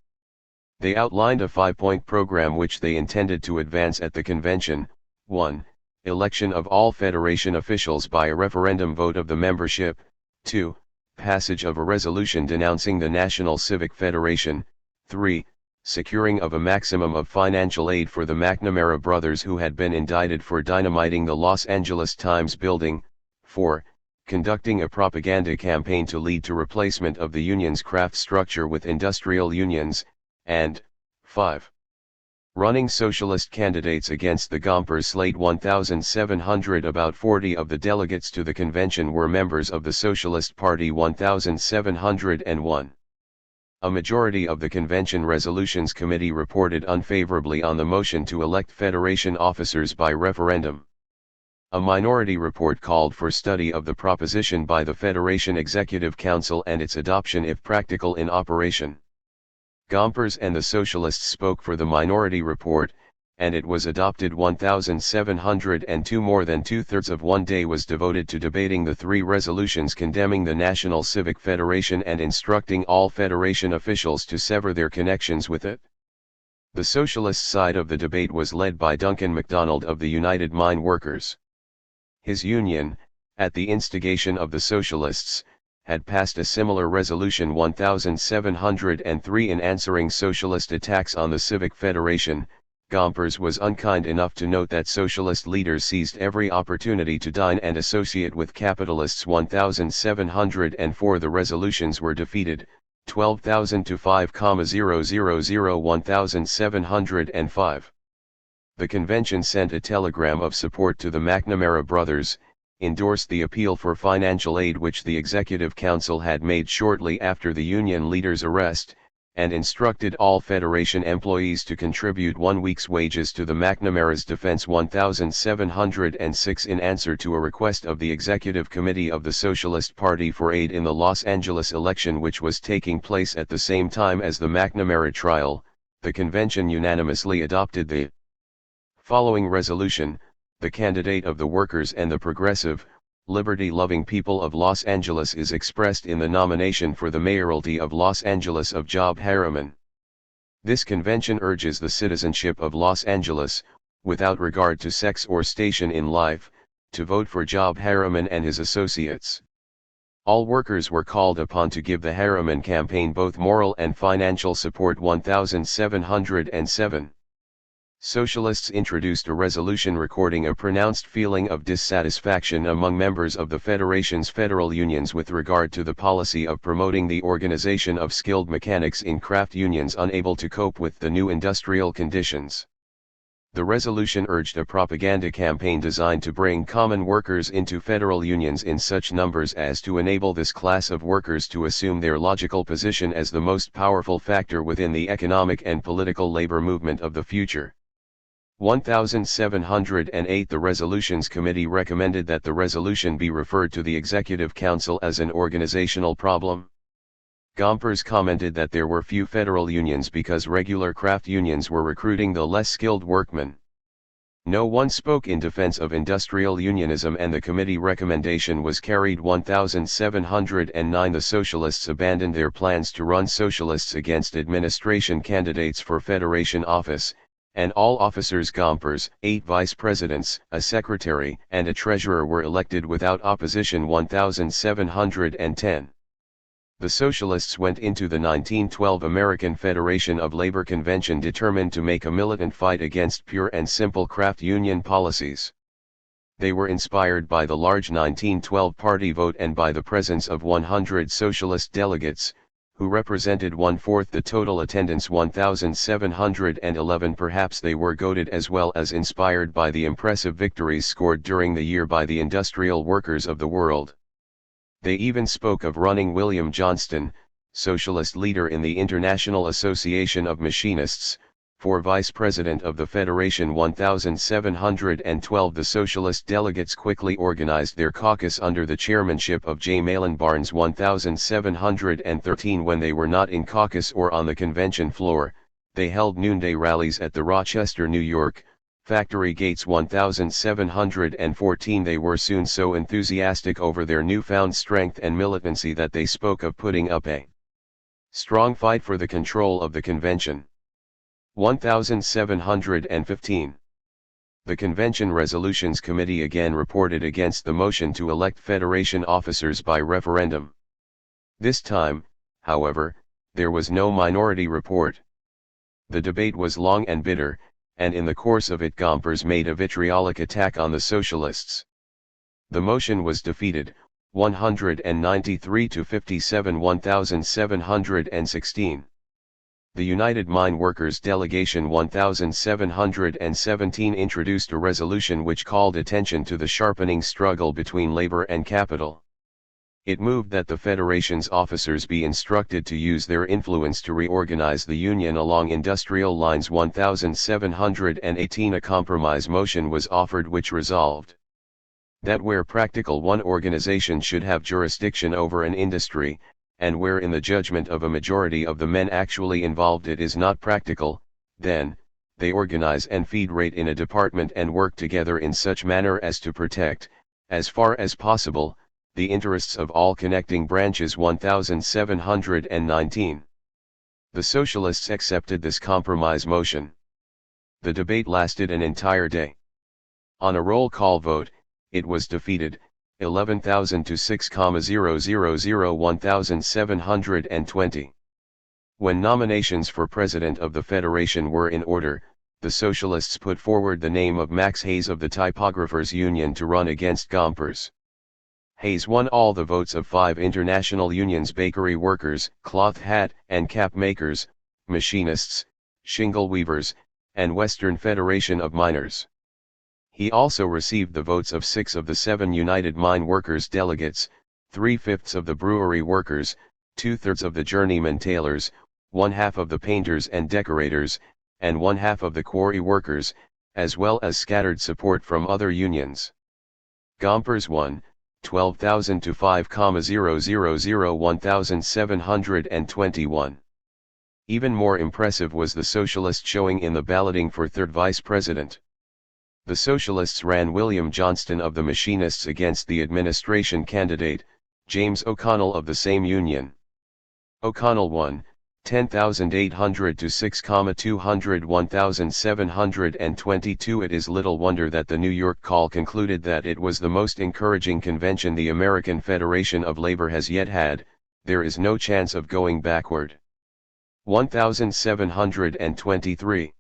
They outlined a 5-point program which they intended to advance at the convention. 1. Election of all Federation officials by a referendum vote of the membership. 2. Passage of a resolution denouncing the National Civic Federation. 3. Securing of a maximum of financial aid for the McNamara brothers who had been indicted for dynamiting the Los Angeles Times building. 4. Conducting a propaganda campaign to lead to replacement of the union's craft structure with industrial unions. And 5. Running socialist candidates against the Gompers slate. 1700. About 40 of the delegates to the convention were members of the Socialist Party. 1701. A majority of the Convention Resolutions Committee reported unfavorably on the motion to elect Federation officers by referendum. A minority report called for study of the proposition by the Federation Executive Council and its adoption if practical in operation. Gompers and the Socialists spoke for the minority report, and it was adopted. 1702. More than two-thirds of one day was devoted to debating the three resolutions condemning the National Civic Federation and instructing all Federation officials to sever their connections with it. The Socialist side of the debate was led by Duncan MacDonald of the United Mine Workers. His union, at the instigation of the Socialists, had passed a similar resolution 1703 in answering socialist attacks on the Civic Federation. Gompers was unkind enough to note that socialist leaders seized every opportunity to dine and associate with capitalists. 1704 The resolutions were defeated, 12,000 to 5,000 1705. The convention sent a telegram of support to the McNamara brothers, endorsed the appeal for financial aid which the Executive Council had made shortly after the Union leader's arrest, and instructed all Federation employees to contribute 1 week's wages to the McNamara's defense. 1706 In answer to a request of the Executive Committee of the Socialist Party for aid in the Los Angeles election which was taking place at the same time as the McNamara trial, the convention unanimously adopted the following resolution: the candidate of the workers and the progressive, liberty-loving people of Los Angeles is expressed in the nomination for the mayoralty of Los Angeles of Job Harriman. This convention urges the citizenship of Los Angeles, without regard to sex or station in life, to vote for Job Harriman and his associates. All workers were called upon to give the Harriman campaign both moral and financial support. 1707. Socialists introduced a resolution recording a pronounced feeling of dissatisfaction among members of the Federation's federal unions with regard to the policy of promoting the organization of skilled mechanics in craft unions unable to cope with the new industrial conditions. The resolution urged a propaganda campaign designed to bring common workers into federal unions in such numbers as to enable this class of workers to assume their logical position as the most powerful factor within the economic and political labor movement of the future. 1708 The Resolutions Committee recommended that the resolution be referred to the Executive Council as an organizational problem. Gompers commented that there were few federal unions because regular craft unions were recruiting the less skilled workmen. No one spoke in defense of industrial unionism and the committee recommendation was carried. 1709 The Socialists abandoned their plans to run socialists against administration candidates for Federation office, and all officers. Gompers, 8 vice presidents, a secretary, and a treasurer were elected without opposition. 1710. The Socialists went into the 1912 American Federation of Labor Convention determined to make a militant fight against pure and simple craft union policies. They were inspired by the large 1912 party vote and by the presence of 100 Socialist delegates, who represented 1/4 the total attendance. 1711 Perhaps they were goaded as well as inspired by the impressive victories scored during the year by the industrial workers of the world. They even spoke of running William Johnston, socialist leader in the International Association of Machinists, for vice president of the Federation. 1712 The socialist delegates quickly organized their caucus under the chairmanship of J. Malin Barnes. 1713 When they were not in caucus or on the convention floor, they held noonday rallies at the Rochester, New York, factory gates. 1714 They were soon so enthusiastic over their newfound strength and militancy that they spoke of putting up a strong fight for the control of the convention. 1715. The Convention Resolutions Committee again reported against the motion to elect Federation officers by referendum. This time, however, there was no minority report. The debate was long and bitter, and in the course of it Gompers made a vitriolic attack on the Socialists. The motion was defeated, 193 to 57. 1716. The United Mine Workers Delegation 1717 introduced a resolution which called attention to the sharpening struggle between labor and capital. It moved that the Federation's officers be instructed to use their influence to reorganize the Union along industrial lines. 1718 A compromise motion was offered which resolved that where practical one organization should have jurisdiction over an industry, and where in the judgment of a majority of the men actually involved it is not practical, then, they organize and feed rate in a department and work together in such manner as to protect, as far as possible, the interests of all connecting branches. 1719. The Socialists accepted this compromise motion. The debate lasted an entire day. On a roll call vote, it was defeated, 11,000 to 6,000,1,720. When nominations for President of the Federation were in order, the Socialists put forward the name of Max Hayes of the Typographers Union to run against Gompers. Hayes won all the votes of 5 international unions: bakery workers, cloth hat and cap makers, machinists, shingle weavers, and Western Federation of Miners. He also received the votes of 6 of the 7 United Mine Workers delegates, 3/5 of the brewery workers, 2/3 of the journeyman tailors, 1/2 of the painters and decorators, and 1/2 of the quarry workers, as well as scattered support from other unions. Gompers won, 12,000 to 5,000,1,721. Even more impressive was the Socialist showing in the balloting for 3rd Vice President. The Socialists ran William Johnston of the Machinists against the administration candidate, James O'Connell of the same union. O'Connell won, 10,800 to 6,201,722. It is little wonder that the New York Call concluded that it was the most encouraging convention the American Federation of Labor has yet had. There is no chance of going backward. 1,723.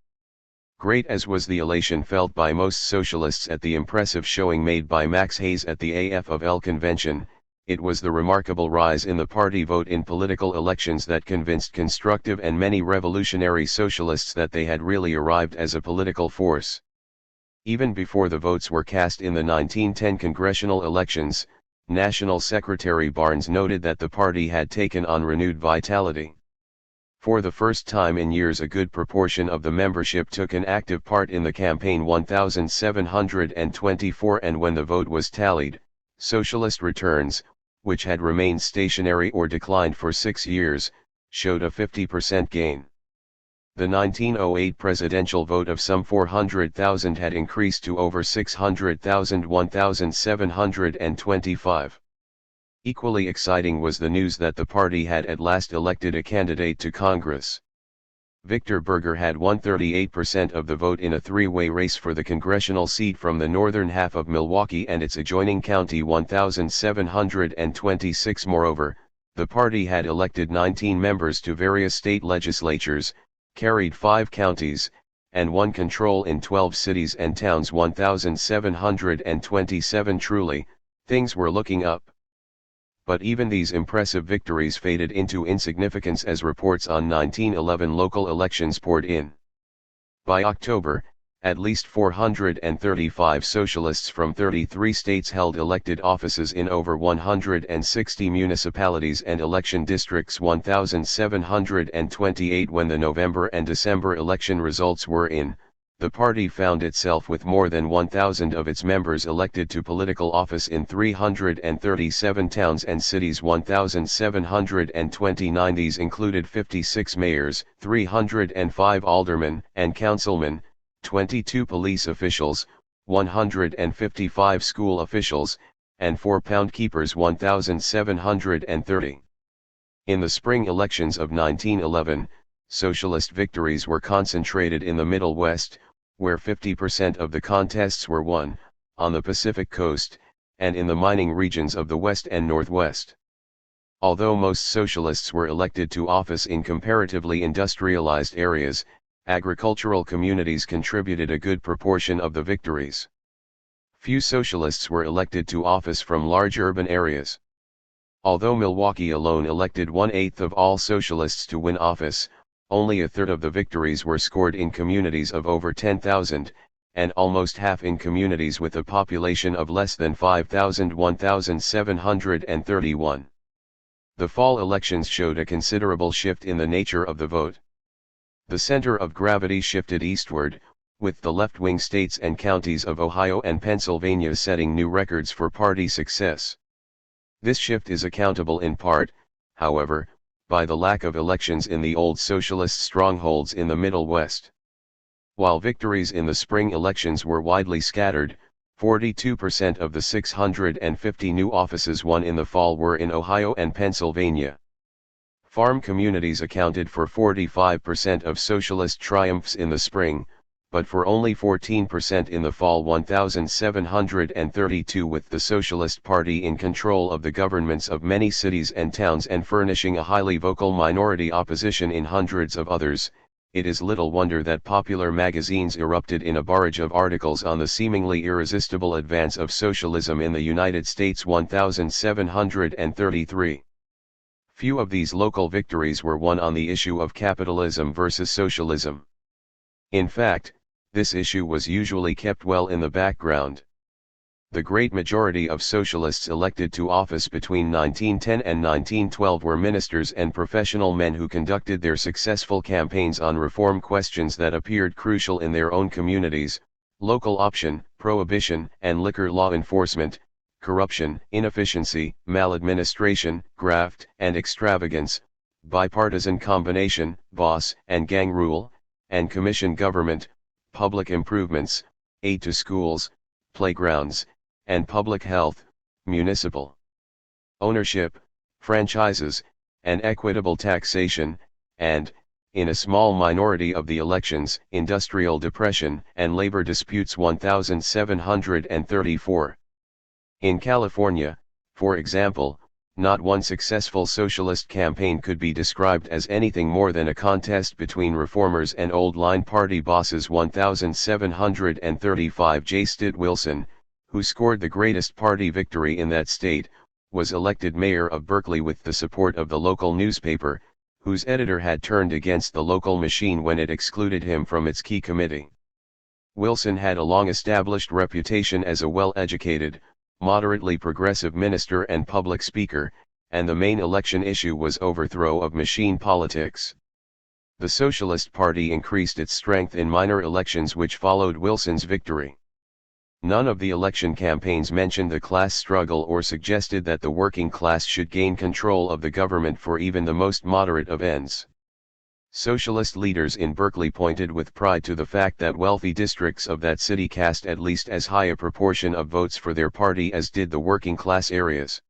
Great as was the elation felt by most socialists at the impressive showing made by Max Hayes at the AFL convention, it was the remarkable rise in the party vote in political elections that convinced constructive and many revolutionary socialists that they had really arrived as a political force. Even before the votes were cast in the 1910 congressional elections, National Secretary Barnes noted that the party had taken on renewed vitality. For the first time in years a good proportion of the membership took an active part in the campaign. 1,724. And when the vote was tallied, socialist returns, which had remained stationary or declined for 6 years, showed a 50% gain. The 1908 presidential vote of some 400,000 had increased to over 600,000. 1,725. Equally exciting was the news that the party had at last elected a candidate to Congress. Victor Berger had won 38% of the vote in a 3-way race for the congressional seat from the northern half of Milwaukee and its adjoining county. 1,726. Moreover, the party had elected 19 members to various state legislatures, carried 5 counties, and won control in 12 cities and towns. 1,727. Truly, things were looking up. But even these impressive victories faded into insignificance as reports on 1911 local elections poured in. By October, at least 435 socialists from 33 states held elected offices in over 160 municipalities and election districts. 1,728. When the November and December election results were in, the party found itself with more than 1,000 of its members elected to political office in 337 towns and cities. 1,729. These included 56 mayors, 305 aldermen and councilmen, 22 police officials, 155 school officials, and 4 pound keepers. 1,730. In the spring elections of 1911, socialist victories were concentrated in the Middle West, where 50% of the contests were won, on the Pacific Coast, and in the mining regions of the West and Northwest. Although most socialists were elected to office in comparatively industrialized areas, agricultural communities contributed a good proportion of the victories. Few socialists were elected to office from large urban areas. Although Milwaukee alone elected 1/8 of all socialists to win office, only a third of the victories were scored in communities of over 10,000, and almost half in communities with a population of less than 5,000. 1,731. The fall elections showed a considerable shift in the nature of the vote. The center of gravity shifted eastward, with the left-wing states and counties of Ohio and Pennsylvania setting new records for party success. This shift is accountable in part, however, by the lack of elections in the old socialist strongholds in the Middle West. While victories in the spring elections were widely scattered, 42% of the 650 new offices won in the fall were in Ohio and Pennsylvania. Farm communities accounted for 45% of socialist triumphs in the spring, but for only 14% in the fall 1732, with the Socialist Party in control of the governments of many cities and towns and furnishing a highly vocal minority opposition in hundreds of others. It is little wonder that popular magazines erupted in a barrage of articles on the seemingly irresistible advance of socialism in the United States 1733. Few of these local victories were won on the issue of capitalism versus socialism. In fact, this issue was usually kept well in the background. The great majority of socialists elected to office between 1910 and 1912 were ministers and professional men who conducted their successful campaigns on reform questions that appeared crucial in their own communities: local option, prohibition and liquor law enforcement, corruption, inefficiency, maladministration, graft and extravagance, bipartisan combination, boss and gang rule, and commission government, public improvements, aid to schools, playgrounds, and public health, municipal ownership, franchises, and equitable taxation, and, in a small minority of the elections, industrial depression and labor disputes 1734. In California, for example, not one successful socialist campaign could be described as anything more than a contest between reformers and old-line party bosses. 1735 J. Stitt Wilson, who scored the greatest party victory in that state, was elected mayor of Berkeley with the support of the local newspaper, whose editor had turned against the local machine when it excluded him from its key committee. Wilson had a long-established reputation as a well-educated, moderately progressive minister and public speaker, and the main election issue was overthrow of machine politics. The Socialist Party increased its strength in minor elections which followed Wilson's victory. None of the election campaigns mentioned the class struggle or suggested that the working class should gain control of the government for even the most moderate of ends. Socialist leaders in Berkeley pointed with pride to the fact that wealthy districts of that city cast at least as high a proportion of votes for their party as did the working class areas.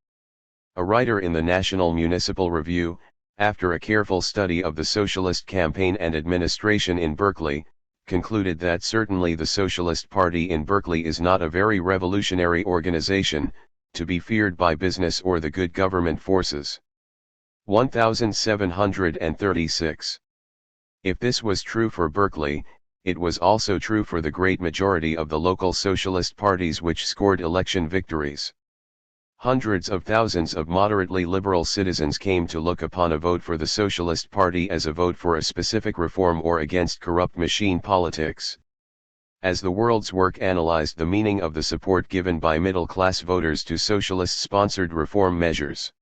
A writer in the National Municipal Review, after a careful study of the socialist campaign and administration in Berkeley, concluded that certainly the Socialist Party in Berkeley is not a very revolutionary organization, to be feared by business or the good government forces. 1736. If this was true for Berkeley, it was also true for the great majority of the local socialist parties which scored election victories. Hundreds of thousands of moderately liberal citizens came to look upon a vote for the Socialist Party as a vote for a specific reform or against corrupt machine politics. As the World's Work analyzed the meaning of the support given by middle-class voters to socialist-sponsored reform measures,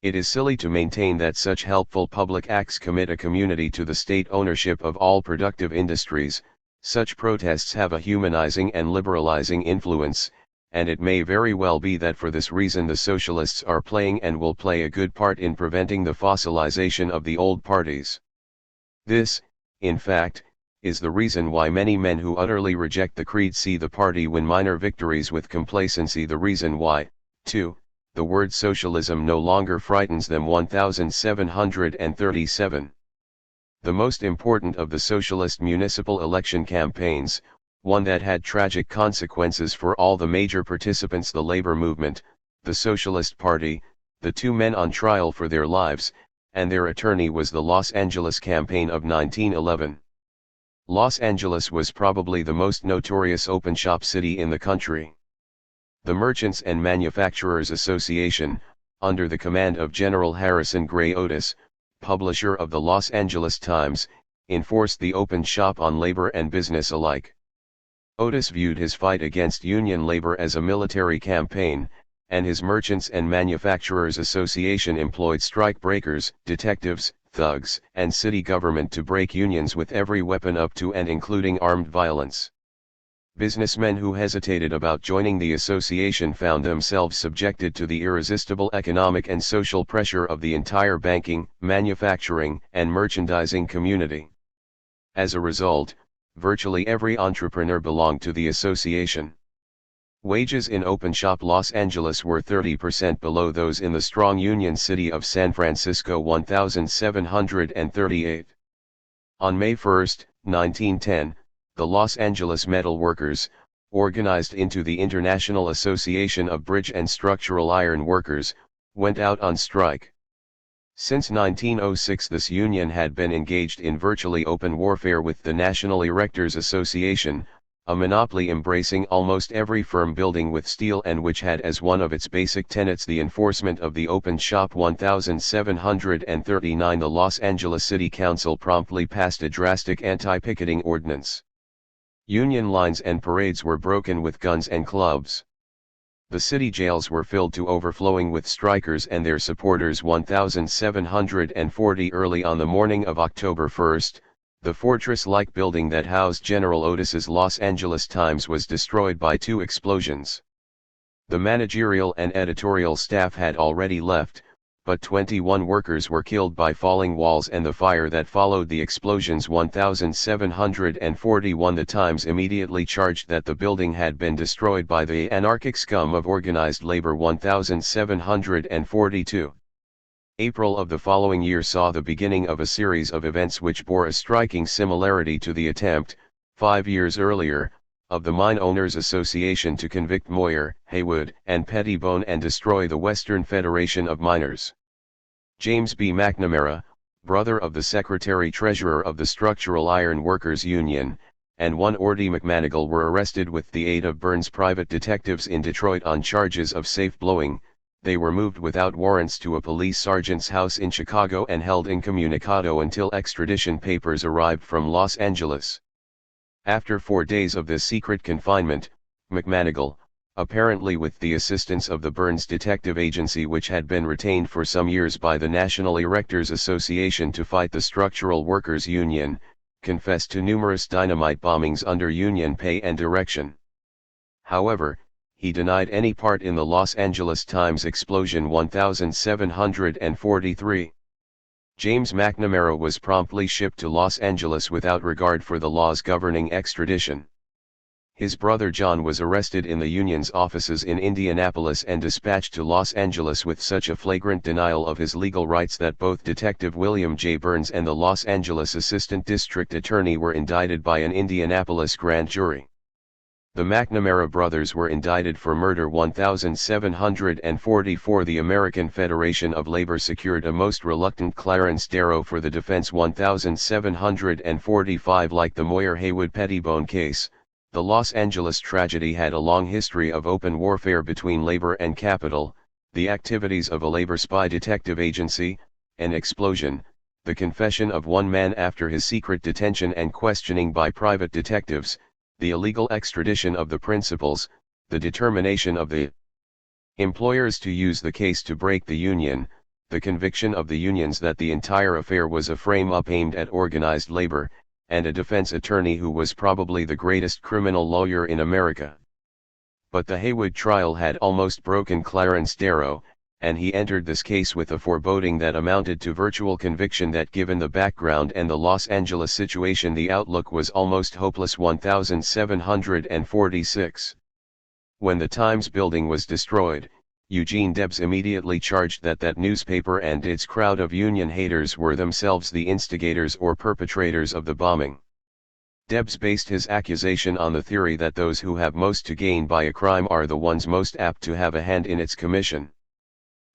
it is silly to maintain that such helpful public acts commit a community to the state ownership of all productive industries. Such protests have a humanizing and liberalizing influence, and it may very well be that for this reason the socialists are playing and will play a good part in preventing the fossilization of the old parties. This, in fact, is the reason why many men who utterly reject the creed see the party win minor victories with complacency, the reason why, too, the word socialism no longer frightens them. 1737. The most important of the socialist municipal election campaigns, one that had tragic consequences for all the major participants: the labor movement, the Socialist Party, the two men on trial for their lives, and their attorney, was the Los Angeles campaign of 1911. Los Angeles was probably the most notorious open-shop city in the country. The Merchants and Manufacturers Association, under the command of General Harrison Gray Otis, publisher of the Los Angeles Times, enforced the open shop on labor and business alike. Otis viewed his fight against union labor as a military campaign, and his Merchants and Manufacturers Association employed strike breakers, detectives, thugs, and city government to break unions with every weapon up to and including armed violence. Businessmen who hesitated about joining the association found themselves subjected to the irresistible economic and social pressure of the entire banking, manufacturing, and merchandising community. As a result, virtually every entrepreneur belonged to the association. Wages in open-shop Los Angeles were 30% below those in the strong union city of San Francisco. 1738. On May 1, 1910, the Los Angeles Metal Workers, organized into the International Association of Bridge and Structural Iron Workers, went out on strike. Since 1906 this union had been engaged in virtually open warfare with the National Erectors Association, a monopoly embracing almost every firm building with steel and which had as one of its basic tenets the enforcement of the Open Shop 1739. The Los Angeles City Council promptly passed a drastic anti-picketing ordinance. Union lines and parades were broken with guns and clubs. The city jails were filled to overflowing with strikers and their supporters. 1740 Early on the morning of October 1, the fortress-like building that housed General Otis's Los Angeles Times was destroyed by 2 explosions. The managerial and editorial staff had already left, but 21 workers were killed by falling walls and the fire that followed the explosions. 1741 The Times immediately charged that the building had been destroyed by the anarchic scum of organized labor. 1742 April of the following year saw the beginning of a series of events which bore a striking similarity to the attempt, 5 years earlier, of the Mine Owners Association to convict Moyer, Haywood, and Pettibone and destroy the Western Federation of Miners. James B. McNamara, brother of the Secretary-Treasurer of the Structural Iron Workers Union, and one Ordy McManigal were arrested with the aid of Burns' private detectives in Detroit on charges of safe-blowing. They were moved without warrants to a police sergeant's house in Chicago and held incommunicado until extradition papers arrived from Los Angeles. After 4 days of this secret confinement, McManigal, apparently with the assistance of the Burns Detective Agency which had been retained for some years by the National Erectors Association to fight the Structural Workers Union, confessed to numerous dynamite bombings under Union pay and direction. However, he denied any part in the Los Angeles Times explosion. 1743 James McNamara was promptly shipped to Los Angeles without regard for the laws governing extradition. His brother John was arrested in the Union's offices in Indianapolis and dispatched to Los Angeles with such a flagrant denial of his legal rights that both Detective William J. Burns and the Los Angeles Assistant District Attorney were indicted by an Indianapolis grand jury. The McNamara brothers were indicted for murder. 1744 The American Federation of Labor secured a most reluctant Clarence Darrow for the defense. 1745 Like the Moyer-Haywood-Pettibone case, the Los Angeles tragedy had a long history of open warfare between labor and capital, the activities of a labor spy detective agency, an explosion, the confession of one man after his secret detention and questioning by private detectives, the illegal extradition of the principals, the determination of the employers to use the case to break the union, the conviction of the unions that the entire affair was a frame-up aimed at organized labor, and a defense attorney who was probably the greatest criminal lawyer in America. But the Haywood trial had almost broken Clarence Darrow, and he entered this case with a foreboding that amounted to virtual conviction that given the background and the Los Angeles situation the outlook was almost hopeless. 1746 When the Times building was destroyed, Eugene Debs immediately charged that newspaper and its crowd of Union haters were themselves the instigators or perpetrators of the bombing. Debs based his accusation on the theory that those who have most to gain by a crime are the ones most apt to have a hand in its commission.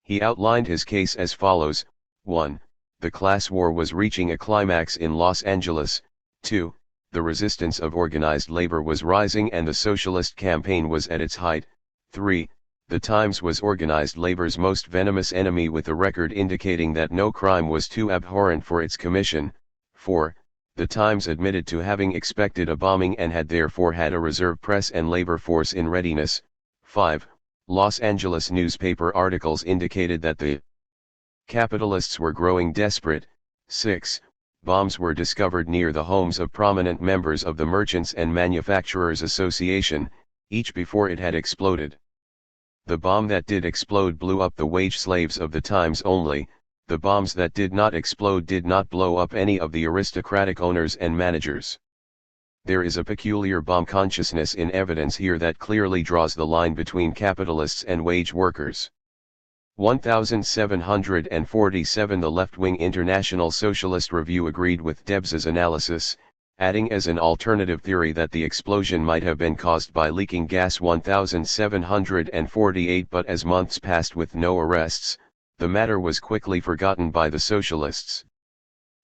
He outlined his case as follows: 1. The class war was reaching a climax in Los Angeles. 2. The resistance of organized labor was rising and the socialist campaign was at its height. 3. The Times was organized labor's most venomous enemy with a record indicating that no crime was too abhorrent for its commission. 4. The Times admitted to having expected a bombing and had therefore had a reserve press and labor force in readiness. 5. Los Angeles newspaper articles indicated that the capitalists were growing desperate. 6. Bombs were discovered near the homes of prominent members of the Merchants and Manufacturers Association, each before it had exploded. The bomb that did explode blew up the wage slaves of the Times only. The bombs that did not explode did not blow up any of the aristocratic owners and managers. There is a peculiar bomb consciousness in evidence here that clearly draws the line between capitalists and wage workers. 1747 The left-wing International Socialist Review agreed with Debs's analysis, adding as an alternative theory that the explosion might have been caused by leaking gas 1748. But as months passed with no arrests, the matter was quickly forgotten by the Socialists.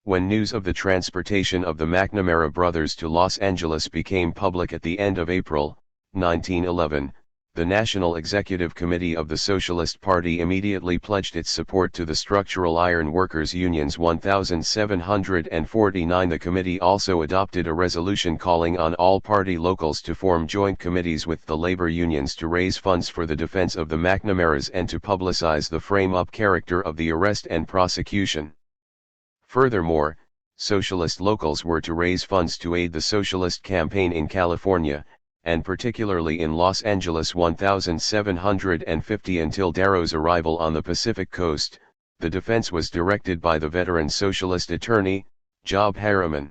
When news of the transportation of the McNamara brothers to Los Angeles became public at the end of April, 1911, the National Executive Committee of the Socialist Party immediately pledged its support to the Structural Iron Workers Union's 1749. The committee also adopted a resolution calling on all party locals to form joint committees with the labor unions to raise funds for the defense of the McNamaras and to publicize the frame-up character of the arrest and prosecution. Furthermore, socialist locals were to raise funds to aid the socialist campaign in California, and particularly in Los Angeles 1750. Until Darrow's arrival on the Pacific Coast, the defense was directed by the veteran socialist attorney, Job Harriman.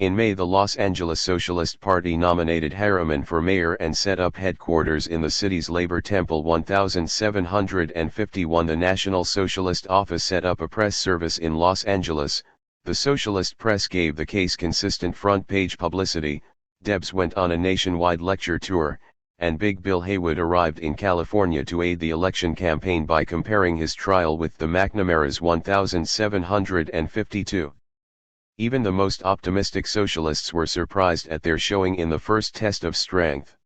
In May, the Los Angeles Socialist Party nominated Harriman for mayor and set up headquarters in the city's labor temple 1751. The National Socialist Office set up a press service in Los Angeles. The socialist press gave the case consistent front-page publicity. Debs went on a nationwide lecture tour, and Big Bill Haywood arrived in California to aid the election campaign by comparing his trial with the McNamara's 1752. Even the most optimistic socialists were surprised at their showing in the first test of strength.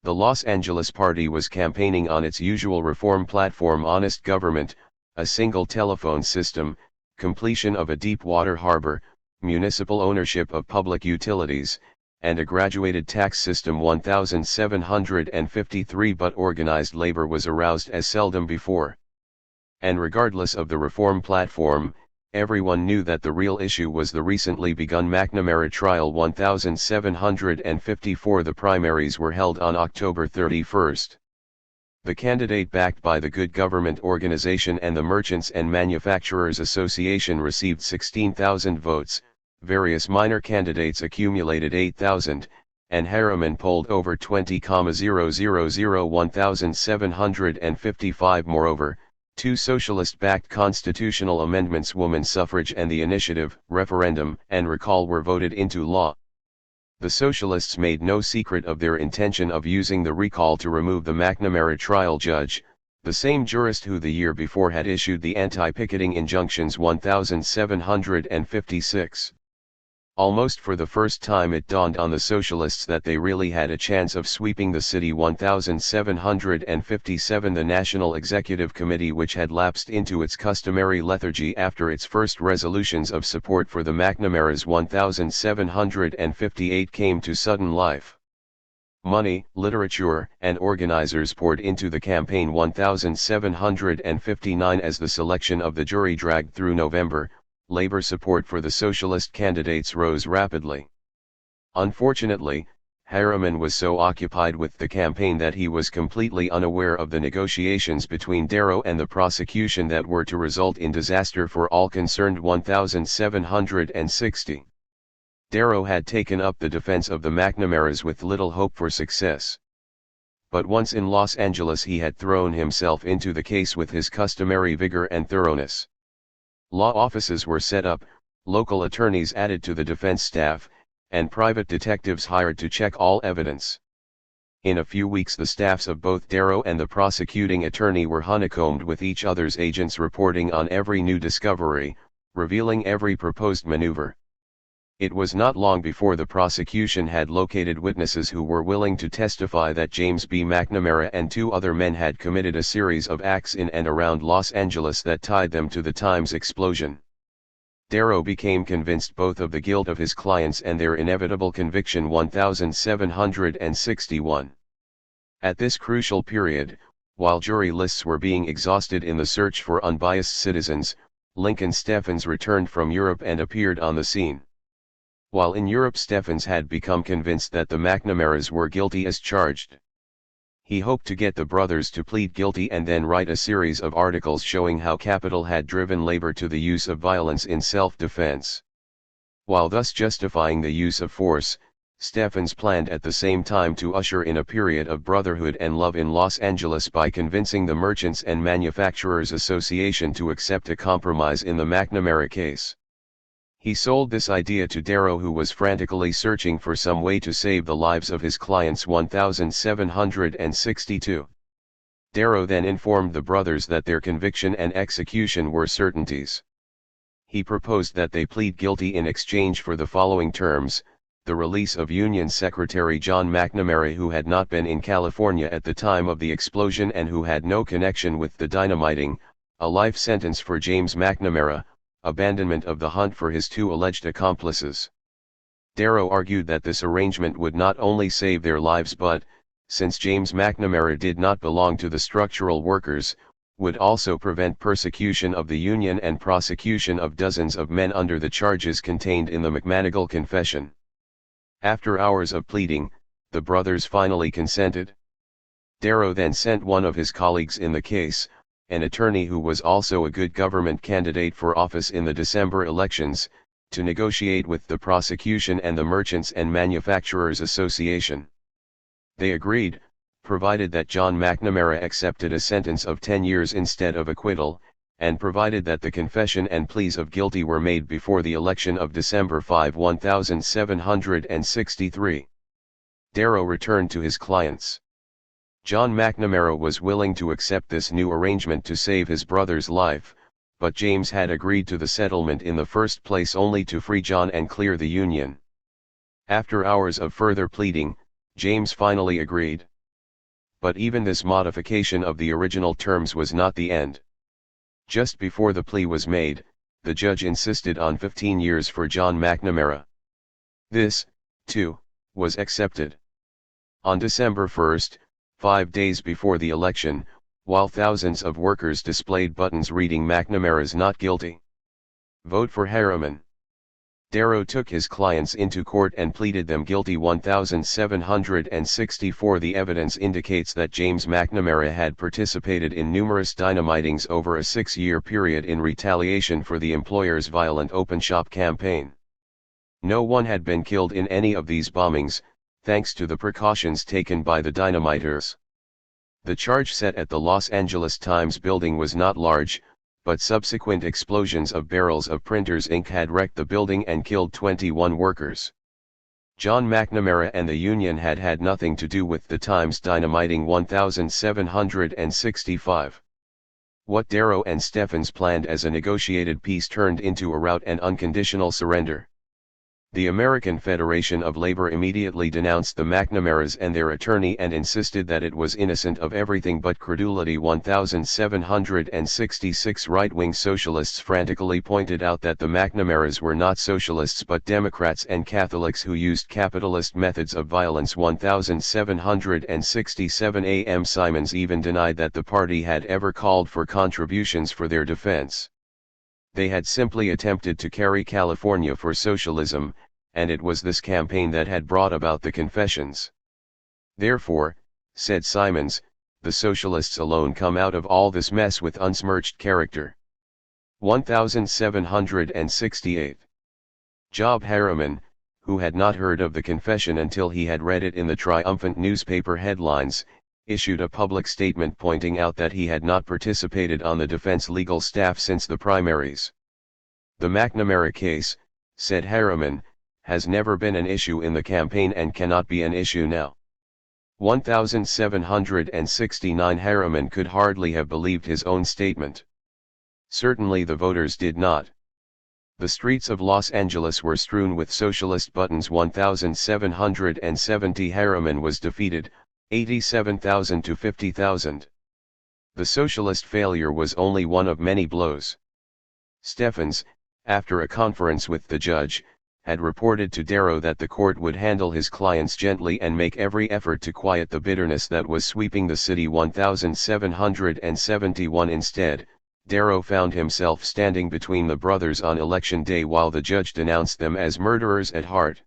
The Los Angeles Party was campaigning on its usual reform platform: honest government, a single telephone system, completion of a deep water harbor, municipal ownership of public utilities, and a graduated tax system 1753. But organized labor was aroused as seldom before. And regardless of the reform platform, everyone knew that the real issue was the recently begun McNamara trial 1754. The primaries were held on October 31. The candidate backed by the Good Government Organization and the Merchants and Manufacturers Association received 16,000 votes. Various minor candidates accumulated 8,000, and Harriman polled over 20,000, 1,755. Moreover, two socialist-backed constitutional amendments, woman suffrage and the initiative, referendum, and recall, were voted into law. The socialists made no secret of their intention of using the recall to remove the McNamara trial judge, the same jurist who the year before had issued the anti-picketing injunctions 1756. Almost for the first time it dawned on the socialists that they really had a chance of sweeping the city. 1757. The National Executive Committee, which had lapsed into its customary lethargy after its first resolutions of support for the McNamaras 1758, came to sudden life. Money, literature, and organizers poured into the campaign 1759. As the selection of the jury dragged through November, labor support for the socialist candidates rose rapidly. Unfortunately, Harriman was so occupied with the campaign that he was completely unaware of the negotiations between Darrow and the prosecution that were to result in disaster for all concerned. 1760. Darrow had taken up the defense of the McNamaras with little hope for success. But once in Los Angeles he had thrown himself into the case with his customary vigor and thoroughness. Law offices were set up, local attorneys added to the defense staff, and private detectives hired to check all evidence. In a few weeks the staffs of both Darrow and the prosecuting attorney were honeycombed with each other's agents reporting on every new discovery, revealing every proposed maneuver. It was not long before the prosecution had located witnesses who were willing to testify that James B. McNamara and two other men had committed a series of acts in and around Los Angeles that tied them to the Times explosion. Darrow became convinced both of the guilt of his clients and their inevitable conviction. 1761. At this crucial period, while jury lists were being exhausted in the search for unbiased citizens, Lincoln Steffens returned from Europe and appeared on the scene. While in Europe, Steffens had become convinced that the McNamaras were guilty as charged. He hoped to get the brothers to plead guilty and then write a series of articles showing how capital had driven labor to the use of violence in self-defense. While thus justifying the use of force, Steffens planned at the same time to usher in a period of brotherhood and love in Los Angeles by convincing the Merchants and Manufacturers Association to accept a compromise in the McNamara case. He sold this idea to Darrow, who was frantically searching for some way to save the lives of his clients 1762. Darrow then informed the brothers that their conviction and execution were certainties. He proposed that they plead guilty in exchange for the following terms: the release of Union Secretary John McNamara, who had not been in California at the time of the explosion and who had no connection with the dynamiting, a life sentence for James McNamara, abandonment of the hunt for his two alleged accomplices. Darrow argued that this arrangement would not only save their lives but, since James McNamara did not belong to the structural workers, would also prevent persecution of the Union and prosecution of dozens of men under the charges contained in the McManigal Confession. After hours of pleading, the brothers finally consented. Darrow then sent one of his colleagues in the case, an attorney who was also a good government candidate for office in the December elections, to negotiate with the prosecution and the Merchants and Manufacturers Association. They agreed, provided that John McNamara accepted a sentence of 10 years instead of acquittal, and provided that the confession and pleas of guilty were made before the election of December 5, 1763. Darrow returned to his clients. John McNamara was willing to accept this new arrangement to save his brother's life, but James had agreed to the settlement in the first place only to free John and clear the Union. After hours of further pleading, James finally agreed. But even this modification of the original terms was not the end. Just before the plea was made, the judge insisted on 15 years for John McNamara. This, too, was accepted. On December 1, 5 days before the election, while thousands of workers displayed buttons reading "McNamara's not guilty. Vote for Harriman," Darrow took his clients into court and pleaded them guilty 1764. The evidence indicates that James McNamara had participated in numerous dynamitings over a 6-year period in retaliation for the employer's violent open-shop campaign. No one had been killed in any of these bombings, thanks to the precautions taken by the dynamiters. The charge set at the Los Angeles Times building was not large, but subsequent explosions of barrels of printer's ink had wrecked the building and killed 21 workers. John McNamara and the Union had had nothing to do with the Times dynamiting 1765. What Darrow and Stephens planned as a negotiated peace turned into a rout and unconditional surrender. The American Federation of Labor immediately denounced the McNamaras and their attorney and insisted that it was innocent of everything but credulity. 1766 right-wing socialists frantically pointed out that the McNamaras were not socialists but Democrats and Catholics who used capitalist methods of violence. 1767 A.M. Simons even denied that the party had ever called for contributions for their defense. They had simply attempted to carry California for socialism, and it was this campaign that had brought about the confessions. Therefore, said Simons, the socialists alone come out of all this mess with unsmirched character. 1768. Job Harriman, who had not heard of the confession until he had read it in the triumphant newspaper headlines, issued a public statement pointing out that he had not participated on the defense legal staff since the primaries. The McNamara case, said Harriman, has never been an issue in the campaign and cannot be an issue now. 1769 Harriman could hardly have believed his own statement. Certainly the voters did not. The streets of Los Angeles were strewn with socialist buttons. 1770 Harriman was defeated, 87,000 to 50,000. The socialist failure was only one of many blows. Stephens, after a conference with the judge, had reported to Darrow that the court would handle his clients gently and make every effort to quiet the bitterness that was sweeping the city. 1771 Instead, Darrow found himself standing between the brothers on election day while the judge denounced them as murderers at heart.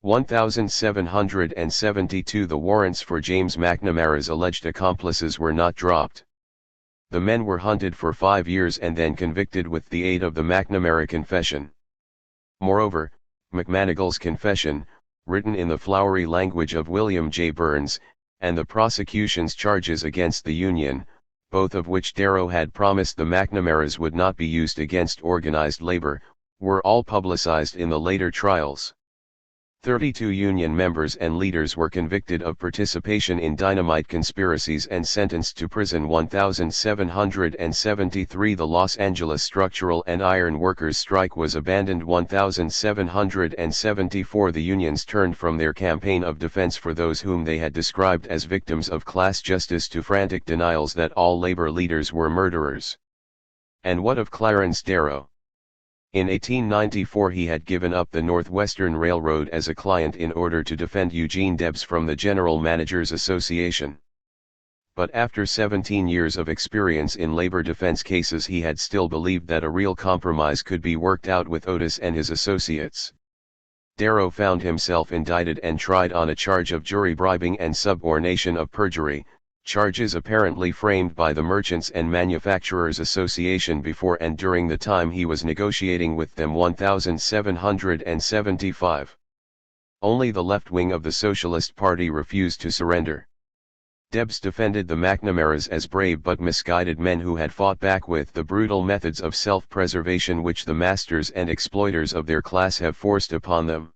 1772 The warrants for James McNamara's alleged accomplices were not dropped. The men were hunted for 5 years and then convicted with the aid of the McNamara Confession. Moreover, McManigal's confession, written in the flowery language of William J. Burns, and the prosecution's charges against the Union, both of which Darrow had promised the McNamaras would not be used against organized labor, were all publicized in the later trials. 32 Union members and leaders were convicted of participation in dynamite conspiracies and sentenced to prison. 1773 The Los Angeles Structural and Iron Workers strike was abandoned. 1774 The unions turned from their campaign of defense for those whom they had described as victims of class justice to frantic denials that all labor leaders were murderers. And what of Clarence Darrow? In 1894 he had given up the Northwestern Railroad as a client in order to defend Eugene Debs from the General Managers Association. But after 17 years of experience in labor defense cases he had still believed that a real compromise could be worked out with Otis and his associates. Darrow found himself indicted and tried on a charge of jury bribing and subornation of perjury, charges apparently framed by the Merchants and Manufacturers Association before and during the time he was negotiating with them. 1775. Only the left wing of the Socialist Party refused to surrender. Debs defended the McNamaras as brave but misguided men who had fought back with the brutal methods of self-preservation which the masters and exploiters of their class have forced upon them.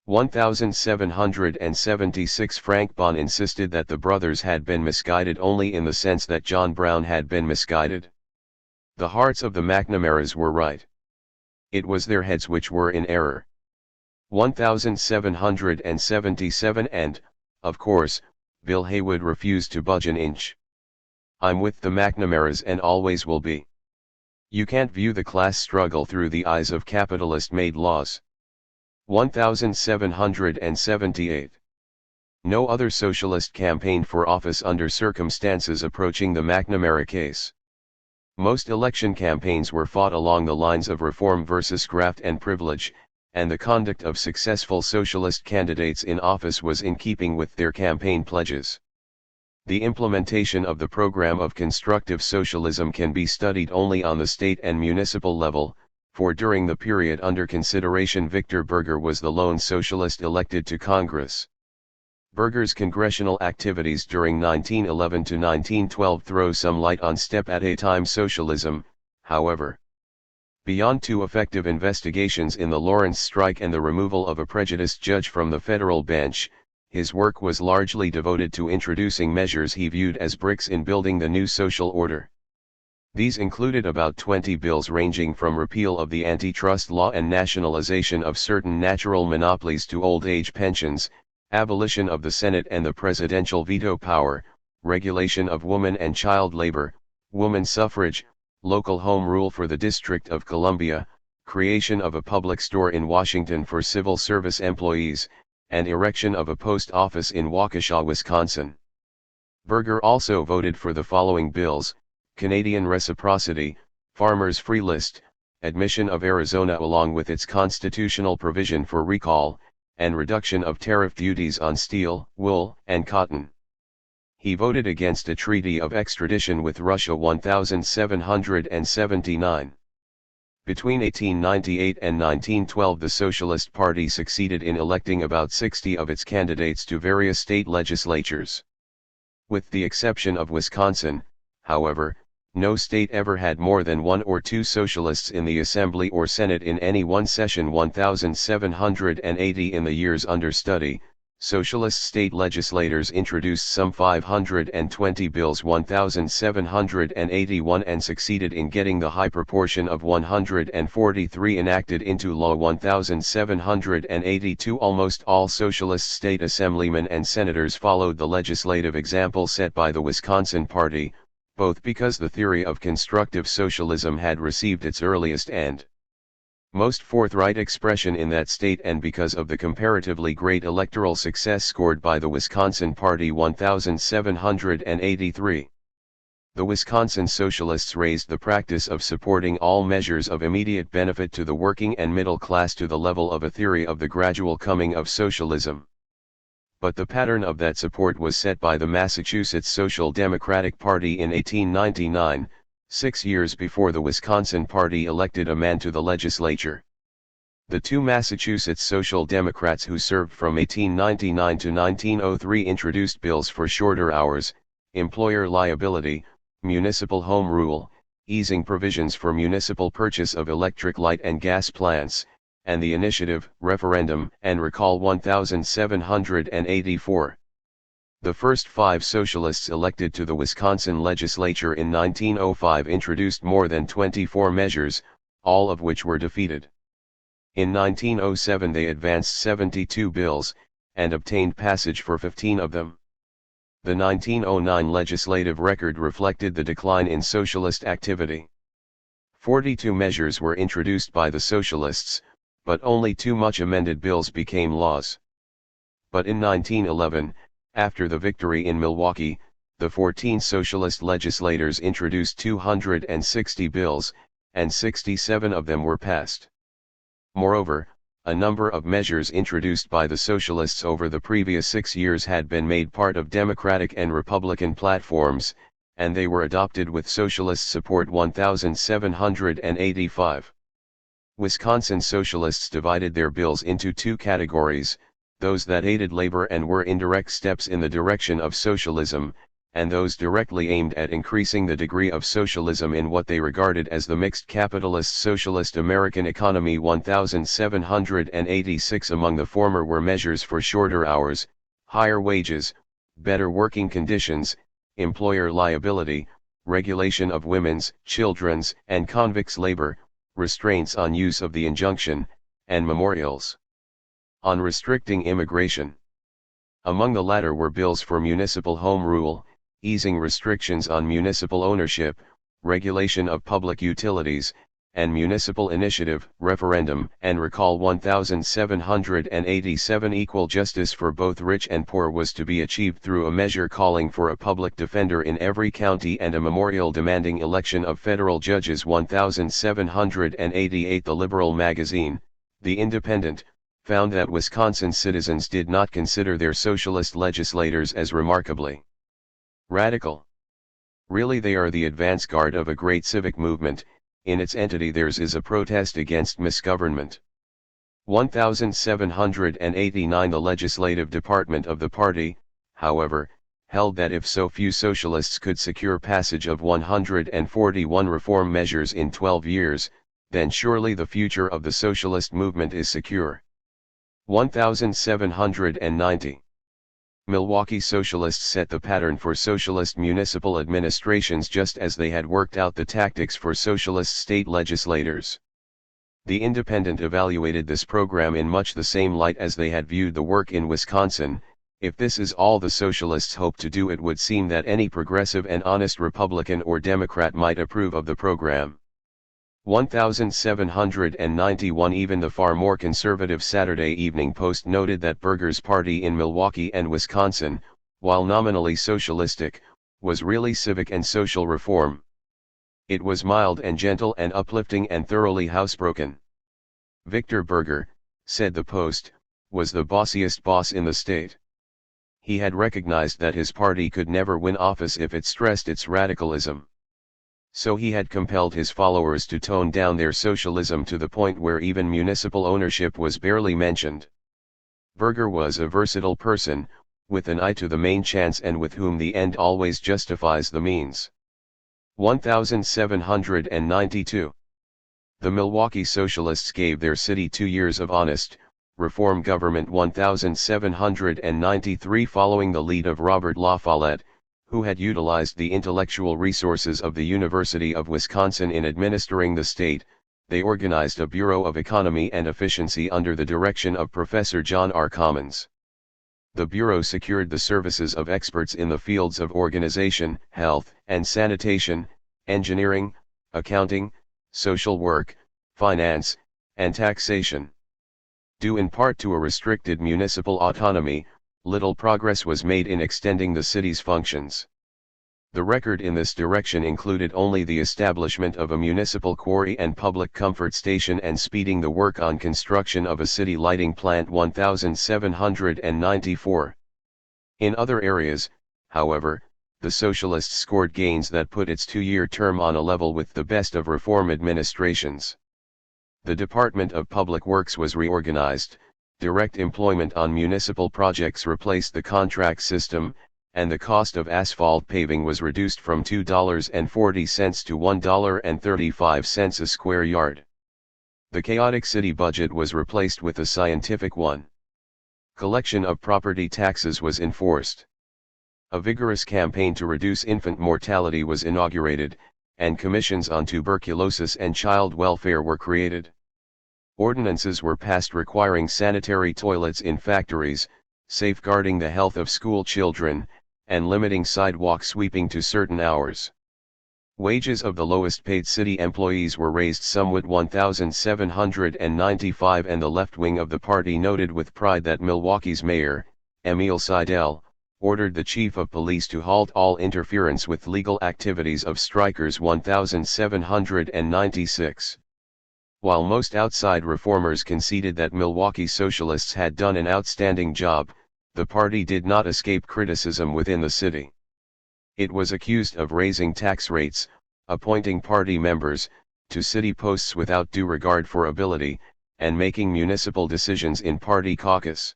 1776 Frank Bonn insisted that the brothers had been misguided only in the sense that John Brown had been misguided. The hearts of the McNamaras were right. It was their heads which were in error. 1777 And, of course, Bill Haywood refused to budge an inch. I'm with the McNamaras and always will be. You can't view the class struggle through the eyes of capitalist-made laws. 1778. No other socialist campaigned for office under circumstances approaching the McNamara case. Most election campaigns were fought along the lines of reform versus graft and privilege, and the conduct of successful socialist candidates in office was in keeping with their campaign pledges. The implementation of the program of constructive socialism can be studied only on the state and municipal level, for during the period under consideration Victor Berger was the lone socialist elected to Congress. Berger's congressional activities during 1911 to 1912 throw some light on step-at-a-time socialism, however. Beyond two effective investigations in the Lawrence strike and the removal of a prejudiced judge from the federal bench, his work was largely devoted to introducing measures he viewed as bricks in building the new social order. These included about 20 bills ranging from repeal of the antitrust law and nationalization of certain natural monopolies to old age pensions, abolition of the Senate and the presidential veto power, regulation of woman and child labor, woman suffrage, local home rule for the District of Columbia, creation of a public store in Washington for civil service employees, and erection of a post office in Waukesha, Wisconsin. Berger also voted for the following bills: Canadian reciprocity, Farmers' Free List, admission of Arizona along with its constitutional provision for recall, and reduction of tariff duties on steel, wool, and cotton. He voted against a treaty of extradition with Russia. 1779. Between 1898 and 1912 the Socialist Party succeeded in electing about 60 of its candidates to various state legislatures. With the exception of Wisconsin, however, no state ever had more than one or two socialists in the Assembly or Senate in any one session. 1780 In the years under study, socialist state legislators introduced some 520 bills. 1781 and succeeded in getting the high proportion of 143 enacted into law. 1782 Almost all socialist state assemblymen and senators followed the legislative example set by the Wisconsin Party, both because the theory of constructive socialism had received its earliest and most forthright expression in that state and because of the comparatively great electoral success scored by the Wisconsin Party. 1783. The Wisconsin Socialists raised the practice of supporting all measures of immediate benefit to the working and middle class to the level of a theory of the gradual coming of socialism. But the pattern of that support was set by the Massachusetts Social Democratic Party in 1899, 6 years before the Wisconsin Party elected a man to the legislature. The two Massachusetts Social Democrats who served from 1899 to 1903 introduced bills for shorter hours, employer liability, municipal home rule, easing provisions for municipal purchase of electric light and gas plants, and the initiative, referendum, and recall 1784. The first 5 socialists elected to the Wisconsin legislature in 1905 introduced more than 24 measures, all of which were defeated. In 1907 they advanced 72 bills, and obtained passage for 15 of them. The 1909 legislative record reflected the decline in socialist activity. 42 measures were introduced by the socialists, but only 2 much amended bills became laws. But in 1911, after the victory in Milwaukee, the 14 socialist legislators introduced 260 bills, and 67 of them were passed. Moreover, a number of measures introduced by the socialists over the previous 6 years had been made part of Democratic and Republican platforms, and they were adopted with socialist support. 1785. Wisconsin socialists divided their bills into 2 categories, those that aided labor and were indirect steps in the direction of socialism, and those directly aimed at increasing the degree of socialism in what they regarded as the mixed capitalist socialist American economy. 1786. Among the former were measures for shorter hours, higher wages, better working conditions, employer liability, regulation of women's, children's, and convicts' labor, restraints on use of the injunction, and memorials on restricting immigration. Among the latter were bills for municipal home rule, easing restrictions on municipal ownership, regulation of public utilities, and municipal initiative, referendum, and recall. 1787. Equal justice for both rich and poor was to be achieved through a measure calling for a public defender in every county and a memorial demanding election of federal judges. 1788. The liberal magazine, The Independent, found that Wisconsin citizens did not consider their socialist legislators as remarkably radical. Really, they are the advance guard of a great civic movement. In its entity theirs is a protest against misgovernment. 1789. The legislative department of the party, however, held that if so few socialists could secure passage of 141 reform measures in 12 years, then surely the future of the socialist movement is secure. 1790. Milwaukee socialists set the pattern for socialist municipal administrations just as they had worked out the tactics for socialist state legislators. The Independent evaluated this program in much the same light as they had viewed the work in Wisconsin. If this is all the socialists hope to do, it would seem that any progressive and honest Republican or Democrat might approve of the program. 1791. Even the far more conservative Saturday Evening Post noted that Berger's party in Milwaukee and Wisconsin, while nominally socialistic, was really civic and social reform. It was mild and gentle and uplifting and thoroughly housebroken. Victor Berger, said the Post, was the bossiest boss in the state. He had recognized that his party could never win office if it stressed its radicalism. So he had compelled his followers to tone down their socialism to the point where even municipal ownership was barely mentioned. Berger was a versatile person, with an eye to the main chance and with whom the end always justifies the means. 1792. The Milwaukee Socialists gave their city 2 years of honest, reform government. 1793. Following the lead of Robert La Follette, who had utilized the intellectual resources of the University of Wisconsin in administering the state, they organized a Bureau of Economy and Efficiency under the direction of Professor John R. Commons. The Bureau secured the services of experts in the fields of organization, health and sanitation, engineering, accounting, social work, finance, and taxation. Due in part to a restricted municipal autonomy, little progress was made in extending the city's functions. The record in this direction included only the establishment of a municipal quarry and public comfort station and speeding the work on construction of a city lighting plant. 1794. In other areas, however, the Socialists scored gains that put its 2-year term on a level with the best of reform administrations. The Department of Public Works was reorganized, direct employment on municipal projects replaced the contract system, and the cost of asphalt paving was reduced from $2.40 to $1.35 a square yard. The chaotic city budget was replaced with a scientific one. Collection of property taxes was enforced. A vigorous campaign to reduce infant mortality was inaugurated, and commissions on tuberculosis and child welfare were created. Ordinances were passed requiring sanitary toilets in factories, safeguarding the health of school children, and limiting sidewalk sweeping to certain hours. Wages of the lowest paid city employees were raised somewhat 1,795, and the left wing of the party noted with pride that Milwaukee's mayor, Emil Seidel, ordered the chief of police to halt all interference with legal activities of strikers 1,796. While most outside reformers conceded that Milwaukee socialists had done an outstanding job, the party did not escape criticism within the city. It was accused of raising tax rates, appointing party members to city posts without due regard for ability, and making municipal decisions in party caucus.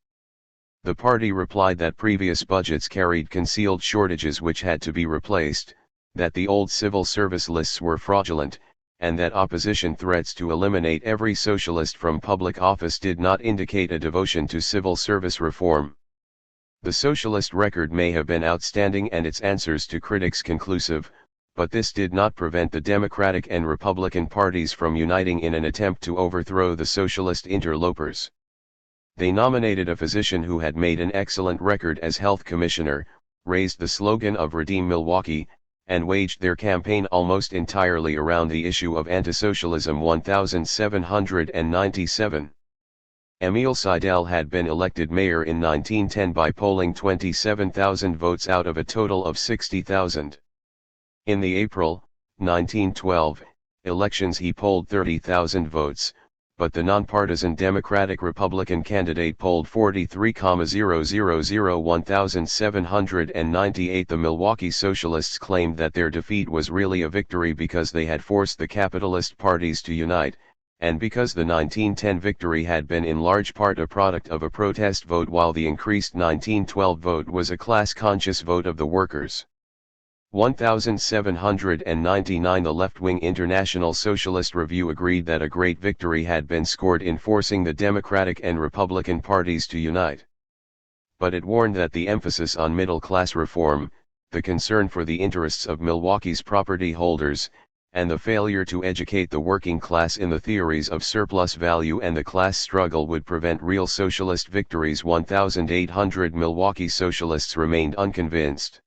The party replied that previous budgets carried concealed shortages which had to be replaced, that the old civil service lists were fraudulent, and that opposition threats to eliminate every socialist from public office did not indicate a devotion to civil service reform. The socialist record may have been outstanding and its answers to critics conclusive, but this did not prevent the Democratic and Republican parties from uniting in an attempt to overthrow the socialist interlopers. They nominated a physician who had made an excellent record as health commissioner, raised the slogan of Redeem Milwaukee, and waged their campaign almost entirely around the issue of anti-socialism. 1797. Emil Seidel had been elected mayor in 1910 by polling 27,000 votes out of a total of 60,000. In the April, 1912, elections he polled 30,000 votes, but the nonpartisan Democratic-Republican candidate polled 43,000. 1798. The Milwaukee Socialists claimed that their defeat was really a victory because they had forced the capitalist parties to unite, and because the 1910 victory had been in large part a product of a protest vote while the increased 1912 vote was a class-conscious vote of the workers. 1799. The left-wing International Socialist Review agreed that a great victory had been scored in forcing the Democratic and Republican parties to unite. But it warned that the emphasis on middle-class reform, the concern for the interests of Milwaukee's property holders, and the failure to educate the working class in the theories of surplus value and the class struggle would prevent real socialist victories. 1800. Milwaukee socialists remained unconvinced.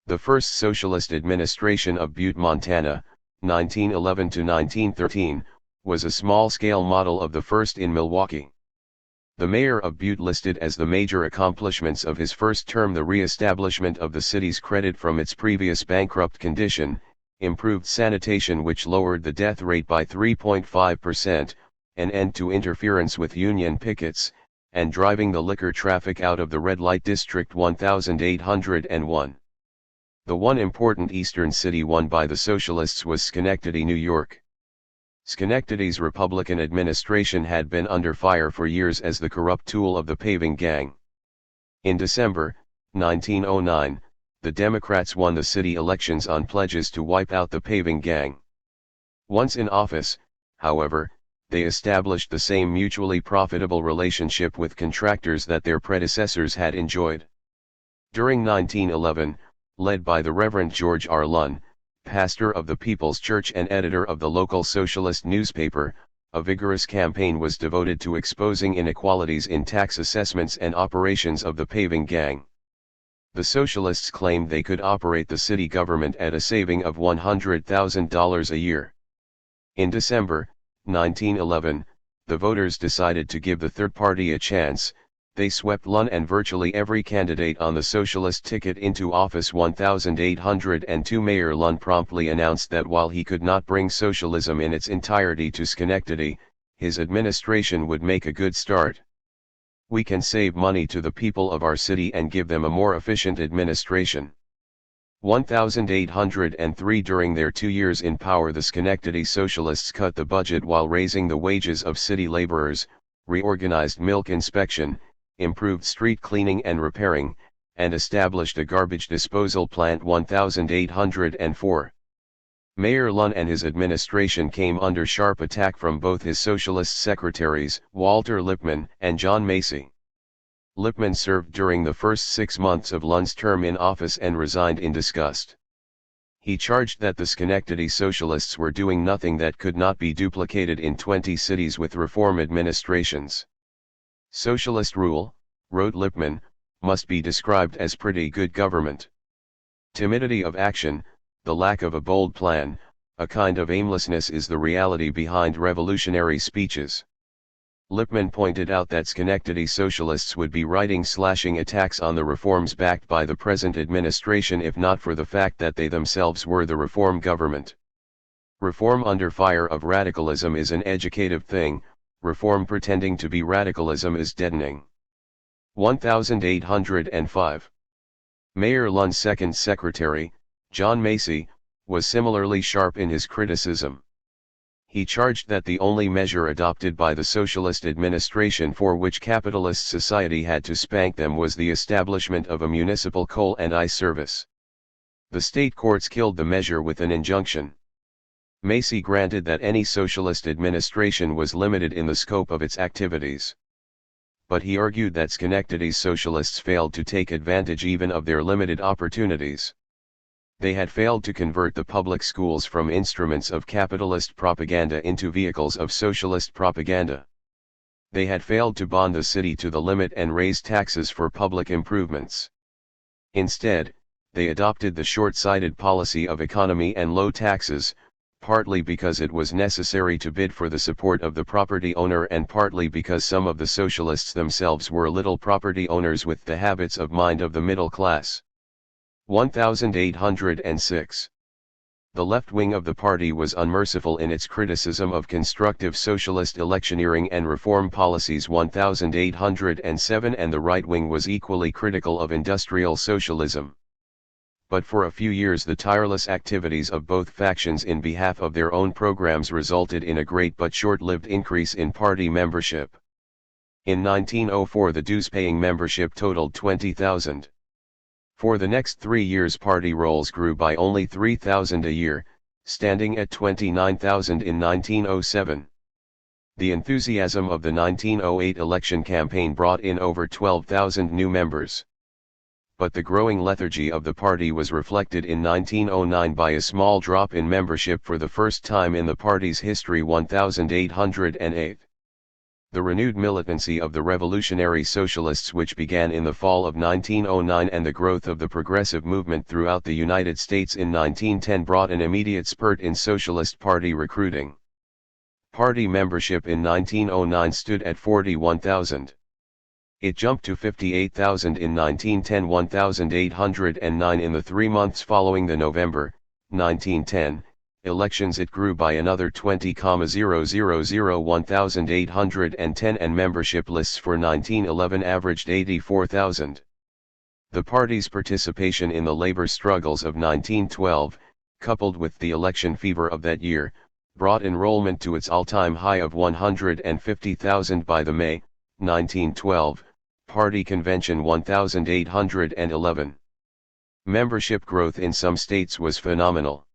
The first socialist administration of Butte, Montana, 1911 to 1913, was a small-scale model of the first in Milwaukee. The mayor of Butte listed as the major accomplishments of his first term the re-establishment of the city's credit from its previous bankrupt condition, improved sanitation which lowered the death rate by 3.5%, an end to interference with union pickets, and driving the liquor traffic out of the red light district. 1801. The one important eastern city won by the socialists was Schenectady, New York. Schenectady's Republican administration had been under fire for years as the corrupt tool of the paving gang. In December, 1909, the Democrats won the city elections on pledges to wipe out the paving gang. Once in office, however, they established the same mutually profitable relationship with contractors that their predecessors had enjoyed. During 1911, led by the Reverend George R. Lunn, pastor of the People's Church and editor of the local socialist newspaper, a vigorous campaign was devoted to exposing inequalities in tax assessments and operations of the paving gang. The socialists claimed they could operate the city government at a saving of $100,000 a year. In December, 1911, the voters decided to give the third party a chance. They swept Lunn and virtually every candidate on the socialist ticket into office. 1802. Mayor Lunn promptly announced that while he could not bring socialism in its entirety to Schenectady, his administration would make a good start. "We can save money to the people of our city and give them a more efficient administration." 1803. During their 2 years in power, the Schenectady Socialists cut the budget while raising the wages of city laborers, reorganized milk inspection, improved street cleaning and repairing, and established a garbage disposal plant 1804. Mayor Lund and his administration came under sharp attack from both his socialist secretaries, Walter Lippmann and John Macy. Lippmann served during the first 6 months of Lund's term in office and resigned in disgust. He charged that the Schenectady Socialists were doing nothing that could not be duplicated in 20 cities with reform administrations. Socialist rule, wrote Lippmann, must be described as pretty good government. Timidity of action, the lack of a bold plan, a kind of aimlessness is the reality behind revolutionary speeches. Lippmann pointed out that Schenectady Socialists would be writing slashing attacks on the reforms backed by the present administration if not for the fact that they themselves were the reform government. Reform under fire of radicalism is an educative thing, reform pretending to be radicalism is deadening. 1805. Mayor Lund's second secretary, John Macy, was similarly sharp in his criticism. He charged that the only measure adopted by the socialist administration for which capitalist society had to spank them was the establishment of a municipal coal and ice service. The state courts killed the measure with an injunction. Macy granted that any socialist administration was limited in the scope of its activities. But he argued that Schenectady's socialists failed to take advantage even of their limited opportunities. They had failed to convert the public schools from instruments of capitalist propaganda into vehicles of socialist propaganda. They had failed to bond the city to the limit and raise taxes for public improvements. Instead, they adopted the short-sighted policy of economy and low taxes, partly because it was necessary to bid for the support of the property owner and partly because some of the socialists themselves were little property owners with the habits of mind of the middle class. 1806. The left wing of the party was unmerciful in its criticism of constructive socialist electioneering and reform policies 1807 and the right wing was equally critical of industrial socialism. But for a few years the tireless activities of both factions in behalf of their own programs resulted in a great but short-lived increase in party membership. In 1904 the dues-paying membership totaled 20,000. For the next 3 years party rolls grew by only 3,000 a year, standing at 29,000 in 1907. The enthusiasm of the 1908 election campaign brought in over 12,000 new members. But the growing lethargy of the party was reflected in 1909 by a small drop in membership for the first time in the party's history 1808. The renewed militancy of the revolutionary socialists which began in the fall of 1909 and the growth of the progressive movement throughout the United States in 1910 brought an immediate spurt in Socialist Party recruiting. Party membership in 1909 stood at 41,000. It jumped to 58,000 in 1910, 1,809 in the 3 months following the November, 1910, elections. It grew by another 20,000, 1,810 and membership lists for 1911 averaged 84,000. The party's participation in the labor struggles of 1912, coupled with the election fever of that year, brought enrollment to its all-time high of 150,000 by the May, 1912, party convention 1,811. Membership growth in some states was phenomenal.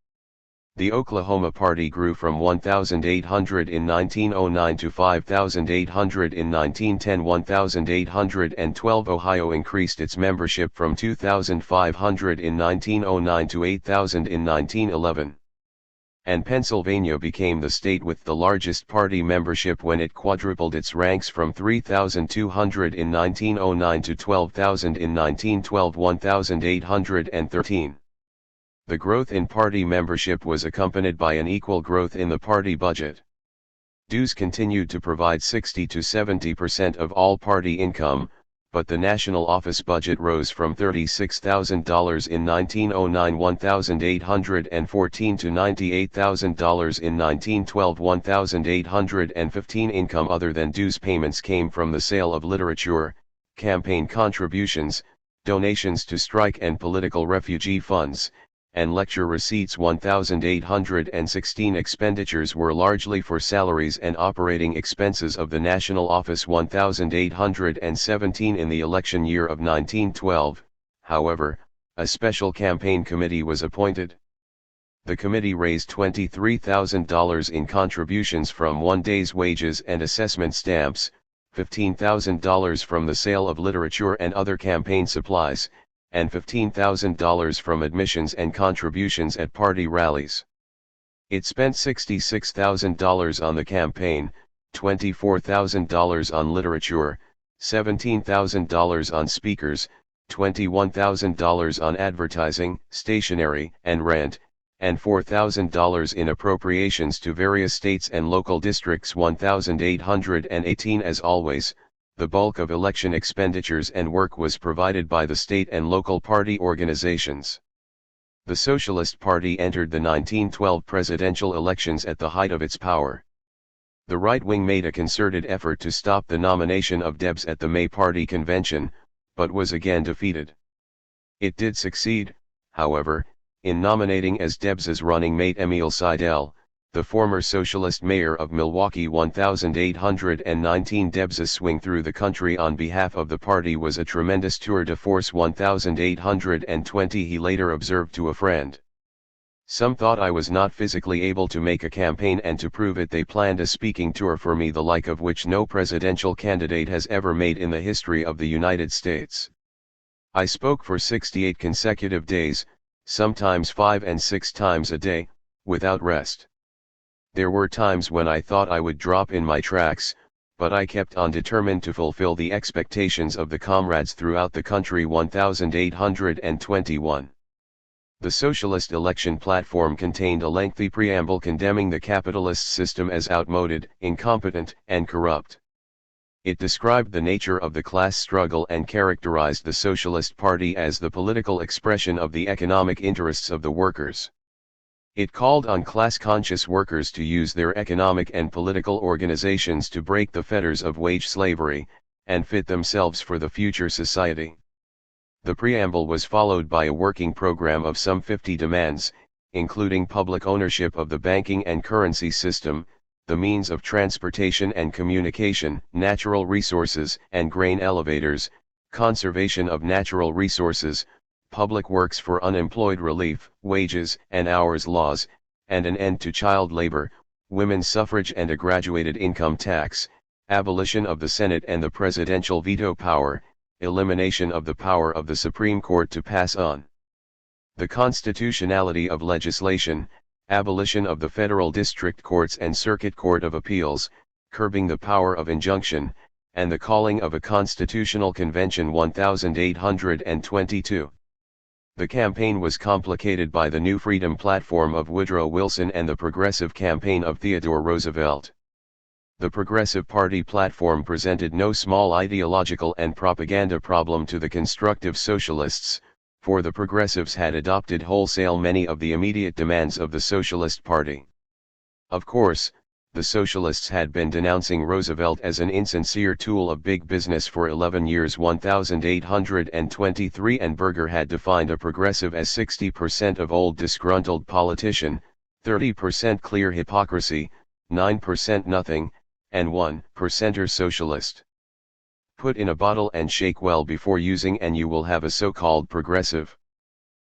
The Oklahoma Party grew from 1,800 in 1909 to 5,800 in 1910, 1,812. Ohio increased its membership from 2,500 in 1909 to 8,000 in 1911. And Pennsylvania became the state with the largest party membership when it quadrupled its ranks from 3,200 in 1909 to 12,000 in 1912, 1,813. The growth in party membership was accompanied by an equal growth in the party budget. Dues continued to provide 60 to 70% of all party income, but the national office budget rose from $36,000 in 1909, 1,814 to $98,000 in 1912, 1,815. Income other than dues payments came from the sale of literature, campaign contributions, donations to strike and political refugee funds, and lecture receipts. 1,816 expenditures were largely for salaries and operating expenses of the national office. 1,817 in the election year of 1912, however, a special campaign committee was appointed. The committee raised $23,000 in contributions from 1 day's wages and assessment stamps, $15,000 from the sale of literature and other campaign supplies, and $15,000 from admissions and contributions at party rallies. It spent $66,000 on the campaign, $24,000 on literature, $17,000 on speakers, $21,000 on advertising, stationery, and rent, and $4,000 in appropriations to various states and local districts. 1,818. As always, the bulk of election expenditures and work was provided by the state and local party organizations. The Socialist Party entered the 1912 presidential elections at the height of its power. The right wing made a concerted effort to stop the nomination of Debs at the May Party convention, but was again defeated. It did succeed, however, in nominating as Debs's running mate Emil Seidel, the former socialist mayor of Milwaukee. 1,819. Debs's swing through the country on behalf of the party was a tremendous tour de force. 1,820. He later observed to a friend. Some thought I was not physically able to make a campaign, and to prove it they planned a speaking tour for me, the like of which no presidential candidate has ever made in the history of the United States. I spoke for 68 consecutive days, sometimes 5 and 6 times a day, without rest. There were times when I thought I would drop in my tracks, but I kept on, determined to fulfill the expectations of the comrades throughout the country. 1,821. The socialist election platform contained a lengthy preamble condemning the capitalist system as outmoded, incompetent, and corrupt. It described the nature of the class struggle and characterized the Socialist Party as the political expression of the economic interests of the workers. It called on class-conscious workers to use their economic and political organizations to break the fetters of wage slavery, and fit themselves for the future society. The preamble was followed by a working program of some 50 demands, including public ownership of the banking and currency system, the means of transportation and communication, natural resources and grain elevators, conservation of natural resources, public works for unemployed relief, wages and hours laws, and an end to child labor, women's suffrage and a graduated income tax, abolition of the Senate and the presidential veto power, elimination of the power of the Supreme Court to pass on the constitutionality of legislation, abolition of the federal district courts and circuit court of appeals, curbing the power of injunction, and the calling of a constitutional convention. 1,822. The campaign was complicated by the New Freedom platform of Woodrow Wilson and the Progressive campaign of Theodore Roosevelt. The Progressive Party platform presented no small ideological and propaganda problem to the constructive socialists, for the progressives had adopted wholesale many of the immediate demands of the Socialist Party. Of course, the socialists had been denouncing Roosevelt as an insincere tool of big business for 11 years. 1,823. And Berger had defined a progressive as 60% of old disgruntled politician, 30% clear hypocrisy, 9% nothing, and 1% socialist. Put in a bottle and shake well before using and you will have a so-called progressive.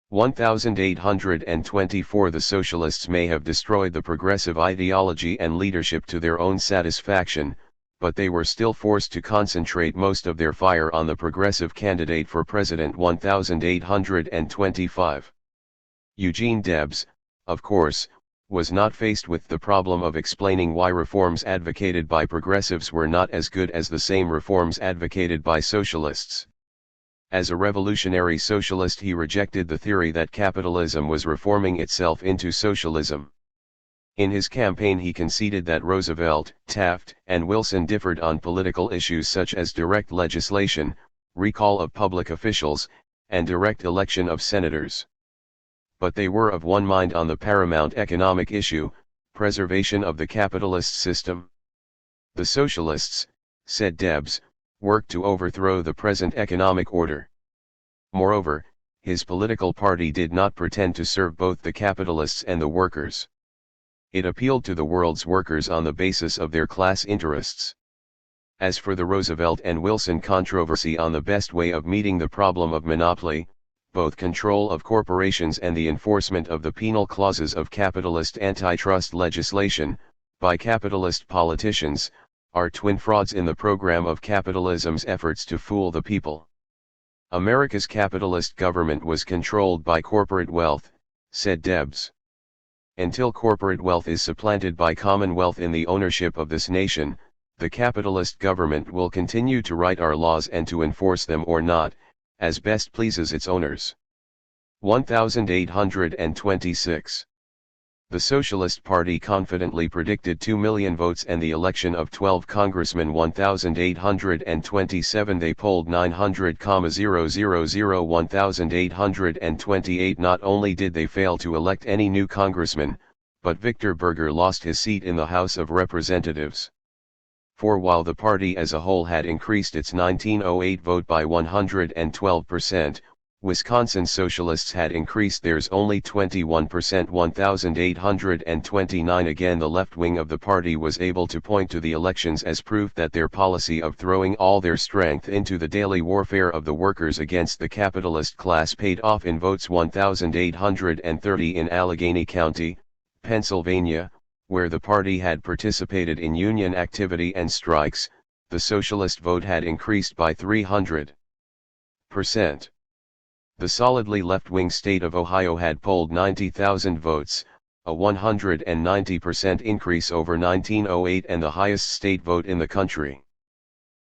1,824. The socialists may have destroyed the progressive ideology and leadership to their own satisfaction, but they were still forced to concentrate most of their fire on the progressive candidate for president. 1,825. Eugene Debs, of course, was not faced with the problem of explaining why reforms advocated by progressives were not as good as the same reforms advocated by socialists. As a revolutionary socialist, he rejected the theory that capitalism was reforming itself into socialism. In his campaign he conceded that Roosevelt, Taft, and Wilson differed on political issues such as direct legislation, recall of public officials, and direct election of senators. But they were of one mind on the paramount economic issue, preservation of the capitalist system. The socialists, said Debs, worked to overthrow the present economic order. Moreover, his political party did not pretend to serve both the capitalists and the workers. It appealed to the world's workers on the basis of their class interests. As for the Roosevelt and Wilson controversy on the best way of meeting the problem of monopoly, both control of corporations and the enforcement of the penal clauses of capitalist antitrust legislation, by capitalist politicians, are twin frauds in the program of capitalism's efforts to fool the people. America's capitalist government was controlled by corporate wealth, said Debs. Until corporate wealth is supplanted by common wealth in the ownership of this nation, the capitalist government will continue to write our laws and to enforce them or not, as best pleases its owners. 1826. The Socialist Party confidently predicted 2 million votes and the election of 12 congressmen. 1827 they polled 900,000 1828. Not only did they fail to elect any new congressman, but Victor Berger lost his seat in the House of Representatives. For while the party as a whole had increased its 1908 vote by 112%, Wisconsin Socialists had increased theirs only 21%. 1829 again the left wing of the party was able to point to the elections as proof that their policy of throwing all their strength into the daily warfare of the workers against the capitalist class paid off in votes. 1830 in Allegheny County, Pennsylvania, where the party had participated in union activity and strikes, the socialist vote had increased by 300%. The solidly left-wing state of Ohio had polled 90,000 votes, a 190% increase over 1908 and the highest state vote in the country.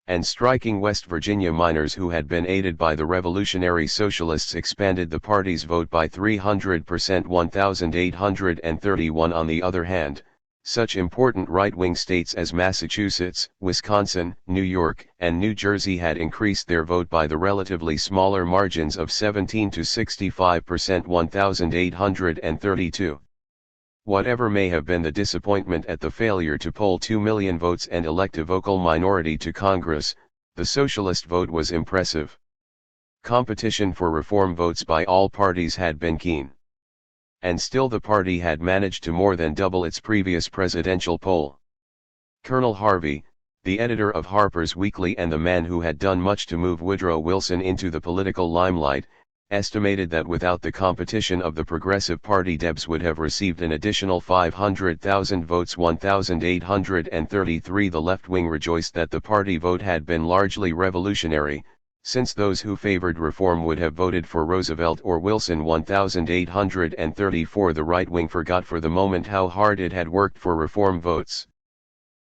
And striking West Virginia miners who had been aided by the Revolutionary Socialists expanded the party's vote by 300%. 1831 on the other hand, such important right-wing states as Massachusetts, Wisconsin, New York, and New Jersey had increased their vote by the relatively smaller margins of 17 to 65%. 1832. Whatever may have been the disappointment at the failure to poll 2 million votes and elect a vocal minority to Congress, the socialist vote was impressive. Competition for reform votes by all parties had been keen. And still the party had managed to more than double its previous presidential poll. Colonel Harvey, the editor of Harper's Weekly and the man who had done much to move Woodrow Wilson into the political limelight, estimated that without the competition of the Progressive Party Debs would have received an additional 500,000 votes. 1833 The left wing rejoiced that the party vote had been largely revolutionary, since those who favored reform would have voted for Roosevelt or Wilson. 1834 The right wing forgot for the moment how hard it had worked for reform votes,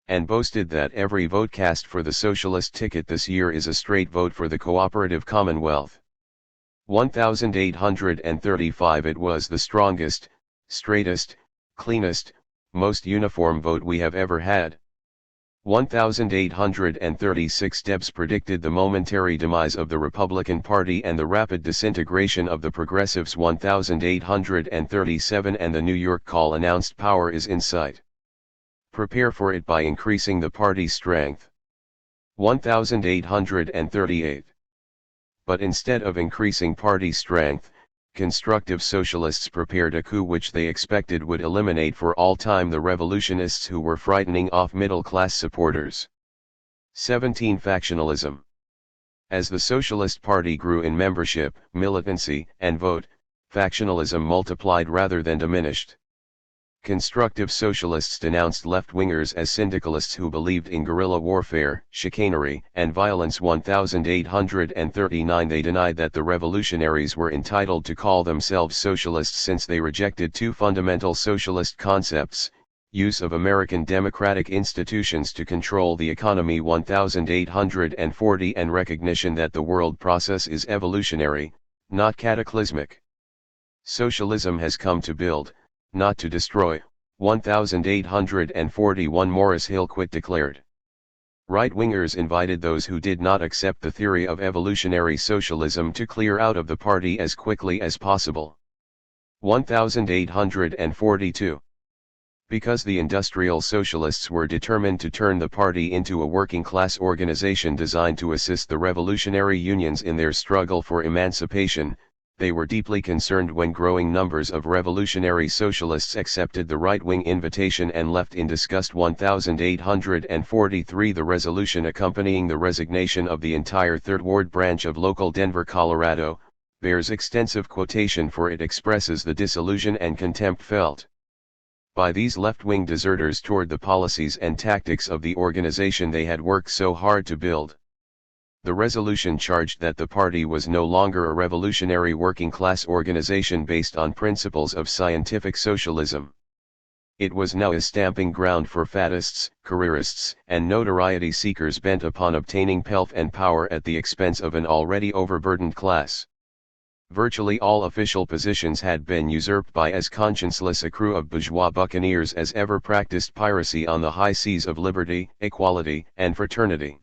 and boasted that every vote cast for the socialist ticket this year is a straight vote for the cooperative commonwealth. 1835 It was the strongest, straightest, cleanest, most uniform vote we have ever had. 1836 Debs predicted the momentary demise of the Republican Party and the rapid disintegration of the Progressives. 1837 And the New York Call announced power is in sight. Prepare for it by increasing the party's strength. 1838 But instead of increasing party strength, constructive socialists prepared a coup which they expected would eliminate for all time the revolutionists who were frightening off middle-class supporters. 17. Factionalism. As the Socialist Party grew in membership, militancy, and vote, factionalism multiplied rather than diminished. Constructive socialists denounced left-wingers as syndicalists who believed in guerrilla warfare, chicanery, and violence. 1839 They denied that the revolutionaries were entitled to call themselves socialists since they rejected two fundamental socialist concepts: use of American democratic institutions to control the economy. 1840 And recognition that the world process is evolutionary, not cataclysmic. Socialism has come to build, not to destroy. 1841 Morris Hillquit declared. Right-wingers invited those who did not accept the theory of evolutionary socialism to clear out of the party as quickly as possible. 1842 Because the industrial socialists were determined to turn the party into a working-class organization designed to assist the revolutionary unions in their struggle for emancipation, they were deeply concerned when growing numbers of revolutionary socialists accepted the right-wing invitation and left in disgust. 1843 The resolution accompanying the resignation of the entire Third Ward branch of local Denver, Colorado, bears extensive quotation, for it expresses the disillusion and contempt felt by these left-wing deserters toward the policies and tactics of the organization they had worked so hard to build. The resolution charged that the party was no longer a revolutionary working-class organization based on principles of scientific socialism. It was now a stamping ground for faddists, careerists, and notoriety seekers bent upon obtaining pelf and power at the expense of an already overburdened class. Virtually all official positions had been usurped by as conscienceless a crew of bourgeois buccaneers as ever practiced piracy on the high seas of liberty, equality, and fraternity.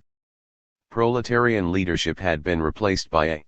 Proletarian leadership had been replaced by a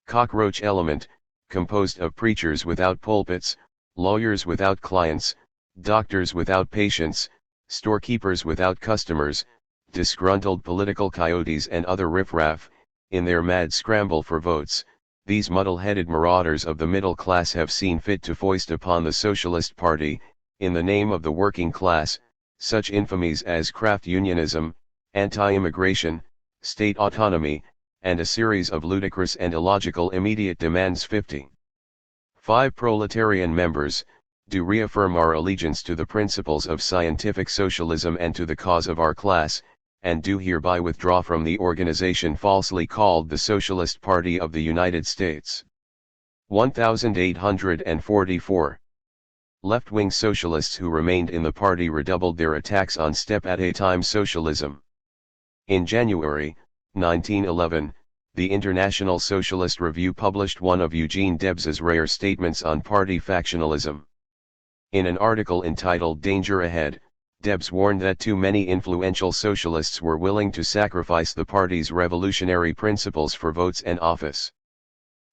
cockroach element, composed of preachers without pulpits, lawyers without clients, doctors without patients, storekeepers without customers, disgruntled political coyotes and other riffraff. In their mad scramble for votes, these muddle-headed marauders of the middle class have seen fit to foist upon the Socialist Party, in the name of the working class, such infamies as craft unionism, anti-immigration, state autonomy, and a series of ludicrous and illogical immediate demands. 5 Proletarian members, do reaffirm our allegiance to the principles of scientific socialism and to the cause of our class, and do hereby withdraw from the organization falsely called the Socialist Party of the United States. 1844. Left-wing socialists who remained in the party redoubled their attacks on step-at-a-time socialism. In January, 1911, the International Socialist Review published one of Eugene Debs's rare statements on party factionalism. In an article entitled "Danger Ahead," Debs warned that too many influential socialists were willing to sacrifice the party's revolutionary principles for votes and office.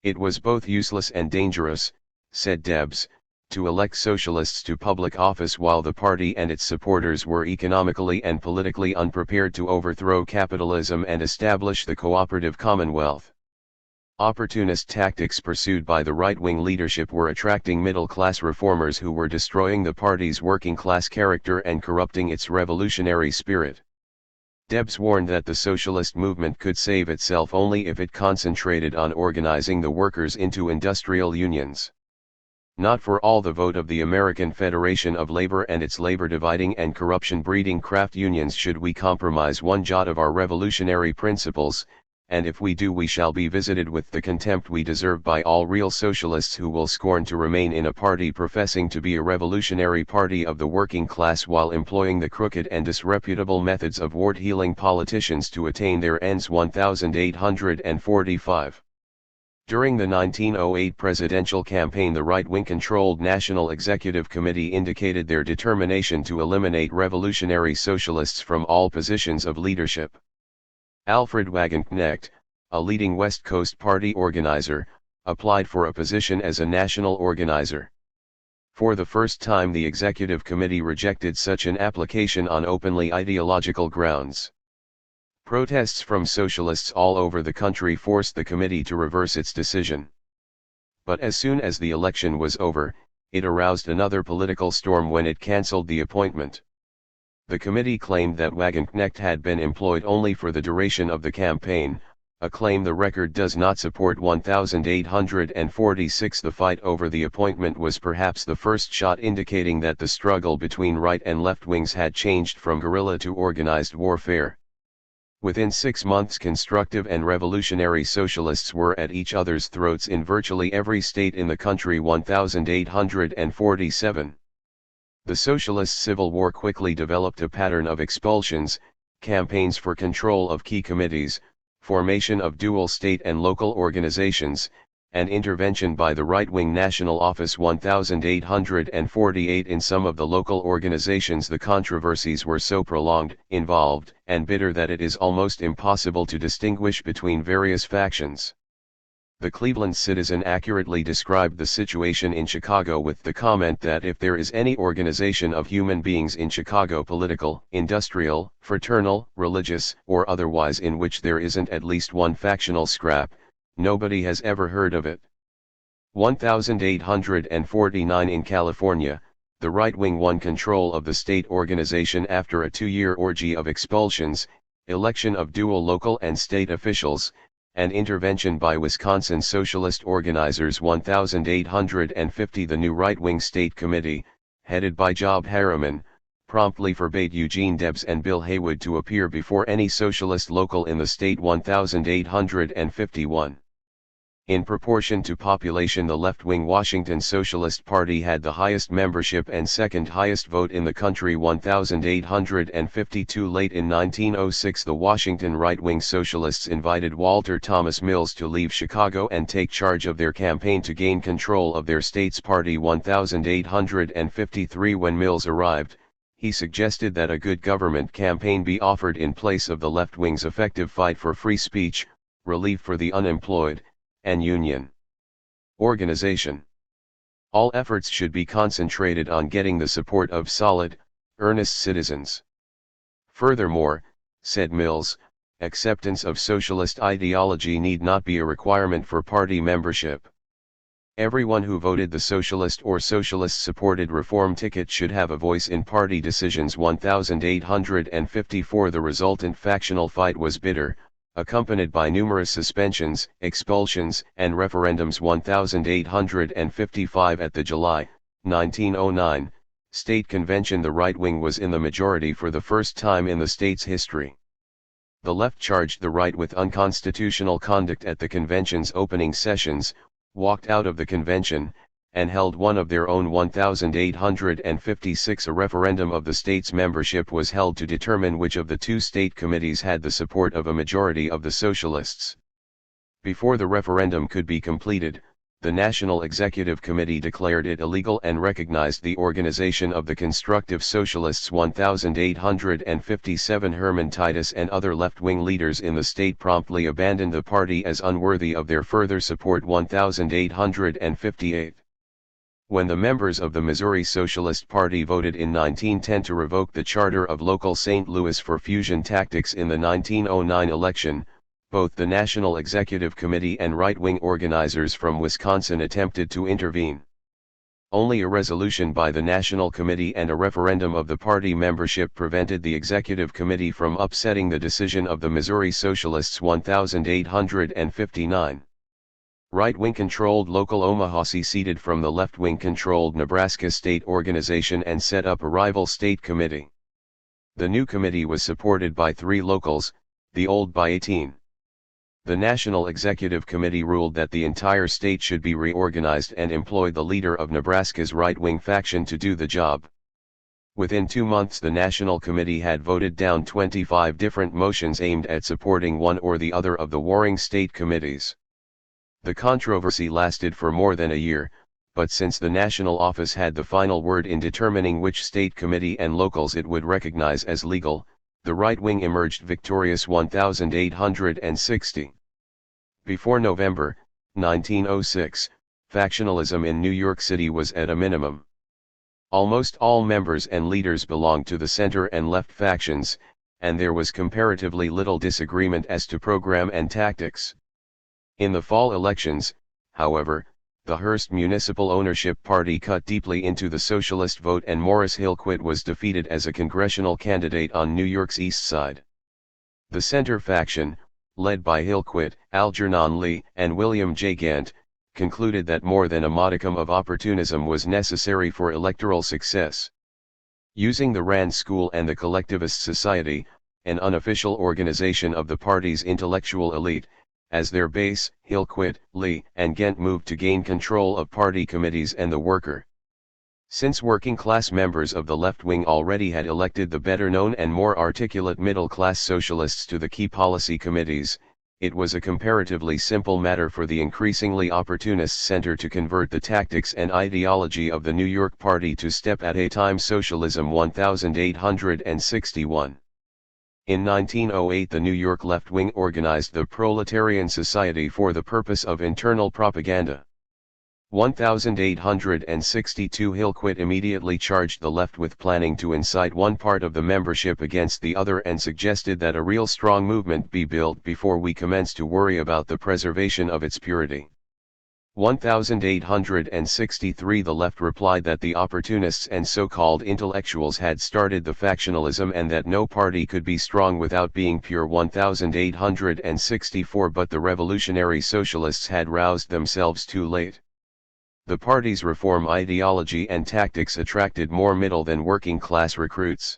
It was both useless and dangerous, said Debs, to elect socialists to public office while the party and its supporters were economically and politically unprepared to overthrow capitalism and establish the cooperative commonwealth. Opportunist tactics pursued by the right-wing leadership were attracting middle-class reformers who were destroying the party's working-class character and corrupting its revolutionary spirit. Debs warned that the socialist movement could save itself only if it concentrated on organizing the workers into industrial unions. Not for all the vote of the American Federation of Labor and its labor-dividing and corruption-breeding craft unions should we compromise one jot of our revolutionary principles, and if we do we shall be visited with the contempt we deserve by all real socialists who will scorn to remain in a party professing to be a revolutionary party of the working class while employing the crooked and disreputable methods of ward-heeling politicians to attain their ends. 1845. During the 1908 presidential campaign, the right-wing controlled National Executive Committee indicated their determination to eliminate revolutionary socialists from all positions of leadership. Alfred Wagenknecht, a leading West Coast party organizer, applied for a position as a national organizer. For the first time, the executive committee rejected such an application on openly ideological grounds. Protests from socialists all over the country forced the committee to reverse its decision. But as soon as the election was over, it aroused another political storm when it cancelled the appointment. The committee claimed that Wagenknecht had been employed only for the duration of the campaign, a claim the record does not support. 1846. The fight over the appointment was perhaps the first shot indicating that the struggle between right and left wings had changed from guerrilla to organized warfare. Within 6 months, constructive and revolutionary socialists were at each other's throats in virtually every state in the country. 1847. The Socialist Civil War quickly developed a pattern of expulsions, campaigns for control of key committees, formation of dual state and local organizations, and intervention by the right-wing national office. 1848. In some of the local organizations the controversies were so prolonged, involved, and bitter that it is almost impossible to distinguish between various factions. The Cleveland Citizen accurately described the situation in Chicago with the comment that if there is any organization of human beings in Chicago, political, industrial, fraternal, religious, or otherwise, in which there isn't at least one factional scrap, nobody has ever heard of it. 1849. In California, the right wing won control of the state organization after a 2-year orgy of expulsions, election of dual local and state officials, and intervention by Wisconsin Socialist organizers 1850. The new right-wing state committee, headed by Job Harriman, promptly forbade Eugene Debs and Bill Haywood to appear before any socialist local in the state. 1851. In proportion to population, the left-wing Washington Socialist Party had the highest membership and second highest vote in the country. 1852. Late in 1906, the Washington right-wing Socialists invited Walter Thomas Mills to leave Chicago and take charge of their campaign to gain control of their state's party. 1853. When Mills arrived, he suggested that a good government campaign be offered in place of the left-wing's effective fight for free speech, relief for the unemployed, and union organization. All efforts should be concentrated on getting the support of solid, earnest citizens. Furthermore, said Mills, acceptance of socialist ideology need not be a requirement for party membership. Everyone who voted the socialist or socialist-supported reform ticket should have a voice in party decisions. 1854. The resultant factional fight was bitter, accompanied by numerous suspensions, expulsions, and referendums. 1855. At the July, 1909, State Convention, the right wing was in the majority for the first time in the state's history. The left charged the right with unconstitutional conduct at the convention's opening sessions, walked out of the convention, and held one of their own. 1856. A referendum of the state's membership was held to determine which of the two state committees had the support of a majority of the socialists. Before the referendum could be completed, the National Executive Committee declared it illegal and recognized the organization of the Constructive Socialists. 1857. Herman Titus and other left-wing leaders in the state promptly abandoned the party as unworthy of their further support. 1858. When the members of the Missouri Socialist Party voted in 1910 to revoke the charter of local St. Louis for fusion tactics in the 1909 election, both the National Executive Committee and right-wing organizers from Wisconsin attempted to intervene. Only a resolution by the National Committee and a referendum of the party membership prevented the Executive Committee from upsetting the decision of the Missouri Socialists. 1859. Right-wing controlled local Omaha seceded from the left-wing controlled Nebraska state organization and set up a rival state committee. The new committee was supported by 3 locals, the old by 18. The National Executive Committee ruled that the entire state should be reorganized and employ the leader of Nebraska's right-wing faction to do the job. Within 2 months the National Committee had voted down 25 different motions aimed at supporting one or the other of the warring state committees. The controversy lasted for more than a year, but since the national office had the final word in determining which state committee and locals it would recognize as legal, the right wing emerged victorious. 1860. Before November, 1906, factionalism in New York City was at a minimum. Almost all members and leaders belonged to the center and left factions, and there was comparatively little disagreement as to program and tactics. In the fall elections, however, the Hearst Municipal Ownership Party cut deeply into the socialist vote and Morris Hillquit was defeated as a congressional candidate on New York's East Side. The center faction, led by Hillquit, Algernon Lee, and William J. Gant, concluded that more than a modicum of opportunism was necessary for electoral success. Using the Rand School and the Collectivist Society, an unofficial organization of the party's intellectual elite, as their base, Hillquit, Lee, and Gant moved to gain control of party committees and the worker. Since working-class members of the left wing already had elected the better-known and more articulate middle-class socialists to the key policy committees, it was a comparatively simple matter for the increasingly opportunist center to convert the tactics and ideology of the New York Party to step-at-a-time socialism. 1861. In 1908 the New York left wing organized the Proletarian Society for the purpose of internal propaganda. 1862 Hillquit immediately charged the left with planning to incite one part of the membership against the other and suggested that a real strong movement be built before we commence to worry about the preservation of its purity. 1863 The left replied that the opportunists and so-called intellectuals had started the factionalism and that no party could be strong without being pure. 1864 But the revolutionary socialists had roused themselves too late. The party's reform ideology and tactics attracted more middle than working class recruits.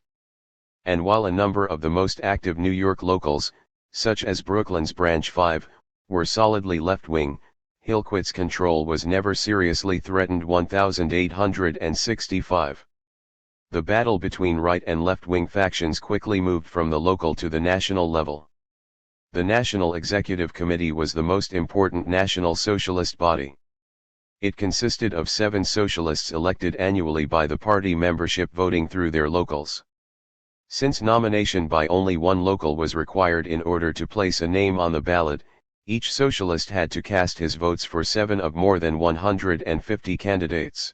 And while a number of the most active New York locals, such as Brooklyn's Branch 5, were solidly left-wing, Hillquit's control was never seriously threatened. 1865. The battle between right and left-wing factions quickly moved from the local to the national level. The National Executive Committee was the most important national socialist body. It consisted of 7 socialists elected annually by the party membership voting through their locals. Since nomination by only one local was required in order to place a name on the ballot, each socialist had to cast his votes for 7 of more than 150 candidates.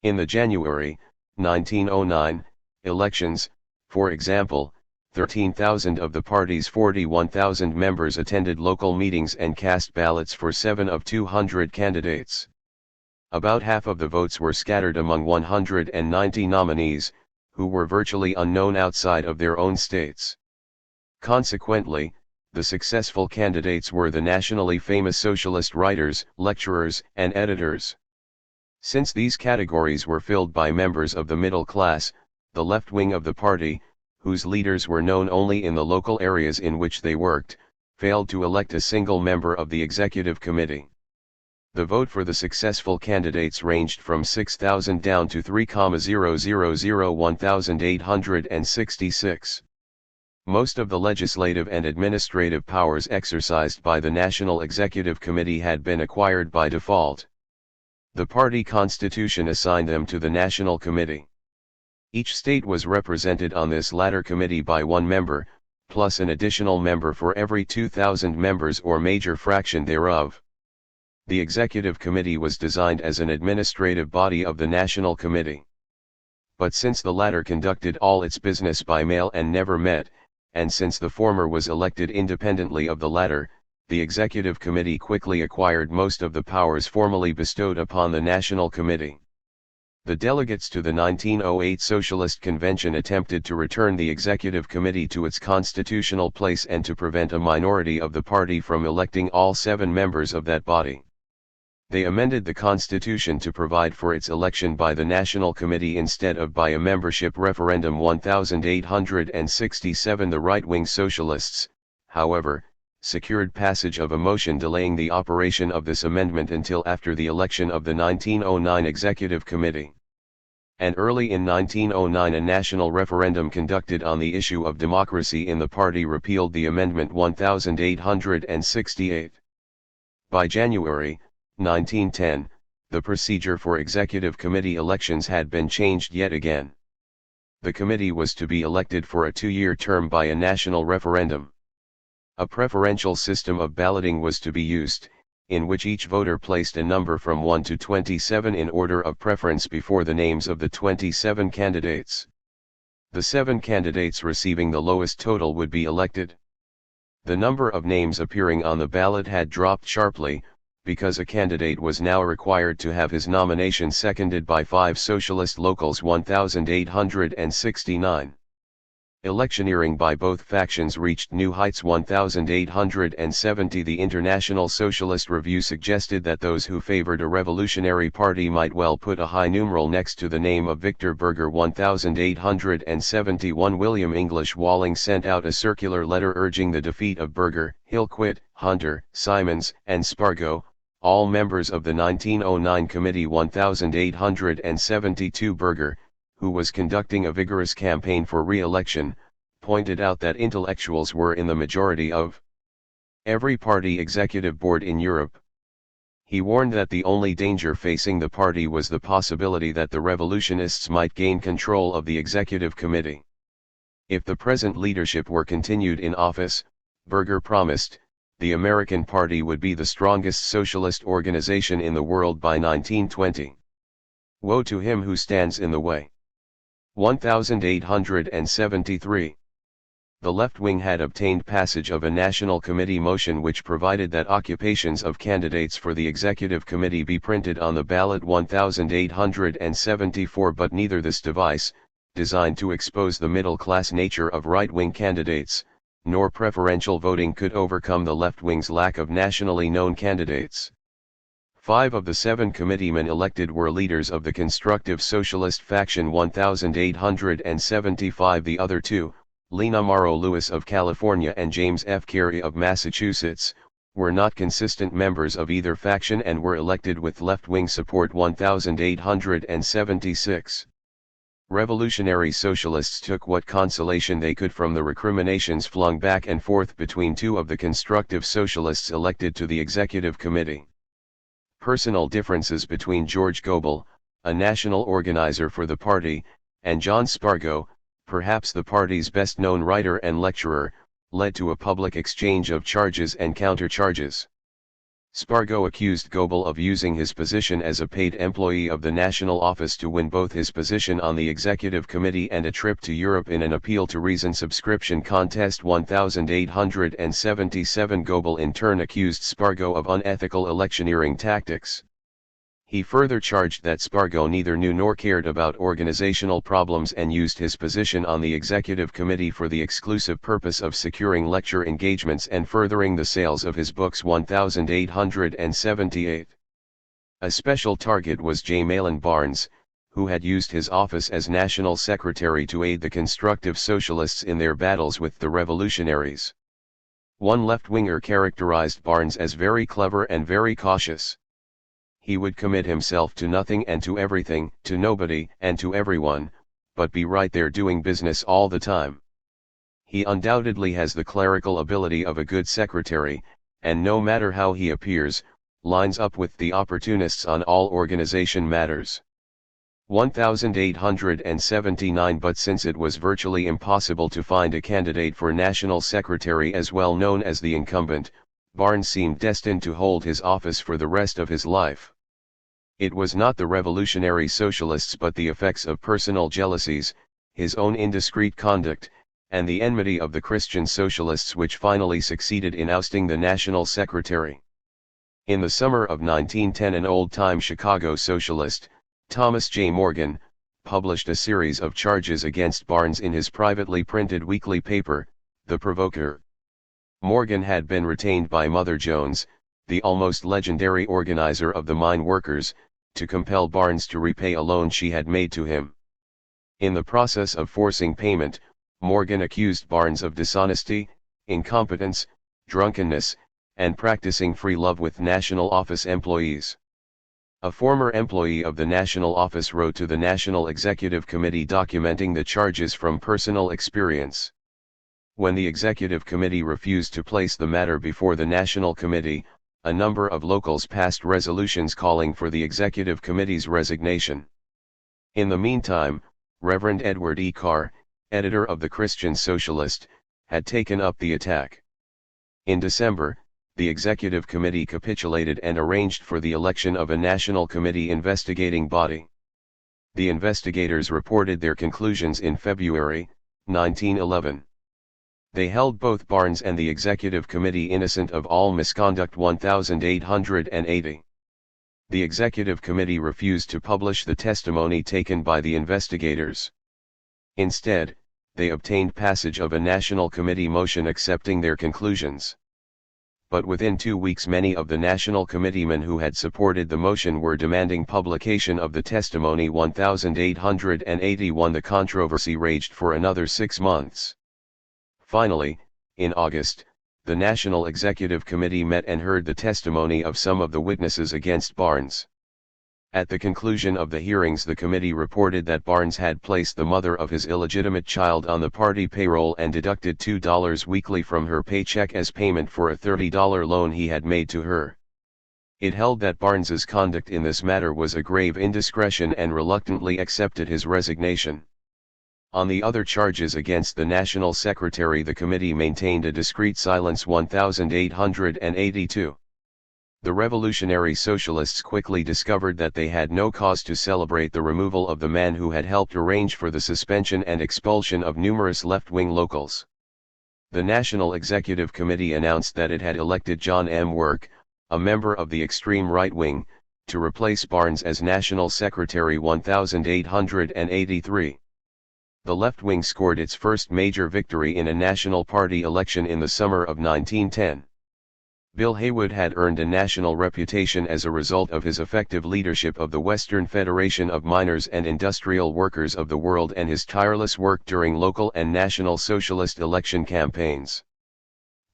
In the January, 1909, elections, for example, 13,000 of the party's 41,000 members attended local meetings and cast ballots for 7 of 200 candidates. About half of the votes were scattered among 190 nominees, who were virtually unknown outside of their own states. Consequently, the successful candidates were the nationally famous socialist writers, lecturers, and editors. Since these categories were filled by members of the middle class, the left wing of the party, whose leaders were known only in the local areas in which they worked, failed to elect a single member of the executive committee. The vote for the successful candidates ranged from 6,000 down to 3,000,1866. Most of the legislative and administrative powers exercised by the National Executive Committee had been acquired by default. The party constitution assigned them to the National Committee. Each state was represented on this latter committee by one member, plus an additional member for every 2,000 members or major fraction thereof. The Executive Committee was designed as an administrative body of the National Committee. But since the latter conducted all its business by mail and never met, and since the former was elected independently of the latter, the Executive Committee quickly acquired most of the powers formerly bestowed upon the National Committee. The delegates to the 1908 Socialist Convention attempted to return the Executive Committee to its constitutional place and to prevent a minority of the party from electing all 7 members of that body. They amended the Constitution to provide for its election by the National Committee instead of by a membership referendum. 1867 The right-wing socialists, however, secured passage of a motion delaying the operation of this amendment until after the election of the 1909 Executive Committee. And early in 1909 a national referendum conducted on the issue of democracy in the party repealed the amendment. 1868. By January 1910, the procedure for executive committee elections had been changed yet again. The committee was to be elected for a 2-year term by a national referendum. A preferential system of balloting was to be used, in which each voter placed a number from 1 to 27 in order of preference before the names of the 27 candidates. The 7 candidates receiving the lowest total would be elected. The number of names appearing on the ballot had dropped sharply, because a candidate was now required to have his nomination seconded by 5 socialist locals. 1869. Electioneering by both factions reached new heights. 1870 The International Socialist Review suggested that those who favored a revolutionary party might well put a high numeral next to the name of Victor Berger. 1871 William English Walling sent out a circular letter urging the defeat of Berger, Hillquit, Hunter, Simons, and Spargo, all members of the 1909 Committee. 1872 Berger, who was conducting a vigorous campaign for re-election, pointed out that intellectuals were in the majority of every party executive board in Europe. He warned that the only danger facing the party was the possibility that the revolutionists might gain control of the executive committee. If the present leadership were continued in office, Berger promised, the American Party would be the strongest socialist organization in the world by 1920. Woe to him who stands in the way. 1873. The left wing had obtained passage of a National Committee motion which provided that occupations of candidates for the Executive Committee be printed on the ballot 1874, but neither this device, designed to expose the middle-class nature of right-wing candidates, nor preferential voting could overcome the left wing's lack of nationally known candidates. 5 of the 7 committeemen elected were leaders of the constructive socialist faction 1875. The other 2, Lena Morrow Lewis of California and James F. Carey of Massachusetts, were not consistent members of either faction and were elected with left-wing support 1876. Revolutionary Socialists took what consolation they could from the recriminations flung back and forth between 2 of the constructive Socialists elected to the Executive Committee. Personal differences between George Goebel, a national organizer for the party, and John Spargo, perhaps the party's best-known writer and lecturer, led to a public exchange of charges and countercharges. Spargo accused Goebel of using his position as a paid employee of the national office to win both his position on the Executive Committee and a trip to Europe in an appeal to reason subscription contest 1877. Goebel in turn accused Spargo of unethical electioneering tactics. He further charged that Spargo neither knew nor cared about organizational problems and used his position on the Executive Committee for the exclusive purpose of securing lecture engagements and furthering the sales of his books 1878. A special target was J. Mahlon Barnes, who had used his office as National Secretary to aid the constructive Socialists in their battles with the revolutionaries. One left-winger characterized Barnes as very clever and very cautious. He would commit himself to nothing and to everything, to nobody and to everyone, but be right there doing business all the time. He undoubtedly has the clerical ability of a good secretary, and no matter how he appears, lines up with the opportunists on all organization matters. 1879. But since it was virtually impossible to find a candidate for national secretary as well known as the incumbent, Barnes seemed destined to hold his office for the rest of his life. It was not the revolutionary socialists but the effects of personal jealousies, his own indiscreet conduct, and the enmity of the Christian socialists which finally succeeded in ousting the national secretary. In the summer of 1910 an old-time Chicago socialist, Thomas J. Morgan, published a series of charges against Barnes in his privately printed weekly paper, The Provoker. Morgan had been retained by Mother Jones, the almost legendary organizer of the mine workers, to compel Barnes to repay a loan she had made to him. In the process of forcing payment, Morgan accused Barnes of dishonesty, incompetence, drunkenness, and practicing free love with National Office employees. A former employee of the National Office wrote to the National Executive Committee documenting the charges from personal experience. When the Executive Committee refused to place the matter before the National Committee, a number of locals passed resolutions calling for the Executive Committee's resignation. In the meantime, Reverend Edward E. Carr, editor of the Christian Socialist, had taken up the attack. In December, the Executive Committee capitulated and arranged for the election of a National Committee investigating body. The investigators reported their conclusions in February, 1911. They held both Barnes and the Executive Committee innocent of all misconduct 1880. The Executive Committee refused to publish the testimony taken by the investigators. Instead, they obtained passage of a National Committee motion accepting their conclusions. But within 2 weeks many of the National Committeemen who had supported the motion were demanding publication of the testimony 1881. The controversy raged for another 6 months. Finally, in August, the National Executive Committee met and heard the testimony of some of the witnesses against Barnes. At the conclusion of the hearings, the committee reported that Barnes had placed the mother of his illegitimate child on the party payroll and deducted $2 weekly from her paycheck as payment for a $30 loan he had made to her. It held that Barnes's conduct in this matter was a grave indiscretion and reluctantly accepted his resignation. On the other charges against the National Secretary, the committee maintained a discreet silence 1882. The revolutionary socialists quickly discovered that they had no cause to celebrate the removal of the man who had helped arrange for the suspension and expulsion of numerous left-wing locals. The National Executive Committee announced that it had elected John M. Work, a member of the extreme right wing, to replace Barnes as National Secretary 1883. The left wing scored its first major victory in a national party election in the summer of 1910. Bill Haywood had earned a national reputation as a result of his effective leadership of the Western Federation of Miners and Industrial Workers of the World and his tireless work during local and national socialist election campaigns.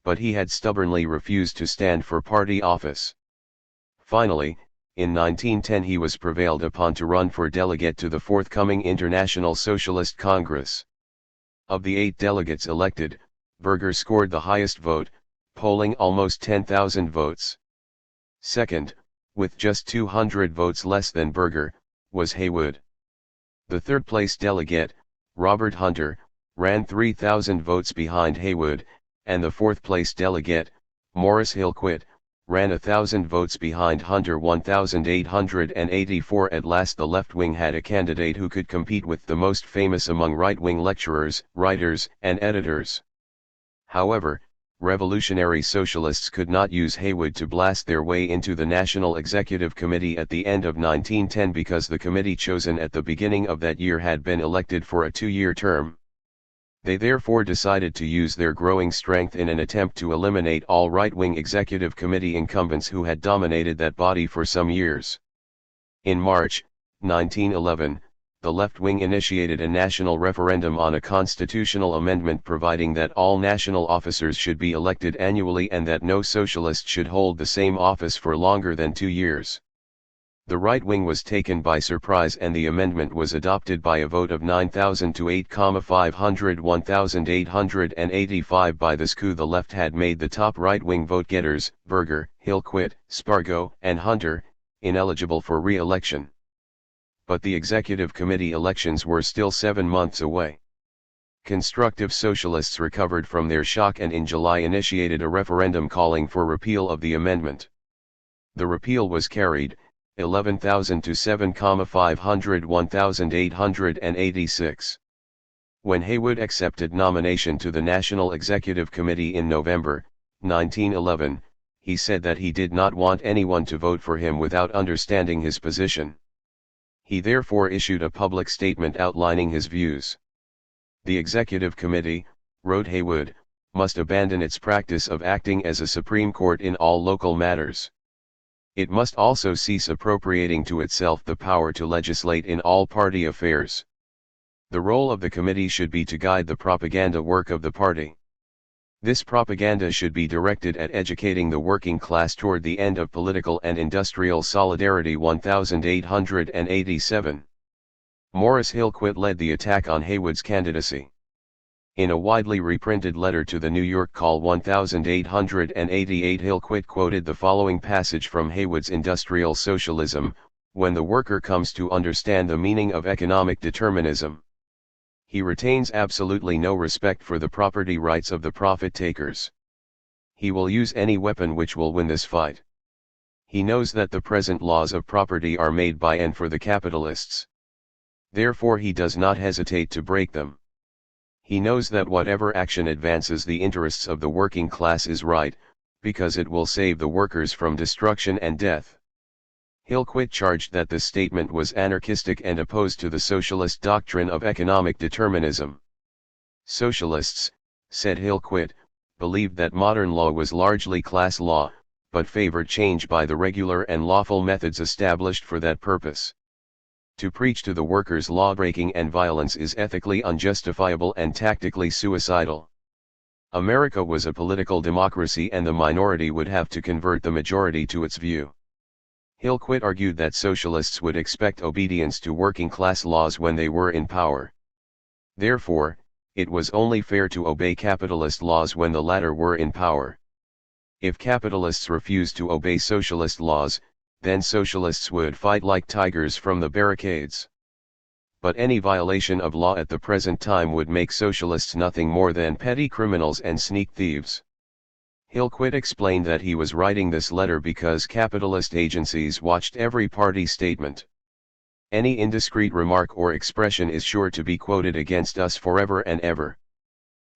But he had stubbornly refused to stand for party office. Finally, in 1910 he was prevailed upon to run for delegate to the forthcoming International Socialist Congress. Of the 8 delegates elected, Berger scored the highest vote, polling almost 10,000 votes. Second, with just 200 votes less than Berger, was Haywood. The third-place delegate, Robert Hunter, ran 3,000 votes behind Haywood, and the fourth-place delegate, Morris Hillquit, ran 1,000 votes behind Hunter. 1884. At last the left wing had a candidate who could compete with the most famous among right-wing lecturers, writers, and editors. However, revolutionary socialists could not use Haywood to blast their way into the National Executive Committee at the end of 1910 because the committee chosen at the beginning of that year had been elected for a 2-year term. They therefore decided to use their growing strength in an attempt to eliminate all right-wing executive committee incumbents who had dominated that body for some years. In March, 1911, the left wing initiated a national referendum on a constitutional amendment providing that all national officers should be elected annually and that no socialist should hold the same office for longer than 2 years. The right wing was taken by surprise and the amendment was adopted by a vote of 9,000 to 8,500. 1885. By this coup the left had made the top right-wing vote-getters, Berger, Hillquit, Spargo, and Hunter, ineligible for re-election. But the Executive Committee elections were still 7 months away. Constructive socialists recovered from their shock and in July initiated a referendum calling for repeal of the amendment. The repeal was carried, 11,000 to 7,500. 1886. When Haywood accepted nomination to the National Executive Committee in November, 1911, he said that he did not want anyone to vote for him without understanding his position. He therefore issued a public statement outlining his views. The Executive Committee, wrote Haywood, must abandon its practice of acting as a Supreme Court in all local matters. It must also cease appropriating to itself the power to legislate in all party affairs. The role of the committee should be to guide the propaganda work of the party. This propaganda should be directed at educating the working class toward the end of political and industrial solidarity. 1887. Morris Hillquit led the attack on Haywood's candidacy. In a widely reprinted letter to the New York Call 1888, Hillquit quoted the following passage from Haywood's Industrial Socialism, "When the worker comes to understand the meaning of economic determinism, he retains absolutely no respect for the property rights of the profit-takers. He will use any weapon which will win this fight. He knows that the present laws of property are made by and for the capitalists. Therefore he does not hesitate to break them. He knows that whatever action advances the interests of the working class is right, because it will save the workers from destruction and death." Hillquit charged that this statement was anarchistic and opposed to the socialist doctrine of economic determinism. Socialists, said Hillquit, believed that modern law was largely class law, but favored change by the regular and lawful methods established for that purpose. To preach to the workers lawbreaking and violence is ethically unjustifiable and tactically suicidal. America was a political democracy and the minority would have to convert the majority to its view. Hillquit argued that socialists would expect obedience to working-class laws when they were in power. Therefore, it was only fair to obey capitalist laws when the latter were in power. If capitalists refused to obey socialist laws, then socialists would fight like tigers from the barricades. But any violation of law at the present time would make socialists nothing more than petty criminals and sneak thieves. Hillquit explained that he was writing this letter because capitalist agencies watched every party statement. Any indiscreet remark or expression is sure to be quoted against us forever and ever.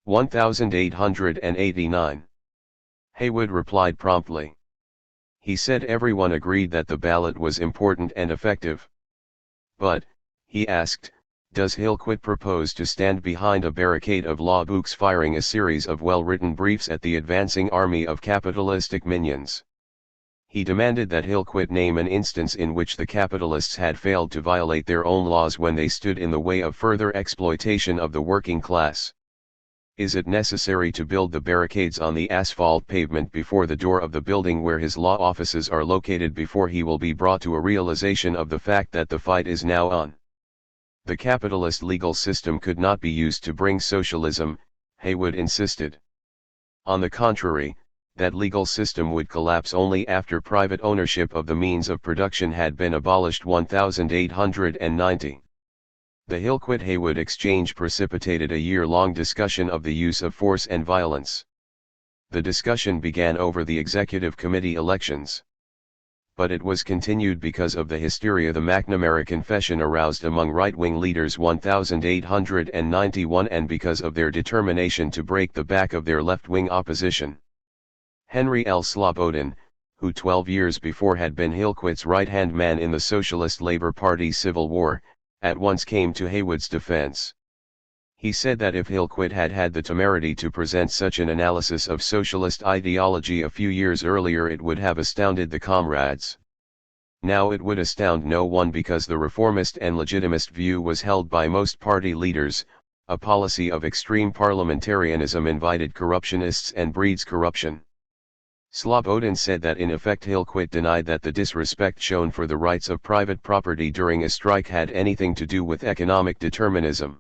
1889. Haywood replied promptly. He said everyone agreed that the ballot was important and effective. But, he asked, does Hillquit propose to stand behind a barricade of law books firing a series of well-written briefs at the advancing army of capitalistic minions? He demanded that Hillquit name an instance in which the capitalists had failed to violate their own laws when they stood in the way of further exploitation of the working class. Is it necessary to build the barricades on the asphalt pavement before the door of the building where his law offices are located before he will be brought to a realization of the fact that the fight is now on? The capitalist legal system could not be used to bring socialism, Haywood insisted. On the contrary, that legal system would collapse only after private ownership of the means of production had been abolished. 1890. The Hillquit-Haywood exchange precipitated a year-long discussion of the use of force and violence. The discussion began over the executive committee elections. But it was continued because of the hysteria the McNamara Confession aroused among right-wing leaders 1891 and because of their determination to break the back of their left-wing opposition. Henry L. Slobodin, who 12 years before had been Hillquit's right-hand man in the Socialist Labor Party Civil War, at once came to Haywood's defense. He said that if Hillquit had had the temerity to present such an analysis of socialist ideology a few years earlier, it would have astounded the comrades. Now it would astound no one because the reformist and legitimist view was held by most party leaders. A policy of extreme parliamentarianism invited corruptionists and breeds corruption. Slobodin said that in effect Hillquit denied that the disrespect shown for the rights of private property during a strike had anything to do with economic determinism.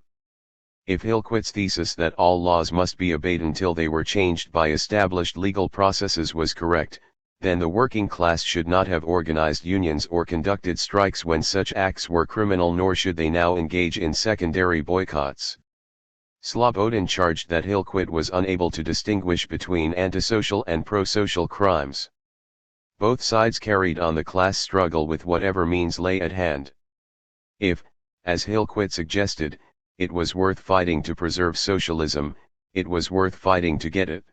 If Hillquit's thesis that all laws must be obeyed until they were changed by established legal processes was correct, then the working class should not have organized unions or conducted strikes when such acts were criminal, nor should they now engage in secondary boycotts. Slobodin charged that Hillquit was unable to distinguish between antisocial and pro-social crimes. Both sides carried on the class struggle with whatever means lay at hand. If, as Hillquit suggested, it was worth fighting to preserve socialism, it was worth fighting to get it.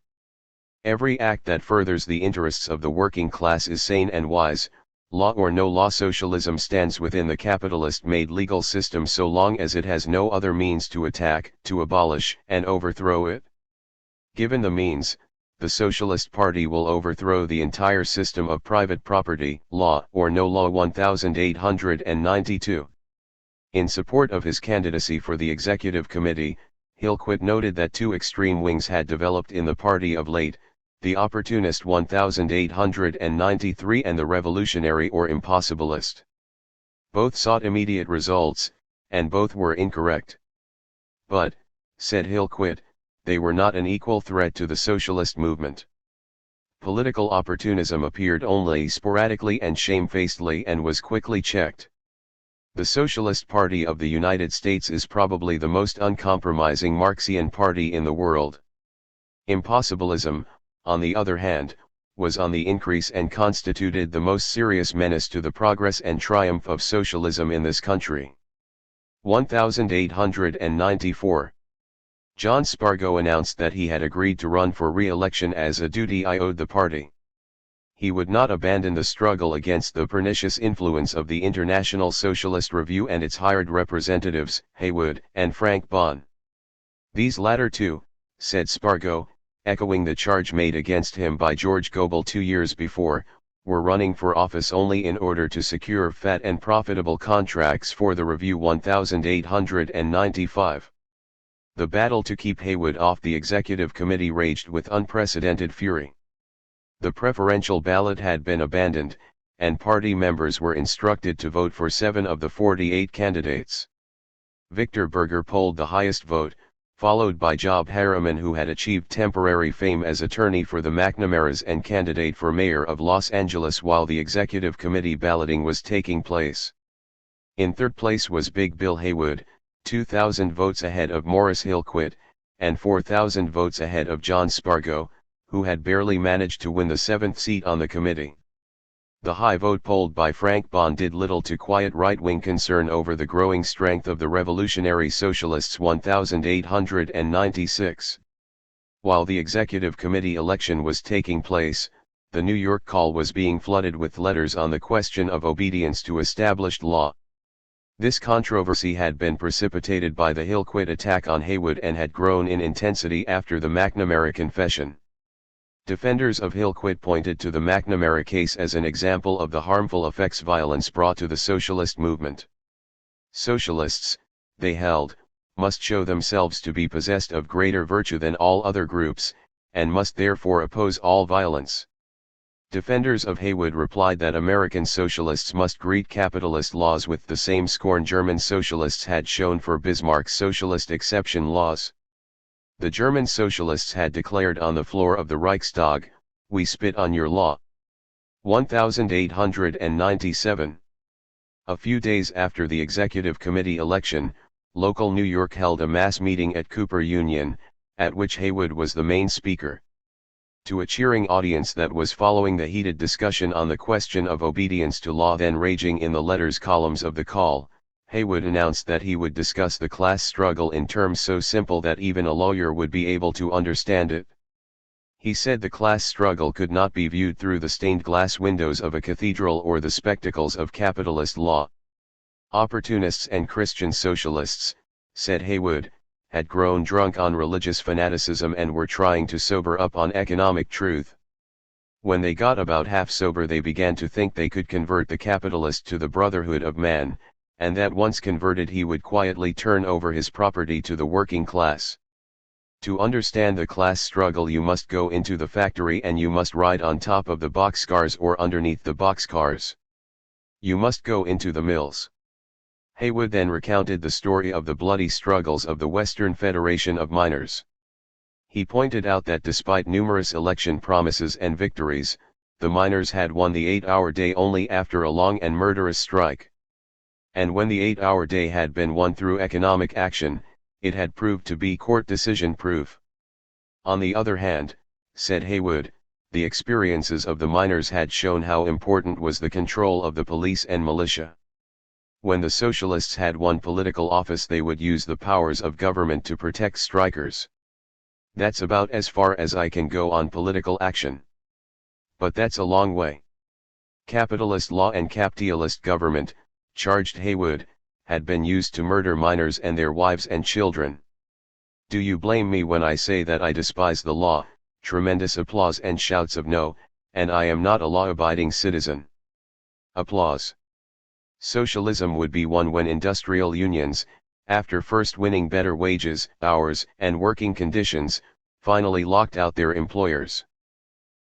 Every act that furthers the interests of the working class is sane and wise. Law or no law, socialism stands within the capitalist-made legal system so long as it has no other means to attack, to abolish, and overthrow it. Given the means, the Socialist Party will overthrow the entire system of private property, law or no law. 1892. In support of his candidacy for the executive committee, Hillquit noted that two extreme wings had developed in the party of late, the opportunist 1893 and the revolutionary or impossibilist. Both sought immediate results, and both were incorrect. But, said Hillquit, they were not an equal threat to the socialist movement. Political opportunism appeared only sporadically and shamefacedly and was quickly checked. The Socialist Party of the United States is probably the most uncompromising Marxian party in the world. Impossibilism, on the other hand, was on the increase and constituted the most serious menace to the progress and triumph of socialism in this country. 1894. John Spargo announced that he had agreed to run for re-election as a duty I owed the party. He would not abandon the struggle against the pernicious influence of the International Socialist Review and its hired representatives, Haywood and Frank Bonn. These latter two, said Spargo, echoing the charge made against him by George Goebel 2 years before, were running for office only in order to secure fat and profitable contracts for the Review. 1895. The battle to keep Haywood off the executive committee raged with unprecedented fury. The preferential ballot had been abandoned, and party members were instructed to vote for 7 of the 48 candidates. Victor Berger polled the highest vote, followed by Job Harriman, who had achieved temporary fame as attorney for the McNamaras and candidate for mayor of Los Angeles while the executive committee balloting was taking place. In third place was Big Bill Haywood, 2,000 votes ahead of Morris Hillquit, and 4,000 votes ahead of John Spargo, who had barely managed to win the 7th seat on the committee. The high vote polled by Frank Bonn did little to quiet right-wing concern over the growing strength of the Revolutionary Socialists. 1896. While the executive committee election was taking place, the New York Call was being flooded with letters on the question of obedience to established law. This controversy had been precipitated by the Hillquit attack on Haywood and had grown in intensity after the McNamara confession. Defenders of Hillquit pointed to the McNamara case as an example of the harmful effects violence brought to the socialist movement. Socialists, they held, must show themselves to be possessed of greater virtue than all other groups, and must therefore oppose all violence. Defenders of Haywood replied that American socialists must greet capitalist laws with the same scorn German socialists had shown for Bismarck's socialist exception laws. The German socialists had declared on the floor of the Reichstag, "We spit on your law." 1897. A few days after the executive committee election, local New York held a mass meeting at Cooper Union, at which Haywood was the main speaker. To a cheering audience that was following the heated discussion on the question of obedience to law then raging in the letters columns of the Call, Haywood announced that he would discuss the class struggle in terms so simple that even a lawyer would be able to understand it. He said the class struggle could not be viewed through the stained glass windows of a cathedral or the spectacles of capitalist law. Opportunists and Christian socialists, said Haywood, had grown drunk on religious fanaticism and were trying to sober up on economic truth. When they got about half sober they began to think they could convert the capitalist to the brotherhood of man, and that once converted he would quietly turn over his property to the working class. To understand the class struggle you must go into the factory and you must ride on top of the boxcars or underneath the boxcars. You must go into the mills. Haywood then recounted the story of the bloody struggles of the Western Federation of Miners. He pointed out that despite numerous election promises and victories, the miners had won the 8-hour day only after a long and murderous strike. And when the 8-hour day had been won through economic action, it had proved to be court decision proof. On the other hand, said Haywood, the experiences of the miners had shown how important was the control of the police and militia. When the socialists had won political office they would use the powers of government to protect strikers. That's about as far as I can go on political action. But that's a long way. Capitalist law and capitalist government, charged Haywood, had been used to murder miners and their wives and children. Do you blame me when I say that I despise the law? Tremendous applause and shouts of no, and I am not a law-abiding citizen. Applause. Socialism would be won when industrial unions, after first winning better wages, hours, and working conditions, finally locked out their employers.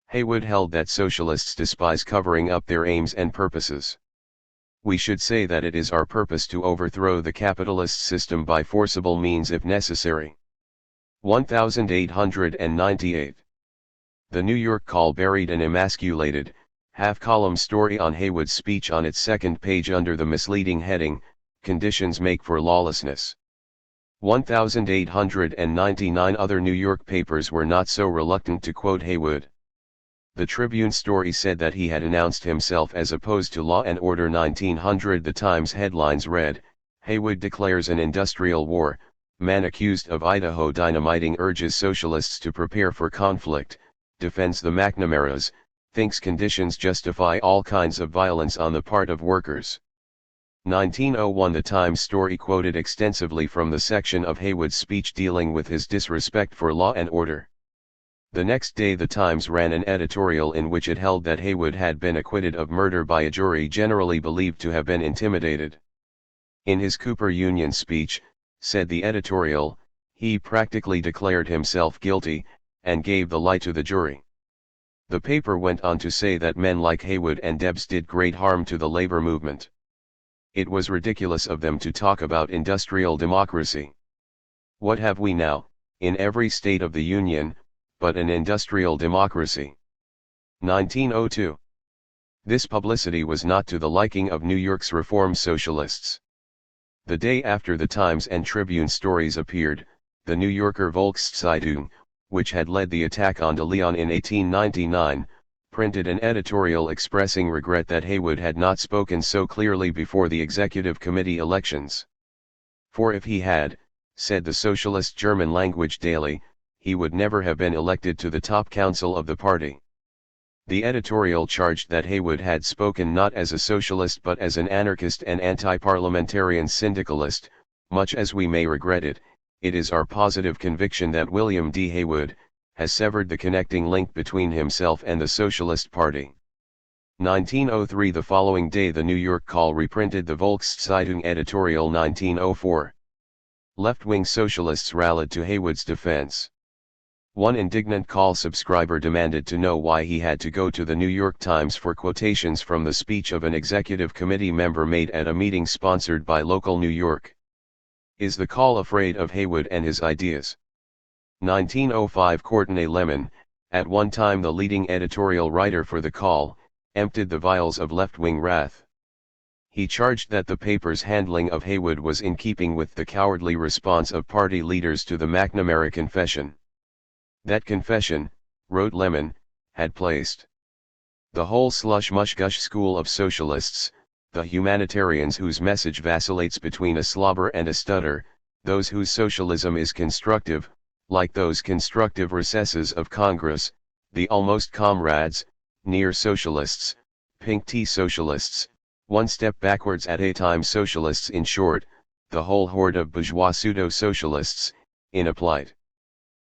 Haywood held that socialists despise covering up their aims and purposes. We should say that it is our purpose to overthrow the capitalist system by forcible means if necessary. 1898. The New York Call buried an emasculated, half-column story on Haywood's speech on its second page under the misleading heading, "Conditions Make for Lawlessness." 1899 other New York papers were not so reluctant to quote Haywood. The Tribune story said that he had announced himself as opposed to law and order. 1900 The Times headlines read, "Haywood declares an industrial war, man accused of Idaho dynamiting urges socialists to prepare for conflict, defends the McNamaras, thinks conditions justify all kinds of violence on the part of workers." 1901 The Times story quoted extensively from the section of Haywood's speech dealing with his disrespect for law and order. The next day the Times ran an editorial in which it held that Haywood had been acquitted of murder by a jury generally believed to have been intimidated. In his Cooper Union speech, said the editorial, he practically declared himself guilty, and gave the lie to the jury. The paper went on to say that men like Haywood and Debs did great harm to the labor movement. It was ridiculous of them to talk about industrial democracy. What have we now, in every state of the Union, but an industrial democracy? 1902. This publicity was not to the liking of New York's reform socialists. The day after the Times and Tribune stories appeared, the New Yorker Volkszeitung, which had led the attack on de Leon in 1899, printed an editorial expressing regret that Haywood had not spoken so clearly before the executive committee elections. For if he had, said the socialist German language daily, he would never have been elected to the top council of the party. The editorial charged that Haywood had spoken not as a socialist but as an anarchist and anti-parliamentarian syndicalist. Much as we may regret it, it is our positive conviction that William D. Haywood has severed the connecting link between himself and the Socialist Party. 1903. The following day the New York Call reprinted the Volkszeitung editorial 1904. Left-wing socialists rallied to Haywood's defense. One indignant Call subscriber demanded to know why he had to go to the New York Times for quotations from the speech of an executive committee member made at a meeting sponsored by local New York. Is the Call afraid of Haywood and his ideas? 1905. Courtenay Lemon, at one time the leading editorial writer for the Call, emptied the vials of left-wing wrath. He charged that the paper's handling of Haywood was in keeping with the cowardly response of party leaders to the McNamara Confession. That confession, wrote Lemon, had placed the whole slush-mush-gush school of socialists, the humanitarians whose message vacillates between a slobber and a stutter, those whose socialism is constructive, like those constructive recesses of Congress, the almost comrades, near socialists, pink tea socialists, one step backwards at a time socialists, in short, the whole horde of bourgeois pseudo-socialists, in a plight.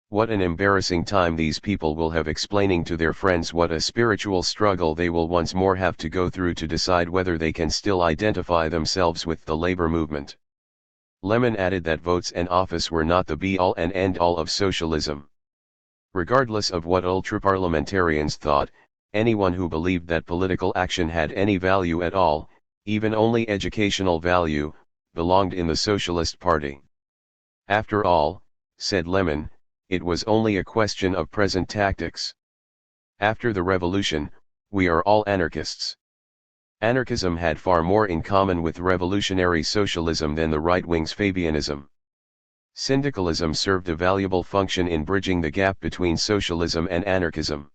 What an embarrassing time these people will have explaining to their friends what a spiritual struggle they will once more have to go through to decide whether they can still identify themselves with the labor movement. Lemon added that votes and office were not the be-all and end-all of socialism. Regardless of what ultra-parliamentarians thought, anyone who believed that political action had any value at all, even only educational value, belonged in the Socialist Party. After all, said Lemon, it was only a question of present tactics. After the revolution, we are all anarchists. Anarchism had far more in common with revolutionary socialism than the right wing's Fabianism. Syndicalism served a valuable function in bridging the gap between socialism and anarchism.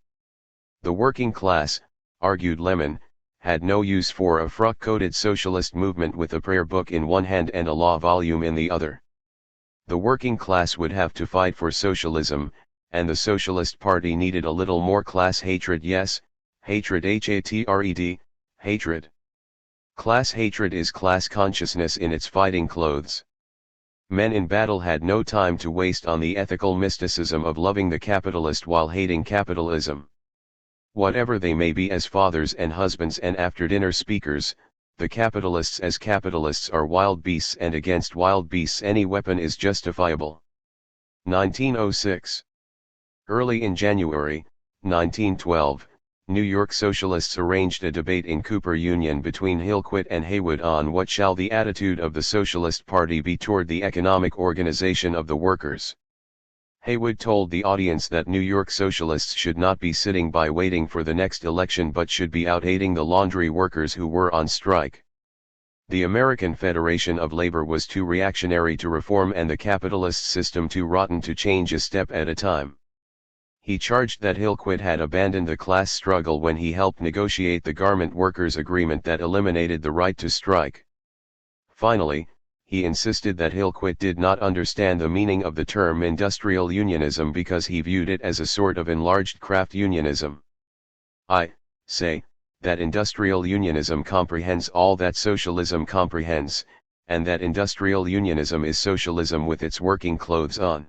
The working class, argued Lemon, had no use for a frock-coated socialist movement with a prayer book in one hand and a law volume in the other. The working class would have to fight for socialism, and the Socialist Party needed a little more class hatred. Yes, hatred, hatred, hatred. Class hatred is class consciousness in its fighting clothes. Men in battle had no time to waste on the ethical mysticism of loving the capitalist while hating capitalism. Whatever they may be as fathers and husbands and after-dinner speakers, the capitalists as capitalists are wild beasts, and against wild beasts any weapon is justifiable. 1906. Early in January, 1912, New York socialists arranged a debate in Cooper Union between Hillquit and Haywood on what shall the attitude of the Socialist Party be toward the economic organization of the workers. Haywood told the audience that New York socialists should not be sitting by waiting for the next election but should be out aiding the laundry workers who were on strike. The American Federation of Labor was too reactionary to reform and the capitalist system too rotten to change a step at a time. He charged that Hillquit had abandoned the class struggle when he helped negotiate the garment workers' agreement that eliminated the right to strike. Finally, he insisted that Hillquit did not understand the meaning of the term industrial unionism because he viewed it as a sort of enlarged craft unionism. I say that industrial unionism comprehends all that socialism comprehends, and that industrial unionism is socialism with its working clothes on.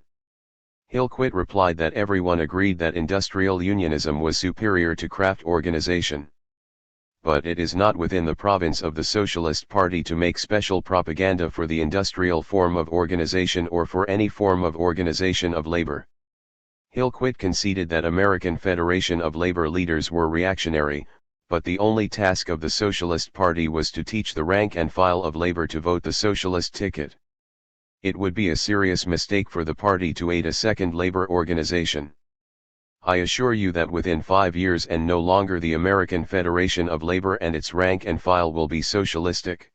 Hillquit replied that everyone agreed that industrial unionism was superior to craft organization. But it is not within the province of the Socialist Party to make special propaganda for the industrial form of organization or for any form of organization of labor. Hillquit conceded that American Federation of Labor leaders were reactionary, but the only task of the Socialist Party was to teach the rank and file of labor to vote the socialist ticket. It would be a serious mistake for the party to aid a second labor organization. I assure you that within 5 years and no longer the American Federation of Labor and its rank and file will be socialistic.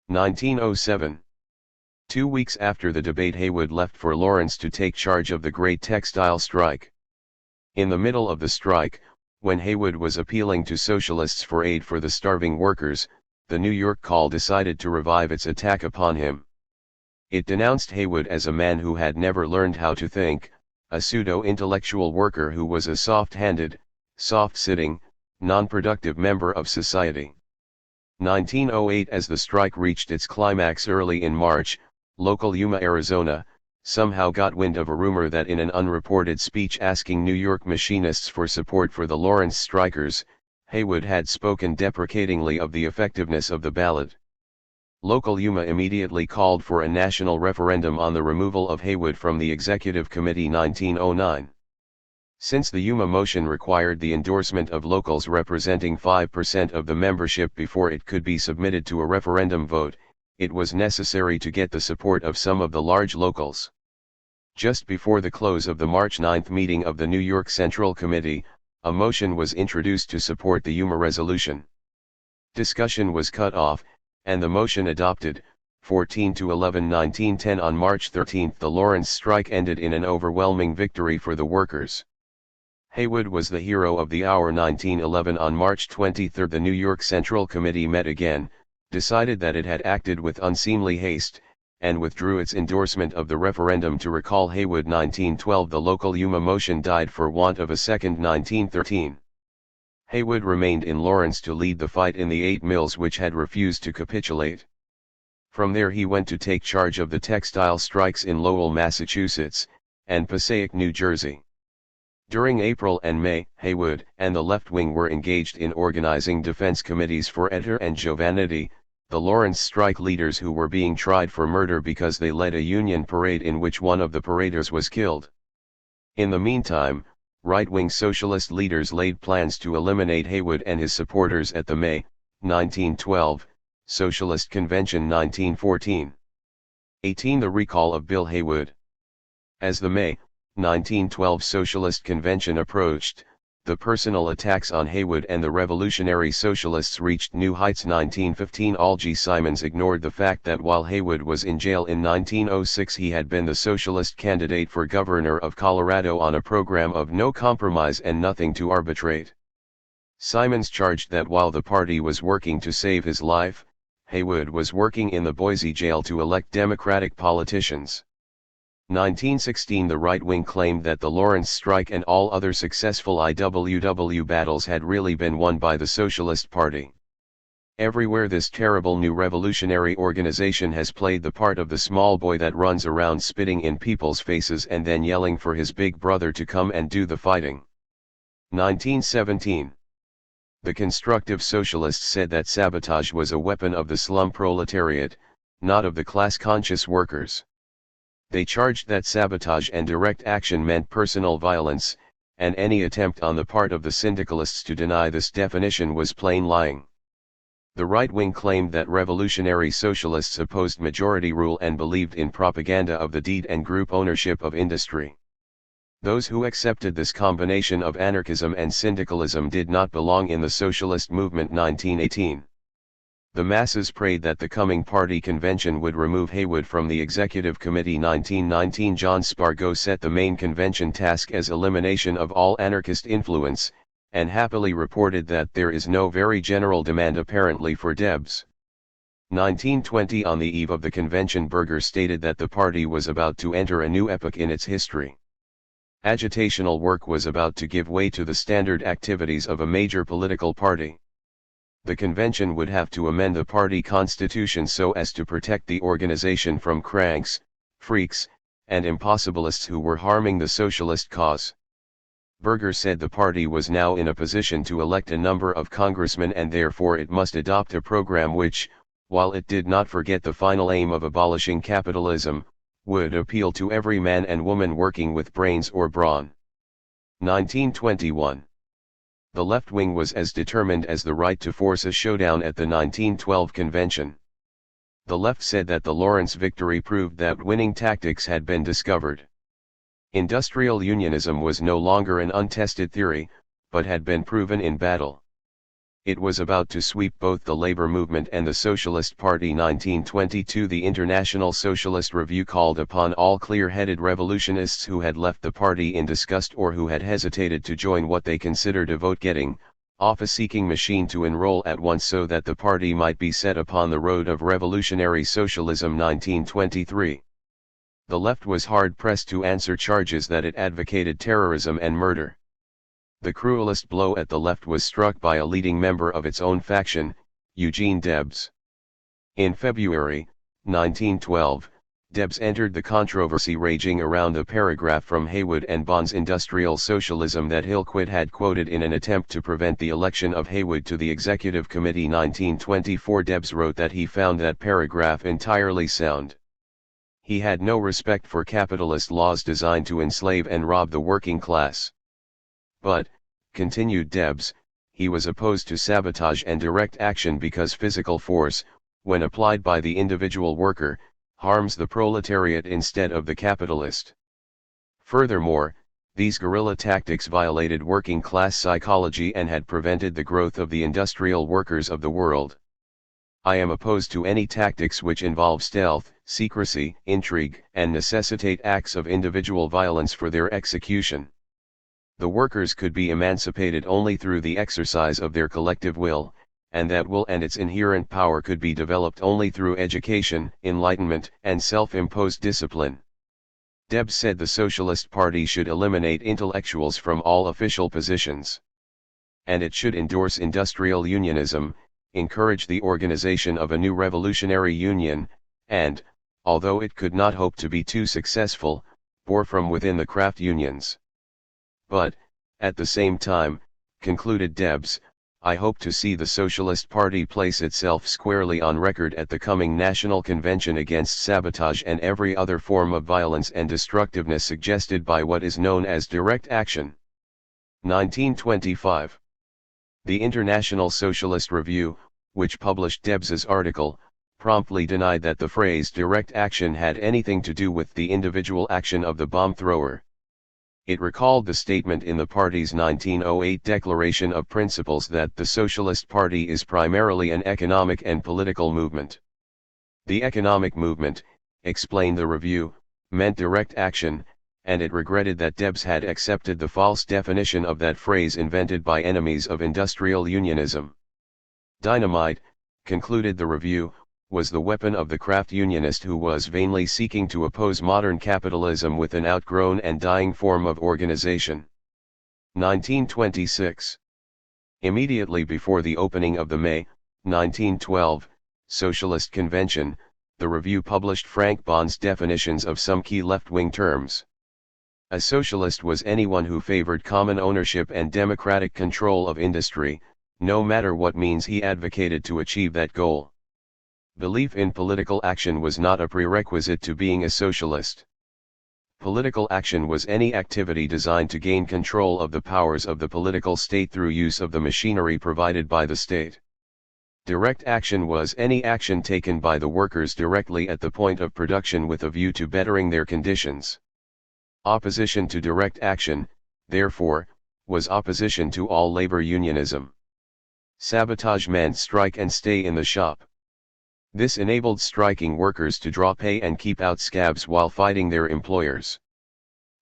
1907. 2 weeks after the debate, Haywood left for Lawrence to take charge of the great textile strike. In the middle of the strike, when Haywood was appealing to socialists for aid for the starving workers, the New York Call decided to revive its attack upon him. It denounced Haywood as a man who had never learned how to think, a pseudo-intellectual worker who was a soft-handed, soft-sitting, non-productive member of society. 1908. As the strike reached its climax early in March, local Yuma, Arizona, somehow got wind of a rumor that in an unreported speech asking New York machinists for support for the Lawrence strikers, Haywood had spoken deprecatingly of the effectiveness of the ballot. Local Yuma immediately called for a national referendum on the removal of Haywood from the Executive Committee 1909. Since the Yuma motion required the endorsement of locals representing 5% of the membership before it could be submitted to a referendum vote, it was necessary to get the support of some of the large locals. Just before the close of the March 9 meeting of the New York Central Committee, a motion was introduced to support the Yuma resolution. Discussion was cut off, and the motion adopted, 14-11 1910. On March 13 the Lawrence strike ended in an overwhelming victory for the workers. Haywood was the hero of the hour. 1911. On March 23 the New York Central Committee met again, decided that it had acted with unseemly haste, and withdrew its endorsement of the referendum to recall Haywood. 1912 the local Yuma motion died for want of a second. 1913. Haywood remained in Lawrence to lead the fight in the 8 mills which had refused to capitulate. From there he went to take charge of the textile strikes in Lowell, Massachusetts, and Passaic, New Jersey. During April and May, Haywood and the left wing were engaged in organizing defense committees for Etter and Giovannitti, the Lawrence strike leaders who were being tried for murder because they led a Union parade in which one of the paraders was killed. In the meantime, right-wing socialist leaders laid plans to eliminate Haywood and his supporters at the May, 1912, Socialist Convention. 1914. 18. The recall of Bill Haywood. As the May, 1912 Socialist Convention approached, the personal attacks on Haywood and the Revolutionary Socialists reached new heights. 1915 Algie Simons ignored the fact that while Haywood was in jail in 1906 he had been the socialist candidate for governor of Colorado on a program of no compromise and nothing to arbitrate. Simons charged that while the party was working to save his life, Haywood was working in the Boise jail to elect Democratic politicians. 1916 The right wing claimed that the Lawrence strike and all other successful IWW battles had really been won by the Socialist Party. Everywhere this terrible new revolutionary organization has played the part of the small boy that runs around spitting in people's faces and then yelling for his big brother to come and do the fighting. 1917. The constructive socialists said that sabotage was a weapon of the slum proletariat, not of the class-conscious workers. They charged that sabotage and direct action meant personal violence, and any attempt on the part of the syndicalists to deny this definition was plain lying. The right wing claimed that revolutionary socialists opposed majority rule and believed in propaganda of the deed and group ownership of industry. Those who accepted this combination of anarchism and syndicalism did not belong in the socialist movement. 1918. The masses prayed that the coming party convention would remove Haywood from the Executive Committee. 1919 John Spargo set the main convention task as elimination of all anarchist influence, and happily reported that there is no very general demand apparently for Debs. 1920 On the eve of the convention Berger stated that the party was about to enter a new epoch in its history. Agitational work was about to give way to the standard activities of a major political party. The convention would have to amend the party constitution so as to protect the organization from cranks, freaks, and impossibilists who were harming the socialist cause. Berger said the party was now in a position to elect a number of congressmen and therefore it must adopt a program which, while it did not forget the final aim of abolishing capitalism, would appeal to every man and woman working with brains or brawn. 1921. The left wing was as determined as the right to force a showdown at the 1912 convention. The left said that the Lawrence victory proved that winning tactics had been discovered. Industrial unionism was no longer an untested theory, but had been proven in battle. It was about to sweep both the labor movement and the Socialist Party. 1922 The International Socialist Review called upon all clear-headed revolutionists who had left the party in disgust or who had hesitated to join what they considered a vote-getting, office-seeking machine to enroll at once so that the party might be set upon the road of revolutionary socialism. 1923. The left was hard-pressed to answer charges that it advocated terrorism and murder. The cruelest blow at the left was struck by a leading member of its own faction, Eugene Debs. In February, 1912, Debs entered the controversy raging around a paragraph from Haywood and Bond's Industrial Socialism that Hillquit had quoted in an attempt to prevent the election of Haywood to the Executive Committee. 1924. Debs wrote that he found that paragraph entirely sound. He had no respect for capitalist laws designed to enslave and rob the working class. But, continued Debs, he was opposed to sabotage and direct action because physical force, when applied by the individual worker, harms the proletariat instead of the capitalist. Furthermore, these guerrilla tactics violated working class psychology and had prevented the growth of the industrial workers of the world. I am opposed to any tactics which involve stealth, secrecy, intrigue, and necessitate acts of individual violence for their execution. The workers could be emancipated only through the exercise of their collective will, and that will and its inherent power could be developed only through education, enlightenment, and self-imposed discipline. Debs said the Socialist Party should eliminate intellectuals from all official positions. And it should endorse industrial unionism, encourage the organization of a new revolutionary union, and, although it could not hope to be too successful, bore from within the craft unions. But, at the same time, concluded Debs, I hope to see the Socialist Party place itself squarely on record at the coming National Convention against sabotage and every other form of violence and destructiveness suggested by what is known as direct action. 1925. The International Socialist Review, which published Debs's article, promptly denied that the phrase direct action had anything to do with the individual action of the bomb thrower. It recalled the statement in the party's 1908 Declaration of Principles that the Socialist Party is primarily an economic and political movement. The economic movement, explained the review, meant direct action, and it regretted that Debs had accepted the false definition of that phrase invented by enemies of industrial unionism. Dynamite, concluded the review, was the weapon of the craft unionist who was vainly seeking to oppose modern capitalism with an outgrown and dying form of organization. 1926. Immediately before the opening of the May, 1912, Socialist Convention, the review published Frank Bond's definitions of some key left-wing terms. A socialist was anyone who favored common ownership and democratic control of industry, no matter what means he advocated to achieve that goal. Belief in political action was not a prerequisite to being a socialist. Political action was any activity designed to gain control of the powers of the political state through use of the machinery provided by the state. Direct action was any action taken by the workers directly at the point of production with a view to bettering their conditions. Opposition to direct action, therefore, was opposition to all labor unionism. Sabotage meant strike and stay in the shop. This enabled striking workers to draw pay and keep out scabs while fighting their employers.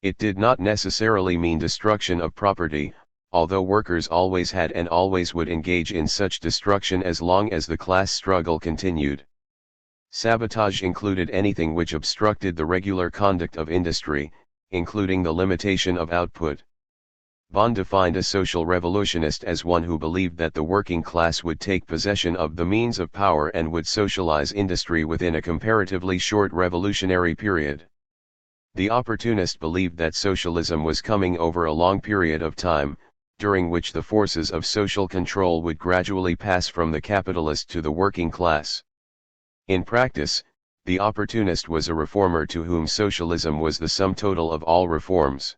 It did not necessarily mean destruction of property, although workers always had and always would engage in such destruction as long as the class struggle continued. Sabotage included anything which obstructed the regular conduct of industry, including the limitation of output. Bond defined a social revolutionist as one who believed that the working class would take possession of the means of power and would socialize industry within a comparatively short revolutionary period. The opportunist believed that socialism was coming over a long period of time, during which the forces of social control would gradually pass from the capitalist to the working class. In practice, the opportunist was a reformer to whom socialism was the sum total of all reforms.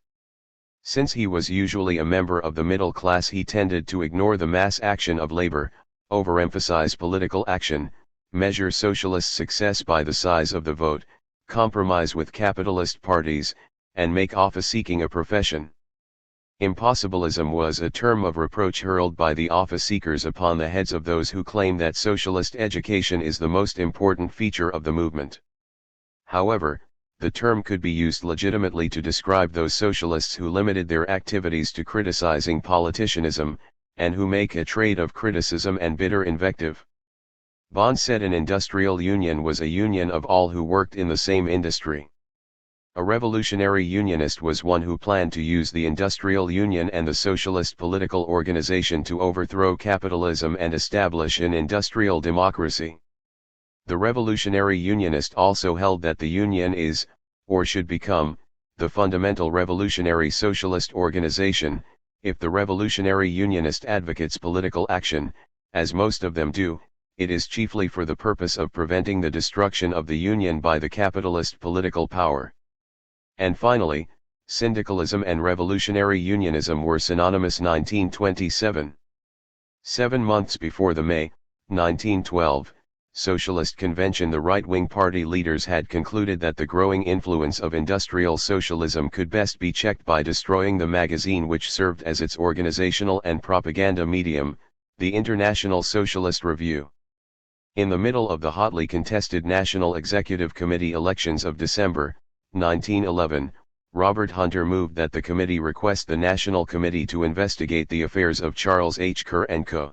Since he was usually a member of the middle class, he tended to ignore the mass action of labor, overemphasize political action, measure socialist success by the size of the vote, compromise with capitalist parties, and make office-seeking a profession. Impossibilism was a term of reproach hurled by the office-seekers upon the heads of those who claim that socialist education is the most important feature of the movement. However, the term could be used legitimately to describe those socialists who limited their activities to criticizing politicianism, and who make a trade of criticism and bitter invective. Bond said an industrial union was a union of all who worked in the same industry. A revolutionary unionist was one who planned to use the industrial union and the socialist political organization to overthrow capitalism and establish an industrial democracy. The revolutionary unionist also held that the union is, or should become, the fundamental revolutionary socialist organization. If the revolutionary unionist advocates political action, as most of them do, it is chiefly for the purpose of preventing the destruction of the union by the capitalist political power. And finally, syndicalism and revolutionary unionism were synonymous. 1927. 7 months before the May, 1912, Socialist Convention, the right-wing party leaders had concluded that the growing influence of industrial socialism could best be checked by destroying the magazine which served as its organizational and propaganda medium, the International Socialist Review. In the middle of the hotly contested National Executive Committee elections of December, 1911, Robert Hunter moved that the committee request the National Committee to investigate the affairs of Charles H. Kerr & Co.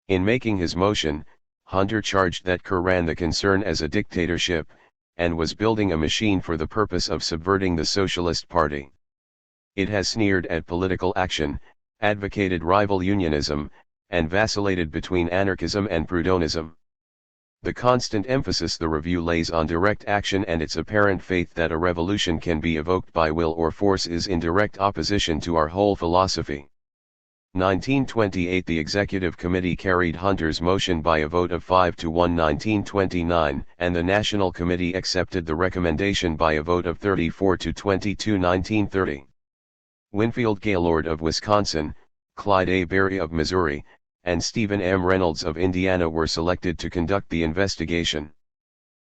In making his motion, Hunter charged that Kerr ran the concern as a dictatorship, and was building a machine for the purpose of subverting the Socialist Party. It has sneered at political action, advocated rival unionism, and vacillated between anarchism and Prudhonism. The constant emphasis the review lays on direct action and its apparent faith that a revolution can be evoked by will or force is in direct opposition to our whole philosophy. 1928 The Executive Committee carried Hunter's motion by a vote of 5-1. 1929, and the National Committee accepted the recommendation by a vote of 34-22. 1930. Winfield Gaylord of Wisconsin, Clyde A. Berry of Missouri, and Stephen M. Reynolds of Indiana were selected to conduct the investigation.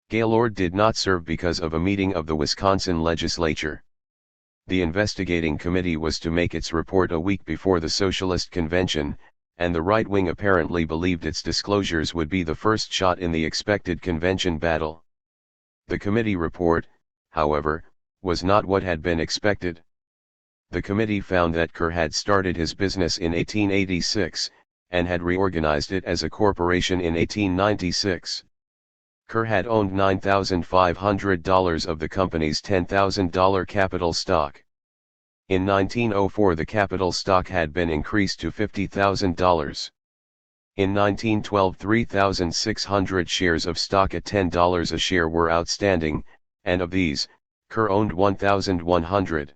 Gaylord did not serve because of a meeting of the Wisconsin legislature. The investigating committee was to make its report a week before the Socialist Convention, and the right wing apparently believed its disclosures would be the first shot in the expected convention battle. The committee report, however, was not what had been expected. The committee found that Kerr had started his business in 1886, and had reorganized it as a corporation in 1896. Kerr had owned $9,500 of the company's $10,000 capital stock. In 1904 the capital stock had been increased to $50,000. In 1912 3,600 shares of stock at $10 a share were outstanding, and of these, Kerr owned 1,100.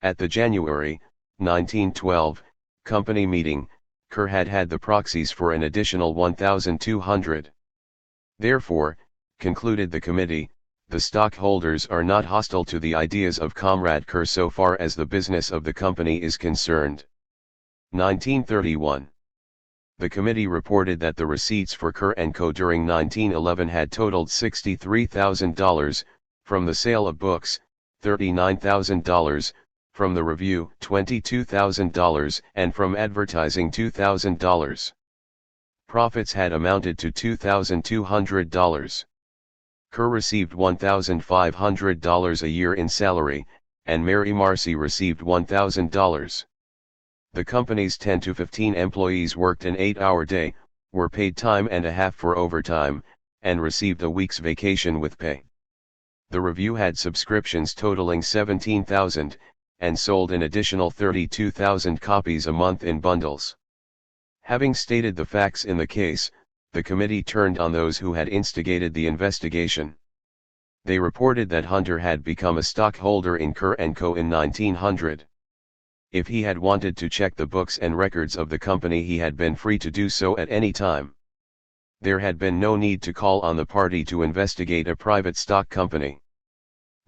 At the January, 1912, company meeting, Kerr had had the proxies for an additional 1,200. Therefore, concluded the committee, the stockholders are not hostile to the ideas of Comrade Kerr so far as the business of the company is concerned. 1931. The committee reported that the receipts for Kerr & Co. during 1911 had totaled $63,000, from the sale of books, $39,000, from the review, $22,000, and from advertising $2,000. Profits had amounted to $2,200. Kerr received $1,500 a year in salary, and Mary Marcy received $1,000. The company's 10 to 15 employees worked an 8-hour day, were paid time and a half for overtime, and received a week's vacation with pay. The review had subscriptions totaling 17,000, and sold an additional 32,000 copies a month in bundles. Having stated the facts in the case, the committee turned on those who had instigated the investigation. They reported that Hunter had become a stockholder in Kerr & Co. in 1900. If he had wanted to check the books and records of the company, he had been free to do so at any time. There had been no need to call on the party to investigate a private stock company.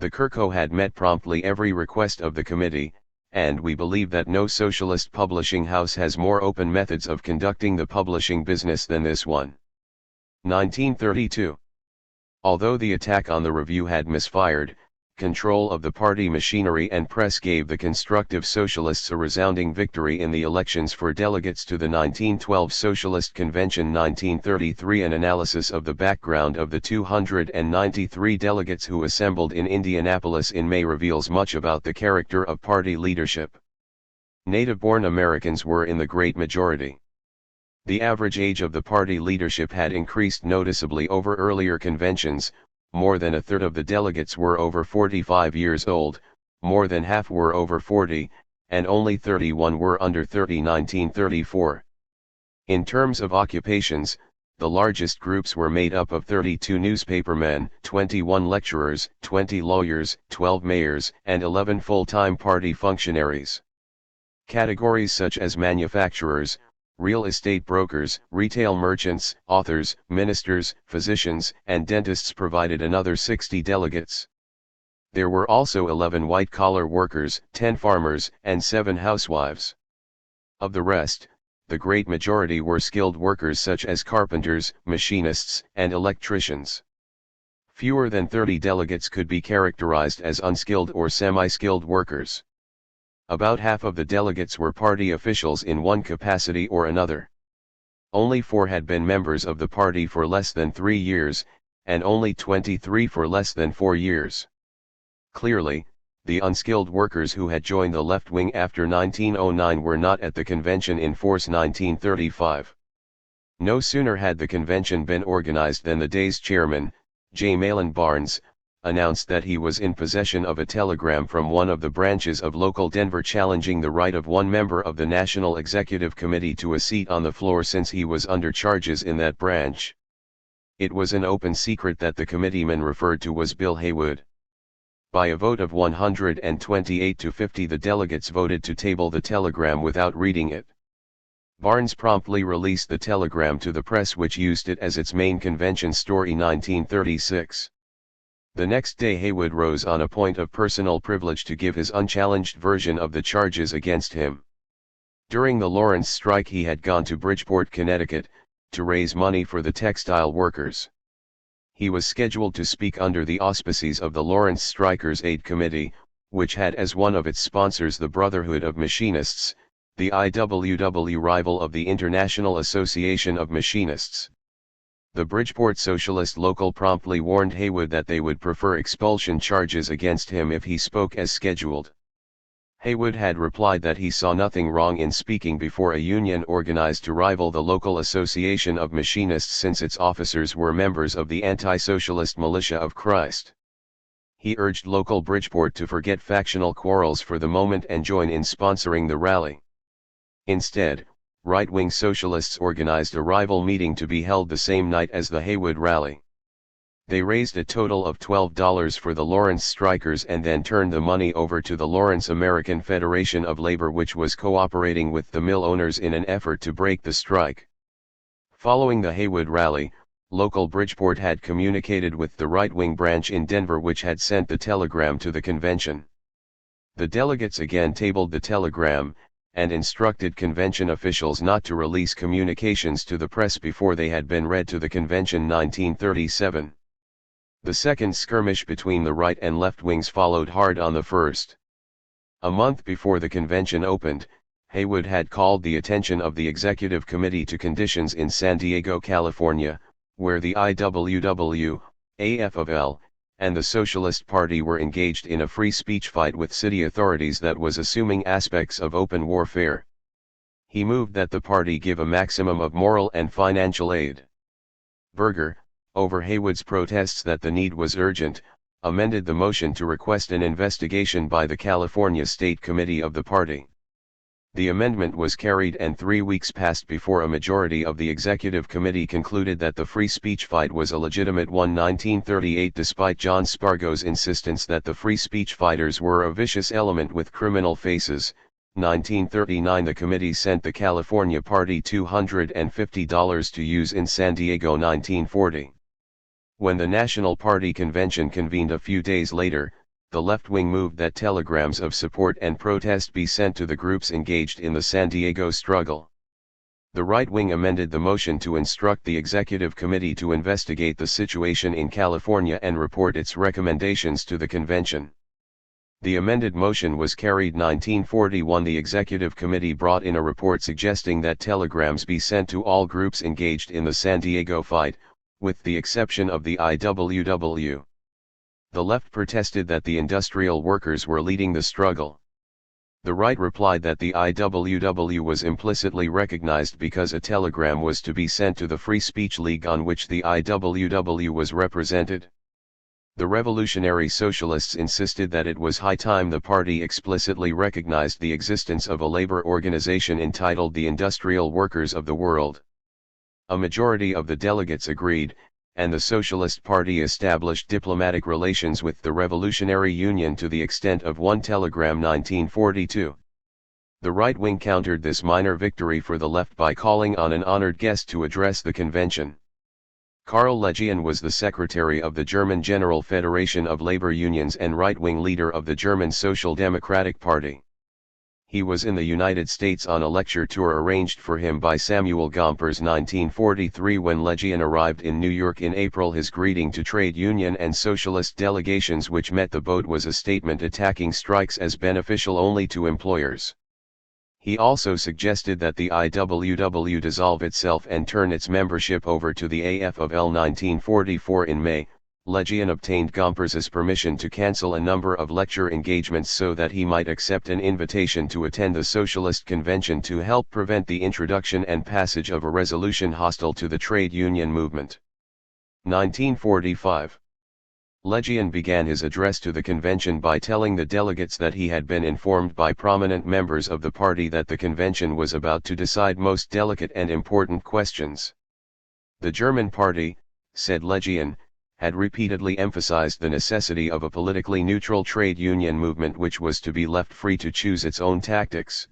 The Kerr Co. had met promptly every request of the committee, and we believe that no socialist publishing house has more open methods of conducting the publishing business than this one. 1932. Although the attack on the review had misfired, control of the party machinery and press gave the constructive socialists a resounding victory in the elections for delegates to the 1912 Socialist Convention. 1933. An analysis of the background of the 293 delegates who assembled in Indianapolis in May reveals much about the character of party leadership. Native-born Americans were in the great majority. The average age of the party leadership had increased noticeably over earlier conventions, more than a third of the delegates were over 45 years old, more than half were over 40, and only 31 were under 30. 1934. In terms of occupations, the largest groups were made up of 32 newspapermen, 21 lecturers, 20 lawyers, 12 mayors, and 11 full-time party functionaries. Categories such as manufacturers, real estate brokers, retail merchants, authors, ministers, physicians, and dentists provided another 60 delegates. There were also 11 white-collar workers, 10 farmers, and 7 housewives. Of the rest, the great majority were skilled workers such as carpenters, machinists, and electricians. Fewer than 30 delegates could be characterized as unskilled or semi-skilled workers. About half of the delegates were party officials in one capacity or another. Only 4 had been members of the party for less than 3 years, and only 23 for less than 4 years. Clearly, the unskilled workers who had joined the left wing after 1909 were not at the convention in force 1935. No sooner had the convention been organized than the day's chairman, J. Mahlon Barnes, announced that he was in possession of a telegram from one of the branches of local Denver challenging the right of one member of the National Executive Committee to a seat on the floor since he was under charges in that branch. It was an open secret that the committeeman referred to was Bill Haywood. By a vote of 128 to 50, the delegates voted to table the telegram without reading it. Barnes promptly released the telegram to the press, which used it as its main convention story. 1936. The next day Haywood rose on a point of personal privilege to give his unchallenged version of the charges against him. During the Lawrence strike he had gone to Bridgeport, Connecticut, to raise money for the textile workers. He was scheduled to speak under the auspices of the Lawrence Strikers' Aid Committee, which had as one of its sponsors the Brotherhood of Machinists, the IWW rival of the International Association of Machinists. The Bridgeport Socialist local promptly warned Haywood that they would prefer expulsion charges against him if he spoke as scheduled. Haywood had replied that he saw nothing wrong in speaking before a union organized to rival the local Association of Machinists since its officers were members of the anti-socialist militia of Christ. He urged local Bridgeport to forget factional quarrels for the moment and join in sponsoring the rally. Instead, right-wing socialists organized a rival meeting to be held the same night as the Haywood rally. They raised a total of $12 for the Lawrence strikers and then turned the money over to the Lawrence American Federation of Labor, which was cooperating with the mill owners in an effort to break the strike. Following the Haywood rally, local Bridgeport had communicated with the right-wing branch in Denver, which had sent the telegram to the convention. The delegates again tabled the telegram, and instructed convention officials not to release communications to the press before they had been read to the convention. 1937. The second skirmish between the right and left wings followed hard on the first. A month before the convention opened, Haywood had called the attention of the executive committee to conditions in San Diego, California, where the IWW, AFL, and the Socialist Party were engaged in a free speech fight with city authorities that was assuming aspects of open warfare. He moved that the party give a maximum of moral and financial aid. Berger, over Haywood's protests that the need was urgent, amended the motion to request an investigation by the California State Committee of the party. The amendment was carried, and 3 weeks passed before a majority of the executive committee concluded that the free speech fight was a legitimate one. 1938. Despite John Spargo's insistence that the free speech fighters were a vicious element with criminal faces, 1939 the committee sent the California Party $250 to use in San Diego. 1940. When the National Party convention convened a few days later, the left wing moved that telegrams of support and protest be sent to the groups engaged in the San Diego struggle. The right wing amended the motion to instruct the executive committee to investigate the situation in California and report its recommendations to the convention. The amended motion was carried. 1941 The executive committee brought in a report suggesting that telegrams be sent to all groups engaged in the San Diego fight, with the exception of the IWW. The left protested that the industrial workers were leading the struggle. The right replied that the IWW was implicitly recognized because a telegram was to be sent to the Free Speech League on which the IWW was represented. The revolutionary socialists insisted that it was high time the party explicitly recognized the existence of a labor organization entitled the Industrial Workers of the World. A majority of the delegates agreed, and the Socialist Party established diplomatic relations with the Revolutionary Union to the extent of one telegram 1942. The right wing countered this minor victory for the left by calling on an honored guest to address the convention. Karl Legian was the secretary of the German General Federation of Labor Unions and right-wing leader of the German Social Democratic Party. He was in the United States on a lecture tour arranged for him by Samuel Gompers 1943. When Legian arrived in New York in April, his greeting to trade union and socialist delegations which met the boat was a statement attacking strikes as beneficial only to employers. He also suggested that the IWW dissolve itself and turn its membership over to the AFL. 1944. In May, Legian obtained Gompers's permission to cancel a number of lecture engagements so that he might accept an invitation to attend the Socialist Convention to help prevent the introduction and passage of a resolution hostile to the trade union movement. 1945. Legian began his address to the convention by telling the delegates that he had been informed by prominent members of the party that the convention was about to decide most delicate and important questions. The German party, said Legian, had repeatedly emphasized the necessity of a politically neutral trade union movement which was to be left free to choose its own tactics.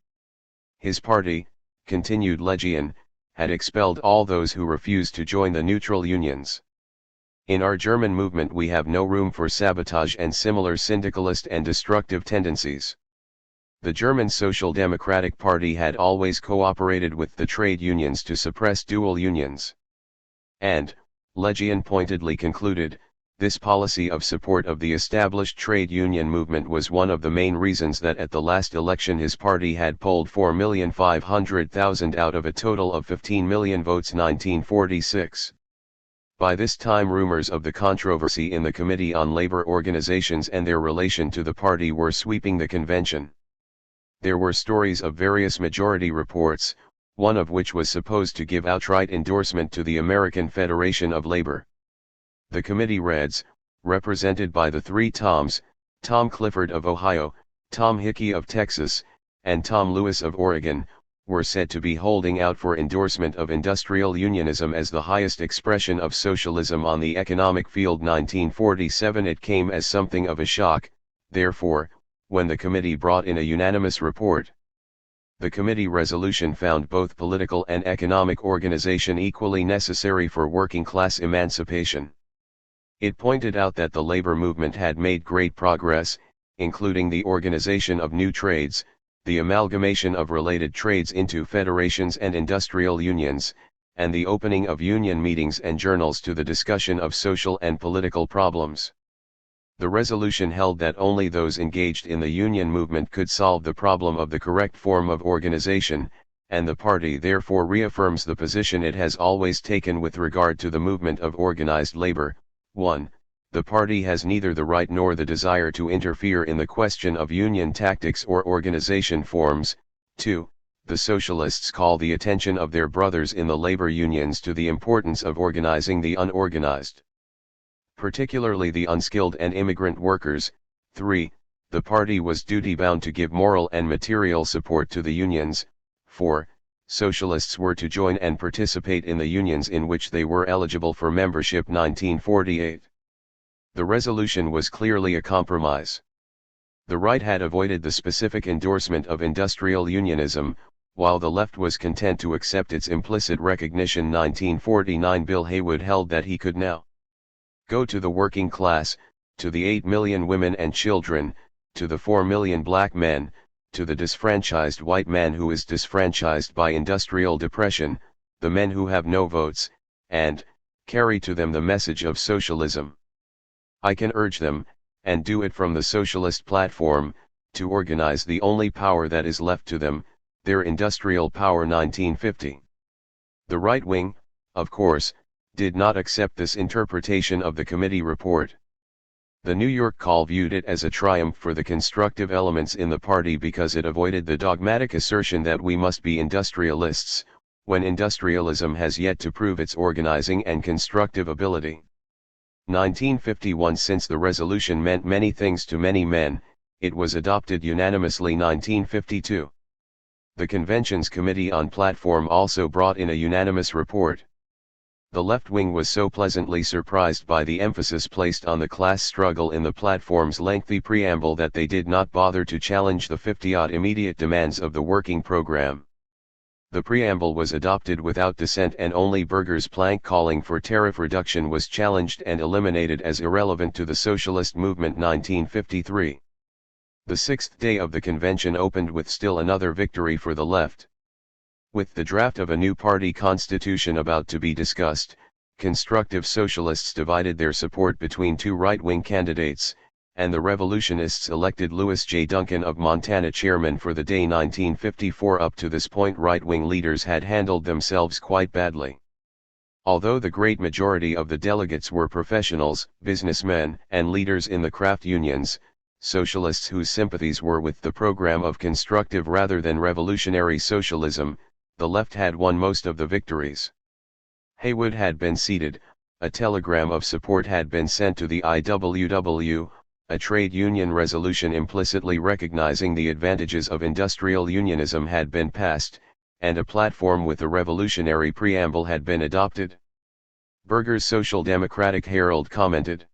His party, continued Legian, had expelled all those who refused to join the neutral unions. In our German movement we have no room for sabotage and similar syndicalist and destructive tendencies. The German Social Democratic Party had always cooperated with the trade unions to suppress dual unions. And, Legian pointedly concluded, this policy of support of the established trade union movement was one of the main reasons that at the last election his party had polled 4,500,000 out of a total of 15 million votes. 1946. By this time rumors of the controversy in the Committee on Labor Organizations and their relation to the party were sweeping the convention. There were stories of various majority reports, one of which was supposed to give outright endorsement to the American Federation of Labor. The committee Reds, represented by the three Toms, Tom Clifford of Ohio, Tom Hickey of Texas, and Tom Lewis of Oregon, were said to be holding out for endorsement of industrial unionism as the highest expression of socialism on the economic field. 1947. It came as something of a shock, therefore, when the committee brought in a unanimous report. The committee resolution found both political and economic organization equally necessary for working-class emancipation. It pointed out that the labor movement had made great progress, including the organization of new trades, the amalgamation of related trades into federations and industrial unions, and the opening of union meetings and journals to the discussion of social and political problems. The resolution held that only those engaged in the union movement could solve the problem of the correct form of organization, and the party therefore reaffirms the position it has always taken with regard to the movement of organized labor. 1. The party has neither the right nor the desire to interfere in the question of union tactics or organization forms. 2. The socialists call the attention of their brothers in the labor unions to the importance of organizing the unorganized, particularly the unskilled and immigrant workers. 3. The party was duty-bound to give moral and material support to the unions. 4. Socialists were to join and participate in the unions in which they were eligible for membership. 1948. The resolution was clearly a compromise. The right had avoided the specific endorsement of industrial unionism, while the left was content to accept its implicit recognition. 1949. Bill Haywood held that he could now go to the working class, to the 8 million women and children, to the 4 million black men, to the disfranchised white man who is disfranchised by industrial depression, the men who have no votes, and carry to them the message of socialism. I can urge them, and do it from the socialist platform, to organize the only power that is left to them, their industrial power. 1950. The right wing, of course, did not accept this interpretation of the committee report. The New York Call viewed it as a triumph for the constructive elements in the party because it avoided the dogmatic assertion that we must be industrialists, when industrialism has yet to prove its organizing and constructive ability. 1951. Since the resolution meant many things to many men, it was adopted unanimously. 1952. The convention's Committee on Platform also brought in a unanimous report. The left wing was so pleasantly surprised by the emphasis placed on the class struggle in the platform's lengthy preamble that they did not bother to challenge the 50-odd immediate demands of the working program. The preamble was adopted without dissent, and only Berger's plank calling for tariff reduction was challenged and eliminated as irrelevant to the socialist movement. 1953. The sixth day of the convention opened with still another victory for the left. With the draft of a new party constitution about to be discussed, constructive socialists divided their support between two right-wing candidates, and the revolutionists elected Louis J. Duncan of Montana chairman for the day. 1954. Up to this point, right-wing leaders had handled themselves quite badly. Although the great majority of the delegates were professionals, businessmen, and leaders in the craft unions, socialists whose sympathies were with the program of constructive rather than revolutionary socialism, the left had won most of the victories. Haywood had been seated, a telegram of support had been sent to the IWW, a trade union resolution implicitly recognizing the advantages of industrial unionism had been passed, and a platform with a revolutionary preamble had been adopted. Berger's Social Democratic Herald commented,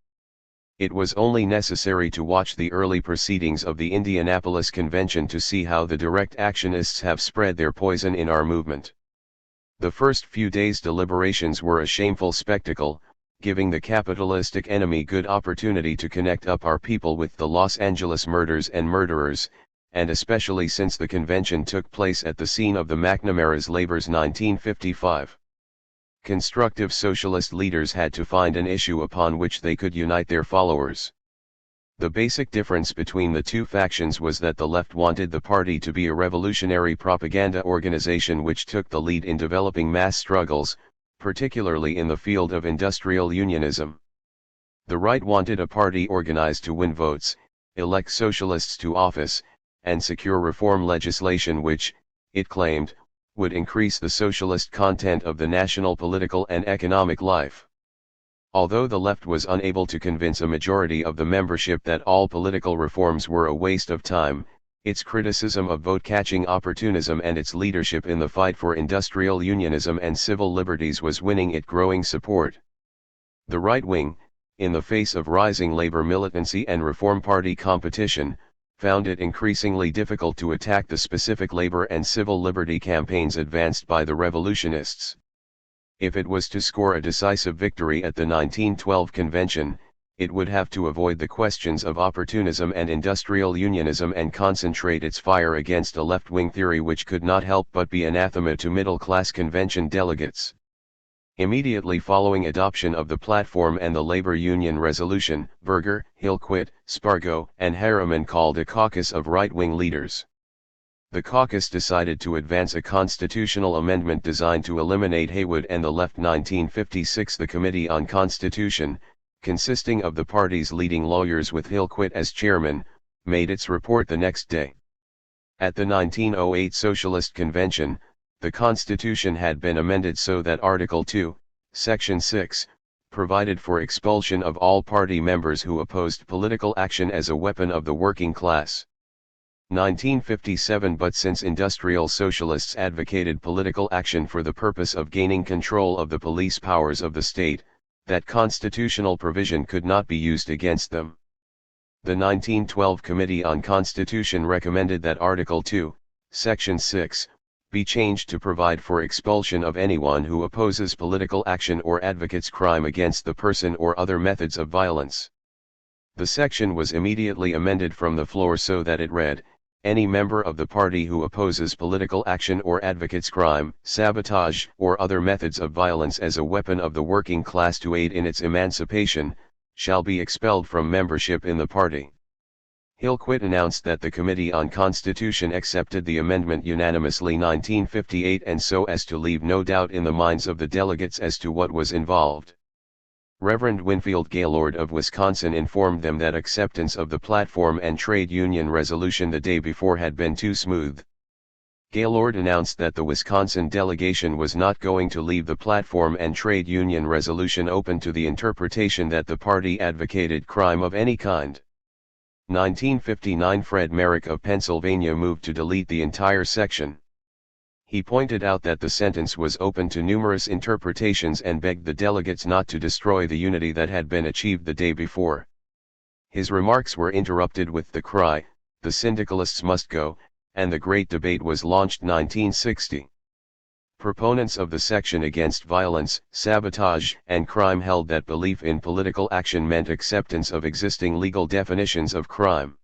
"It was only necessary to watch the early proceedings of the Indianapolis Convention to see how the direct actionists have spread their poison in our movement. The first few days' deliberations were a shameful spectacle, giving the capitalistic enemy good opportunity to connect up our people with the Los Angeles murders and murderers, and especially since the convention took place at the scene of the McNamara's labors. 1955. Constructive socialist leaders had to find an issue upon which they could unite their followers. The basic difference between the two factions was that the left wanted the party to be a revolutionary propaganda organization which took the lead in developing mass struggles, particularly in the field of industrial unionism. The right wanted a party organized to win votes, elect socialists to office, and secure reform legislation which, it claimed, would increase the socialist content of the national political and economic life. Although the left was unable to convince a majority of the membership that all political reforms were a waste of time, its criticism of vote-catching opportunism and its leadership in the fight for industrial unionism and civil liberties was winning it growing support. The right wing, in the face of rising labor militancy and Reform Party competition, found it increasingly difficult to attack the specific labor and civil liberty campaigns advanced by the revolutionists. If it was to score a decisive victory at the 1912 convention, it would have to avoid the questions of opportunism and industrial unionism and concentrate its fire against a left-wing theory which could not help but be anathema to middle-class convention delegates. Immediately following adoption of the platform and the labor union resolution, Berger, Hillquit, Spargo, and Harriman called a caucus of right-wing leaders. The caucus decided to advance a constitutional amendment designed to eliminate Haywood and the left. 1956. The Committee on Constitution, consisting of the party's leading lawyers with Hillquit as chairman, made its report the next day. At the 1908 Socialist Convention, the Constitution had been amended so that Article 2, Section 6, provided for expulsion of all party members who opposed political action as a weapon of the working class. 1957. But since industrial socialists advocated political action for the purpose of gaining control of the police powers of the state, that constitutional provision could not be used against them. The 1912 Committee on Constitution recommended that Article 2, Section 6, be changed to provide for expulsion of anyone who opposes political action or advocates crime against the person or other methods of violence. The section was immediately amended from the floor so that it read, "Any member of the party who opposes political action or advocates crime, sabotage, or other methods of violence as a weapon of the working class to aid in its emancipation, shall be expelled from membership in the party." Hillquit announced that the Committee on Constitution accepted the amendment unanimously 1958 and so as to leave no doubt in the minds of the delegates as to what was involved. Reverend Winfield Gaylord of Wisconsin informed them that acceptance of the platform and trade union resolution the day before had been too smooth. Gaylord announced that the Wisconsin delegation was not going to leave the platform and trade union resolution open to the interpretation that the party advocated crime of any kind. 1959 Fred Merrick of Pennsylvania moved to delete the entire section. He pointed out that the sentence was open to numerous interpretations and begged the delegates not to destroy the unity that had been achieved the day before. His remarks were interrupted with the cry, "The syndicalists must go," and the great debate was launched 1960. Proponents of the section against violence, sabotage, and crime held that belief in political action meant acceptance of existing legal definitions of crime.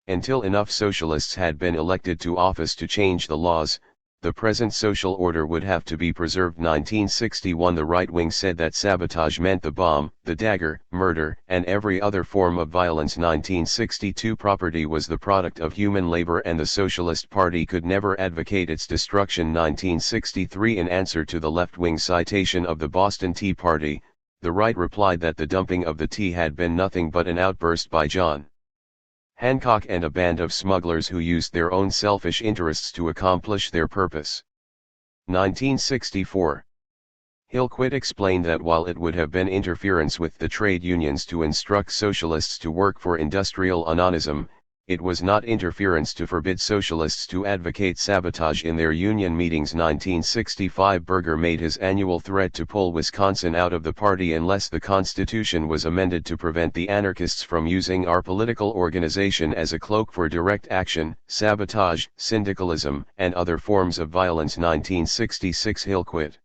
Until enough socialists had been elected to office to change the laws, the present social order would have to be preserved. 1961 The right wing said that sabotage meant the bomb, the dagger, murder, and every other form of violence. 1962 Property was the product of human labor and the Socialist Party could never advocate its destruction. 1963 In answer to the left-wing citation of the Boston Tea Party, the right replied that the dumping of the tea had been nothing but an outburst by John Hancock and a band of smugglers who used their own selfish interests to accomplish their purpose. 1964. Hillquit explained that while it would have been interference with the trade unions to instruct socialists to work for industrial onanism, it was not interference to forbid socialists to advocate sabotage in their union meetings. 1965 Berger made his annual threat to pull Wisconsin out of the party unless the Constitution was amended to prevent the anarchists from using our political organization as a cloak for direct action, sabotage, syndicalism, and other forms of violence. 1966 Hillquit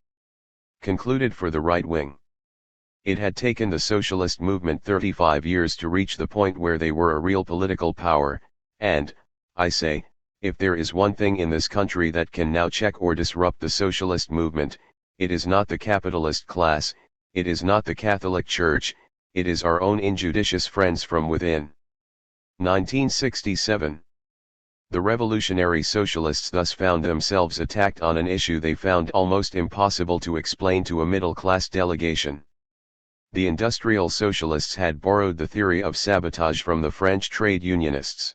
concluded for the right wing. It had taken the socialist movement 35 years to reach the point where they were a real political power, and, I say, if there is one thing in this country that can now check or disrupt the socialist movement, it is not the capitalist class, it is not the Catholic Church, it is our own injudicious friends from within. 1967. The revolutionary socialists thus found themselves attacked on an issue they found almost impossible to explain to a middle-class delegation. The industrial socialists had borrowed the theory of sabotage from the French trade unionists.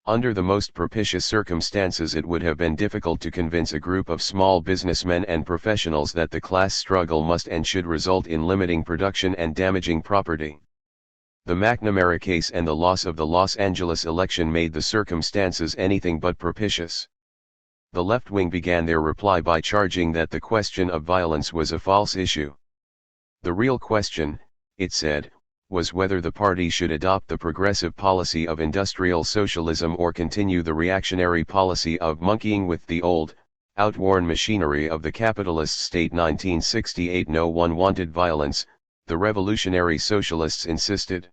Under the most propitious circumstances it would have been difficult to convince a group of small businessmen and professionals that the class struggle must and should result in limiting production and damaging property. The McNamara case and the loss of the Los Angeles election made the circumstances anything but propitious. The left wing began their reply by charging that the question of violence was a false issue. The real question, it said, was whether the party should adopt the progressive policy of industrial socialism or continue the reactionary policy of monkeying with the old, outworn machinery of the capitalist state. 1968 No one wanted violence, the revolutionary socialists insisted.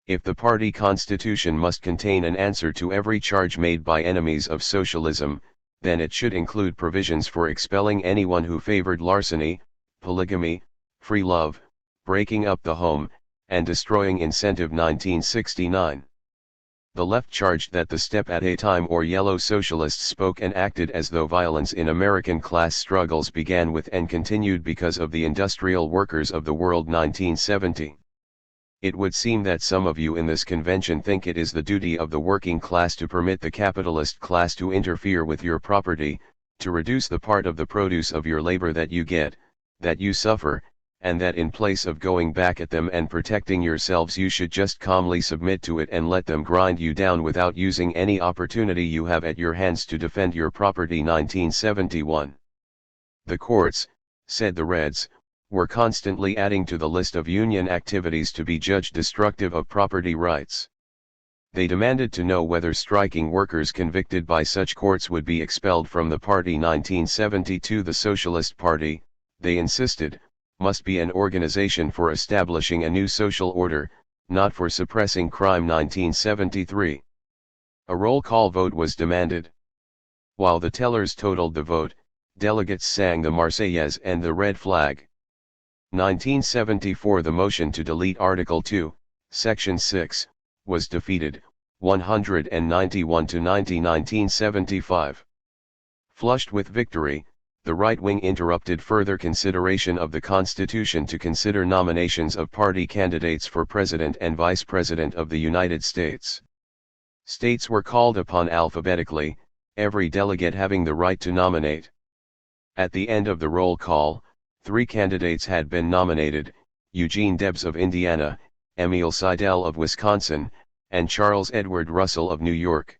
If the party constitution must contain an answer to every charge made by enemies of socialism, then it should include provisions for expelling anyone who favored larceny, polygamy, free love, breaking up the home, and destroying incentive. 1969. The left charged that the step at a time or yellow socialists spoke and acted as though violence in American class struggles began with and continued because of the industrial workers of the world. 1970. It would seem that some of you in this convention think it is the duty of the working class to permit the capitalist class to interfere with your property, to reduce the part of the produce of your labor that you get, that you suffer, and that in place of going back at them and protecting yourselves you should just calmly submit to it and let them grind you down without using any opportunity you have at your hands to defend your property. 1971. The courts, said the Reds, were constantly adding to the list of union activities to be judged destructive of property rights. They demanded to know whether striking workers convicted by such courts would be expelled from the party. 1972 The Socialist Party, they insisted, must be an organization for establishing a new social order, not for suppressing crime. 1973. A roll call vote was demanded. While the tellers totaled the vote, delegates sang the Marseillaise and the red flag. 1974 The motion to delete Article 2, Section 6, was defeated, 191 to 90. 1975. Flushed with victory, the right wing interrupted further consideration of the Constitution to consider nominations of party candidates for President and Vice President of the United States. States were called upon alphabetically, every delegate having the right to nominate. At the end of the roll call, 3 candidates had been nominated: Eugene Debs of Indiana, Emil Seidel of Wisconsin, and Charles Edward Russell of New York.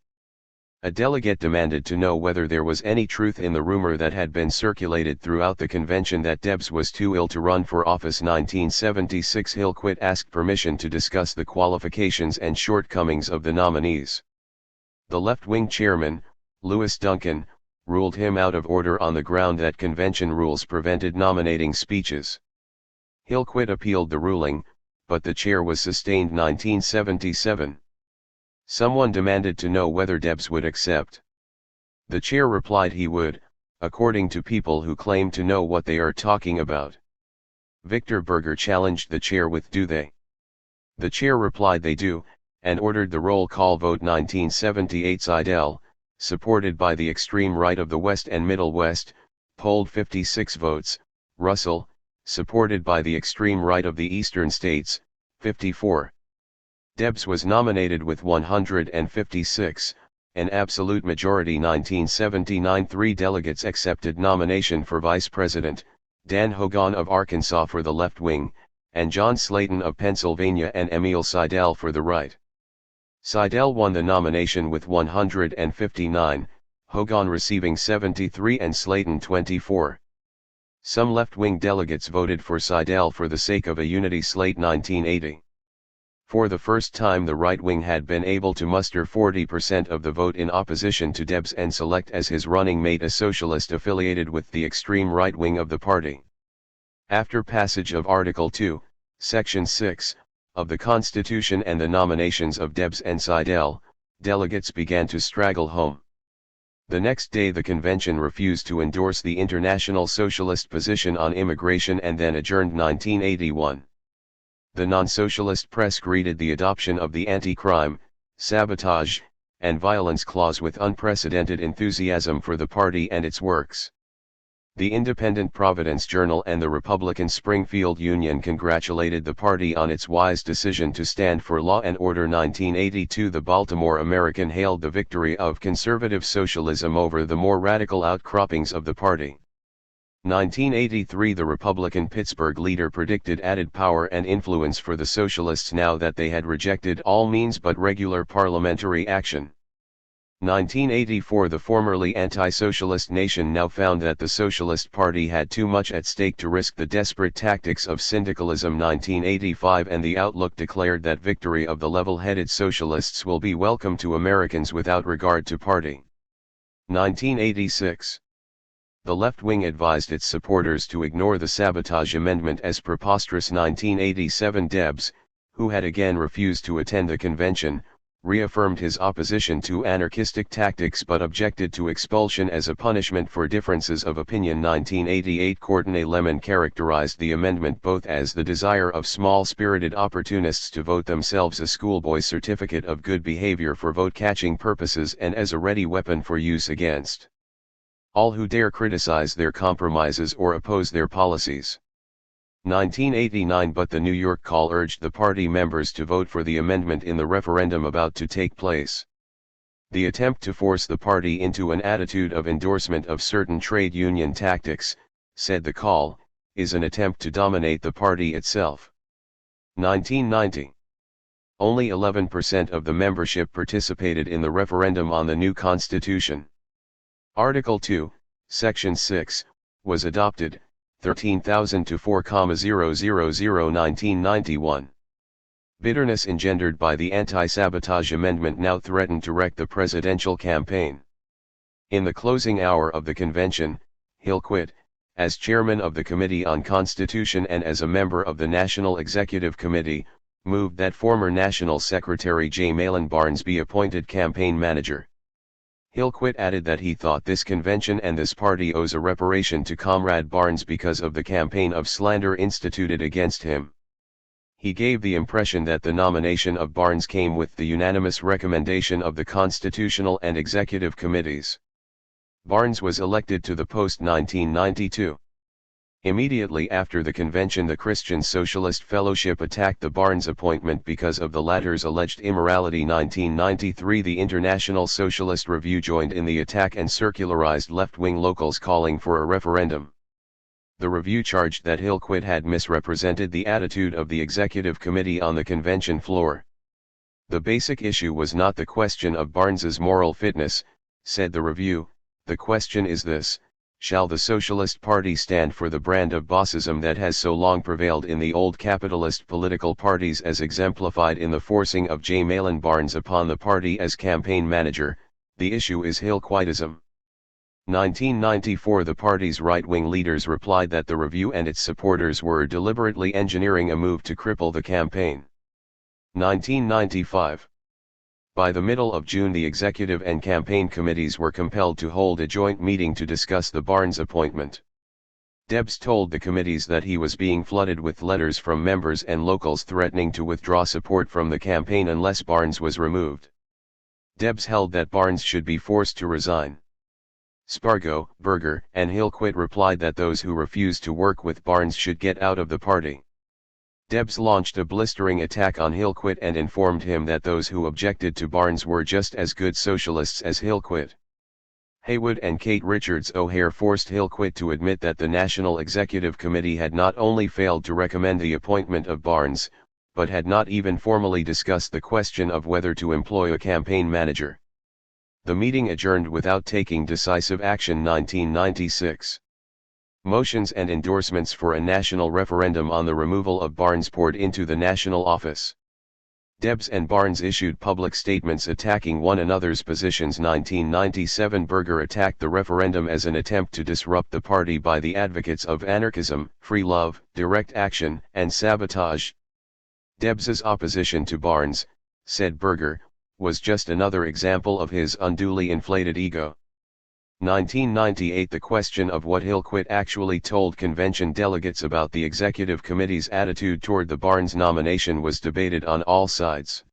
A delegate demanded to know whether there was any truth in the rumor that had been circulated throughout the convention that Debs was too ill to run for office. 1976 Hillquit asked permission to discuss the qualifications and shortcomings of the nominees. The left-wing chairman, Louis Duncan, ruled him out of order on the ground that convention rules prevented nominating speeches. Hillquit appealed the ruling, but the chair was sustained. 1977. Someone demanded to know whether Debs would accept. The chair replied he would, according to people who claim to know what they are talking about. Victor Berger challenged the chair with "Do they?" The chair replied they do, and ordered the roll call vote. 1978 Seidel, supported by the extreme right of the West and Middle West, polled 56 votes, Russell, supported by the extreme right of the Eastern States, 54. Debs was nominated with 156, an absolute majority. 1979 3 delegates accepted nomination for Vice President, Dan Hogan of Arkansas for the left wing, and John Slayton of Pennsylvania and Emil Seidel for the right. Seidel won the nomination with 159, Hogan receiving 73 and Slayton 24. Some left-wing delegates voted for Seidel for the sake of a unity slate. 1980. For the first time the right wing had been able to muster 40% of the vote in opposition to Debs and select as his running mate a socialist affiliated with the extreme right wing of the party. After passage of Article 2, Section 6, of the Constitution and the nominations of Debs and Seidel, delegates began to straggle home. The next day the convention refused to endorse the International Socialist position on immigration and then adjourned. 1981. The non-socialist press greeted the adoption of the anti-crime, sabotage, and violence clause with unprecedented enthusiasm for the party and its works. The Independent Providence Journal and the Republican Springfield Union congratulated the party on its wise decision to stand for law and order. 1982 The Baltimore American hailed the victory of conservative socialism over the more radical outcroppings of the party. 1983 The Republican Pittsburgh leader predicted added power and influence for the socialists now that they had rejected all means but regular parliamentary action. 1984 The formerly anti-socialist nation now found that the Socialist Party had too much at stake to risk the desperate tactics of syndicalism. 1985 And the Outlook declared that victory of the level-headed socialists will be welcome to Americans without regard to party. 1986 The left wing advised its supporters to ignore the sabotage amendment as preposterous. 1987 Debs, who had again refused to attend the convention, reaffirmed his opposition to anarchistic tactics but objected to expulsion as a punishment for differences of opinion. 1988 Courtney Lemon characterized the amendment both as the desire of small-spirited opportunists to vote themselves a schoolboy certificate of good behavior for vote-catching purposes and as a ready weapon for use against all who dare criticize their compromises or oppose their policies. 1989 But the New York Call urged the party members to vote for the amendment in the referendum about to take place. The attempt to force the party into an attitude of endorsement of certain trade union tactics, said the Call, is an attempt to dominate the party itself. 1990. Only 11% of the membership participated in the referendum on the new Constitution. Article 2, Section 6, was adopted, 13,000 to 4,000 1991. Bitterness engendered by the anti-sabotage amendment now threatened to wreck the presidential campaign. In the closing hour of the convention, Hillquit, as chairman of the Committee on Constitution and as a member of the National Executive Committee, moved that former National Secretary J. Malin Barnes be appointed campaign manager. Hillquit added that he thought this convention and this party owes a reparation to Comrade Barnes because of the campaign of slander instituted against him. He gave the impression that the nomination of Barnes came with the unanimous recommendation of the Constitutional and Executive Committees. Barnes was elected to the post 1992. Immediately after the convention, the Christian Socialist Fellowship attacked the Barnes appointment because of the latter's alleged immorality. 1993, the International Socialist Review joined in the attack and circularized left-wing locals calling for a referendum. The review charged that Hillquit had misrepresented the attitude of the executive committee on the convention floor. The basic issue was not the question of Barnes's moral fitness, said the review, the question is this: shall the Socialist Party stand for the brand of bossism that has so long prevailed in the old capitalist political parties, as exemplified in the forcing of J. Malin Barnes upon the party as campaign manager? The issue is Hillquitism. 1994, the party's right-wing leaders replied that the review and its supporters were deliberately engineering a move to cripple the campaign. 1995. By the middle of June, the executive and campaign committees were compelled to hold a joint meeting to discuss the Barnes appointment. Debs told the committees that he was being flooded with letters from members and locals threatening to withdraw support from the campaign unless Barnes was removed. Debs held that Barnes should be forced to resign. Spargo, Berger, and Hillquit replied that those who refused to work with Barnes should get out of the party. Debs launched a blistering attack on Hillquit and informed him that those who objected to Barnes were just as good socialists as Hillquit. Haywood and Kate Richards O'Hare forced Hillquit to admit that the National Executive Committee had not only failed to recommend the appointment of Barnes, but had not even formally discussed the question of whether to employ a campaign manager. The meeting adjourned without taking decisive action. 1996. Motions and endorsements for a national referendum on the removal of Barnes poured into the national office. Debs and Barnes issued public statements attacking one another's positions. 1997, Berger attacked the referendum as an attempt to disrupt the party by the advocates of anarchism, free love, direct action, and sabotage. Debs's opposition to Barnes, said Berger, was just another example of his unduly inflated ego. 1998, the question of what Hillquit actually told convention delegates about the executive committee's attitude toward the Barnes nomination was debated on all sides.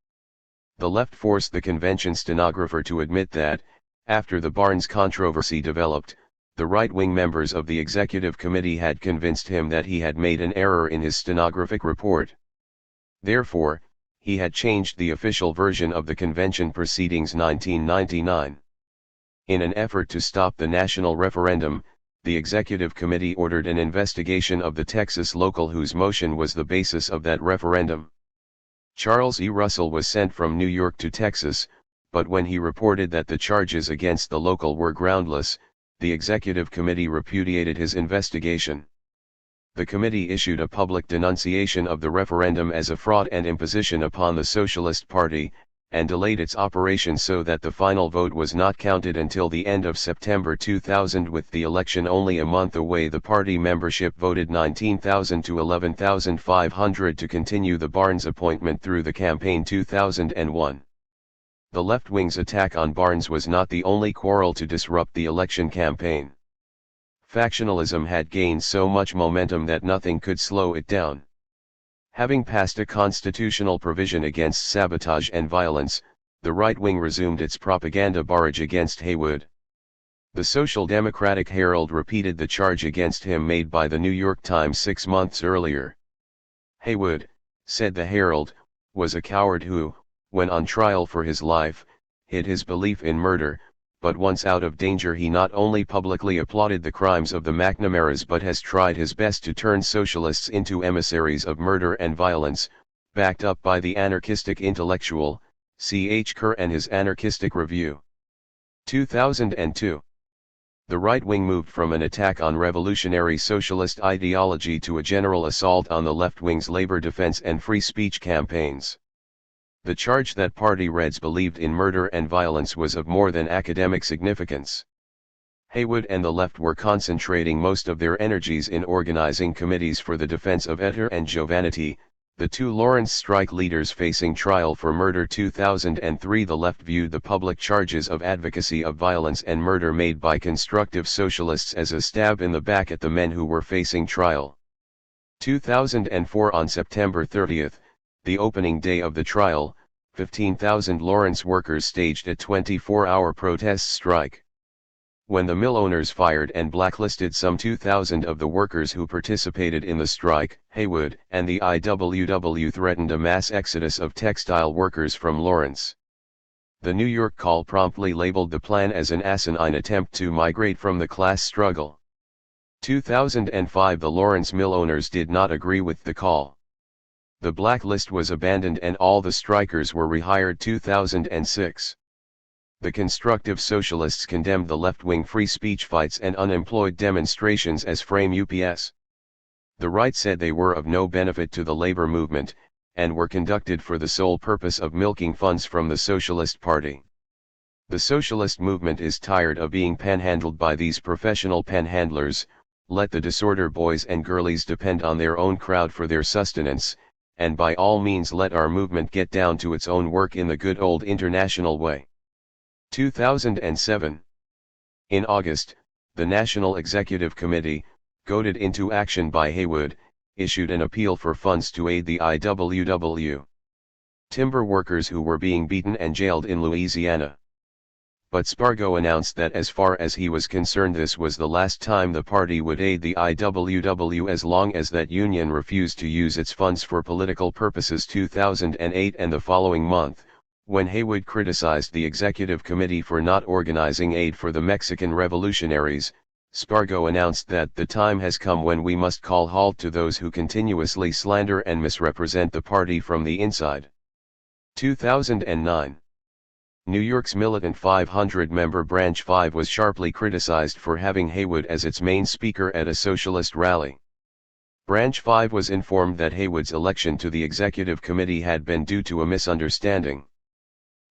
The left forced the convention stenographer to admit that, after the Barnes controversy developed, the right-wing members of the executive committee had convinced him that he had made an error in his stenographic report. Therefore, he had changed the official version of the convention proceedings. 1999. In an effort to stop the national referendum, the executive committee ordered an investigation of the Texas local whose motion was the basis of that referendum. Charles E. Russell was sent from New York to Texas, but when he reported that the charges against the local were groundless, the executive committee repudiated his investigation. The committee issued a public denunciation of the referendum as a fraud and imposition upon the Socialist Party, and delayed its operation so that the final vote was not counted until the end of September 2000. With the election only a month away, the party membership voted 19,000 to 11,500 to continue the Barnes appointment through the campaign. 2001. The left-wing's attack on Barnes was not the only quarrel to disrupt the election campaign. Factionalism had gained so much momentum that nothing could slow it down. Having passed a constitutional provision against sabotage and violence, the right wing resumed its propaganda barrage against Haywood. The Social Democratic Herald repeated the charge against him made by the New York Times 6 months earlier. Haywood, said the Herald, was a coward who, when on trial for his life, hid his belief in murder, but once out of danger he not only publicly applauded the crimes of the McNamaras but has tried his best to turn socialists into emissaries of murder and violence, backed up by the anarchistic intellectual, C.H. Kerr and his Anarchistic Review. 2002. The right wing moved from an attack on revolutionary socialist ideology to a general assault on the left wing's labor defense and free speech campaigns. The charge that party Reds believed in murder and violence was of more than academic significance. Haywood and the left were concentrating most of their energies in organizing committees for the defense of Etter and Giovannitti, the two Lawrence strike leaders facing trial for murder. 2003. The left viewed the public charges of advocacy of violence and murder made by constructive socialists as a stab in the back at the men who were facing trial. 2004. On September 30, the opening day of the trial, 15,000 Lawrence workers staged a 24-hour protest strike. When the mill owners fired and blacklisted some 2,000 of the workers who participated in the strike, Haywood and the IWW threatened a mass exodus of textile workers from Lawrence. The New York Call promptly labeled the plan as an asinine attempt to migrate from the class struggle. 2005 The Lawrence mill owners did not agree with the call. The blacklist was abandoned and all the strikers were rehired. 2006. The constructive socialists condemned the left-wing free speech fights and unemployed demonstrations as frame UPS. The right said they were of no benefit to the labor movement, and were conducted for the sole purpose of milking funds from the Socialist Party. The socialist movement is tired of being panhandled by these professional panhandlers. Let the disorder boys and girlies depend on their own crowd for their sustenance, and by all means let our movement get down to its own work in the good old international way. 2007. In August, the National Executive Committee, goaded into action by Haywood, issued an appeal for funds to aid the IWW timber workers who were being beaten and jailed in Louisiana. But Spargo announced that as far as he was concerned this was the last time the party would aid the IWW as long as that union refused to use its funds for political purposes. 2008 and the following month, when Haywood criticized the executive committee for not organizing aid for the Mexican revolutionaries, Spargo announced that the time has come when we must call halt to those who continuously slander and misrepresent the party from the inside. 2009. New York's militant 500-member Branch 5 was sharply criticized for having Haywood as its main speaker at a socialist rally. Branch 5 was informed that Haywood's election to the executive committee had been due to a misunderstanding.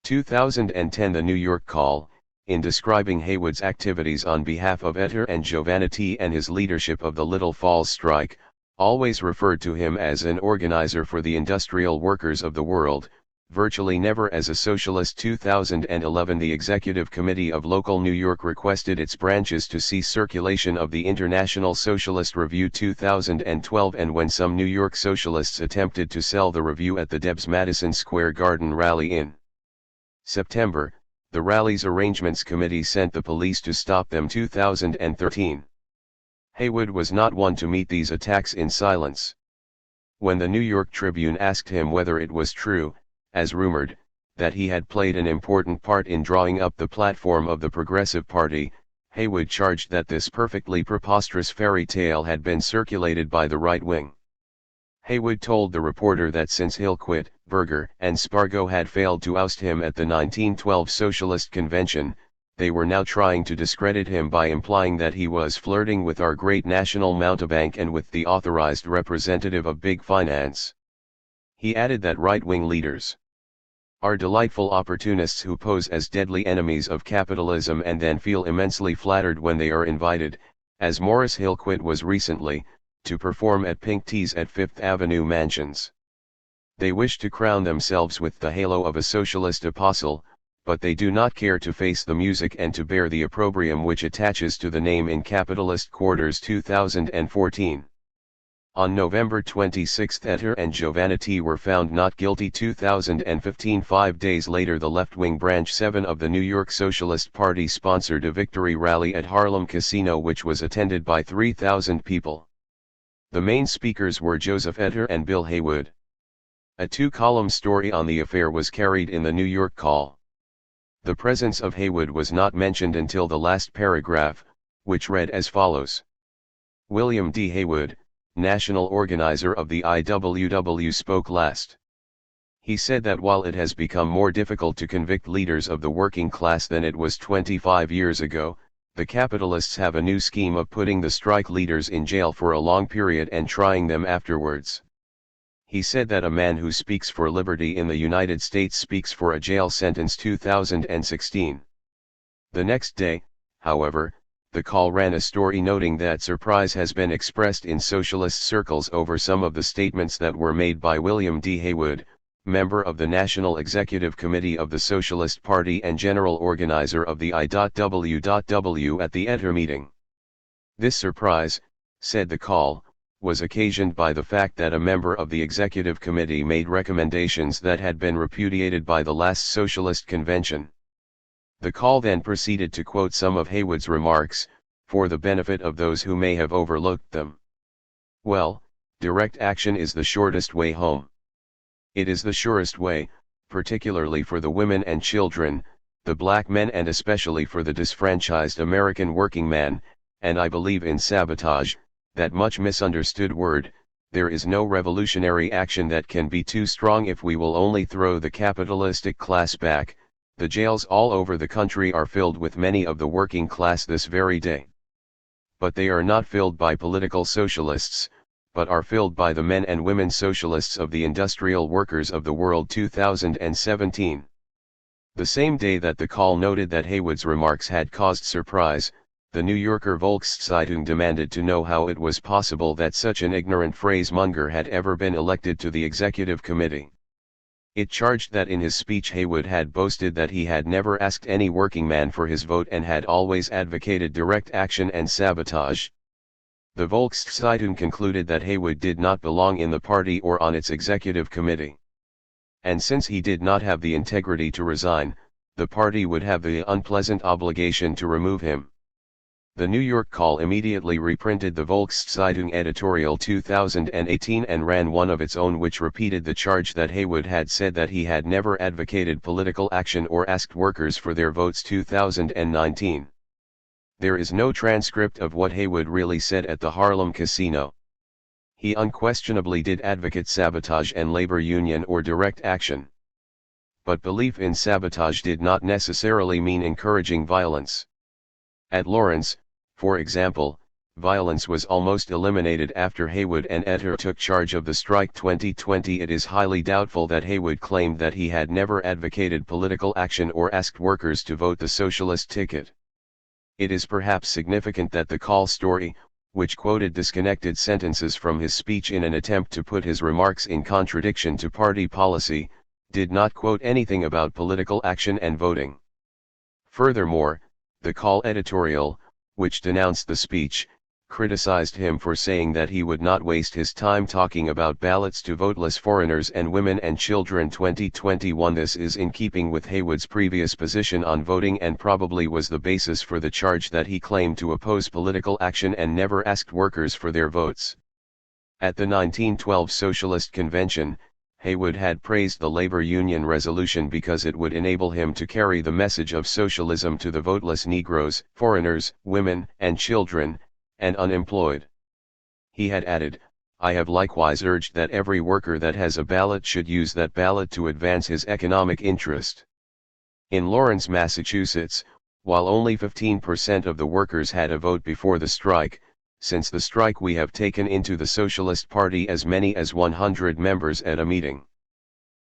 2010 The New York Call, in describing Haywood's activities on behalf of Ether and Giovannitti and his leadership of the Little Falls strike, always referred to him as an organizer for the industrial workers of the world, virtually never as a socialist. 2011 The Executive Committee of Local New York requested its branches to cease circulation of the International Socialist Review 2012, and when some New York socialists attempted to sell the review at the Debs Madison Square Garden rally in September, the rally's arrangements committee sent the police to stop them. 2013. Haywood was not one to meet these attacks in silence. When the New York Tribune asked him whether it was true, as rumored, that he had played an important part in drawing up the platform of the Progressive Party, Haywood charged that this perfectly preposterous fairy tale had been circulated by the right wing. Haywood told the reporter that since Hillquit, Berger, and Spargo had failed to oust him at the 1912 Socialist Convention, they were now trying to discredit him by implying that he was flirting with our great national mountebank and with the authorized representative of big finance. He added that right-wing leaders are delightful opportunists who pose as deadly enemies of capitalism and then feel immensely flattered when they are invited, as Morris Hillquit was recently, to perform at pink teas at Fifth Avenue mansions. They wish to crown themselves with the halo of a socialist apostle, but they do not care to face the music and to bear the opprobrium which attaches to the name in capitalist quarters. 2014. On November 26 Ether and Giovannitti were found not guilty. 2015 5 days later the left-wing Branch 7 of the New York Socialist Party sponsored a victory rally at Harlem Casino which was attended by 3,000 people. The main speakers were Joseph Ether and Bill Haywood. A 2-column story on the affair was carried in the New York Call. The presence of Haywood was not mentioned until the last paragraph, which read as follows. William D. Haywood, national organizer of the IWW, spoke last. He said that while it has become more difficult to convict leaders of the working class than it was 25 years ago, the capitalists have a new scheme of putting the strike leaders in jail for a long period and trying them afterwards. He said that a man who speaks for liberty in the United States speaks for a jail sentence. 2016. The next day, however, the Call ran a story noting that surprise has been expressed in socialist circles over some of the statements that were made by William D. Haywood, member of the National Executive Committee of the Socialist Party and general organizer of the IWW at the Ether meeting. This surprise, said the Call, was occasioned by the fact that a member of the Executive Committee made recommendations that had been repudiated by the last Socialist Convention. The call then proceeded to quote some of Haywood's remarks, for the benefit of those who may have overlooked them. Well, direct action is the shortest way home. It is the surest way, particularly for the women and children, the black men, and especially for the disfranchised American working man, and I believe in sabotage, that much misunderstood word. There is no revolutionary action that can be too strong if we will only throw the capitalistic class back. The jails all over the country are filled with many of the working class this very day. But they are not filled by political socialists, but are filled by the men and women socialists of the industrial workers of the world 2017. The same day that the call noted that Haywood's remarks had caused surprise, the New Yorker Volkszeitung demanded to know how it was possible that such an ignorant phrasemonger had ever been elected to the executive committee. It charged that in his speech Haywood had boasted that he had never asked any working man for his vote and had always advocated direct action and sabotage. The Volkszeitung concluded that Haywood did not belong in the party or on its executive committee. And since he did not have the integrity to resign, the party would have the unpleasant obligation to remove him. The New York Call immediately reprinted the Volkszeitung editorial 2018 and ran one of its own which repeated the charge that Haywood had said that he had never advocated political action or asked workers for their votes 2019. There is no transcript of what Haywood really said at the Harlem casino. He unquestionably did advocate sabotage and labor union or direct action. But belief in sabotage did not necessarily mean encouraging violence. At Lawrence, for example, violence was almost eliminated after Haywood and Etter took charge of the strike 2020. It is highly doubtful that Haywood claimed that he had never advocated political action or asked workers to vote the socialist ticket. It is perhaps significant that the Call story, which quoted disconnected sentences from his speech in an attempt to put his remarks in contradiction to party policy, did not quote anything about political action and voting. Furthermore, the Call editorial, which denounced the speech, criticized him for saying that he would not waste his time talking about ballots to voteless foreigners and women and children 2021. This is in keeping with Haywood's previous position on voting and probably was the basis for the charge that he claimed to oppose political action and never asked workers for their votes. At the 1912 Socialist Convention, Haywood had praised the labor union resolution because it would enable him to carry the message of socialism to the voteless Negroes, foreigners, women, and children, and unemployed. He had added, "I have likewise urged that every worker that has a ballot should use that ballot to advance his economic interest." In Lawrence, Massachusetts, while only 15% of the workers had a vote before the strike, since the strike we have taken into the Socialist Party as many as 100 members at a meeting.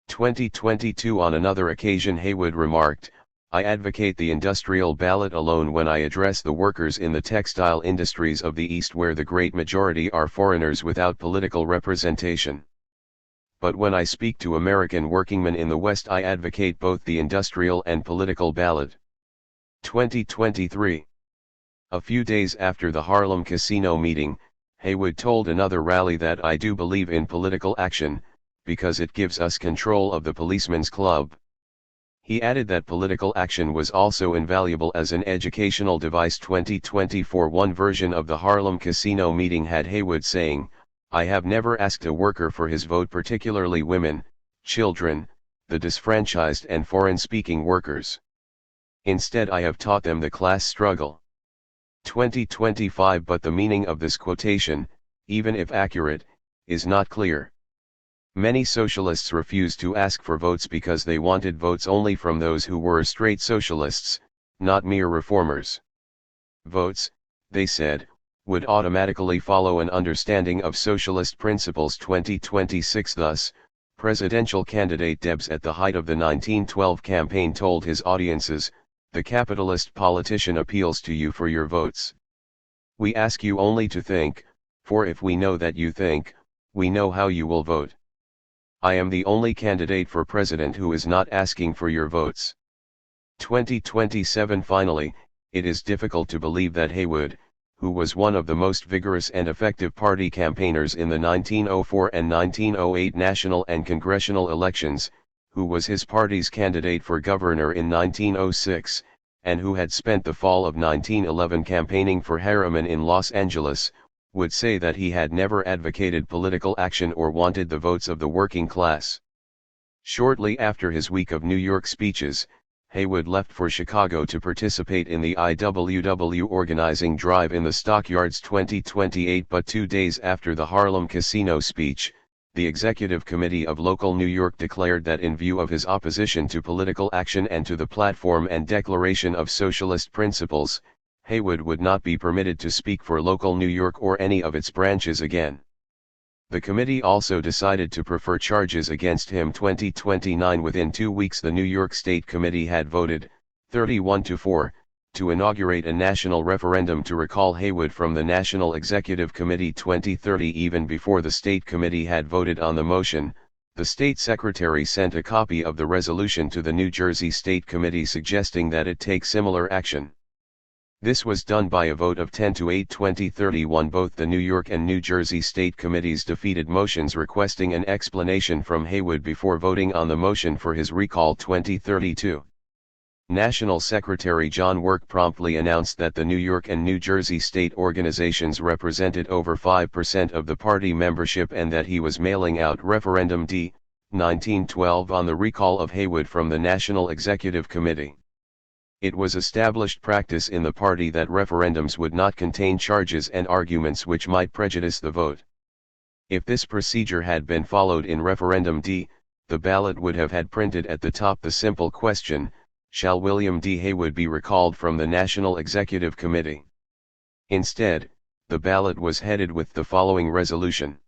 2022. On another occasion Haywood remarked, "I advocate the industrial ballot alone when I address the workers in the textile industries of the East where the great majority are foreigners without political representation. But when I speak to American workingmen in the West I advocate both the industrial and political ballot." 2023. A few days after the Harlem casino meeting, Haywood told another rally that "I do believe in political action, because it gives us control of the policeman's club." He added that political action was also invaluable as an educational device. 2024. One version of the Harlem casino meeting had Haywood saying, "I have never asked a worker for his vote, particularly women, children, the disfranchised and foreign-speaking workers. Instead I have taught them the class struggle." 2025. But the meaning of this quotation, even if accurate, is not clear. Many socialists refused to ask for votes because they wanted votes only from those who were straight socialists, not mere reformers. Votes, they said, would automatically follow an understanding of socialist principles. 2026. Thus, presidential candidate Debs at the height of the 1912 campaign told his audiences, "The capitalist politician appeals to you for your votes. We ask you only to think, for if we know that you think, we know how you will vote. I am the only candidate for president who is not asking for your votes." 2027. Finally, it is difficult to believe that Haywood, who was one of the most vigorous and effective party campaigners in the 1904 and 1908 national and congressional elections, who was his party's candidate for governor in 1906, and who had spent the fall of 1911 campaigning for Harriman in Los Angeles, would say that he had never advocated political action or wanted the votes of the working class. Shortly after his week of New York speeches, Haywood left for Chicago to participate in the IWW organizing drive in the Stockyards 2028, but 2 days after the Harlem Casino speech, the Executive Committee of Local New York declared that in view of his opposition to political action and to the platform and declaration of socialist principles, Haywood would not be permitted to speak for Local New York or any of its branches again. The committee also decided to prefer charges against him. 2029. Within 2 weeks the New York State Committee had voted, 31-4, to inaugurate a national referendum to recall Haywood from the National Executive Committee. 2030. Even before the State Committee had voted on the motion, the State Secretary sent a copy of the resolution to the New Jersey State Committee suggesting that it take similar action. This was done by a vote of 10-8. 2031. Both the New York and New Jersey State Committees defeated motions requesting an explanation from Haywood before voting on the motion for his recall. 2032. National Secretary John Work promptly announced that the New York and New Jersey state organizations represented over 5% of the party membership and that he was mailing out Referendum D. 1912 on the recall of Haywood from the National Executive Committee. It was established practice in the party that referendums would not contain charges and arguments which might prejudice the vote. If this procedure had been followed in Referendum D, the ballot would have had printed at the top the simple question, "Shall William D. Haywood be recalled from the National Executive Committee?" Instead, the ballot was headed with the following resolution.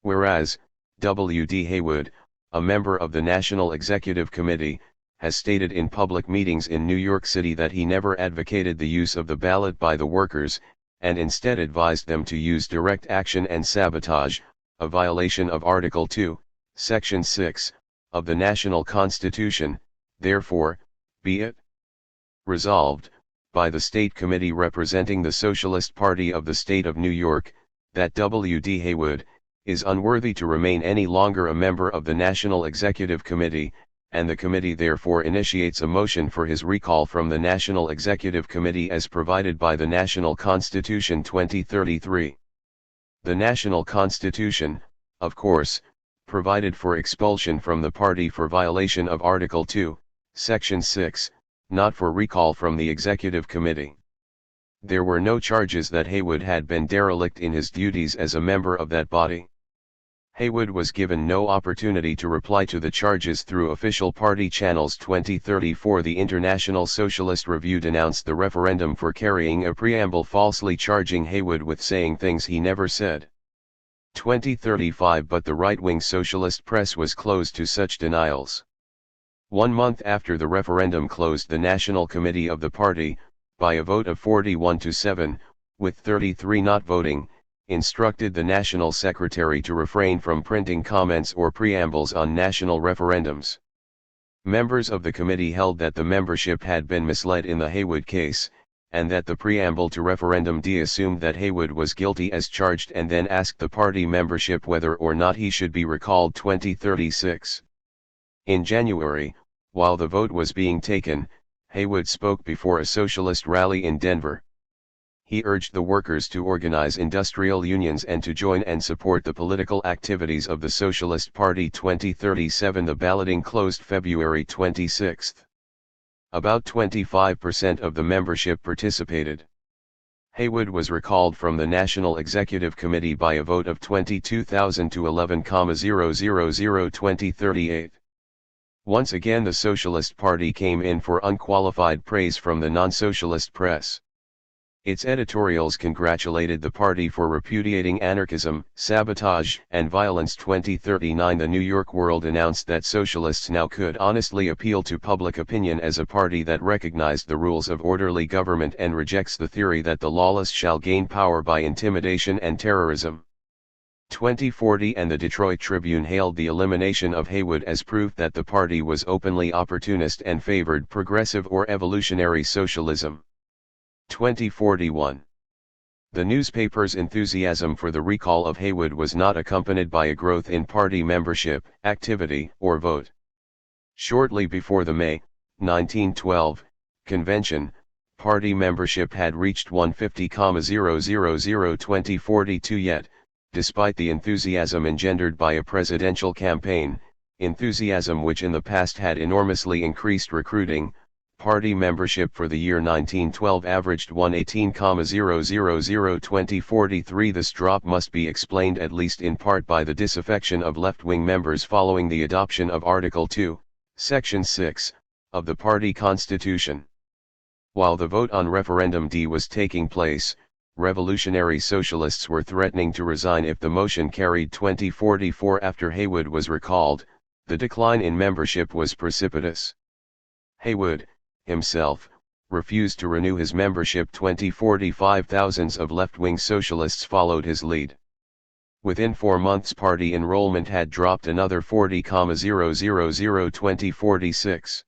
Whereas, W. D. Haywood, a member of the National Executive Committee, has stated in public meetings in New York City that he never advocated the use of the ballot by the workers, and instead advised them to use direct action and sabotage, a violation of Article 2, Section 6, of the National Constitution. Therefore, be it resolved, by the State Committee representing the Socialist Party of the State of New York, that W. D. Haywood is unworthy to remain any longer a member of the National Executive Committee, and the committee therefore initiates a motion for his recall from the National Executive Committee as provided by the National Constitution 2033. The National Constitution, of course, provided for expulsion from the party for violation of Article 2, Section 6, not for recall from the Executive Committee. There were no charges that Haywood had been derelict in his duties as a member of that body. Haywood was given no opportunity to reply to the charges through official party channels. 2034. The International Socialist Review denounced the referendum for carrying a preamble falsely charging Haywood with saying things he never said. 2035. But the right-wing socialist press was closed to such denials. 1 month after the referendum closed, the National Committee of the party, by a vote of 41-7, with 33 not voting, instructed the National Secretary to refrain from printing comments or preambles on national referendums. Members of the committee held that the membership had been misled in the Haywood case, and that the preamble to Referendum D assumed that Haywood was guilty as charged and then asked the party membership whether or not he should be recalled. 2036. In January, while the vote was being taken, Haywood spoke before a socialist rally in Denver. He urged the workers to organize industrial unions and to join and support the political activities of the Socialist Party. 2037. The balloting closed February 26. About 25% of the membership participated. Haywood was recalled from the National Executive Committee by a vote of 22,000 to 11,000. 2038. Once again the Socialist Party came in for unqualified praise from the non-socialist press. Its editorials congratulated the party for repudiating anarchism, sabotage, and violence. 2039. The New York World announced that socialists now could honestly appeal to public opinion as a party that recognized the rules of orderly government and rejects the theory that the lawless shall gain power by intimidation and terrorism. 2040. And the Detroit Tribune hailed the elimination of Haywood as proof that the party was openly opportunist and favored progressive or evolutionary socialism. 2041. The newspaper's enthusiasm for the recall of Haywood was not accompanied by a growth in party membership, activity, or vote. Shortly before the May 1912 Convention, party membership had reached 150,000 2042 yet, despite the enthusiasm engendered by a presidential campaign, enthusiasm which in the past had enormously increased recruiting, party membership for the year 1912 averaged 118,000 2043. This drop must be explained at least in part by the disaffection of left-wing members following the adoption of Article 2, Section 6, of the party constitution. While the vote on Referendum D was taking place, revolutionary socialists were threatening to resign if the motion carried 2044. After Haywood was recalled, the decline in membership was precipitous. Haywood, himself, refused to renew his membership. 2045. Thousands of left-wing socialists followed his lead. Within 4 months party enrollment had dropped another 40,000 2046.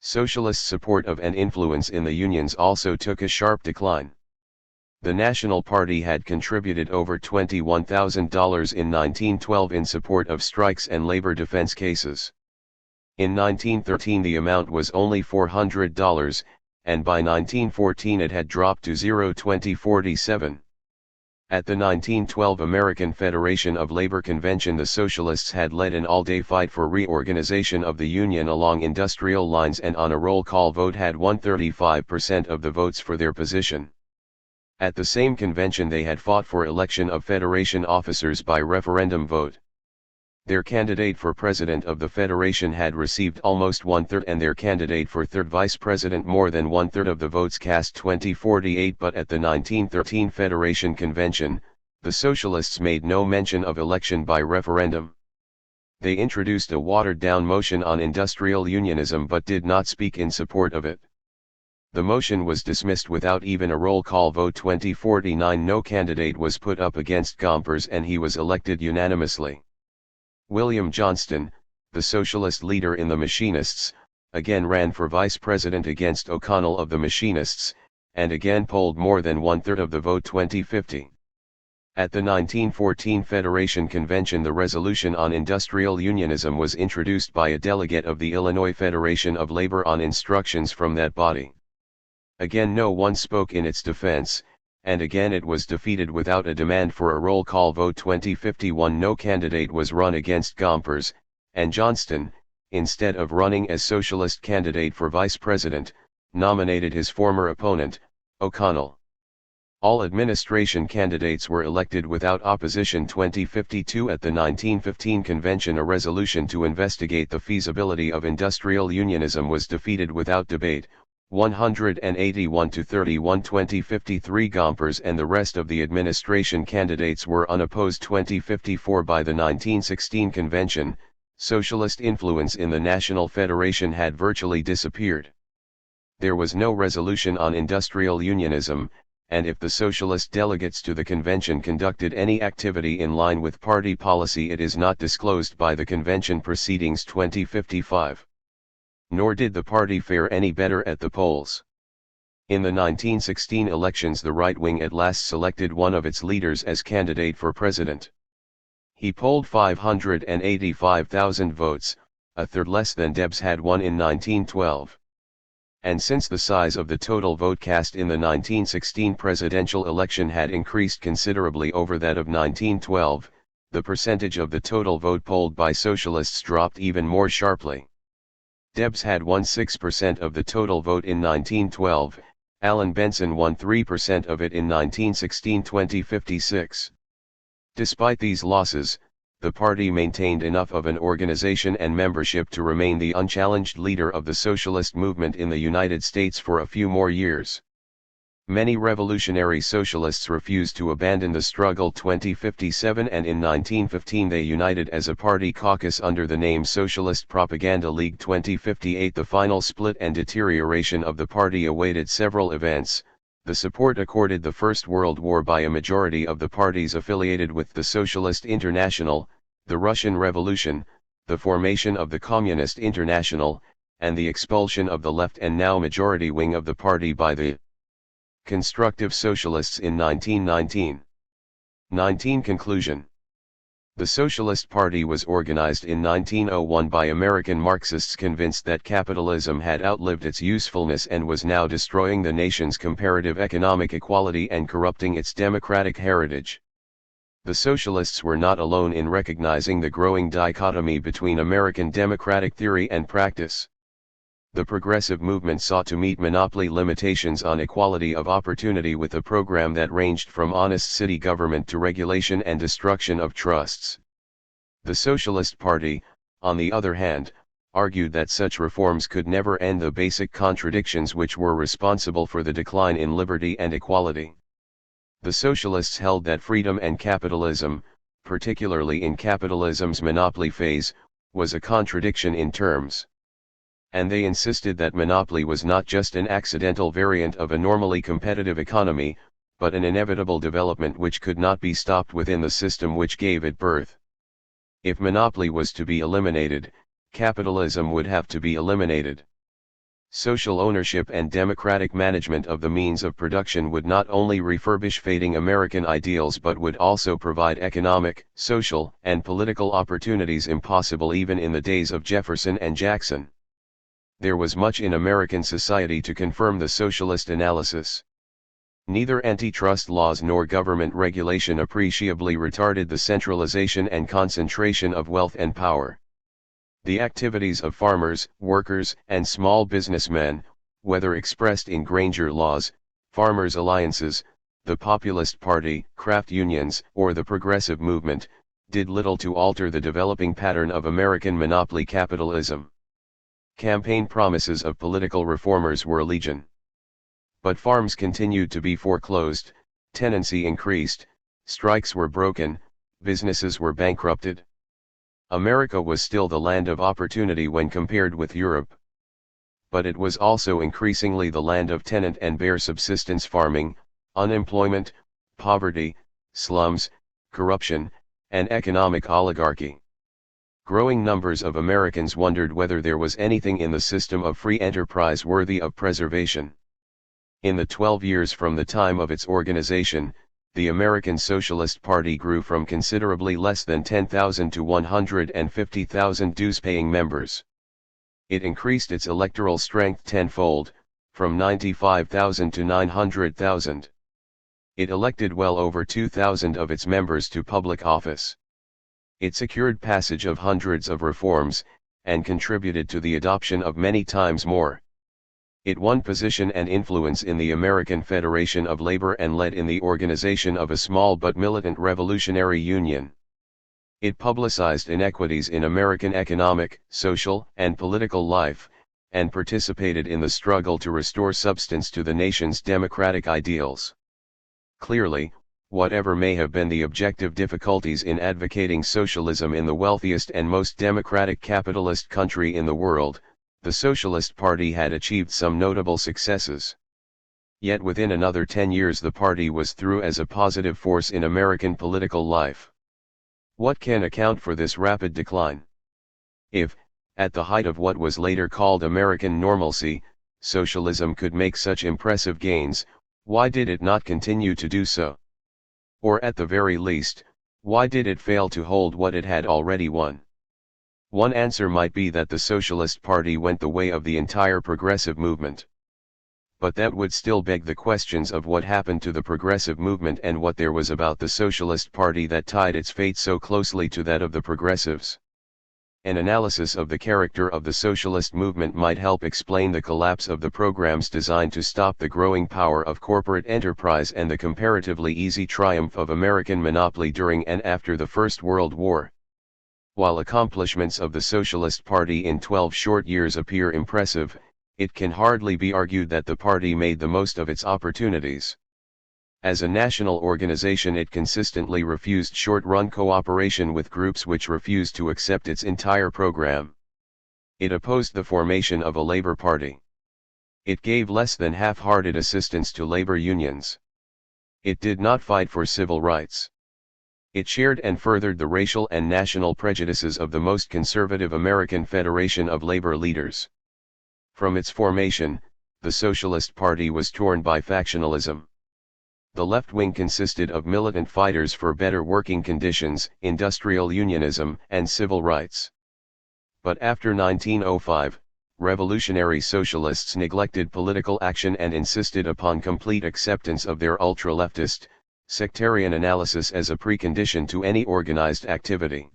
Socialist support of and influence in the unions also took a sharp decline. The National Party had contributed over $21,000 in 1912 in support of strikes and labor defense cases. In 1913 the amount was only $400, and by 1914 it had dropped to $2047. At the 1912 American Federation of Labor Convention the Socialists had led an all-day fight for reorganization of the Union along industrial lines and on a roll call vote had won 35% of the votes for their position. At the same convention they had fought for election of Federation officers by referendum vote. Their candidate for president of the Federation had received almost 1/3 and their candidate for third vice president more than 1/3 of the votes cast. 2048. But at the 1913 Federation Convention, the Socialists made no mention of election by referendum. They introduced a watered-down motion on industrial unionism but did not speak in support of it. The motion was dismissed without even a roll call vote. 2049. No candidate was put up against Gompers and he was elected unanimously. William Johnston, the socialist leader in the Machinists, again ran for vice president against O'Connell of the Machinists, and again polled more than 1/3 of the vote. 2050. At the 1914 Federation Convention the resolution on industrial unionism was introduced by a delegate of the Illinois Federation of Labor on instructions from that body. Again no one spoke in its defense, and again it was defeated without a demand for a roll call vote. 2051. No candidate was run against Gompers, and Johnston, instead of running as socialist candidate for vice president, nominated his former opponent, O'Connell. All administration candidates were elected without opposition. 2052. At the 1915 convention a resolution to investigate the feasibility of industrial unionism was defeated without debate, 181 to 31. 2053. Gompers and the rest of the administration candidates were unopposed. 2054. By the 1916 convention, socialist influence in the National Federation had virtually disappeared. There was no resolution on industrial unionism, and if the socialist delegates to the convention conducted any activity in line with party policy it is not disclosed by the convention proceedings. 2055. Nor did the party fare any better at the polls. In the 1916 elections the right wing at last selected one of its leaders as candidate for president. He polled 585,000 votes, a third less than Debs had won in 1912. And since the size of the total vote cast in the 1916 presidential election had increased considerably over that of 1912, the percentage of the total vote polled by socialists dropped even more sharply. Debs had won 6% of the total vote in 1912, Allen Benson won 3% of it in 1916. 2056. Despite these losses, the party maintained enough of an organization and membership to remain the unchallenged leader of the socialist movement in the United States for a few more years. Many revolutionary socialists refused to abandon the struggle. 2057 and in 1915 they united as a party caucus under the name Socialist Propaganda League. 2058 The final split and deterioration of the party awaited several events, the support accorded the First World War by a majority of the parties affiliated with the Socialist International, the Russian Revolution, the formation of the Communist International, and the expulsion of the left and now majority wing of the party by the Constructive Socialists in 1919. 19 Conclusion. The Socialist Party was organized in 1901 by American Marxists convinced that capitalism had outlived its usefulness and was now destroying the nation's comparative economic equality and corrupting its democratic heritage. The Socialists were not alone in recognizing the growing dichotomy between American democratic theory and practice. The progressive movement sought to meet monopoly limitations on equality of opportunity with a program that ranged from honest city government to regulation and destruction of trusts. The Socialist Party, on the other hand, argued that such reforms could never end the basic contradictions which were responsible for the decline in liberty and equality. The Socialists held that freedom and capitalism, particularly in capitalism's monopoly phase, was a contradiction in terms. And they insisted that monopoly was not just an accidental variant of a normally competitive economy, but an inevitable development which could not be stopped within the system which gave it birth. If monopoly was to be eliminated, capitalism would have to be eliminated. Social ownership and democratic management of the means of production would not only refurbish fading American ideals but would also provide economic, social, and political opportunities impossible even in the days of Jefferson and Jackson. There was much in American society to confirm the socialist analysis. Neither antitrust laws nor government regulation appreciably retarded the centralization and concentration of wealth and power. The activities of farmers, workers, and small businessmen, whether expressed in Granger laws, farmers' alliances, the Populist Party, craft unions, or the progressive movement, did little to alter the developing pattern of American monopoly capitalism. Campaign promises of political reformers were legion. But farms continued to be foreclosed, tenancy increased, strikes were broken, businesses were bankrupted. America was still the land of opportunity when compared with Europe. But it was also increasingly the land of tenant and bare subsistence farming, unemployment, poverty, slums, corruption, and economic oligarchy. Growing numbers of Americans wondered whether there was anything in the system of free enterprise worthy of preservation. In the 12 years from the time of its organization, the American Socialist Party grew from considerably less than 10,000 to 150,000 dues-paying members. It increased its electoral strength tenfold, from 95,000 to 900,000. It elected well over 2,000 of its members to public office. It secured passage of hundreds of reforms, and contributed to the adoption of many times more. It won position and influence in the American Federation of Labor and led in the organization of a small but militant revolutionary union. It publicized inequities in American economic, social, and political life, and participated in the struggle to restore substance to the nation's democratic ideals. Clearly, whatever may have been the objective difficulties in advocating socialism in the wealthiest and most democratic capitalist country in the world, the Socialist Party had achieved some notable successes. Yet within another 10 years the party was through as a positive force in American political life. What can account for this rapid decline? If, at the height of what was later called American normalcy, socialism could make such impressive gains, why did it not continue to do so? Or at the very least, why did it fail to hold what it had already won? One answer might be that the Socialist Party went the way of the entire progressive movement. But that would still beg the questions of what happened to the progressive movement and what there was about the Socialist Party that tied its fate so closely to that of the progressives. An analysis of the character of the socialist movement might help explain the collapse of the programs designed to stop the growing power of corporate enterprise and the comparatively easy triumph of American monopoly during and after the First World War. While accomplishments of the Socialist Party in 12 short years appear impressive, it can hardly be argued that the party made the most of its opportunities. As a national organization, it consistently refused short-run cooperation with groups which refused to accept its entire program. It opposed the formation of a labor party. It gave less than half-hearted assistance to labor unions. It did not fight for civil rights. It shared and furthered the racial and national prejudices of the most conservative American Federation of Labor Leaders. From its formation, the Socialist Party was torn by factionalism. The left wing consisted of militant fighters for better working conditions, industrial unionism, and civil rights. But after 1905, revolutionary socialists neglected political action and insisted upon complete acceptance of their ultra-leftist, sectarian analysis as a precondition to any organized activity.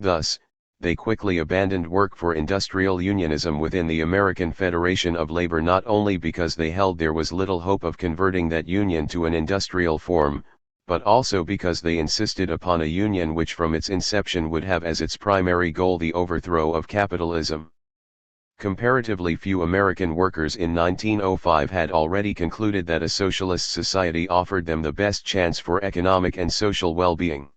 Thus, they quickly abandoned work for industrial unionism within the American Federation of Labor, not only because they held there was little hope of converting that union to an industrial form, but also because they insisted upon a union which from its inception would have as its primary goal the overthrow of capitalism. Comparatively few American workers in 1905 had already concluded that a socialist society offered them the best chance for economic and social well-being.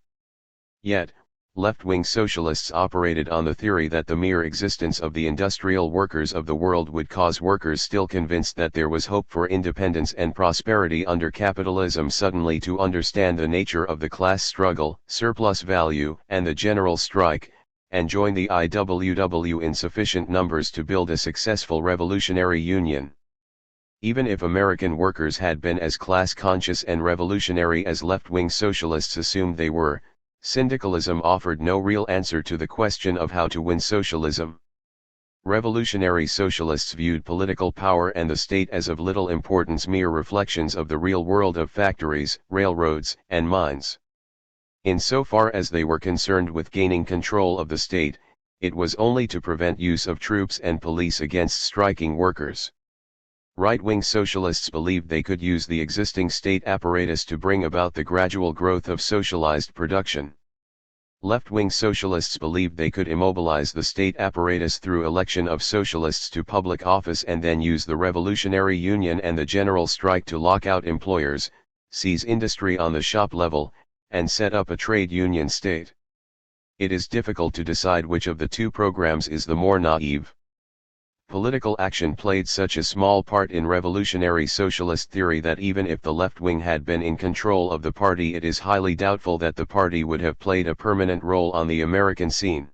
Yet, left-wing socialists operated on the theory that the mere existence of the industrial workers of the world would cause workers still convinced that there was hope for independence and prosperity under capitalism suddenly to understand the nature of the class struggle, surplus value, and the general strike, and join the IWW in sufficient numbers to build a successful revolutionary union. Even if American workers had been as class-conscious and revolutionary as left-wing socialists assumed they were, syndicalism offered no real answer to the question of how to win socialism. Revolutionary socialists viewed political power and the state as of little importance, mere reflections of the real world of factories, railroads, and mines. Insofar as they were concerned with gaining control of the state, it was only to prevent use of troops and police against striking workers. Right-wing socialists believed they could use the existing state apparatus to bring about the gradual growth of socialized production. Left-wing socialists believed they could immobilize the state apparatus through election of socialists to public office and then use the revolutionary union and the general strike to lock out employers, seize industry on the shop level, and set up a trade union state. It is difficult to decide which of the two programs is the more naive. Political action played such a small part in revolutionary socialist theory that even if the left wing had been in control of the party, it is highly doubtful that the party would have played a permanent role on the American scene.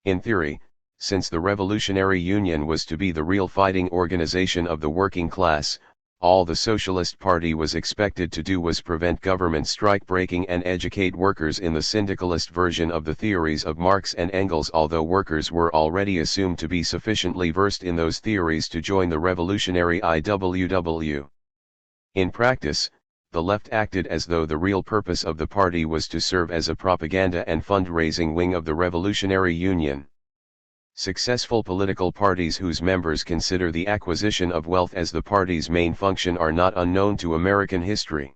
In theory, since the Revolutionary Union was to be the real fighting organization of the working class, all the Socialist Party was expected to do was prevent government strike-breaking and educate workers in the syndicalist version of the theories of Marx and Engels, although workers were already assumed to be sufficiently versed in those theories to join the revolutionary IWW. In practice, the left acted as though the real purpose of the party was to serve as a propaganda and fundraising wing of the Revolutionary Union. Successful political parties whose members consider the acquisition of wealth as the party's main function are not unknown to American history.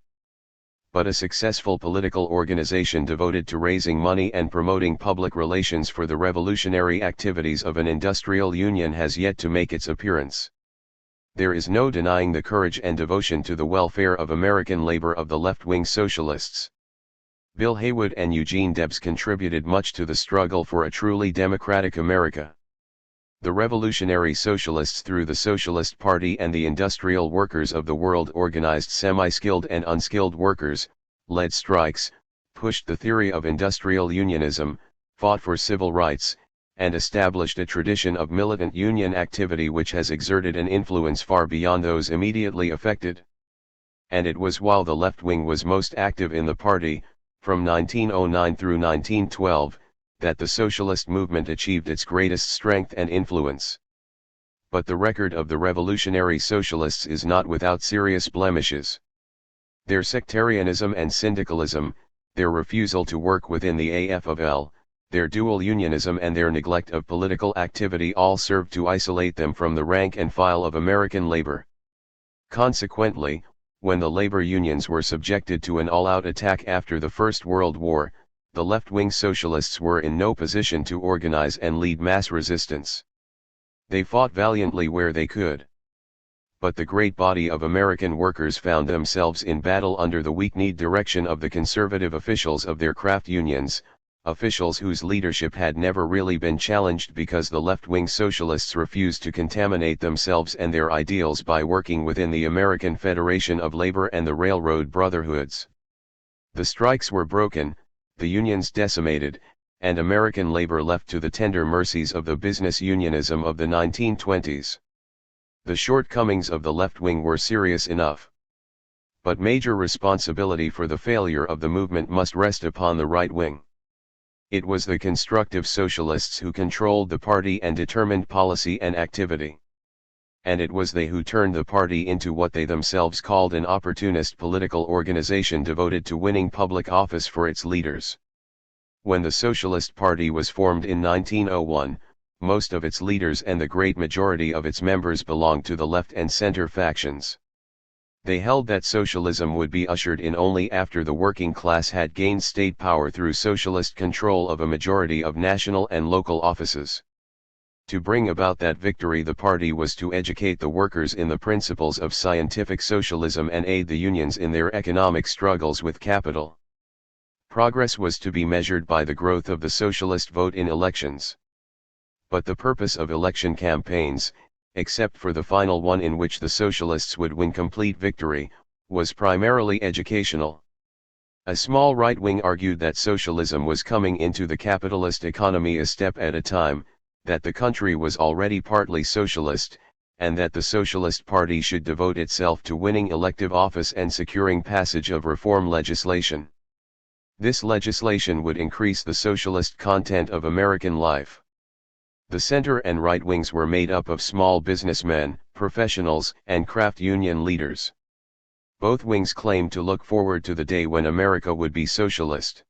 But a successful political organization devoted to raising money and promoting public relations for the revolutionary activities of an industrial union has yet to make its appearance. There is no denying the courage and devotion to the welfare of American labor of the left-wing socialists. Bill Haywood and Eugene Debs contributed much to the struggle for a truly democratic America. The revolutionary socialists through the Socialist Party and the industrial workers of the world organized semi-skilled and unskilled workers, led strikes, pushed the theory of industrial unionism, fought for civil rights, and established a tradition of militant union activity which has exerted an influence far beyond those immediately affected. And it was while the left wing was most active in the party, from 1909 through 1912, that the socialist movement achieved its greatest strength and influence. But the record of the revolutionary socialists is not without serious blemishes. Their sectarianism and syndicalism, their refusal to work within the AFL, their dual unionism and their neglect of political activity all served to isolate them from the rank and file of American labor. Consequently, when the labor unions were subjected to an all-out attack after the First World War, the left-wing socialists were in no position to organize and lead mass resistance. They fought valiantly where they could. But the great body of American workers found themselves in battle under the weak-kneed direction of the conservative officials of their craft unions, officials whose leadership had never really been challenged because the left-wing socialists refused to contaminate themselves and their ideals by working within the American Federation of Labor and the railroad brotherhoods. The strikes were broken, the unions decimated, and American labor left to the tender mercies of the business unionism of the 1920s. The shortcomings of the left wing were serious enough. But major responsibility for the failure of the movement must rest upon the right wing. It was the constructive socialists who controlled the party and determined policy and activity. And it was they who turned the party into what they themselves called an opportunist political organization devoted to winning public office for its leaders. When the Socialist Party was formed in 1901, most of its leaders and the great majority of its members belonged to the left and center factions. They held that socialism would be ushered in only after the working class had gained state power through socialist control of a majority of national and local offices. To bring about that victory, the party was to educate the workers in the principles of scientific socialism and aid the unions in their economic struggles with capital. Progress was to be measured by the growth of the socialist vote in elections. But the purpose of election campaigns, except for the final one in which the socialists would win complete victory, was primarily educational. A small right wing argued that socialism was coming into the capitalist economy a step at a time, that the country was already partly socialist, and that the Socialist Party should devote itself to winning elective office and securing passage of reform legislation. This legislation would increase the socialist content of American life. The center and right wings were made up of small businessmen, professionals, and craft union leaders. Both wings claimed to look forward to the day when America would be socialist.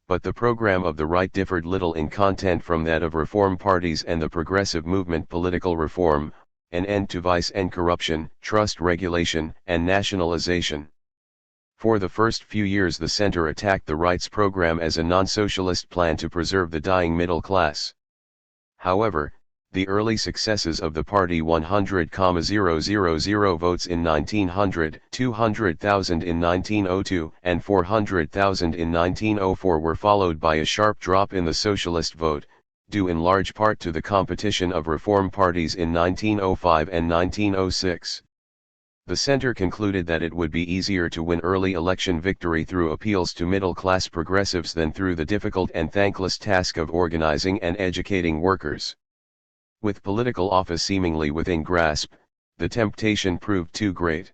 But the program of the right differed little in content from that of reform parties and the progressive movement: political reform, an end to vice and corruption, trust regulation, and nationalization. For the first few years the center attacked the right's program as a non-socialist plan to preserve the dying middle class. However, the early successes of the party, 100,000 votes in 1900, 200,000 in 1902, and 400,000 in 1904 were followed by a sharp drop in the socialist vote, due in large part to the competition of reform parties in 1905 and 1906. The center concluded that it would be easier to win early election victory through appeals to middle-class progressives than through the difficult and thankless task of organizing and educating workers. With political office seemingly within grasp, the temptation proved too great.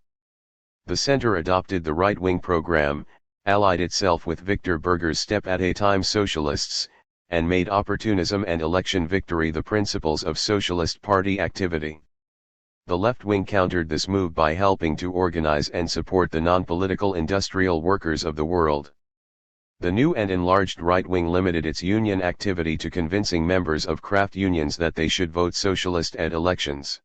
The center adopted the right-wing program, allied itself with Victor Berger's step-at-a-time socialists, and made opportunism and election victory the principles of Socialist Party activity. The left wing countered this move by helping to organize and support the non-political industrial workers of the world. The new and enlarged right wing limited its union activity to convincing members of craft unions that they should vote socialist at elections.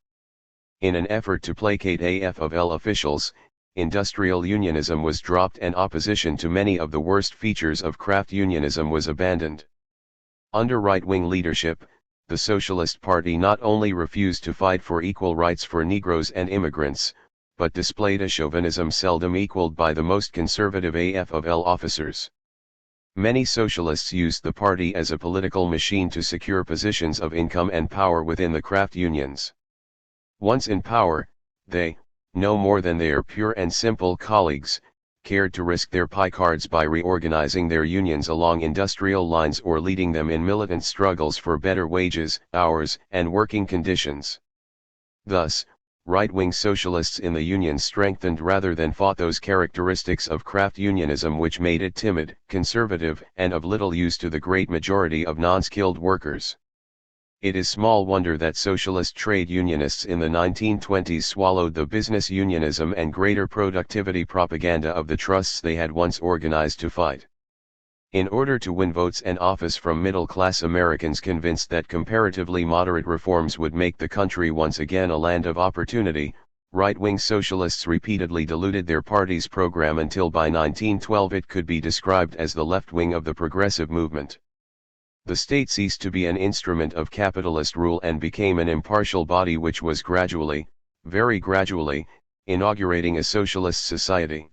In an effort to placate AFL officials, industrial unionism was dropped and opposition to many of the worst features of craft unionism was abandoned. Under right-wing leadership, the Socialist Party not only refused to fight for equal rights for Negroes and immigrants, but displayed a chauvinism seldom equaled by the most conservative AFL officers. Many socialists used the party as a political machine to secure positions of income and power within the craft unions. Once in power, they, no more than their pure and simple colleagues, cared to risk their picards by reorganizing their unions along industrial lines or leading them in militant struggles for better wages, hours, and working conditions. Thus, right-wing socialists in the unions strengthened rather than fought those characteristics of craft unionism which made it timid, conservative, and of little use to the great majority of non-skilled workers. It is small wonder that socialist trade unionists in the 1920s swallowed the business unionism and greater productivity propaganda of the trusts they had once organized to fight. In order to win votes and office from middle-class Americans convinced that comparatively moderate reforms would make the country once again a land of opportunity, right-wing socialists repeatedly diluted their party's program until by 1912 it could be described as the left wing of the progressive movement. The state ceased to be an instrument of capitalist rule and became an impartial body which was gradually, very gradually, inaugurating a socialist society.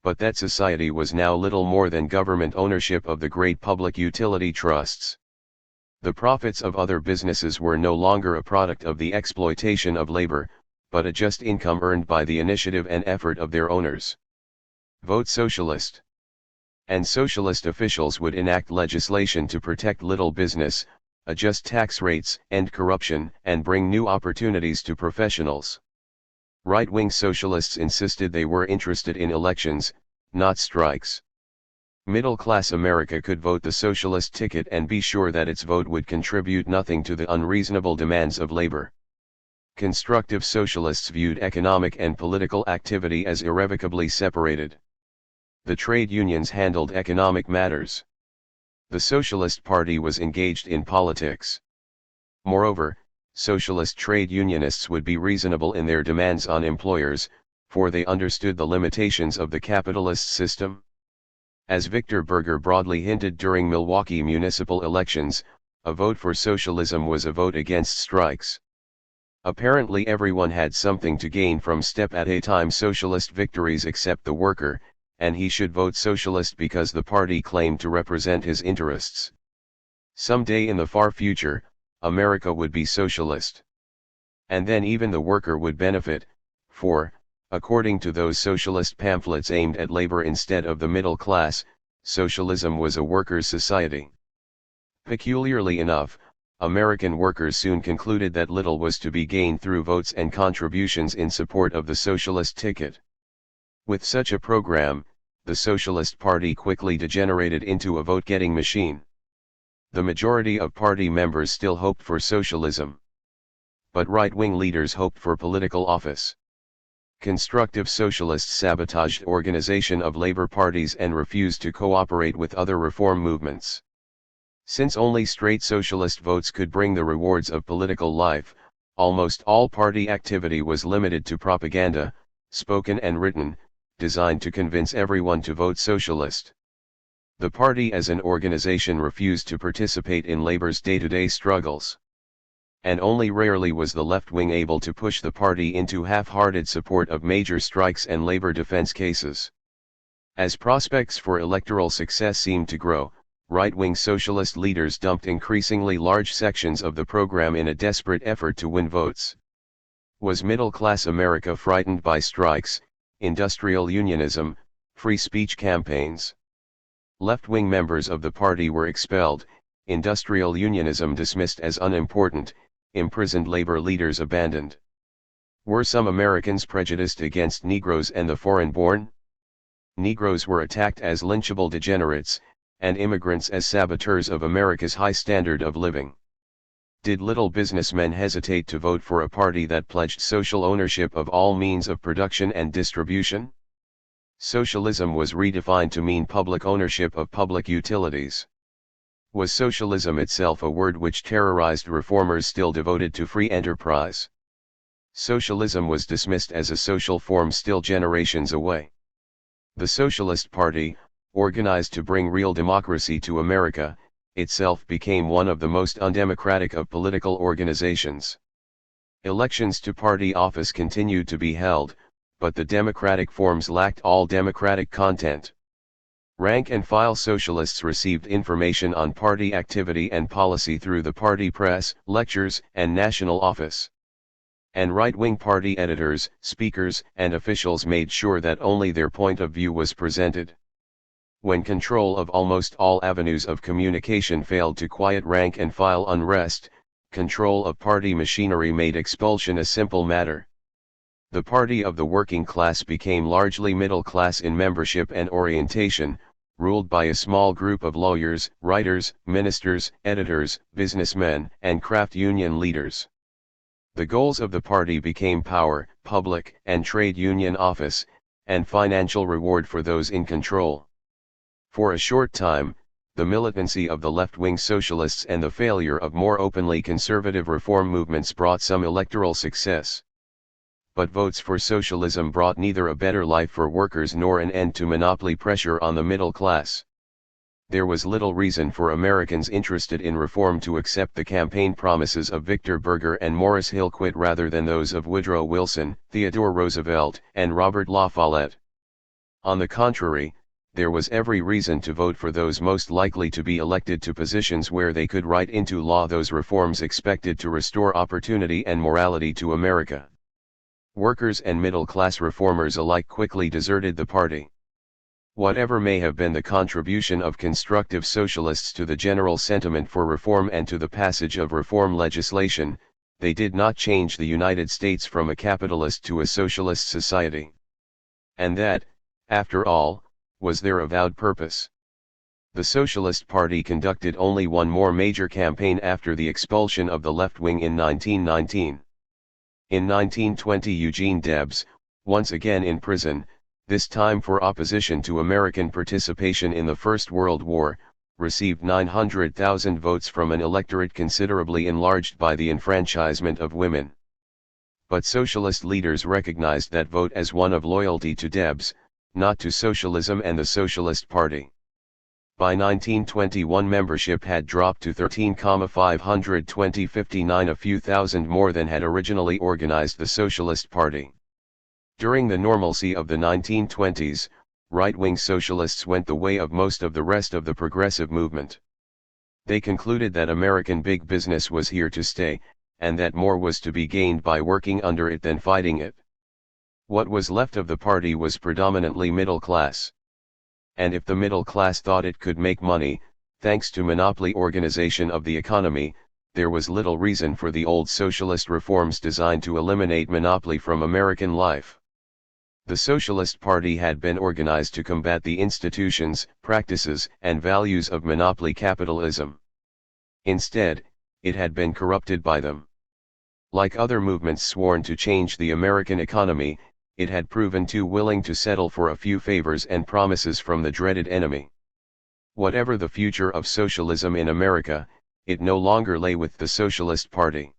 But that society was now little more than government ownership of the great public utility trusts. The profits of other businesses were no longer a product of the exploitation of labor, but a just income earned by the initiative and effort of their owners. Vote Socialist. And socialist officials would enact legislation to protect little business, adjust tax rates, end corruption, and bring new opportunities to professionals. Right-wing socialists insisted they were interested in elections, not strikes. Middle-class America could vote the socialist ticket and be sure that its vote would contribute nothing to the unreasonable demands of labor. Constructive socialists viewed economic and political activity as irrevocably separated. The trade unions handled economic matters. The Socialist Party was engaged in politics. Moreover, socialist trade unionists would be reasonable in their demands on employers, for they understood the limitations of the capitalist system. As Victor Berger broadly hinted during Milwaukee municipal elections, a vote for socialism was a vote against strikes. Apparently everyone had something to gain from step-at-a-time socialist victories except the worker, and he should vote socialist because the party claimed to represent his interests. Someday in the far future, America would be socialist. And then even the worker would benefit, for, according to those socialist pamphlets aimed at labor instead of the middle class, socialism was a workers' society. Peculiarly enough, American workers soon concluded that little was to be gained through votes and contributions in support of the socialist ticket. With such a program, the Socialist Party quickly degenerated into a vote-getting machine. The majority of party members still hoped for socialism. But right-wing leaders hoped for political office. Constructive socialists sabotaged organization of labor parties and refused to cooperate with other reform movements. Since only straight socialist votes could bring the rewards of political life, almost all party activity was limited to propaganda, spoken and written, designed to convince everyone to vote socialist. The party as an organization refused to participate in labor's day-to-day struggles. And only rarely was the left wing able to push the party into half-hearted support of major strikes and labor defense cases. As prospects for electoral success seemed to grow, right-wing socialist leaders dumped increasingly large sections of the program in a desperate effort to win votes. Was middle-class America frightened by strikes, industrial unionism, free speech campaigns? Left-wing members of the party were expelled, industrial unionism dismissed as unimportant, imprisoned labor leaders abandoned. Were some Americans prejudiced against Negroes and the foreign-born? Negroes were attacked as lynchable degenerates, and immigrants as saboteurs of America's high standard of living. Did little businessmen hesitate to vote for a party that pledged social ownership of all means of production and distribution? Socialism was redefined to mean public ownership of public utilities. Was socialism itself a word which terrorized reformers still devoted to free enterprise? Socialism was dismissed as a social form still generations away. The Socialist Party, organized to bring real democracy to America, itself became one of the most undemocratic of political organizations. Elections to party office continued to be held, but the democratic forms lacked all democratic content. Rank-and-file socialists received information on party activity and policy through the party press, lectures, and national office. And right-wing party editors, speakers, and officials made sure that only their point of view was presented. When control of almost all avenues of communication failed to quiet rank-and-file unrest, control of party machinery made expulsion a simple matter. The party of the working class became largely middle class in membership and orientation, ruled by a small group of lawyers, writers, ministers, editors, businessmen, and craft union leaders. The goals of the party became power, public and trade union office, and financial reward for those in control. For a short time, the militancy of the left-wing socialists and the failure of more openly conservative reform movements brought some electoral success. But votes for socialism brought neither a better life for workers nor an end to monopoly pressure on the middle class. There was little reason for Americans interested in reform to accept the campaign promises of Victor Berger and Morris Hillquit rather than those of Woodrow Wilson, Theodore Roosevelt, and Robert La Follette. On the contrary, there was every reason to vote for those most likely to be elected to positions where they could write into law those reforms expected to restore opportunity and morality to America. Workers and middle-class reformers alike quickly deserted the party. Whatever may have been the contribution of constructive socialists to the general sentiment for reform and to the passage of reform legislation, they did not change the United States from a capitalist to a socialist society. And that, after all, was their avowed purpose. The Socialist Party conducted only one more major campaign after the expulsion of the left wing in 1919. In 1920 Eugene Debs, once again in prison, this time for opposition to American participation in the First World War, received 900,000 votes from an electorate considerably enlarged by the enfranchisement of women. But socialist leaders recognized that vote as one of loyalty to Debs, not to socialism and the Socialist Party. By 1921 membership had dropped to 13,559, a few thousand more than had originally organized the Socialist Party. During the normalcy of the 1920s, right-wing socialists went the way of most of the rest of the progressive movement. They concluded that American big business was here to stay, and that more was to be gained by working under it than fighting it. What was left of the party was predominantly middle class. And if the middle class thought it could make money, thanks to monopoly organization of the economy, there was little reason for the old socialist reforms designed to eliminate monopoly from American life. The Socialist Party had been organized to combat the institutions, practices, and values of monopoly capitalism. Instead, it had been corrupted by them. Like other movements sworn to change the American economy, it had proven too willing to settle for a few favors and promises from the dreaded enemy. Whatever the future of socialism in America, it no longer lay with the Socialist Party.